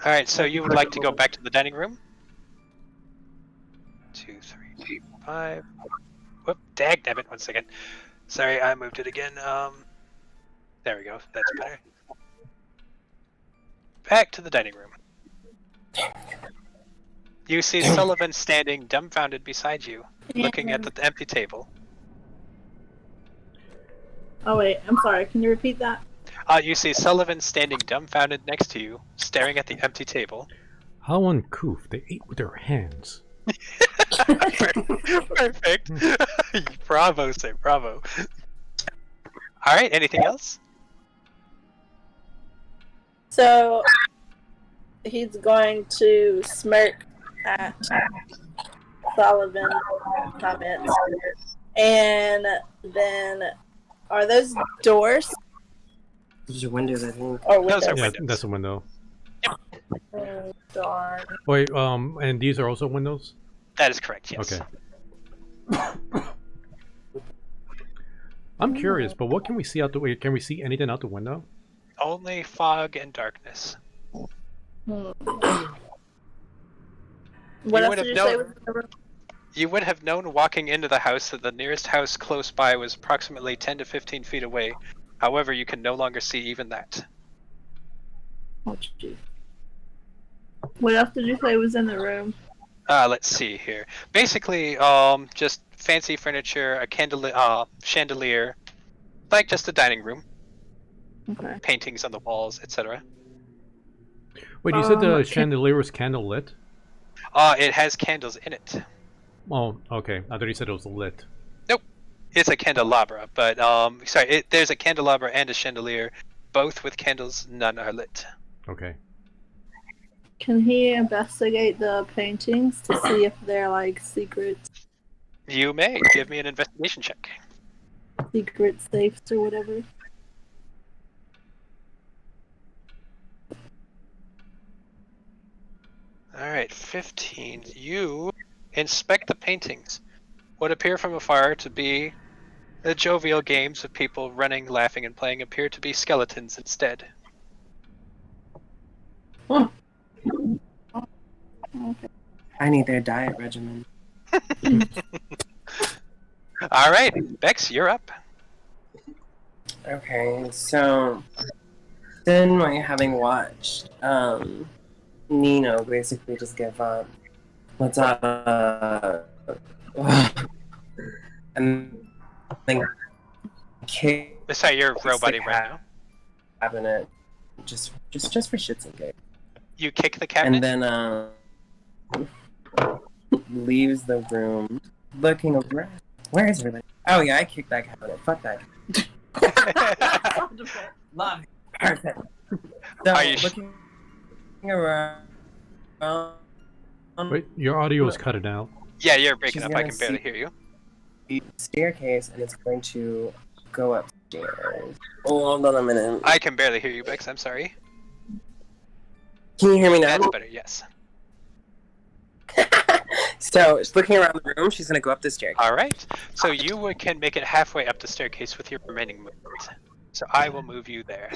Alright, so you would like to go back to the dining room? 2, 3, 5. Whoop, dagnabbit, 1 second. Sorry, I moved it again. There we go, that's better. Back to the dining room. You see Sullivan standing dumbfounded beside you, looking at the empty table. Oh wait, I'm sorry, can you repeat that? You see Sullivan standing dumbfounded next to you, staring at the empty table. How uncouth. They ate with their hands. Perfect. Bravo, say bravo. Alright, anything else? So he's going to smirk at Sullivan's comments. And then are those doors Those are windows, I think. or windows? Those are Yeah, windows. that's a window. Oh, darn. Wait, and these are also windows? That is correct, yes. Okay. I'm curious, but what can we see out the way? Can we see anything out the window? Only fog and darkness. What You else would did have you say known- was in the room? You would have known walking into the house that the nearest house close by was approximately 10 to 15 feet away. However, you can no longer see even that. Oh, gee. What else did you say was in the room? Let's see here. Basically, just fancy furniture, a chandelier, like just a dining room, Okay. paintings on the walls, etc. Wait, you said the Okay. chandelier was candle lit? It has candles in it. Oh, okay. I thought you said it was lit. It's a candelabra, but sorry, there's a candelabra and a chandelier, both with candles. None are lit. Okay. Can he investigate the paintings to see if they're like secrets, You may give me an investigation check. secret safes or whatever? All right, 15. You inspect the paintings. What appear from afar to be the jovial games of people running, laughing, and playing appear to be skeletons instead. Okay. I need their diet regimen. All right, Bex, you're up. Okay, so then having watched Nino basically just give up. Let's and then kick Sorry, you're roboting right now. cabinet just for shits and gigs. You kick the cabinet. And then leaves the room looking around. Where is everybody? Oh yeah, I kicked that cabinet. Fuck that. Love it. Perfect. So Are you looking around. Wait, your audio is cutting out. Yeah, you're breaking She's up. I gonna can barely see- hear you. Staircase, and it's going to go upstairs. Oh, hold on a minute. I can barely hear you, Bex. I'm sorry. Can you hear me now? That's better, yes. So, she's looking around the room. She's gonna go up the staircase. Alright, so you can make it halfway up the staircase with your remaining movement. So I will move you there.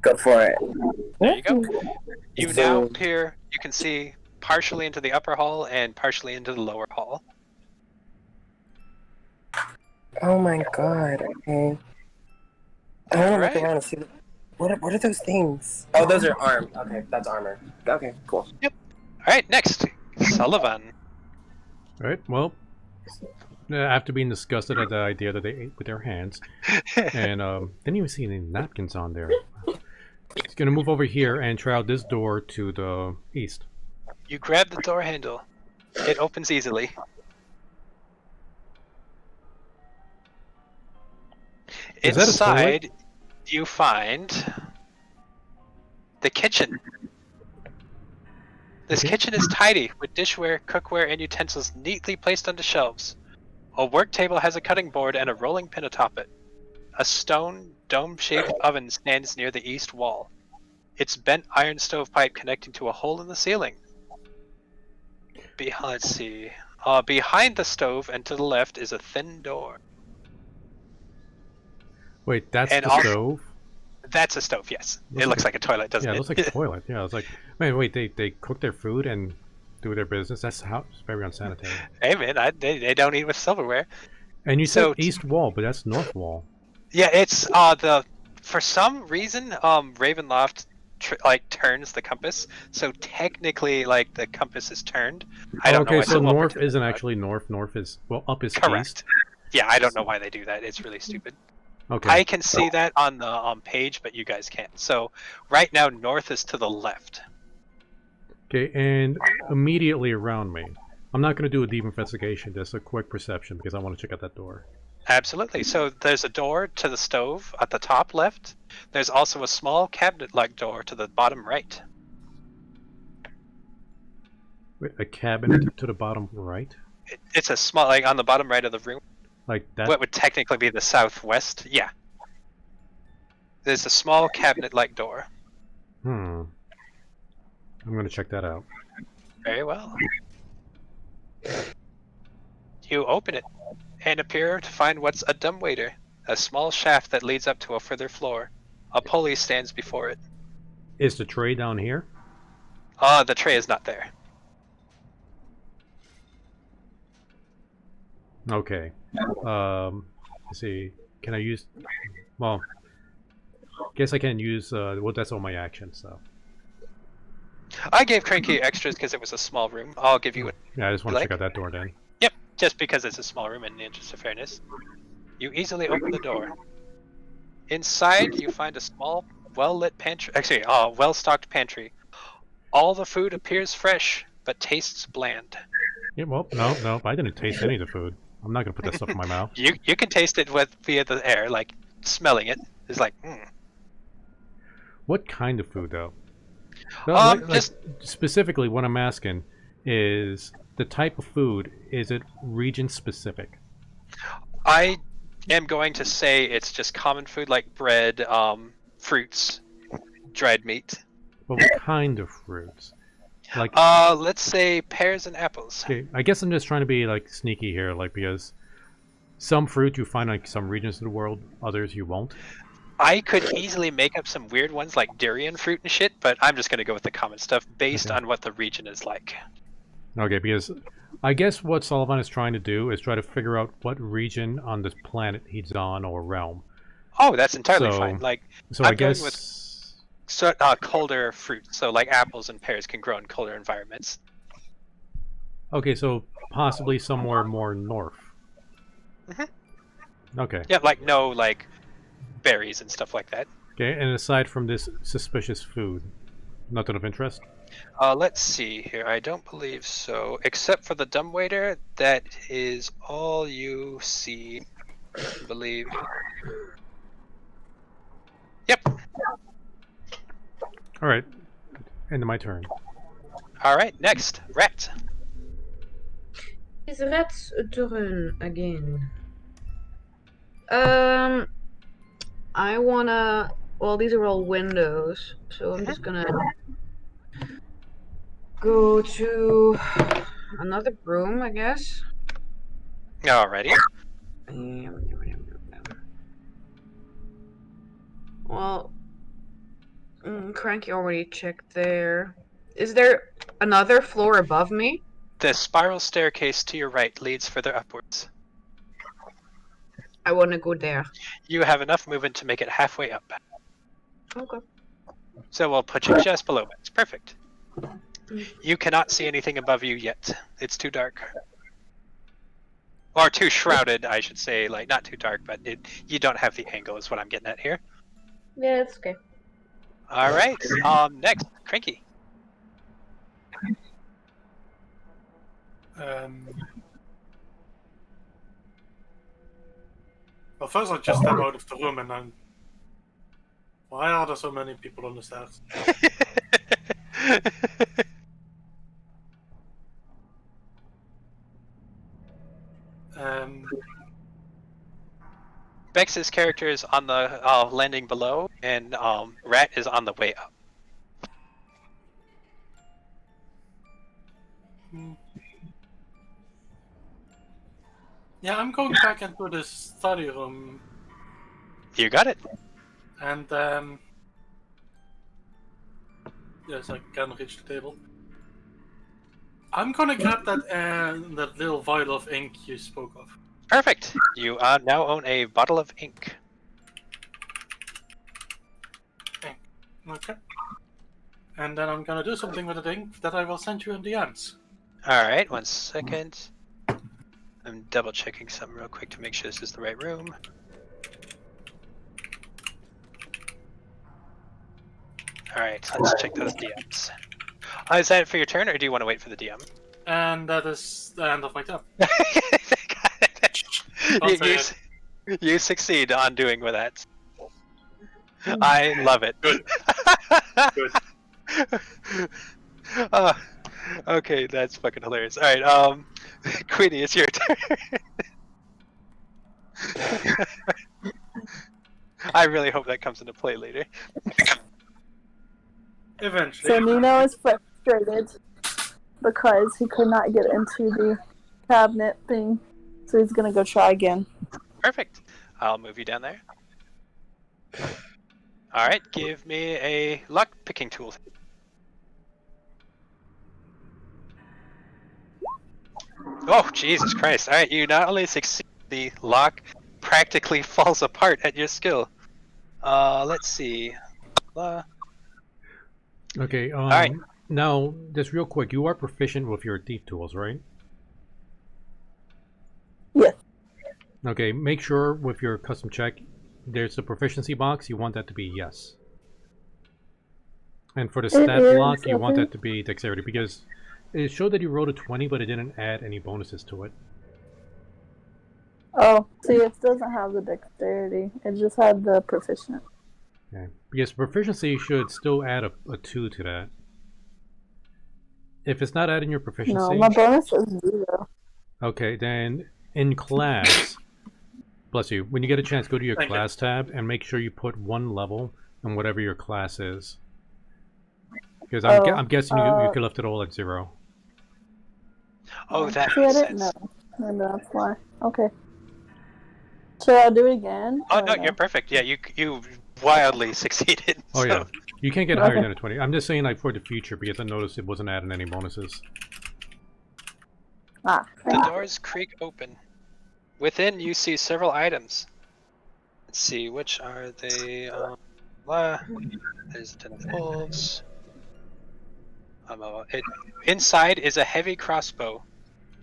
Go for it. There you go. You now appear, you can see partially into the upper hall and partially into the lower hall. Oh my god, okay. I wanna look around and see what are those things? Oh, those are arms. Okay, that's armor. Okay, cool. Yep. Alright, next. Sullivan. Alright, well, after being disgusted at the idea that they ate with their hands, and didn't even see any napkins on there. He's gonna move over here and try out this door to the east. You grab the door handle. It opens easily. Is that a Inside, toilet? you find the kitchen. This kitchen is tidy, with dishware, cookware, and utensils neatly placed onto shelves. A work table has a cutting board and a rolling pin atop it. A stone, dome-shaped oven stands near the east wall. Its bent iron stovepipe connecting to a hole in the ceiling. Let's see. Behind the stove and to the left is a thin door. Wait, that's And the stove? That's a stove, yes. It looks like a toilet, doesn't it? Yeah, it looks like a toilet. Yeah, I was like, wait, they cook their food and do their business? That's how it's very unsanitary. Hey man, they don't eat with silverware. And you said east wall, but that's north wall. Yeah, it's for some reason Ravenloft turns the compass, so technically like the compass is turned. I don't know. Okay, so north isn't actually north. North is up is correct. East. Yeah, I don't know why they do that. It's really stupid. Okay. I can see that on the page, but you guys can't. So right now north is to the left. Okay, and immediately around me. I'm not going to do a deep investigation, just a quick perception because I want to check out that door. Absolutely. So there's a door to the stove at the top left. There's also a small cabinet-like door to the bottom right. Wait, a cabinet to the bottom right? It's a small, like on the bottom right of the room. Like that? What would technically be the southwest? Yeah. There's a small cabinet-like door. I'm going to check that out. Very well. You open it and appear to find what's a dumbwaiter, a small shaft that leads up to a further floor. A pulley stands before it. Is the tray down here? The tray is not there. Okay. Let's see. Can I use... Well, guess I can use... well, that's all my actions, so... I gave Cranky extras because it was a small room. I'll give you it. Yeah, I just want to check out that door then. Yep, just because it's a small room in the interest of fairness. You easily open the door. Inside, you find a small, well-lit pantry. Actually, well-stocked pantry. All the food appears fresh, but tastes bland. Yeah, well, no, I didn't taste any of the food. I'm not gonna put that stuff in my mouth. You can taste it via the air, like smelling it. It's like, What kind of food, though? No, just specifically, what I'm asking is the type of food. Is it region specific? I am going to say it's just common food like bread, fruits, dried meat. But what kind of fruits? Like, let's say pears and apples. Okay, I guess I'm just trying to be like sneaky here, like because some fruit you find like some regions of the world, others you won't. I could easily make up some weird ones like durian fruit and shit, but I'm just gonna go with the common stuff based on what the region is like. Okay, because I guess what Sullivan is trying to do is try to figure out what region on this planet he's on or realm. Oh, that's entirely fine. Like, so I'm I guess going with colder fruits, so like apples and pears can grow in colder environments. Okay, so possibly somewhere more north. Okay. Yeah, like no like berries and stuff like that. Okay, and aside from this suspicious food, nothing of interest? Let's see here. I don't believe so. Except for the dumbwaiter, that is all you see, I believe. Yep. Alright. End of my turn. Alright, next. Rat. It's Rat's turn again. I wanna Well, these are all windows, so I'm just gonna go to another room, I guess. Alrighty. Well, Cranky already checked there. Is there another floor above me? The spiral staircase to your right leads further upwards. I want to go there. You have enough movement to make it halfway up. Okay. So we'll put you just below it. It's perfect. You cannot see anything above you yet. It's too dark. Or too shrouded, I should say. Like, not too dark, but you don't have the angle is what I'm getting at here. Yeah, it's okay. Alright, next, Cranky. Well, first I just step out of the room and then... Why are there so many people on the stairs? Bex's character is on the landing below, and Rat is on the way up. Yeah, I'm going back into the study room. You got it. And yes, I can reach the table. I'm gonna grab that little vial of ink you spoke of. Perfect. You now own a bottle of ink. Okay. And then I'm gonna do something with the ink that I will send you in DMs. Alright, 1 second. I'm double checking something real quick to make sure this is the right room. Alright, let's check those DMs. Is that it for your turn, or do you want to wait for the DM? And that is the end of my turn. You succeed on doing with that. I love it. Good. Good. Okay, that's fucking hilarious. Alright, Queenie, it's your turn. I really hope that comes into play later. Eventually. So Nino is frustrated because he could not get into the cabinet thing, so he's gonna go try again. Perfect. I'll move you down there. Alright, give me a luck picking tool. Oh, Jesus Christ. Alright, you not only succeed, the lock practically falls apart at your skill. Let's see. Okay, Alright. Now, just real quick, you are proficient with your thief tools, right? Yes. Okay, make sure with your custom check, there's a proficiency box, you want that to be yes. And for the stat block, you want that to be dexterity, because it showed that you rolled a 20, but it didn't add any bonuses to it. Oh, see, it doesn't have the dexterity. It just had the proficient. Okay. Because proficiency should still add a 2 to that. If it's not adding your proficiency... No, my bonus is 0. Okay, then in class, bless you, when you get a chance, go to your class tab and make sure you put 1 level on whatever your class is. Because I'm guessing you could left it all at 0. Oh, that see, makes I didn't sense. know. Maybe that's why. Okay. Should I do it again? Oh, no, you're perfect. Yeah, you wildly succeeded. Oh, so. yeah. You can't get higher than a 20. I'm just saying, like, for the future, because I noticed it wasn't adding any bonuses. Ah. The doors creak open. Within, you see several items. Let's see, which are they? There's the 10 of wolves. Inside is a heavy crossbow,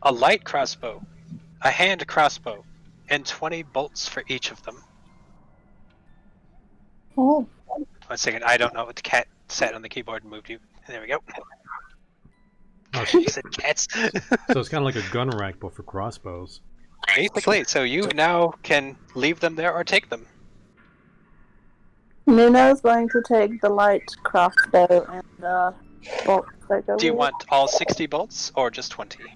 a light crossbow, a hand crossbow, and 20 bolts for each of them. Oh. 1 second, I don't know what the cat sat on the keyboard and moved you. There we go. Oh, You said cats. So it's kind of like a gun rack, but for crossbows. Basically, so you now can leave them there or take them. Nina's going to take the light crossbow and the bolts that go Do you with want all 60 bolts or just 20? it.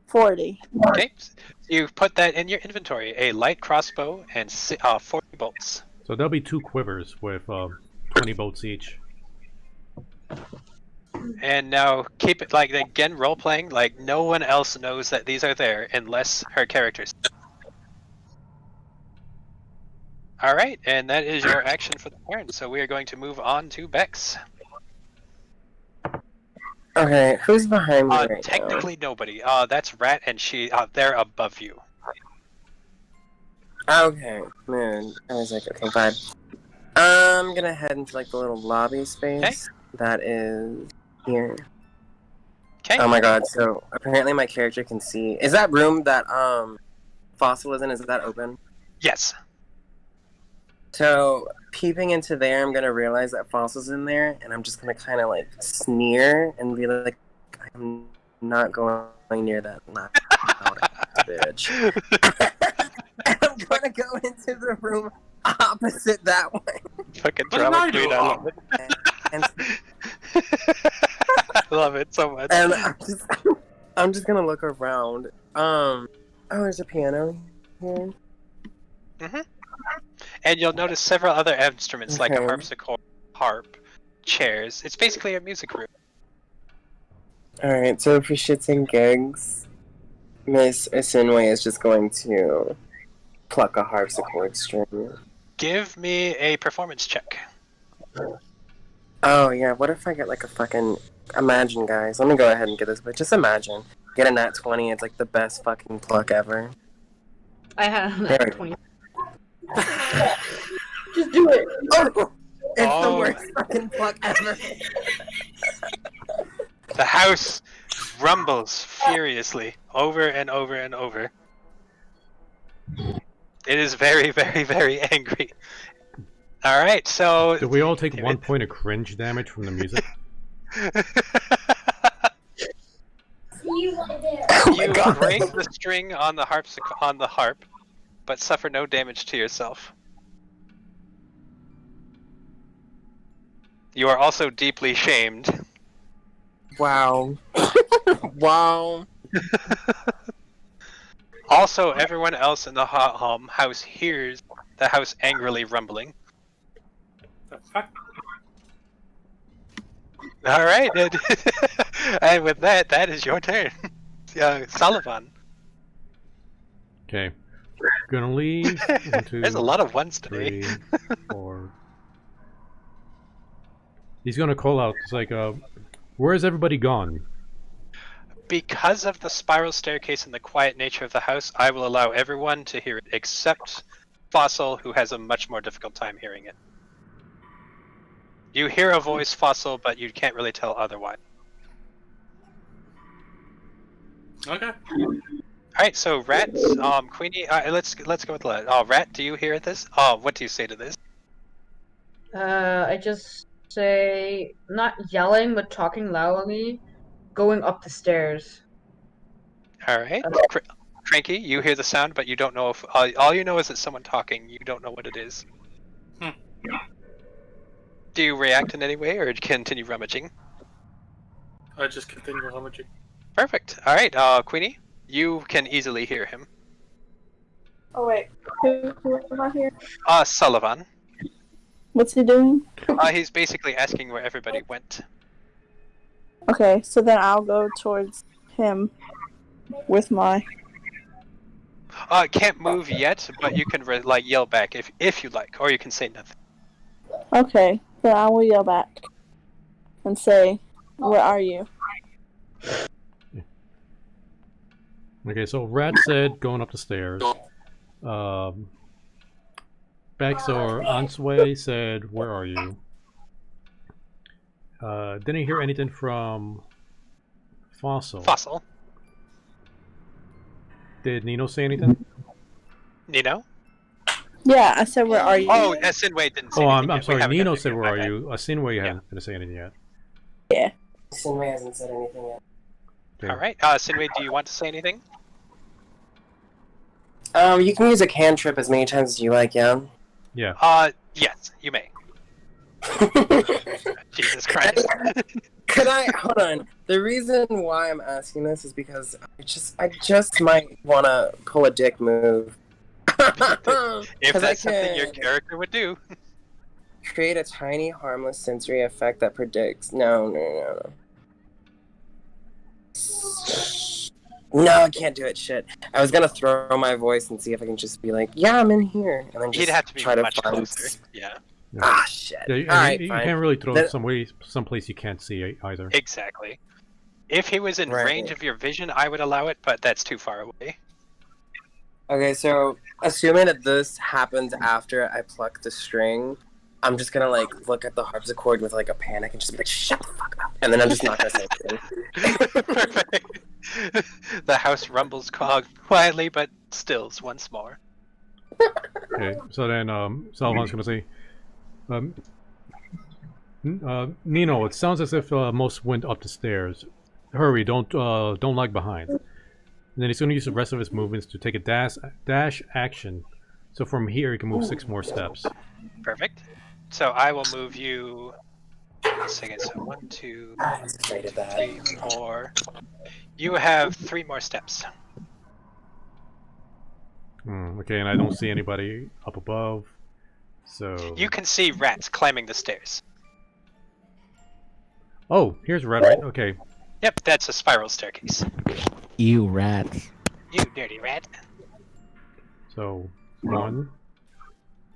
40. Okay, so you put that in your inventory. A light crossbow and 40 bolts. So there'll be 2 quivers with 20 bolts each. And now keep it like again role playing. Like no one else knows that these are there unless her characters. All right, and that is your action for the turn. So we are going to move on to Bex. Okay, who's behind me right Technically nobody. That's Rat and she. They're above you. now? Okay, man. I was like, okay, fine. I'm gonna head into like the little lobby space that is here. Okay. Oh my god, so apparently my character can see. Is that room that Fossil is in, is that open? Yes. So peeping into there, I'm gonna realize that Fossil's in there, and I'm just gonna kind of like sneer and be like, I'm not going near that loud bitch. And I'm gonna go into the room opposite that way. Fucking What did drama I do? queen. I love it. And, Love it so much. and I'm just gonna look around. Oh, there's a piano here. And you'll notice several other instruments like a Okay. harpsichord, harp, chairs. It's basically a music room. Alright, so for shits and gigs, Miss Isinway is just going to pluck a harpsichord string. Give me a performance check. Oh yeah, what if I get like a fucking... Imagine, guys. Let me go ahead and get this, but just imagine. Get a nat 20, it's like the best fucking pluck ever. I had There we that go. 20. Just do it. Oh! It's the Oh. worst fucking pluck ever. The house rumbles furiously over and over and over. It is very, very, very angry. Alright, so... Did we all take 1 point of cringe damage from the music? You break the string on the harp, but suffer no damage to yourself. You are also deeply shamed. Wow. Wow. Also, everyone else in the house hears the house angrily rumbling. The fuck? Alright, and with that, that is your turn. Sullivan. Okay. Gonna leave. 1, 2, There's a lot of ones today. 3, 4. He's gonna call out. It's like, where's everybody gone? Because of the spiral staircase and the quiet nature of the house, I will allow everyone to hear it except Fossil, who has a much more difficult time hearing it. You hear a voice, Fossil, but you can't really tell otherwise. Okay. Alright, so Rat, Queenie, let's go with Rat. Rat, do you hear this? What do you say to this? I just say, not yelling, but talking loudly, going up the stairs. Alright. Cranky, you hear the sound, but you don't know if... all you know is that someone talking. You don't know what it is. Do you react in any way, or continue rummaging? I just continue rummaging. Perfect. Alright, Queenie, you can easily hear him. Oh wait, who am I here? Sullivan. What's he doing? He's basically asking where everybody went. Okay, so then I'll go towards him with my... Can't move yet, but you can yell back if you like, or you can say nothing. Okay, then I will yell back and say, where are you? Okay, so Rat said going up the stairs. Bex or Answay said, where are you? Didn't hear anything from Fossil. Fossil. Did Nino say anything? Nino? Yeah, I said, where are you? Oh, Sinway didn't say Oh, anything I'm yet. We sorry. haven't Nino done said, anything. where are Okay. you? Sinway hasn't been saying anything yet. Yeah. Sinway hasn't said anything yet. Okay. Alright, Sinway, do you want to say anything? You can use a cantrip as many times as you like, yeah? Yeah. Yes, you may. Jesus Christ. Can I hold on? The reason why I'm asking this is because I just might want to pull a dick move. If 'Cause I that's something your can character would do. create a tiny, harmless sensory effect that predicts. No. No, I can't do it. Shit. I was gonna throw my voice and see if I can just be like, "Yeah, I'm in here," and then just He'd have to be try much to find. closer. Yeah. Ah, shit. Yeah, All right, you fine. can't really throw Then- it someplace you can't see either. Exactly. If he was in range of your vision, I would allow it, but that's too far away. Okay, so assuming that this happens after I pluck the string, I'm just gonna like look at the harpsichord with like a panic and just be like, "Shut the fuck up," and then I'm just not gonna say anything. Perfect. The house rumbles quietly, but stills once more. Okay, so then Salvan's gonna say, Nino, it sounds as if most went up the stairs. Hurry, don't lag behind. And then he's gonna use the rest of his movements to take a dash action. So from here he can move 6 more steps. Perfect. So I will move you. One second. So 1, 2, 3, 4. You have 3 more steps. Okay, and I don't see anybody up above. So You can see rats climbing the stairs. oh, here's red, right? Okay. Yep, that's a spiral staircase. You rats. You dirty rat. So 1,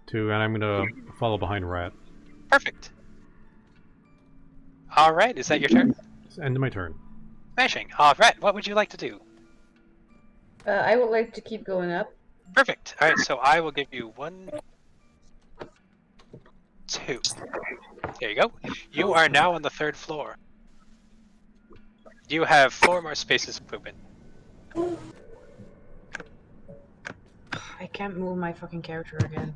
2, and I'm gonna follow behind Rat. Perfect. Alright, is that your turn? It's the end of my turn. Smashing. Alright, what would you like to do? I would like to keep going up. Perfect. Alright, so I will give you 1, 2. There you go. You are now on the 3rd floor. You have 4 more spaces of movement. I can't move my fucking character again.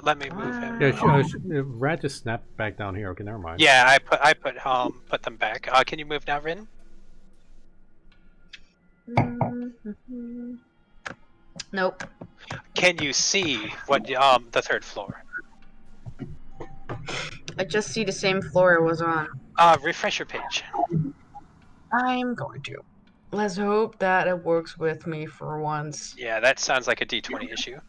Let me move him. Yeah, Rat just snapped back down here. Okay, never mind. Yeah, I put them back. Can you move now, Rin? Nope. Can you see what the 3rd floor? I just see the same floor it was on. Refresh your page. I'm going to. Let's hope that it works with me for once. Yeah, that sounds like a D20 issue.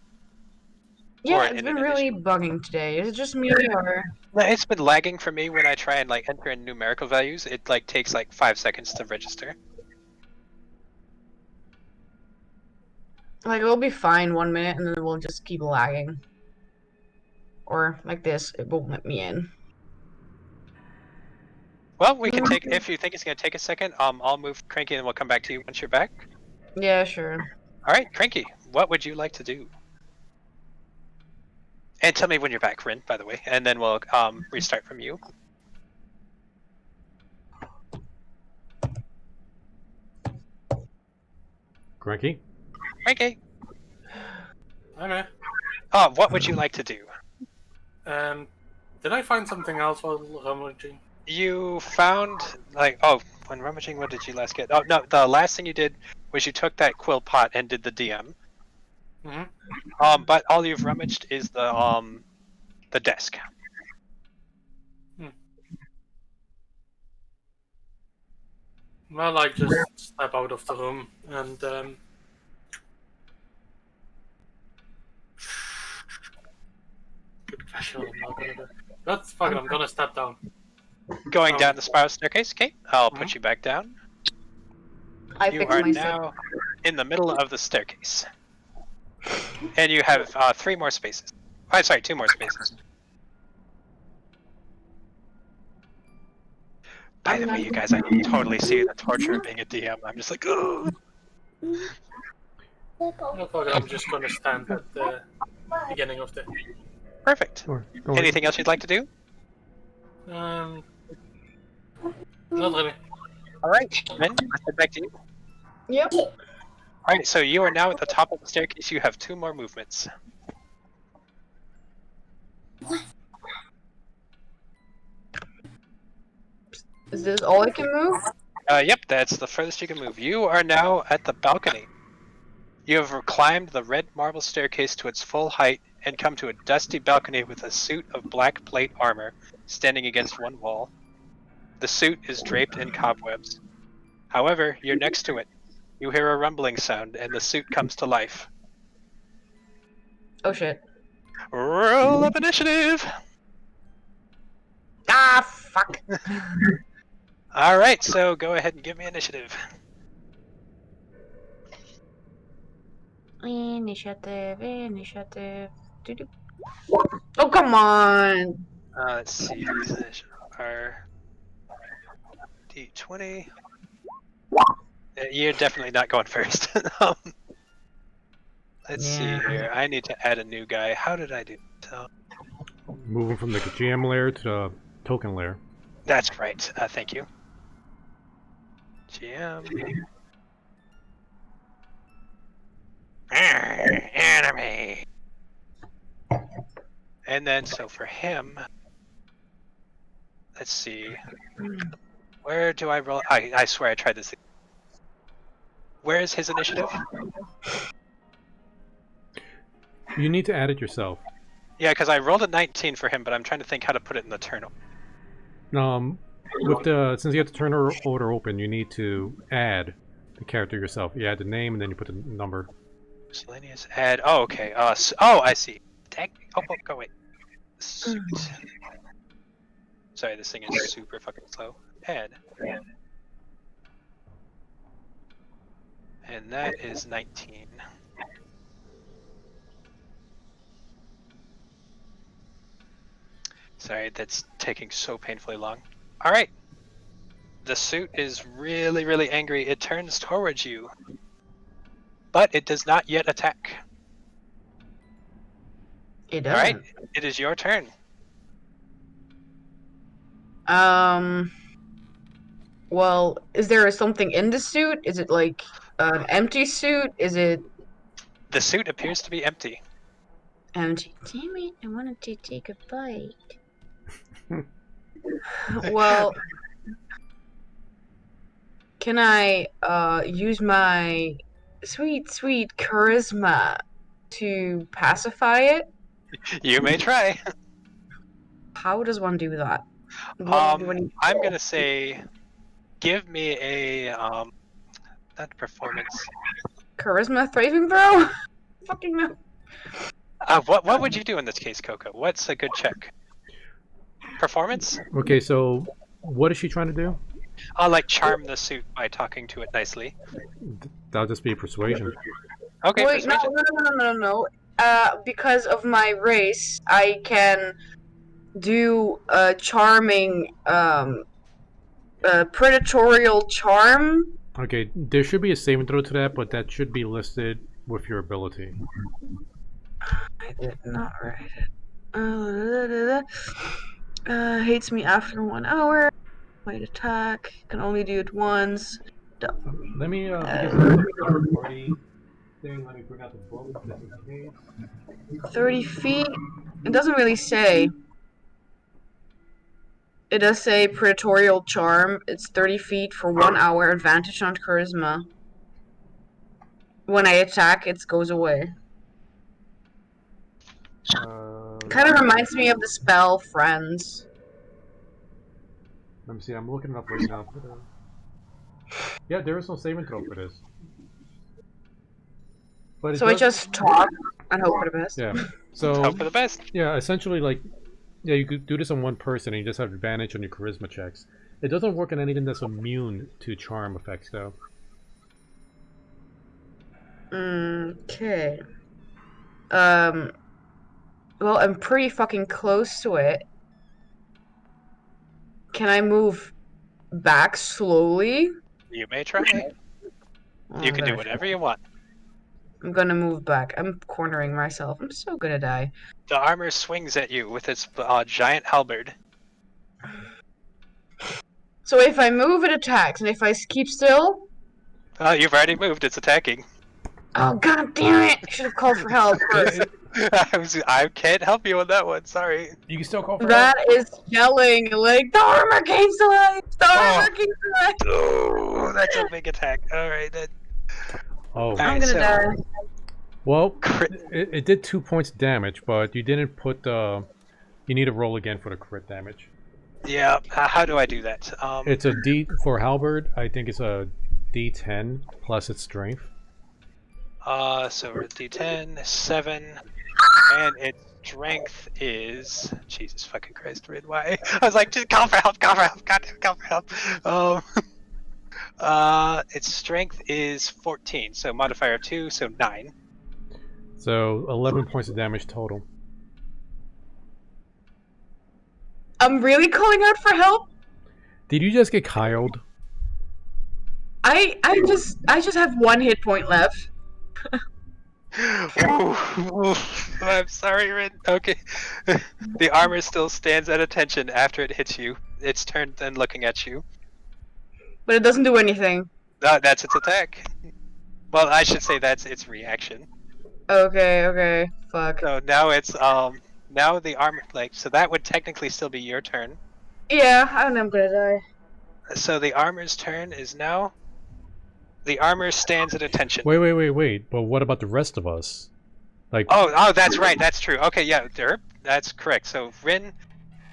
Yeah, Or it's been internet really bugging today. Is it just me or? It's been lagging for me when I try and like enter in numerical values. It like takes like 5 seconds to register. Like, it'll be fine 1 minute and then it will just keep lagging. Or like this, it won't let me in. Well, we can take, if you think it's gonna take a second, I'll move Cranky and we'll come back to you once you're back. Yeah, sure. Alright, Cranky, what would you like to do? And tell me when you're back, Rin, by the way, and then we'll restart from you. Cranky? Cranky! Okay. What would you like to do? Did I find something else while rummaging? You found, like, when rummaging, what did you last get? Oh, no, the last thing you did was you took that quill pot and did the DM. Mm-hmm. But all you've rummaged is the desk. Well, I just step out of the room and good question. I'm not gonna do. That's fucking. I'm gonna step down. Going down the spiral staircase, okay? I'll put you back down. You are now in the middle of the staircase. And you have 3 more spaces. Oh, sorry, 2 more spaces. By the way, you guys, I can totally see the torture of being a DM. I'm just like, oh. I'm just gonna stand at the beginning of the. Perfect. Anything else you'd like to do? Not really. Alright, Min, let's head back to you. Yep. Alright, so you are now at the top of the staircase. You have 2 more movements. Is this all I can move? Yep, that's the furthest you can move. You are now at the balcony. You have climbed the red marble staircase to its full height and come to a dusty balcony with a suit of black plate armor standing against one wall. The suit is draped in cobwebs. However, you're next to it. You hear a rumbling sound, and the suit comes to life. Oh shit. Roll up initiative! Ah, fuck. Alright, so go ahead and give me initiative. Initiative. Doo-doo. Oh, come on. Let's see, these initiatives are D20. You're definitely not going first. Let's see here. I need to add a new guy. How did I do so? Moving from the GM layer to the token layer. That's right. Thank you. GM. Enemy. And then, so for him, let's see. Where do I roll? I swear I tried this. Where is his initiative? You need to add it yourself. Yeah, because I rolled a 19 for him, but I'm trying to think how to put it in the turn. With the since you have the turn order open, you need to add the character yourself. You add the name and then you put the number. Miscellaneous add. Oh, okay. Oh, I see. Tag. Oh, go wait. Suit. Sorry, this thing is super fucking slow. Add. And that is 19. Sorry, that's taking so painfully long. Alright. The suit is really, really angry. It turns towards you. But it does not yet attack. It doesn't. Alright, it is your turn. Well, is there something in the suit? Is it like an empty suit? Is it The suit appears to be empty. empty? Damn it, I wanted to take a bite. Well, can I use my sweet, sweet charisma to pacify it? You may try. How does one do that? What do you- I'm gonna say, give me a not performance. Charisma thriving throw? Fucking no. What would you do in this case, Coco? What's a good check? Performance? Okay, so what is she trying to do? I'll like charm the suit by talking to it nicely. That'll just be persuasion. Okay, Wait, persuasion. no. Because of my race, I can do a charming, predatorial charm. Okay, there should be a saving throw to that, but that should be listed with your ability. I did not write it. Hates me after 1 hour. Might attack. Can only do it once. Let me because there's a third party thing. Let me bring out the book just in case. 30 feet. It doesn't really say. It does say Predatorial Charm. It's 30 feet for 1 hour. Advantage on Charisma. When I attack, it goes away. Kind of reminds me of the spell Friends. Let me see. I'm looking it up right now. Yeah, there is no saving throw for this. But So I just talk and hope for the best. Yeah. So Hope for the best. yeah, essentially like yeah, you could do this on one person and you just have advantage on your charisma checks. It doesn't work on anything that's immune to charm effects though. Okay. Well, I'm pretty fucking close to it. Can I move back slowly? You may try. You can do whatever you want. I'm gonna move back. I'm cornering myself. I'm so gonna die. The armor swings at you with its giant halberd. So if I move, it attacks, and if I keep still... You've already moved. It's attacking. Oh, god damn it! I should have called for help first. I can't help you on that one. Sorry. You can still call for That is yelling, like, the armor came to life! The armor came to life! Oh, that's a big attack. Alright, then. Oh. I'm gonna die. Well, it did 2 points damage, but you didn't put you need to roll again for the crit damage. Yeah. How do I do that? It's a D for halberd. I think it's a D10 plus its strength. So we're at D10, 7, and its strength is Jesus fucking Christ, Rid. Why? I was like, just call for help, goddamn, call for help. Its strength is 14, so modifier 2, so 9. So 11 points of damage total. I'm really calling out for help. Did you just get Kyled? I just have 1 hit point left. I'm sorry, Rin. Okay. The armor still stands at attention after it hits you. It's turned and looking at you. But it doesn't do anything. That's its attack. Well, I should say that's its reaction. Okay, fuck. So now it's now the armor, like, so that would technically still be your turn. Yeah, I know I'm gonna die. So the armor's turn is now. The armor stands at attention. Wait. But what about the rest of us? Like. Oh, that's right. That's true. Okay, yeah, Derp, that's correct. So Rin,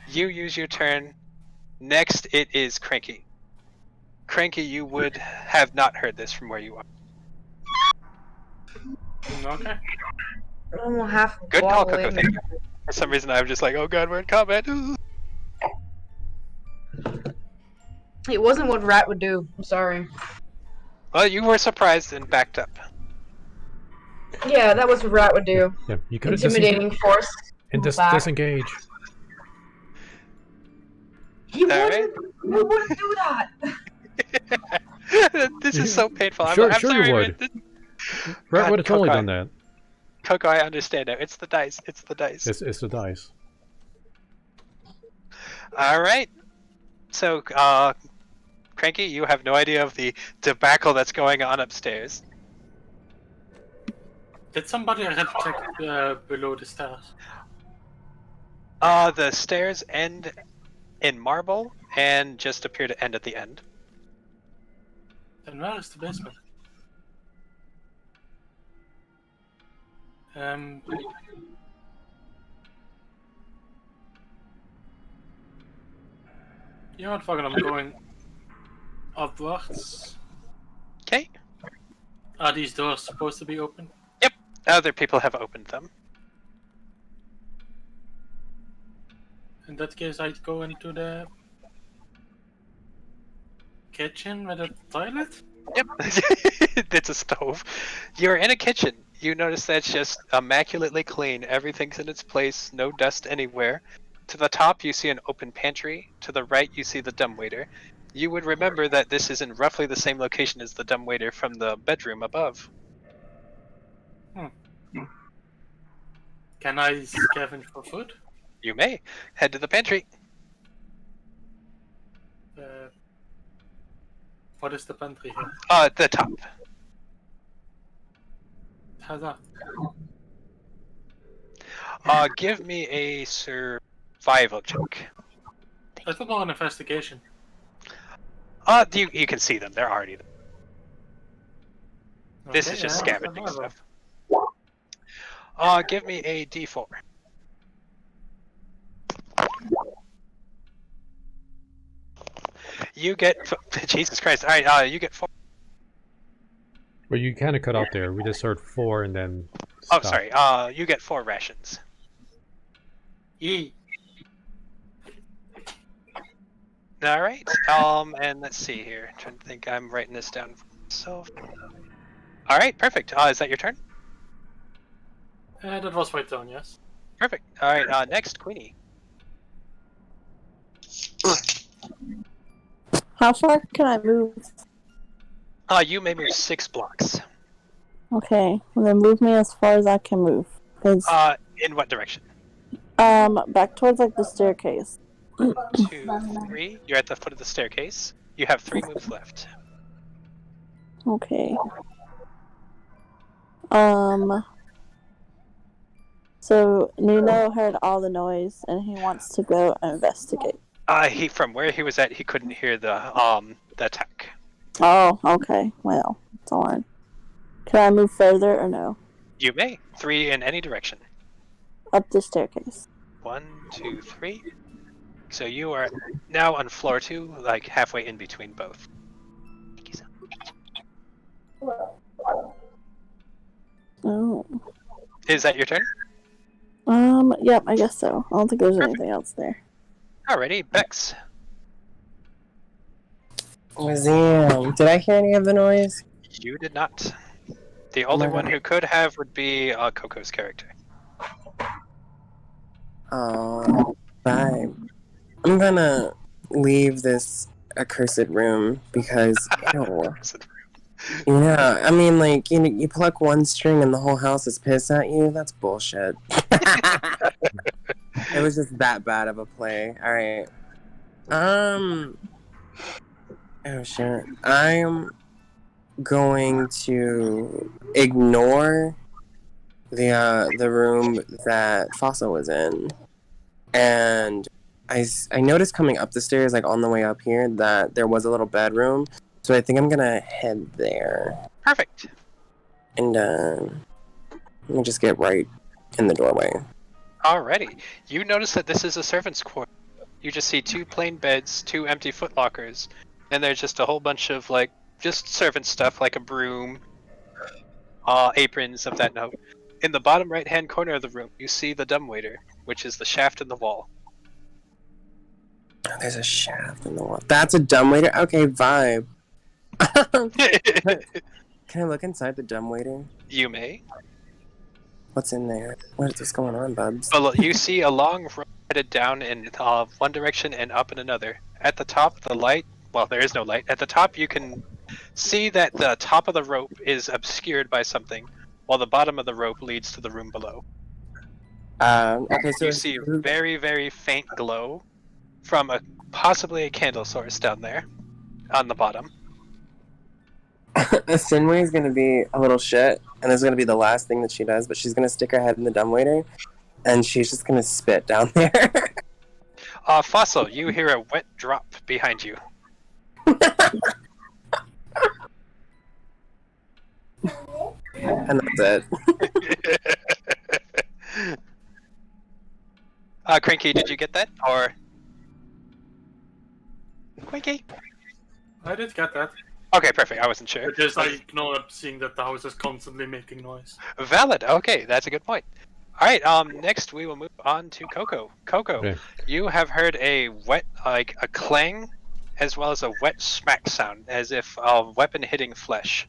you use your turn. Next, it is Cranky. Cranky, you would have not heard this from where you are. Okay. I'm half Good call, wobbly. Coco. Thank you. For some reason, I'm just like, oh god, we're in combat. It wasn't what Rat would do. I'm sorry. Well, you were surprised and backed up. Yeah, that was what Rat would do. Yeah, you could have Intimidating force. and back. disengage. He wouldn't do that. This is so painful. Sure, I'm sure sorry, you would. Rin. Rat would have totally Coco, done that. Coco, I understand now. It's the dice. It's the dice. It's the dice. All right. So, Cranky, you have no idea of the debacle that's going on upstairs. Did somebody have to check below the stairs? The stairs end in marble and just appear to end at the end. Then where is the basement? You know what, fucking, I'm going upwards. Okay. Are these doors supposed to be open? Yep. Other people have opened them. In that case, I'd go into the kitchen with a toilet? Yep. It's a stove. You're in a kitchen. You notice that's just immaculately clean. Everything's in its place. No dust anywhere. To the top, you see an open pantry. To the right, you see the dumbwaiter. You would remember that this is in roughly the same location as the dumbwaiter from the bedroom above. Can I scavenge for food? You may. Head to the pantry. What is the pantry here? At the top. How's that? Give me a survival check. I thought more an investigation. You can see them. They're already there. This is just scavenging stuff. Give me a D4. You get Jesus Christ. All right. You get 4. Well, you kind of cut out there. We just heard 4 and then. Oh, stopped. sorry. You get 4 rations. Yee. All right. And let's see here. I'm trying to think. I'm writing this down for myself. All right. Perfect. Is that your turn? That was my turn, yes. Perfect. All right. Next, Queenie. How far can I move? You may move 6 blocks. Okay, and then move me as far as I can move. 'Cause, In what direction? back towards like the staircase. 1, 2, 3. You're at the foot of the staircase. You have 3 moves left. Okay. So Nuno heard all the noise and he wants to go investigate. He from where he was at, he couldn't hear the attack. Oh, okay. Well, darn. Can I move further or no? You may 3 in any direction. Up the staircase. 1, 2, 3. So you are now on floor 2, like halfway in between both. Oh. Is that your turn? Yep, I guess so. I don't think there's anything else there. Alrighty, Bex. Damn. Did I hear any of the noise? You did not. The only one who could have would be Coco's character. Oh, fine. I'm gonna leave this accursed room because, ew. Yeah, I mean, like, you pluck one string and the whole house is pissed at you? That's bullshit. It was just that bad of a play. Alright. Oh, shit. I'm going to ignore the room that Fossil was in. And I noticed coming up the stairs, like, on the way up here, that there was a little bedroom. So I think I'm gonna head there. Perfect. And let me just get right in the doorway. Alrighty. You notice that this is a servant's quarter. You just see 2 plain beds, 2 empty footlockers, and there's just a whole bunch of, like, just servant stuff, like a broom, aprons of that note. In the bottom right-hand corner of the room, you see the dumbwaiter, which is the shaft in the wall. Oh, there's a shaft in the wall. That's a dumbwaiter? Okay, vibe. Can I look inside the dumbwaiter? You may. What's in there? What's going on, bubs? Well, you see a long row headed down in one direction and up in another. At the top, the light, well, there is no light. At the top, you can see that the top of the rope is obscured by something, while the bottom of the rope leads to the room below. Okay, so you see very, very faint glow from possibly a candle source down there on the bottom. Sinway is gonna be a little shit, and this is gonna be the last thing that she does, but she's gonna stick her head in the dumbwaiter, and she's just gonna spit down there. Fossil, you hear a wet drop behind you. And that's it. Cranky, did you get that? Or Cranky? I did get that. Okay, perfect. I wasn't sure. Because I ignore seeing that the house is constantly making noise. Valid. Okay, that's a good point. All right. Next we will move on to Coco. Coco, Okay. You have heard a wet, like a clang, as well as a wet smack sound, as if a weapon hitting flesh.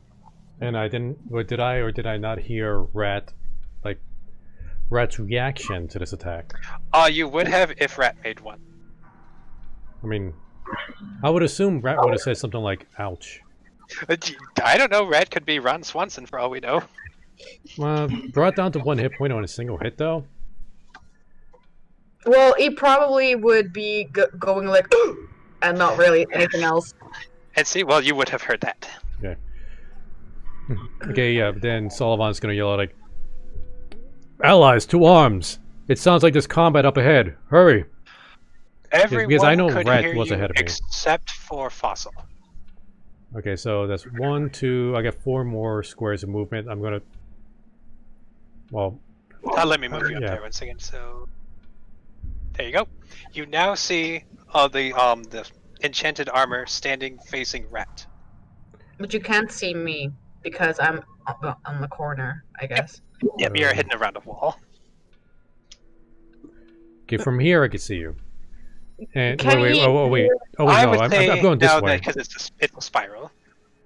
And I didn't. What did I or did I not hear Rat's reaction to this attack? You would have if Rat made one. I mean, I would assume Rat would have said something like "ouch." I don't know. Rat could be Ron Swanson for all we know. Brought down to 1 hit point on a single hit, though. Well, he probably would be going like, and not really anything else. And see, well, you would have heard that. Okay. Okay, yeah. But then Sullivan's gonna yell out like, "Allies, to arms! It sounds like there's combat up ahead. Hurry!" Everyone because I know could Rat hear was you ahead of me. except for Fossil. Okay, so that's 1, 2. I got 4 more squares of movement. I'm gonna. Well. Let me move you up there 1 second. So there you go. You now see the enchanted armor standing facing Rat. But you can't see me because I'm on the corner, I guess. Yep, you're hidden around a wall. Okay, from here I can see you. And Can wait, you- wait. Oh wait, I no, would I'm say going this no, way. because it's a spiral.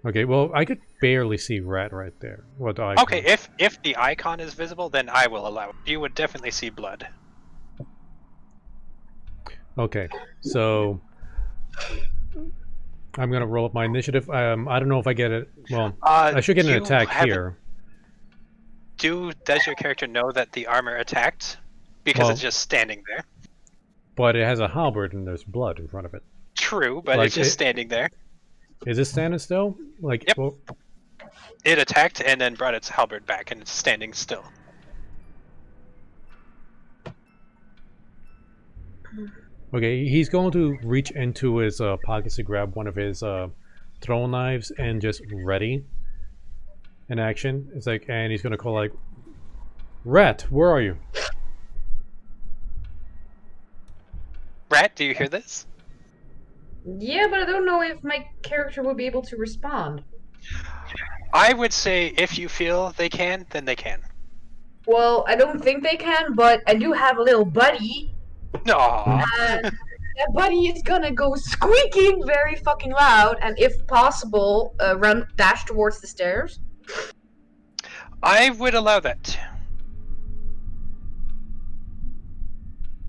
Okay, well I could barely see Rat right there. What the icon. Okay, if the icon is visible, then I will allow it. You would definitely see blood. Okay, so I'm gonna roll up my initiative. I don't know if I get it. Well, I should get an you attack haven't- here. Does your character know that the armor attacked? Because Well- it's just standing there. But it has a halberd and there's blood in front of it. True, but Like it's just it- standing there. Is it standing still? Like, Yep. well, It attacked and then brought its halberd back, and it's standing still. okay, he's going to reach into his pockets to grab one of his throwing knives and just ready in action. It's like, and he's gonna call like, "Rat, where are you?" Rat Rat, do you hear this? Yeah, but I don't know if my character will be able to respond. I would say if you feel they can, then they can. Well, I don't think they can, but I do have a little buddy. Aww. And that buddy is gonna go squeaking very fucking loud, and if possible, dash towards the stairs. I would allow that.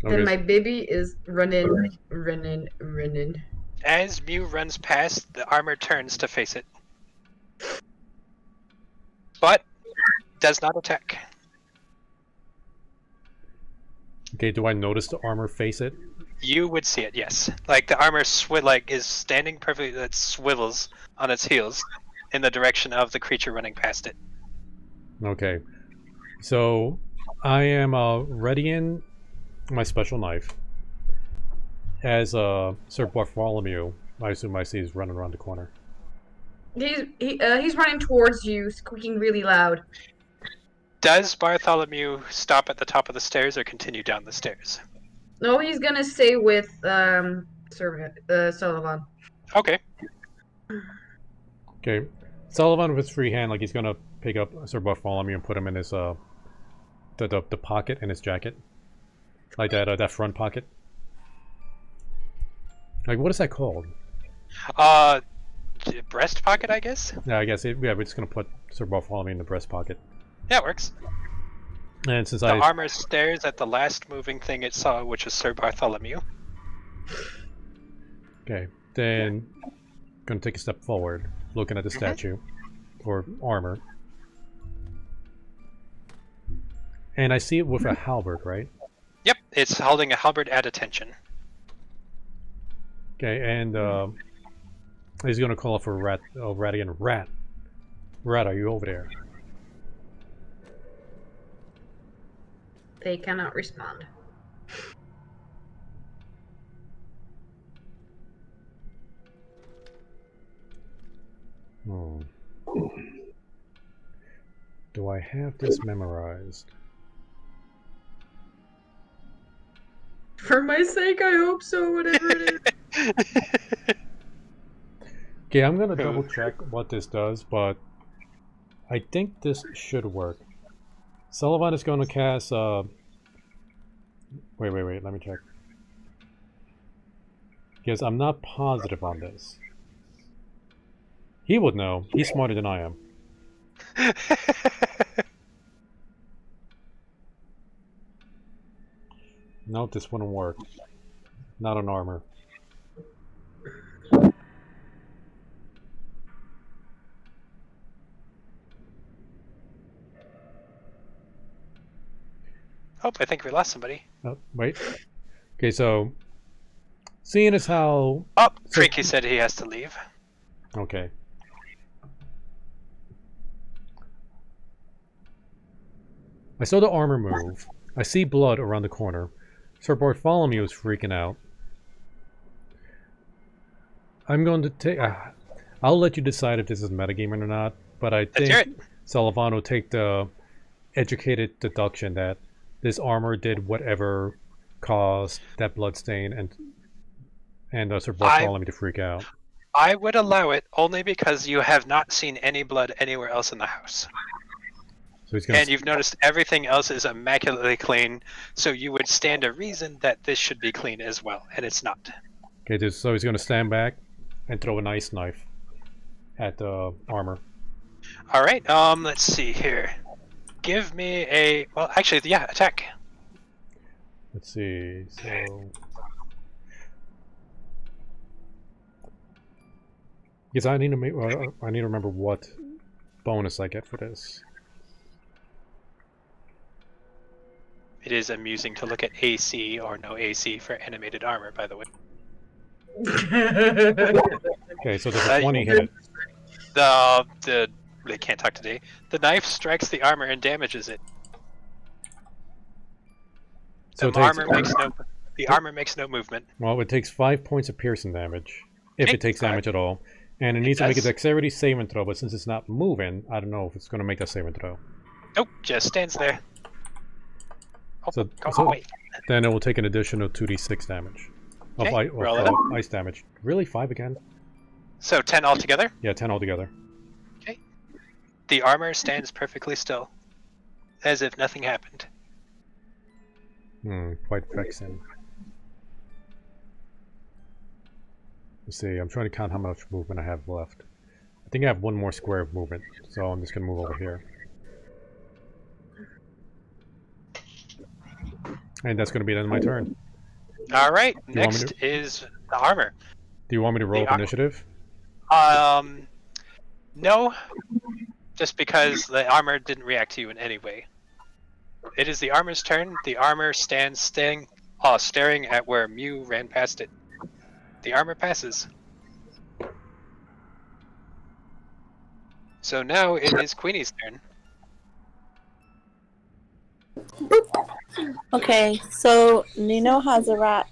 Then my baby is running. As Mew runs past, the armor turns to face it. But does not attack. Okay, do I notice the armor face it? You would see it, yes. Like the armor is standing perfectly, that swivels on its heels in the direction of the creature running past it. Okay. So I am readying my special knife. As Sir Bartholomew, I assume I see, is running around the corner. He's running towards you, squeaking really loud. Does Bartholomew stop at the top of the stairs or continue down the stairs? No, he's gonna stay with Sullivan. Okay. Okay. Sullivan with his free hand, like he's gonna pick up Sir Bartholomew and put him in his the pocket in his jacket. Like that front pocket. Like, what is that called? Breast pocket, I guess? Yeah, I guess. We're just gonna put Sir Bartholomew in the breast pocket. Yeah, it works. And since the armor stares at the last moving thing it saw, which is Sir Bartholomew. Okay, then gonna take a step forward, looking at the statue or armor, and I see it with a halberd, right? Yep, it's holding a halberd at attention. Okay, and he's gonna call for Rat. Oh, Rat again. Rat, are you over there? They cannot respond. Oh. Do I have this memorized? For my sake, I hope so, whatever it is. Okay, I'm gonna double check what this does, but I think this should work. Sullivan is gonna cast, wait, let me check. Because I'm not positive on this. He would know. He's smarter than I am. No, this wouldn't work. Not on armor. Oh, I think we lost somebody. Oh, wait. Okay, so seeing as how... Oh, Freaky said he has to leave. Okay. I saw the armor move. I see blood around the corner. Sir Bartholomew is freaking out. I'm going to take... I'll let you decide if this is metagaming or not, but I think Sullivan will take the educated deduction that this armor did whatever caused that bloodstain and Sir Bartholomew to freak out. I would allow it only because you have not seen any blood anywhere else in the house. So he's gonna and you've noticed everything else is immaculately clean, so you would stand a reason that this should be clean as well, and it's not. Okay, so he's going to stand back and throw an ice knife at the armor. Alright, let's see here. Give me a... Well, actually, yeah, attack. Let's see, so... Because I need to make... I need to remember what bonus I get for this. It is amusing to look at AC or no AC for animated armor, by the way. Okay, so there's a 20 hit it. They can't talk today. The knife strikes the armor and damages it. So the armor makes no movement. Well, it takes 5 points of piercing damage, if it takes damage at all. And it needs to make a dexterity saving throw, but since it's not moving, I don't know if it's going to make a saving throw. Nope, just stands there. Oh, So wait. then it will take an additional 2d6 damage. Okay, roll it up. Ice damage. Really? 5 again? So 10 altogether? Yeah, 10 altogether. Okay. The armor stands perfectly still, as if nothing happened. Quite vexing. Let's see, I'm trying to count how much movement I have left. I think I have 1 more square of movement, so I'm just gonna move over here. And that's gonna be the end of my turn. Alright, next is the armor. Do you want me to roll up initiative? No. Just because the armor didn't react to you in any way. It is the armor's turn. The armor stands staring at where Mew ran past it. The armor passes. So now it is Queenie's turn. Okay, so Nino has a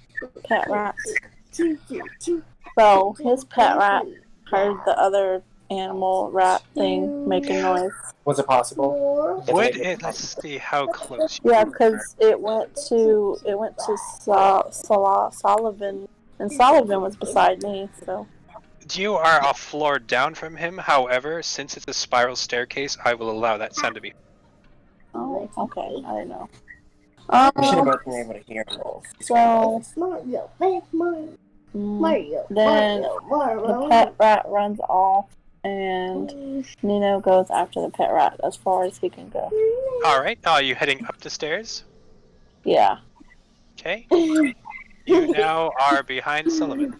pet rat. So his pet rat heard the other animal rat thing making noise. Was it possible? Let's see how close. Yeah, because it went to Sullivan, and Sullivan was beside me. So You are a floor down from him. However, since it's a spiral staircase, I will allow that sound to be. oh, okay, I don't know. We should have both been able to hear both. So then the pet rat runs off, and Nino goes after the pet rat as far as he can go. Alright, are you heading up the stairs? Yeah. Okay. You now are behind Sullivan.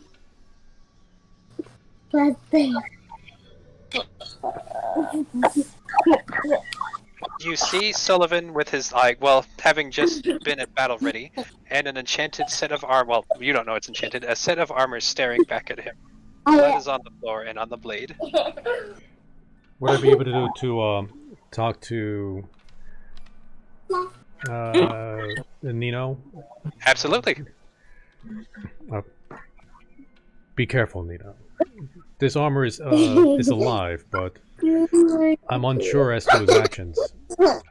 You see Sullivan with his, having just been at battle ready, and an enchanted set of armor. Well, you don't know it's enchanted. A set of armor staring back at him. Blood is on the floor and on the blade. Would I be able to talk to Nino? Absolutely. Be careful, Nino. This armor is alive, but I'm unsure as to his actions.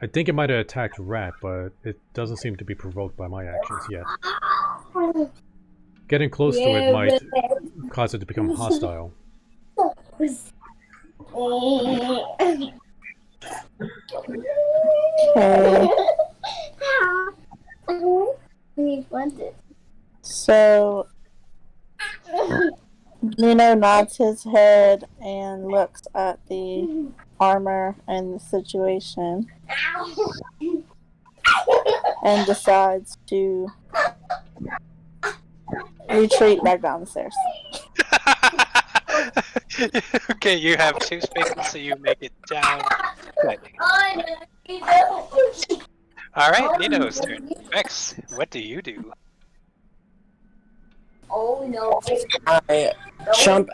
I think it might have attacked Rat, but it doesn't seem to be provoked by my actions yet. Getting close to it might cause it to become hostile. So Nino nods his head and looks at the armor and the situation and decides to retreat back down the stairs. Okay, you have 2 spaces, so you make it down. Good. Alright, Nino's turn. Vex, what do you do? I jump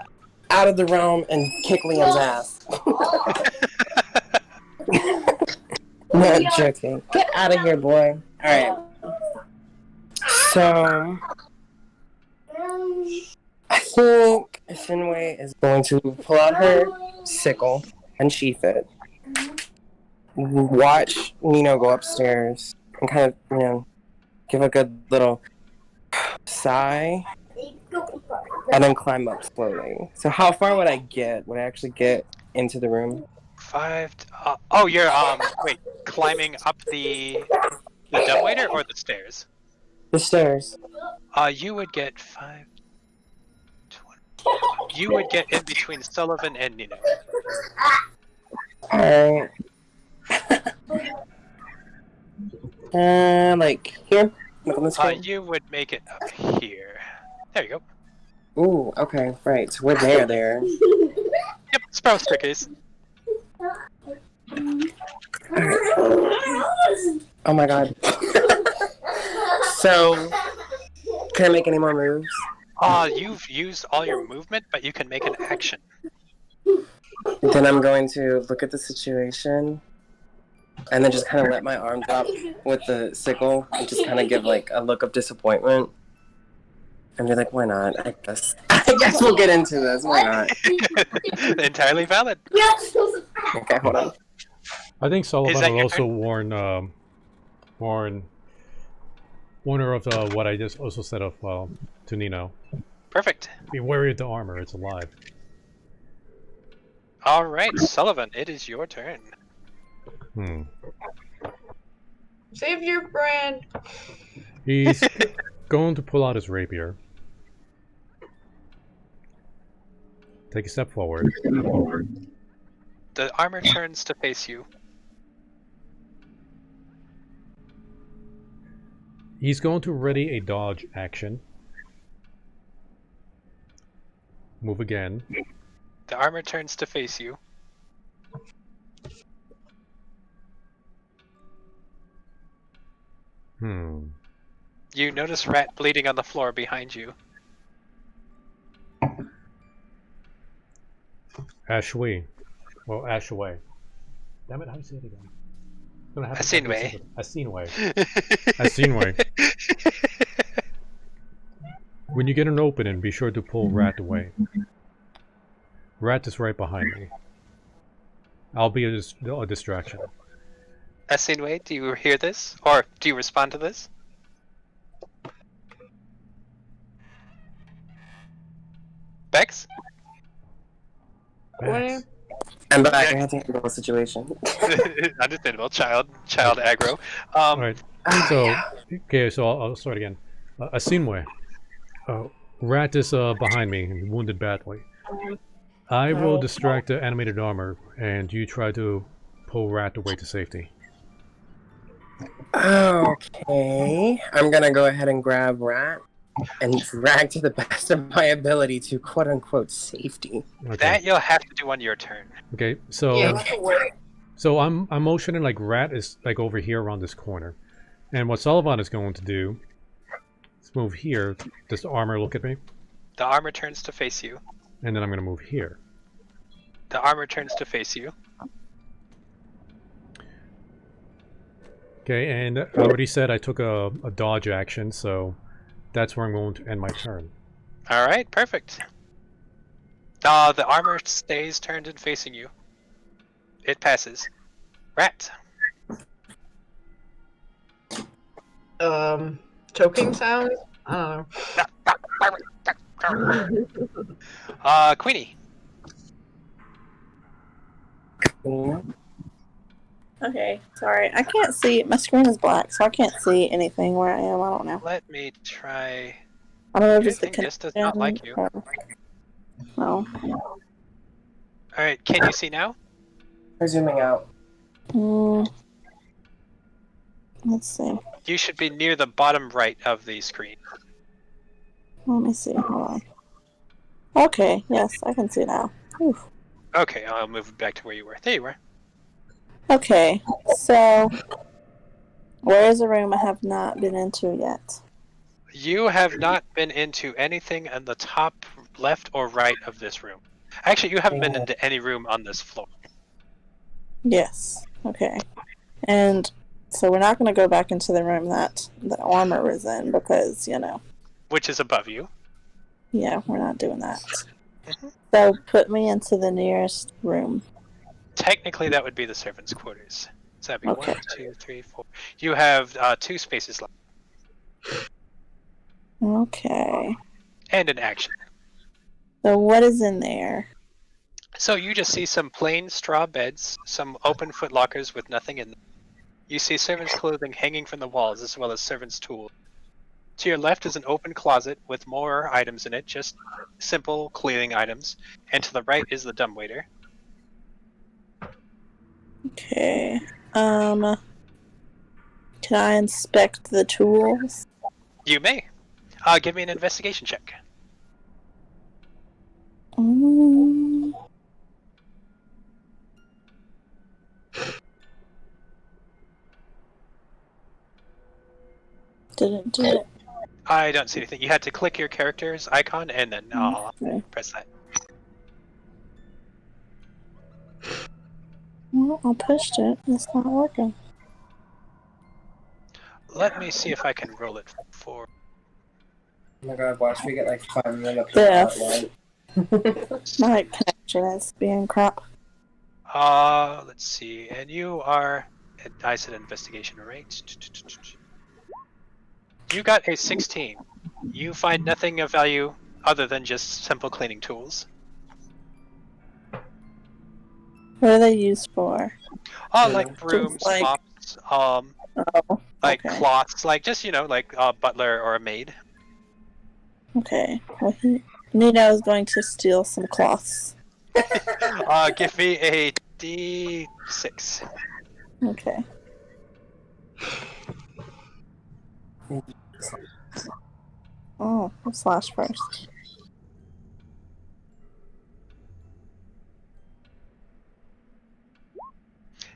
out of the realm and kick Liam's ass. Not joking. Get out of here, boy. Alright. So I think Finway is going to pull out her sickle and sheath it. Watch Nino go upstairs and kind of, give a good little sigh. And then climb up slowly. So how far would I get? Would I actually get into the room? 5. You're wait, climbing up the dumbwaiter or the stairs? The stairs. You would get 5. 20. You would get in between Sullivan and Nino. Alright. Like here? Like on the screen? You would make it up here. There you go. Ooh, okay, right. So we're there. Yep, spiral staircase. Oh my god. So, can I make any more moves? You've used all your movement, but you can make an action. Then I'm going to look at the situation, and then just kind of let my arm drop with the sickle, and just kind of give like a look of disappointment. And be like, why not? I guess we'll get into this. Why not? Entirely valid. Okay, hold on. I think Sullivan will also warn her of what I just also said of to Nino. Perfect. Be wary of the armor, it's alive. Alright, Sullivan, it is your turn. Save your brand. He's going to pull out his rapier. Take a step forward. The armor turns to face you. He's going to ready a dodge action. Move again. The armor turns to face you. You notice Rat bleeding on the floor behind you. Ashway. Well, Ash away. Damn it, how do you say it again? Asinway. Asinway. Asinway. When you get an opening, be sure to pull Rat away. Rat is right behind me. I'll be a distraction. Asinway, do you hear this? Or do you respond to this? Bex? Bex. I'm back. I had to handle the situation. Understandable. Child aggro. Alright, so, okay, so I'll start again. Asinway. Rat is behind me, and wounded badly. I will distract the animated armor, and you try to pull Rat away to safety. Okay. I'm gonna go ahead and grab Rat and drag to the best of my ability to quote-unquote safety. Okay. That you'll have to do on your turn. Okay, so Yeah. so I'm motioning like Rat is like over here around this corner, and what Sullivan is going to do is move here. Does the armor look at me? The armor turns to face you. And then I'm going to move here. The armor turns to face you. Okay, and I already said I took a dodge action, so that's where I'm going to end my turn. Alright, perfect. The armor stays turned and facing you. It passes. Rat. Choking sounds? I don't know. Queenie. Okay, sorry. I can't see. My screen is black, so I can't see anything where I am. I don't know. Let me try. I don't know if it's the Everything just does not like you. No. Alright, can you see now? We're zooming out. Let's see. You should be near the bottom right of the screen. Let me see. Hold on. Okay, yes, I can see now. Oof. Okay, I'll move back to where you were. There you were. Okay, so where is a room I have not been into yet? You have not been into anything in the top left or right of this room. Actually, you haven't been into any room on this floor. Yes. Okay. And so we're not going to go back into the room that the armor was in because, Which is above you. Yeah, we're not doing that. So put me into the nearest room. Technically, that would be the servants' quarters. So that'd be Okay. 1, 2, 3, 4. You have 2 spaces left. Okay. And an action. So what is in there? So you just see some plain straw beds, some open foot lockers with nothing in them. You see servants' clothing hanging from the walls as well as servants' tools. To your left is an open closet with more items in it, just simple cleaning items. And to the right is the dumbwaiter. Okay. Can I inspect the tools? You may. Give me an investigation check. Didn't do it. I don't see anything. You had to click your character's icon and then Okay. press that. Well, I pushed it. It's not working. Let me see if I can roll it for... Oh my god, watch me get like 5 minutes. Yes. My connection is being crap. Let's see. And you are... I said investigation, right? You got a 16. You find nothing of value other than just simple cleaning tools. What are they used for? Oh, like brooms, like- mops, like okay. cloths, like just like a butler or a maid. Okay. Well, Nino is going to steal some cloths. Give me a D6. Okay. Oh, slash first.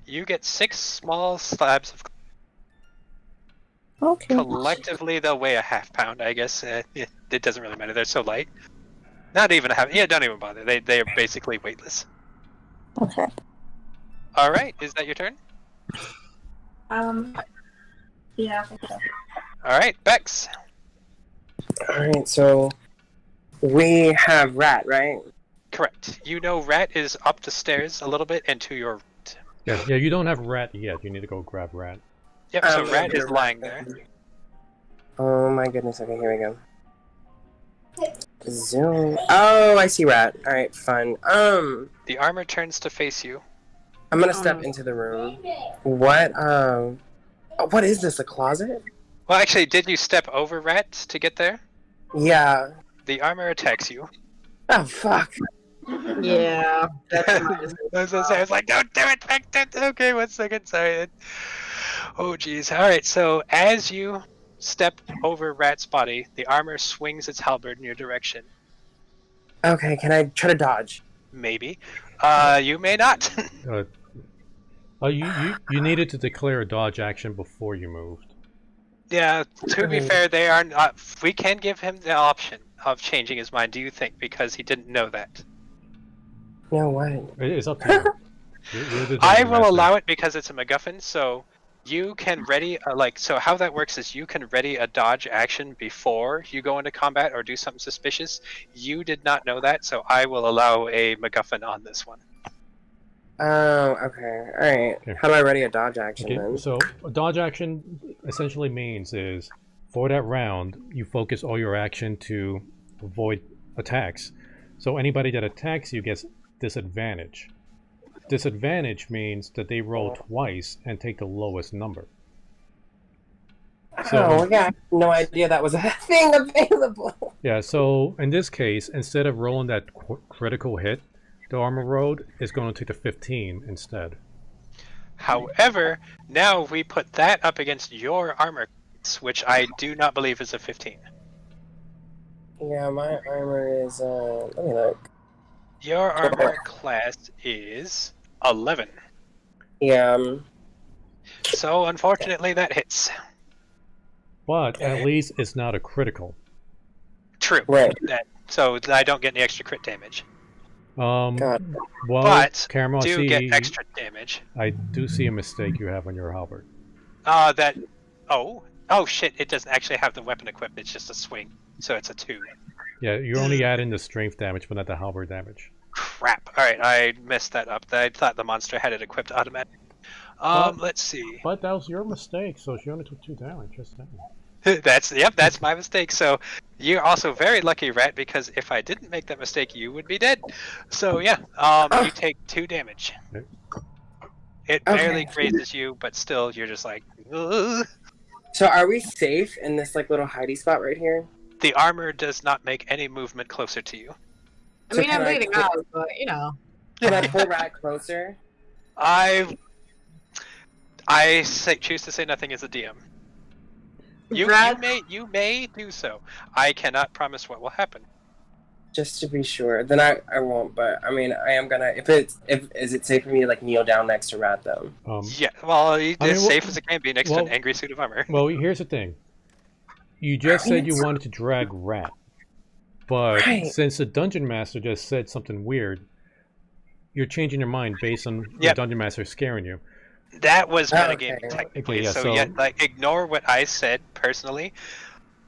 You get 6 small slabs of. Okay. Collectively, they'll weigh a half pound, I guess. It doesn't really matter. They're so light. Not even a half. Yeah, don't even bother. They are basically weightless. Okay. All right, is that your turn? Yeah. All right, Bex. Alright, so we have Rat, right? Correct. You know Rat is up the stairs a little bit and to your right. Yeah, you don't have Rat yet. You need to go grab Rat. Yep, so Rat is lying there. Oh my goodness, okay, here we go. Zoom. Oh, I see Rat. Alright, fun. The armor turns to face you. I'm gonna step into the room. What is this, a closet? Well, actually, did you step over Rat to get there? Yeah. The armor attacks you. Oh, fuck. Yeah. I was like, don't do it, Bex. Okay, 1 second, sorry. Oh, geez. Alright, so as you step over Rat's body, the armor swings its halberd in your direction. Okay, can I try to dodge? Maybe. You may not. You needed to declare a dodge action before you moved. Yeah, to be fair, they are not. We can give him the option of changing his mind, do you think? Because he didn't know that. No, what? It's up to you. You're the I dungeon will master. allow it because it's a MacGuffin, so you can ready, so how that works is you can ready a dodge action before you go into combat or do something suspicious. You did not know that, so I will allow a MacGuffin on this one. Oh, okay. Alright. Okay. How do I ready a dodge action Okay, then? so a dodge action essentially means is for that round you focus all your action to avoid attacks. So anybody that attacks you gets disadvantage. Disadvantage means that they roll twice and take the lowest number. Oh, yeah, I had no idea that was a thing available. Yeah, so in this case, instead of rolling that critical hit, the armor rolled is going to take the 15 instead. However, now we put that up against your armor, which I do not believe is a 15. Yeah, my armor is, let me look. Your armor class is 11. Yeah, So unfortunately that hits. But at least it's not a critical. True. Right. So I don't get any extra crit damage. God. Well, But Caramel, do get extra damage. I do see a mistake you have on your halberd. Oh shit, it doesn't actually have the weapon equipped, it's just a swing. So it's a 2. Yeah, you're only adding the strength damage, but not the halberd damage. Crap. Alright, I messed that up. I thought the monster had it equipped automatically. Let's see. But that was your mistake, so she only took 2 damage, just saying. That's my mistake. So you're also very lucky, Rat, because if I didn't make that mistake, you would be dead. So yeah, you take 2 damage. Okay. It barely grazes you, but still, you're just like. Ugh. So are we safe in this like little hidey spot right here? The armor does not make any movement closer to you. I mean, I'm bleeding out, but you know. Can I pull Rat closer? I choose to say nothing as a DM. You may do so. I cannot promise what will happen. Just to be sure. Then I won't, but I mean I am gonna is it safe for me to like kneel down next to Rat though? Yeah, well as safe as it can be next to an angry suit of armor. Well, here's the thing. You just said you wanted to drag Rat. But since the Dungeon Master just said something weird, you're changing your mind based on the Dungeon Master scaring you. That was metagaming technically, Okay, so like ignore what I said personally.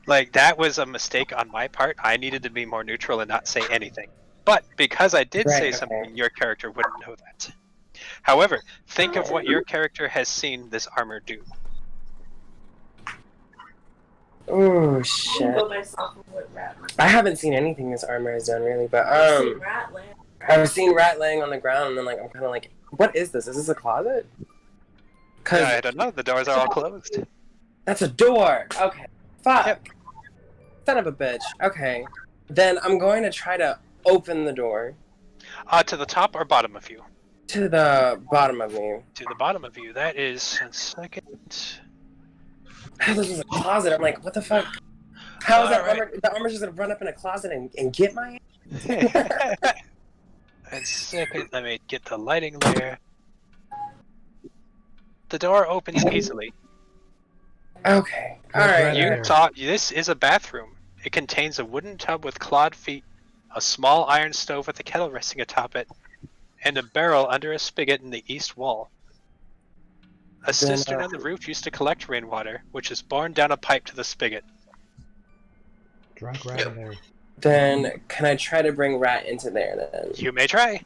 Like that was a mistake on my part. I needed to be more neutral and not say anything. But because I did say something, your character wouldn't know that. However, think of what your character has seen this armor do. Oh shit! Go myself with rat. I haven't seen anything this armor has done really, but Rat land. I've seen rat laying on the ground, and then like I'm kind of like, what is this? Is this a closet? Cause I don't know. The doors are all closed. that's a door. Okay. Fuck. Yep. Son of a bitch. Okay. Then I'm going to try to open the door To the top or bottom of you? to the bottom of me. To the bottom of you. That is a second. This is a closet. I'm like, what the fuck? How is that Alright. armor? The armor's just gonna run up in a closet and get my. And second, let me get the lighting layer. The door opens easily. Okay. All right. You thought this is a bathroom. It contains a wooden tub with clawed feet, a small iron stove with a kettle resting atop it, and a barrel under a spigot in the east wall. A cistern on the roof used to collect rainwater, which is borne down a pipe to the spigot. Drag rat in there. Then can I try to bring rat into there then? You may try.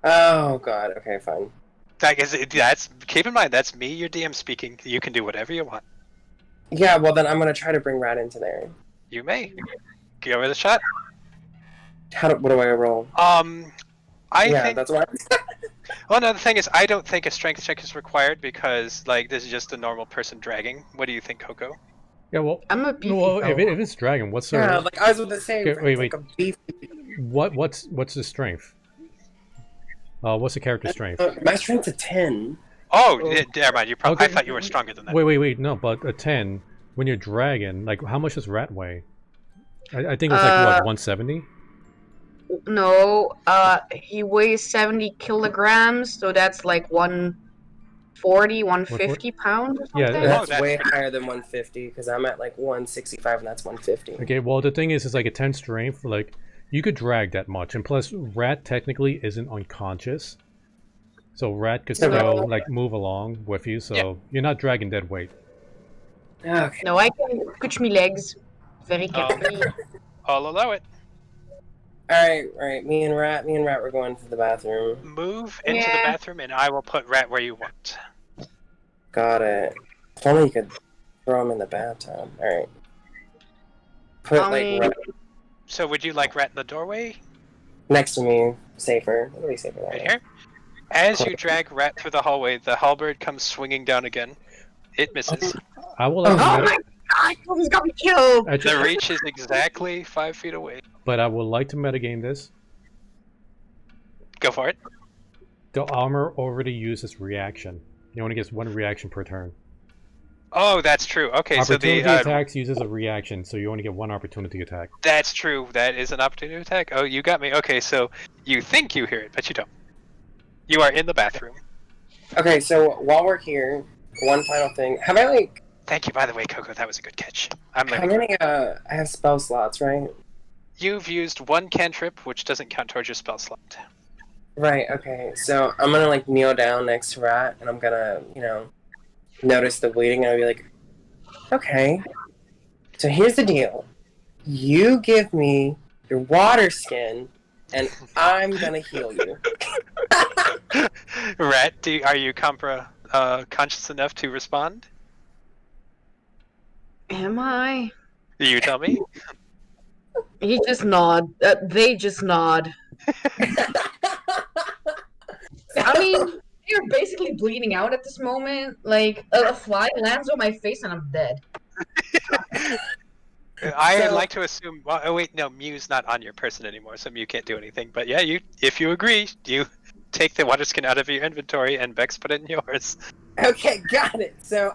Oh god. Okay, fine. That's keep in mind that's me, your DM speaking. You can do whatever you want. Yeah. Well, then I'm gonna try to bring rat into there. You may. Give it a shot. What do I roll? I think. That's what. Well, no. The thing is, I don't think a strength check is required because, like, this is just a normal person dragging. What do you think, Coco? Yeah, well, I'm a beefy well, fellow. if it's dragon, what's the Yeah, like I was with the same. Okay, wait. Like a beef. what's the strength? What's the character strength? My strength's a 10. Oh, never mind. You probably. Okay. I thought you were stronger than that. Wait. No, but a 10 when you're dragon, like how much does rat weigh? I think it was like what 170. No, he weighs 70 kilograms, so that's like 140, 150 pounds or Yeah, something. That's that's way pretty- higher than 150 because I'm at like 165 and that's 150. Okay, well the thing is, it's like a 10 strength. Like you could drag that much, and plus rat technically isn't unconscious, so rat could So- still like move along with you. So you're not dragging dead weight. Okay. No, I can push my legs very carefully. I'll allow it. All right. Me and rat, we're going to the bathroom. Move into the Yeah. bathroom, and I will put rat where you want. Got it. If only you could throw him in the bathtub. All right. Put Only- like rat So, would you like rat in the doorway? next to me. Safer. It'll be safer that Right way. here. As you drag rat through the hallway, the halberd comes swinging down again. It misses. I will like Oh to my god, he's got me killed! The reach is exactly 5 feet away. but I would like to metagame this. Go for it. The armor already uses reaction. He only gets one reaction per turn. Oh, that's true. Okay, so Opportunity the attacks uses a reaction, so you only get one opportunity attack. that's true. That is an opportunity attack. Oh, you got me. Okay, so you think you hear it, but you don't. You are in the bathroom. Okay, so while we're here, one final thing. Have I like Thank you, by the way, Coco. That was a good catch. I'm how learning. many I have spell slots, right? You've used one cantrip, which doesn't count towards your spell slot. Right, okay. So I'm gonna like kneel down next to rat and I'm gonna, notice the bleeding and I'll be like, okay. So here's the deal. You give me your water skin and I'm gonna heal you. Rat, are you conscious enough to respond? Am I? You tell me. He just nod. They just nod. I mean, you're basically bleeding out at this moment. Like, a fly lands on my face and I'm dead. I'd like to assume. Well, oh wait, no, Mew's not on your person anymore, so Mew can't do anything. But yeah, if you agree, you take the water skin out of your inventory and Bex put it in yours. Okay, got it. So,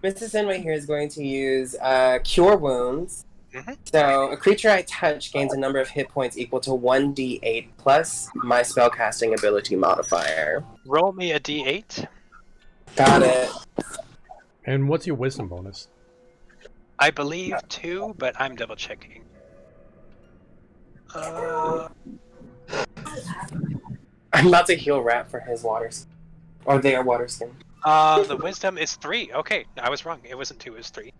Mr. Senway here is going to use Cure Wounds. Mhm. So, a creature I touch gains a number of hit points equal to 1d8 plus my spellcasting ability modifier. Roll me a d8. Got it. And what's your wisdom bonus? I believe 2, but I'm double checking. I'm about to heal Rat for his water skin. Or their water skin. The wisdom is 3. Okay, I was wrong. It wasn't 2, it was 3.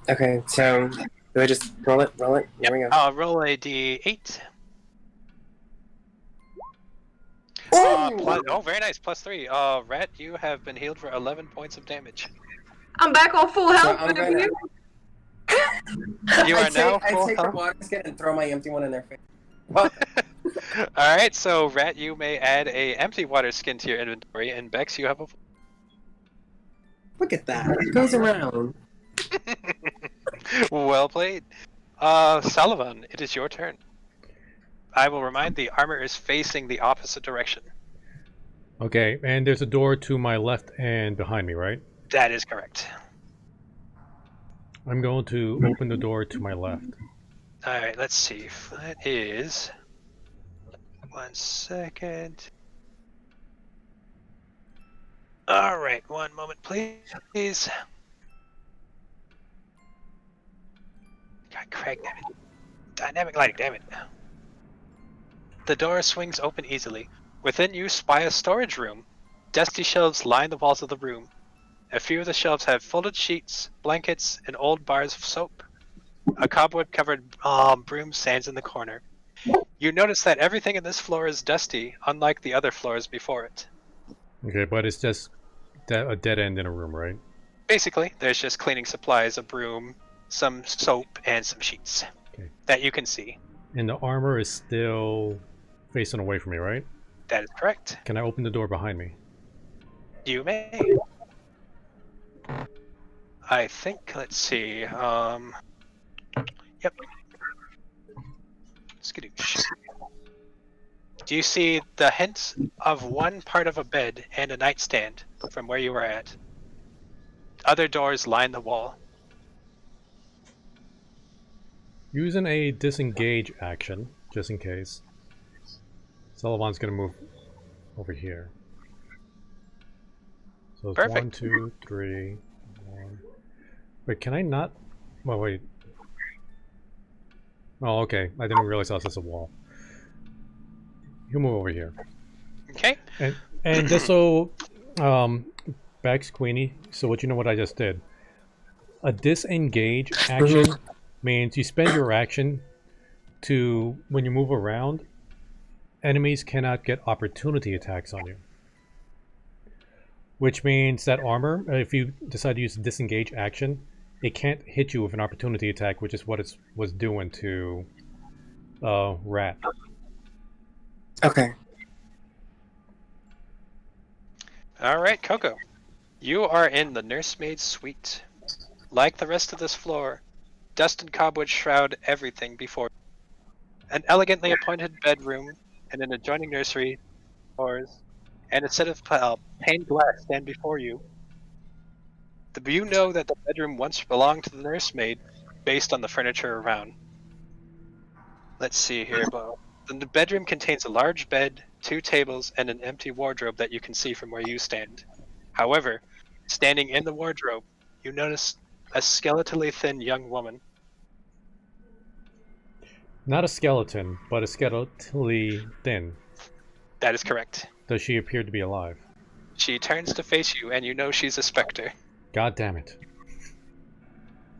Okay, so do I just roll it? Roll it? Here we go. I'll roll a d8. Ooh! Oh, very nice. +3. Rat, you have been healed for 11 points of damage. I'm back on full So health. I'm gonna. You are now I full take the health. water skin and throw my empty one in their face. Well, Alright, so Rat, you may add a empty water skin to your inventory, and Bex, you have a look at that. It goes around. well played. Sullivan, it is your turn. I will remind the armor is facing the opposite direction. Okay, and there's a door to my left and behind me, right? That is correct. I'm going to open the door to my left. Alright, let's see. That is... 1 second. Alright, 1 moment, please. God, Craig, damn it. Dynamic lighting, damn it. The door swings open easily. Within you spy a storage room. Dusty shelves line the walls of the room. A few of the shelves have folded sheets, blankets, and old bars of soap. A cobweb-covered broom stands in the corner. You notice that everything in this floor is dusty, unlike the other floors before it. Okay, but it's just a dead end in a room, right? Basically, there's just cleaning supplies, a broom, some soap, and some sheets that you can see. And the armor is still facing away from me, right? That is correct. Can I open the door behind me? You may. I think, let's see, yep. Skadoosh. Do you see the hint of one part of a bed and a nightstand from where you were at? Other doors line the wall. Using a disengage action, just in case. Sullivan's gonna move over here. So it's Perfect. 1, 2, 3, 1. Wait, can I not? Well, wait. Oh, okay. I didn't realize that was a wall. You move over here. Okay. And just so, Bex, Queenie, so what you know what I just did. A disengage action means you spend your action to, when you move around, enemies cannot get opportunity attacks on you. Which means that armor, if you decide to use a disengage action, it can't hit you with an opportunity attack, which is what it was doing to Rat. Okay. Alright, Coco. You are in the nursemaid's suite. Like the rest of this floor, dust and cobwebs shroud everything before you. An elegantly appointed bedroom and an adjoining nursery doors and a set of stained glass stand before you. You know that the bedroom once belonged to the nursemaid based on the furniture around. Let's see here, Bo. The bedroom contains a large bed, 2 tables, and an empty wardrobe that you can see from where you stand. However, standing in the wardrobe, you notice a skeletally thin young woman. Not a skeleton, but a skeletally thin. That is correct. Does she appear to be alive? She turns to face you, and you know she's a specter. God damn it.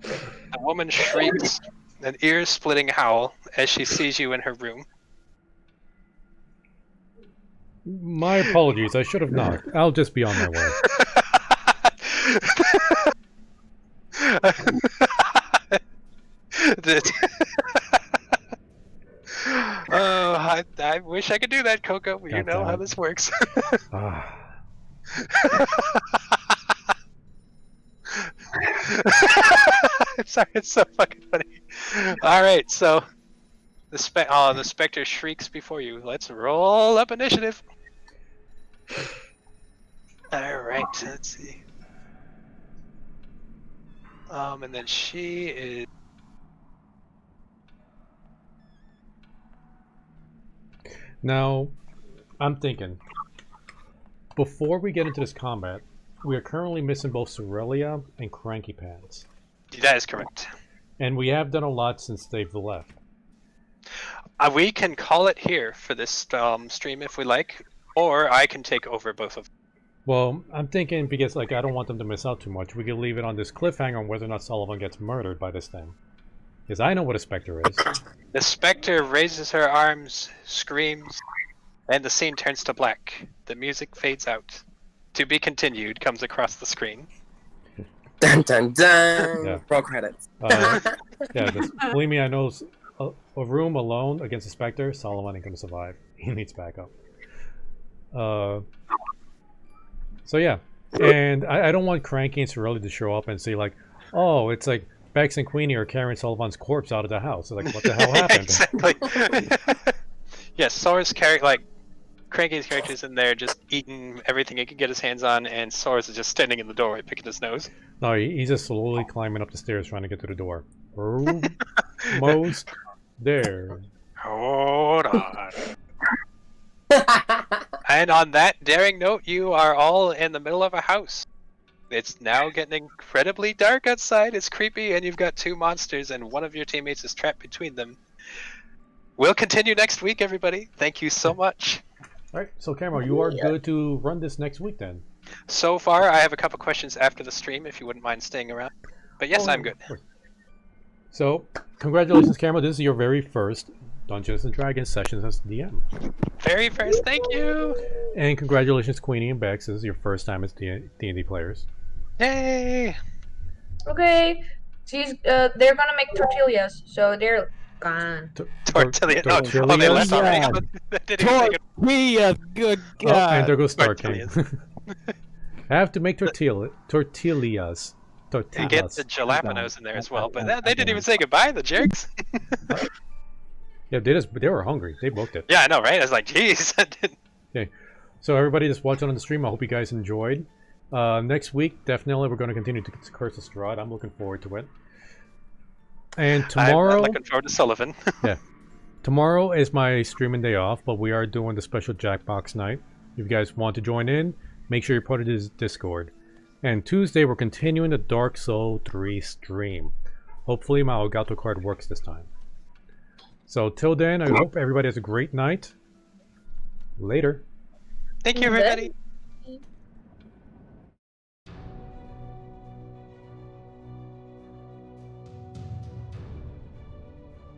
The woman shrieks an ear-splitting howl as she sees you in her room. My apologies, I should have knocked. I'll just be on my way. Oh, I wish I could do that, Coco. You know how this works. Sorry, it's so fucking funny. Alright, so the specter shrieks before you. Let's roll up initiative. Alright, let's see. And then she is... Now, I'm thinking, before we get into this combat, we are currently missing both Sorelia and Cranky Pants. That is correct. And we have done a lot since they've left. We can call it here for this stream if we like, or I can take over both of them. Well, I'm thinking, because like I don't want them to miss out too much, we could leave it on this cliffhanger on whether or not Sullivan gets murdered by this thing. Because I know what a specter is. The specter raises her arms, screams, and the scene turns to black. The music fades out. To be continued comes across the screen. Dun dun dun. Yeah. Roll credits. Yeah, believe me, I know a room alone against a specter, Solomon ain't gonna survive. He needs backup. So yeah, and I don't want Cranky and Cerulli to show up and say like, oh, it's like Bex and Queenie are carrying Sullivan's corpse out of the house. Like, what the hell happened? Exactly. Yes, Sora's character, like Cranky's character's in there just eating everything he could get his hands on, and Sora's is just standing in the doorway picking his nose. No, he's just slowly climbing up the stairs trying to get to the door. Almost there. Hold on. And on that daring note, you are all in the middle of a house. It's now getting incredibly dark outside. It's creepy, and you've got two monsters, and one of your teammates is trapped between them. We'll continue next week, everybody. Thank you so much. All right, so Camo, you are good to run this next week then. So far, I have a couple questions after the stream, if you wouldn't mind staying around. But yes, I'm good. So, congratulations, Camo. This is your very first Dungeons and Dragons sessions as DM. Very first, thank you. And congratulations, Queenie and Bex. This is your first time as D&D players. Yay! Okay. They're gonna make tortillas, so they're gone. Tortilla. Oh, they left already. Tortillas, good God. Oh, and there goes Star King. I have to make tortillas. You get the jalapenos in there as well, but they didn't even say goodbye, the jerks. Yeah, they were hungry. They booked it. Yeah, I know, right? I was like, geez. Okay, so everybody that's watching on the stream, I hope you guys enjoyed. Next week, definitely, we're going to continue to Curse of Strahd. I'm looking forward to it. And tomorrow... I'm looking forward to Sullivan. Yeah. Tomorrow is my streaming day off, but we are doing the special Jackbox night. If you guys want to join in, make sure you're part of this Discord. And Tuesday, we're continuing the Dark Soul 3 stream. Hopefully, my Elgato card works this time. So, till then, I hope everybody has a great night. Later. Thank you, everybody.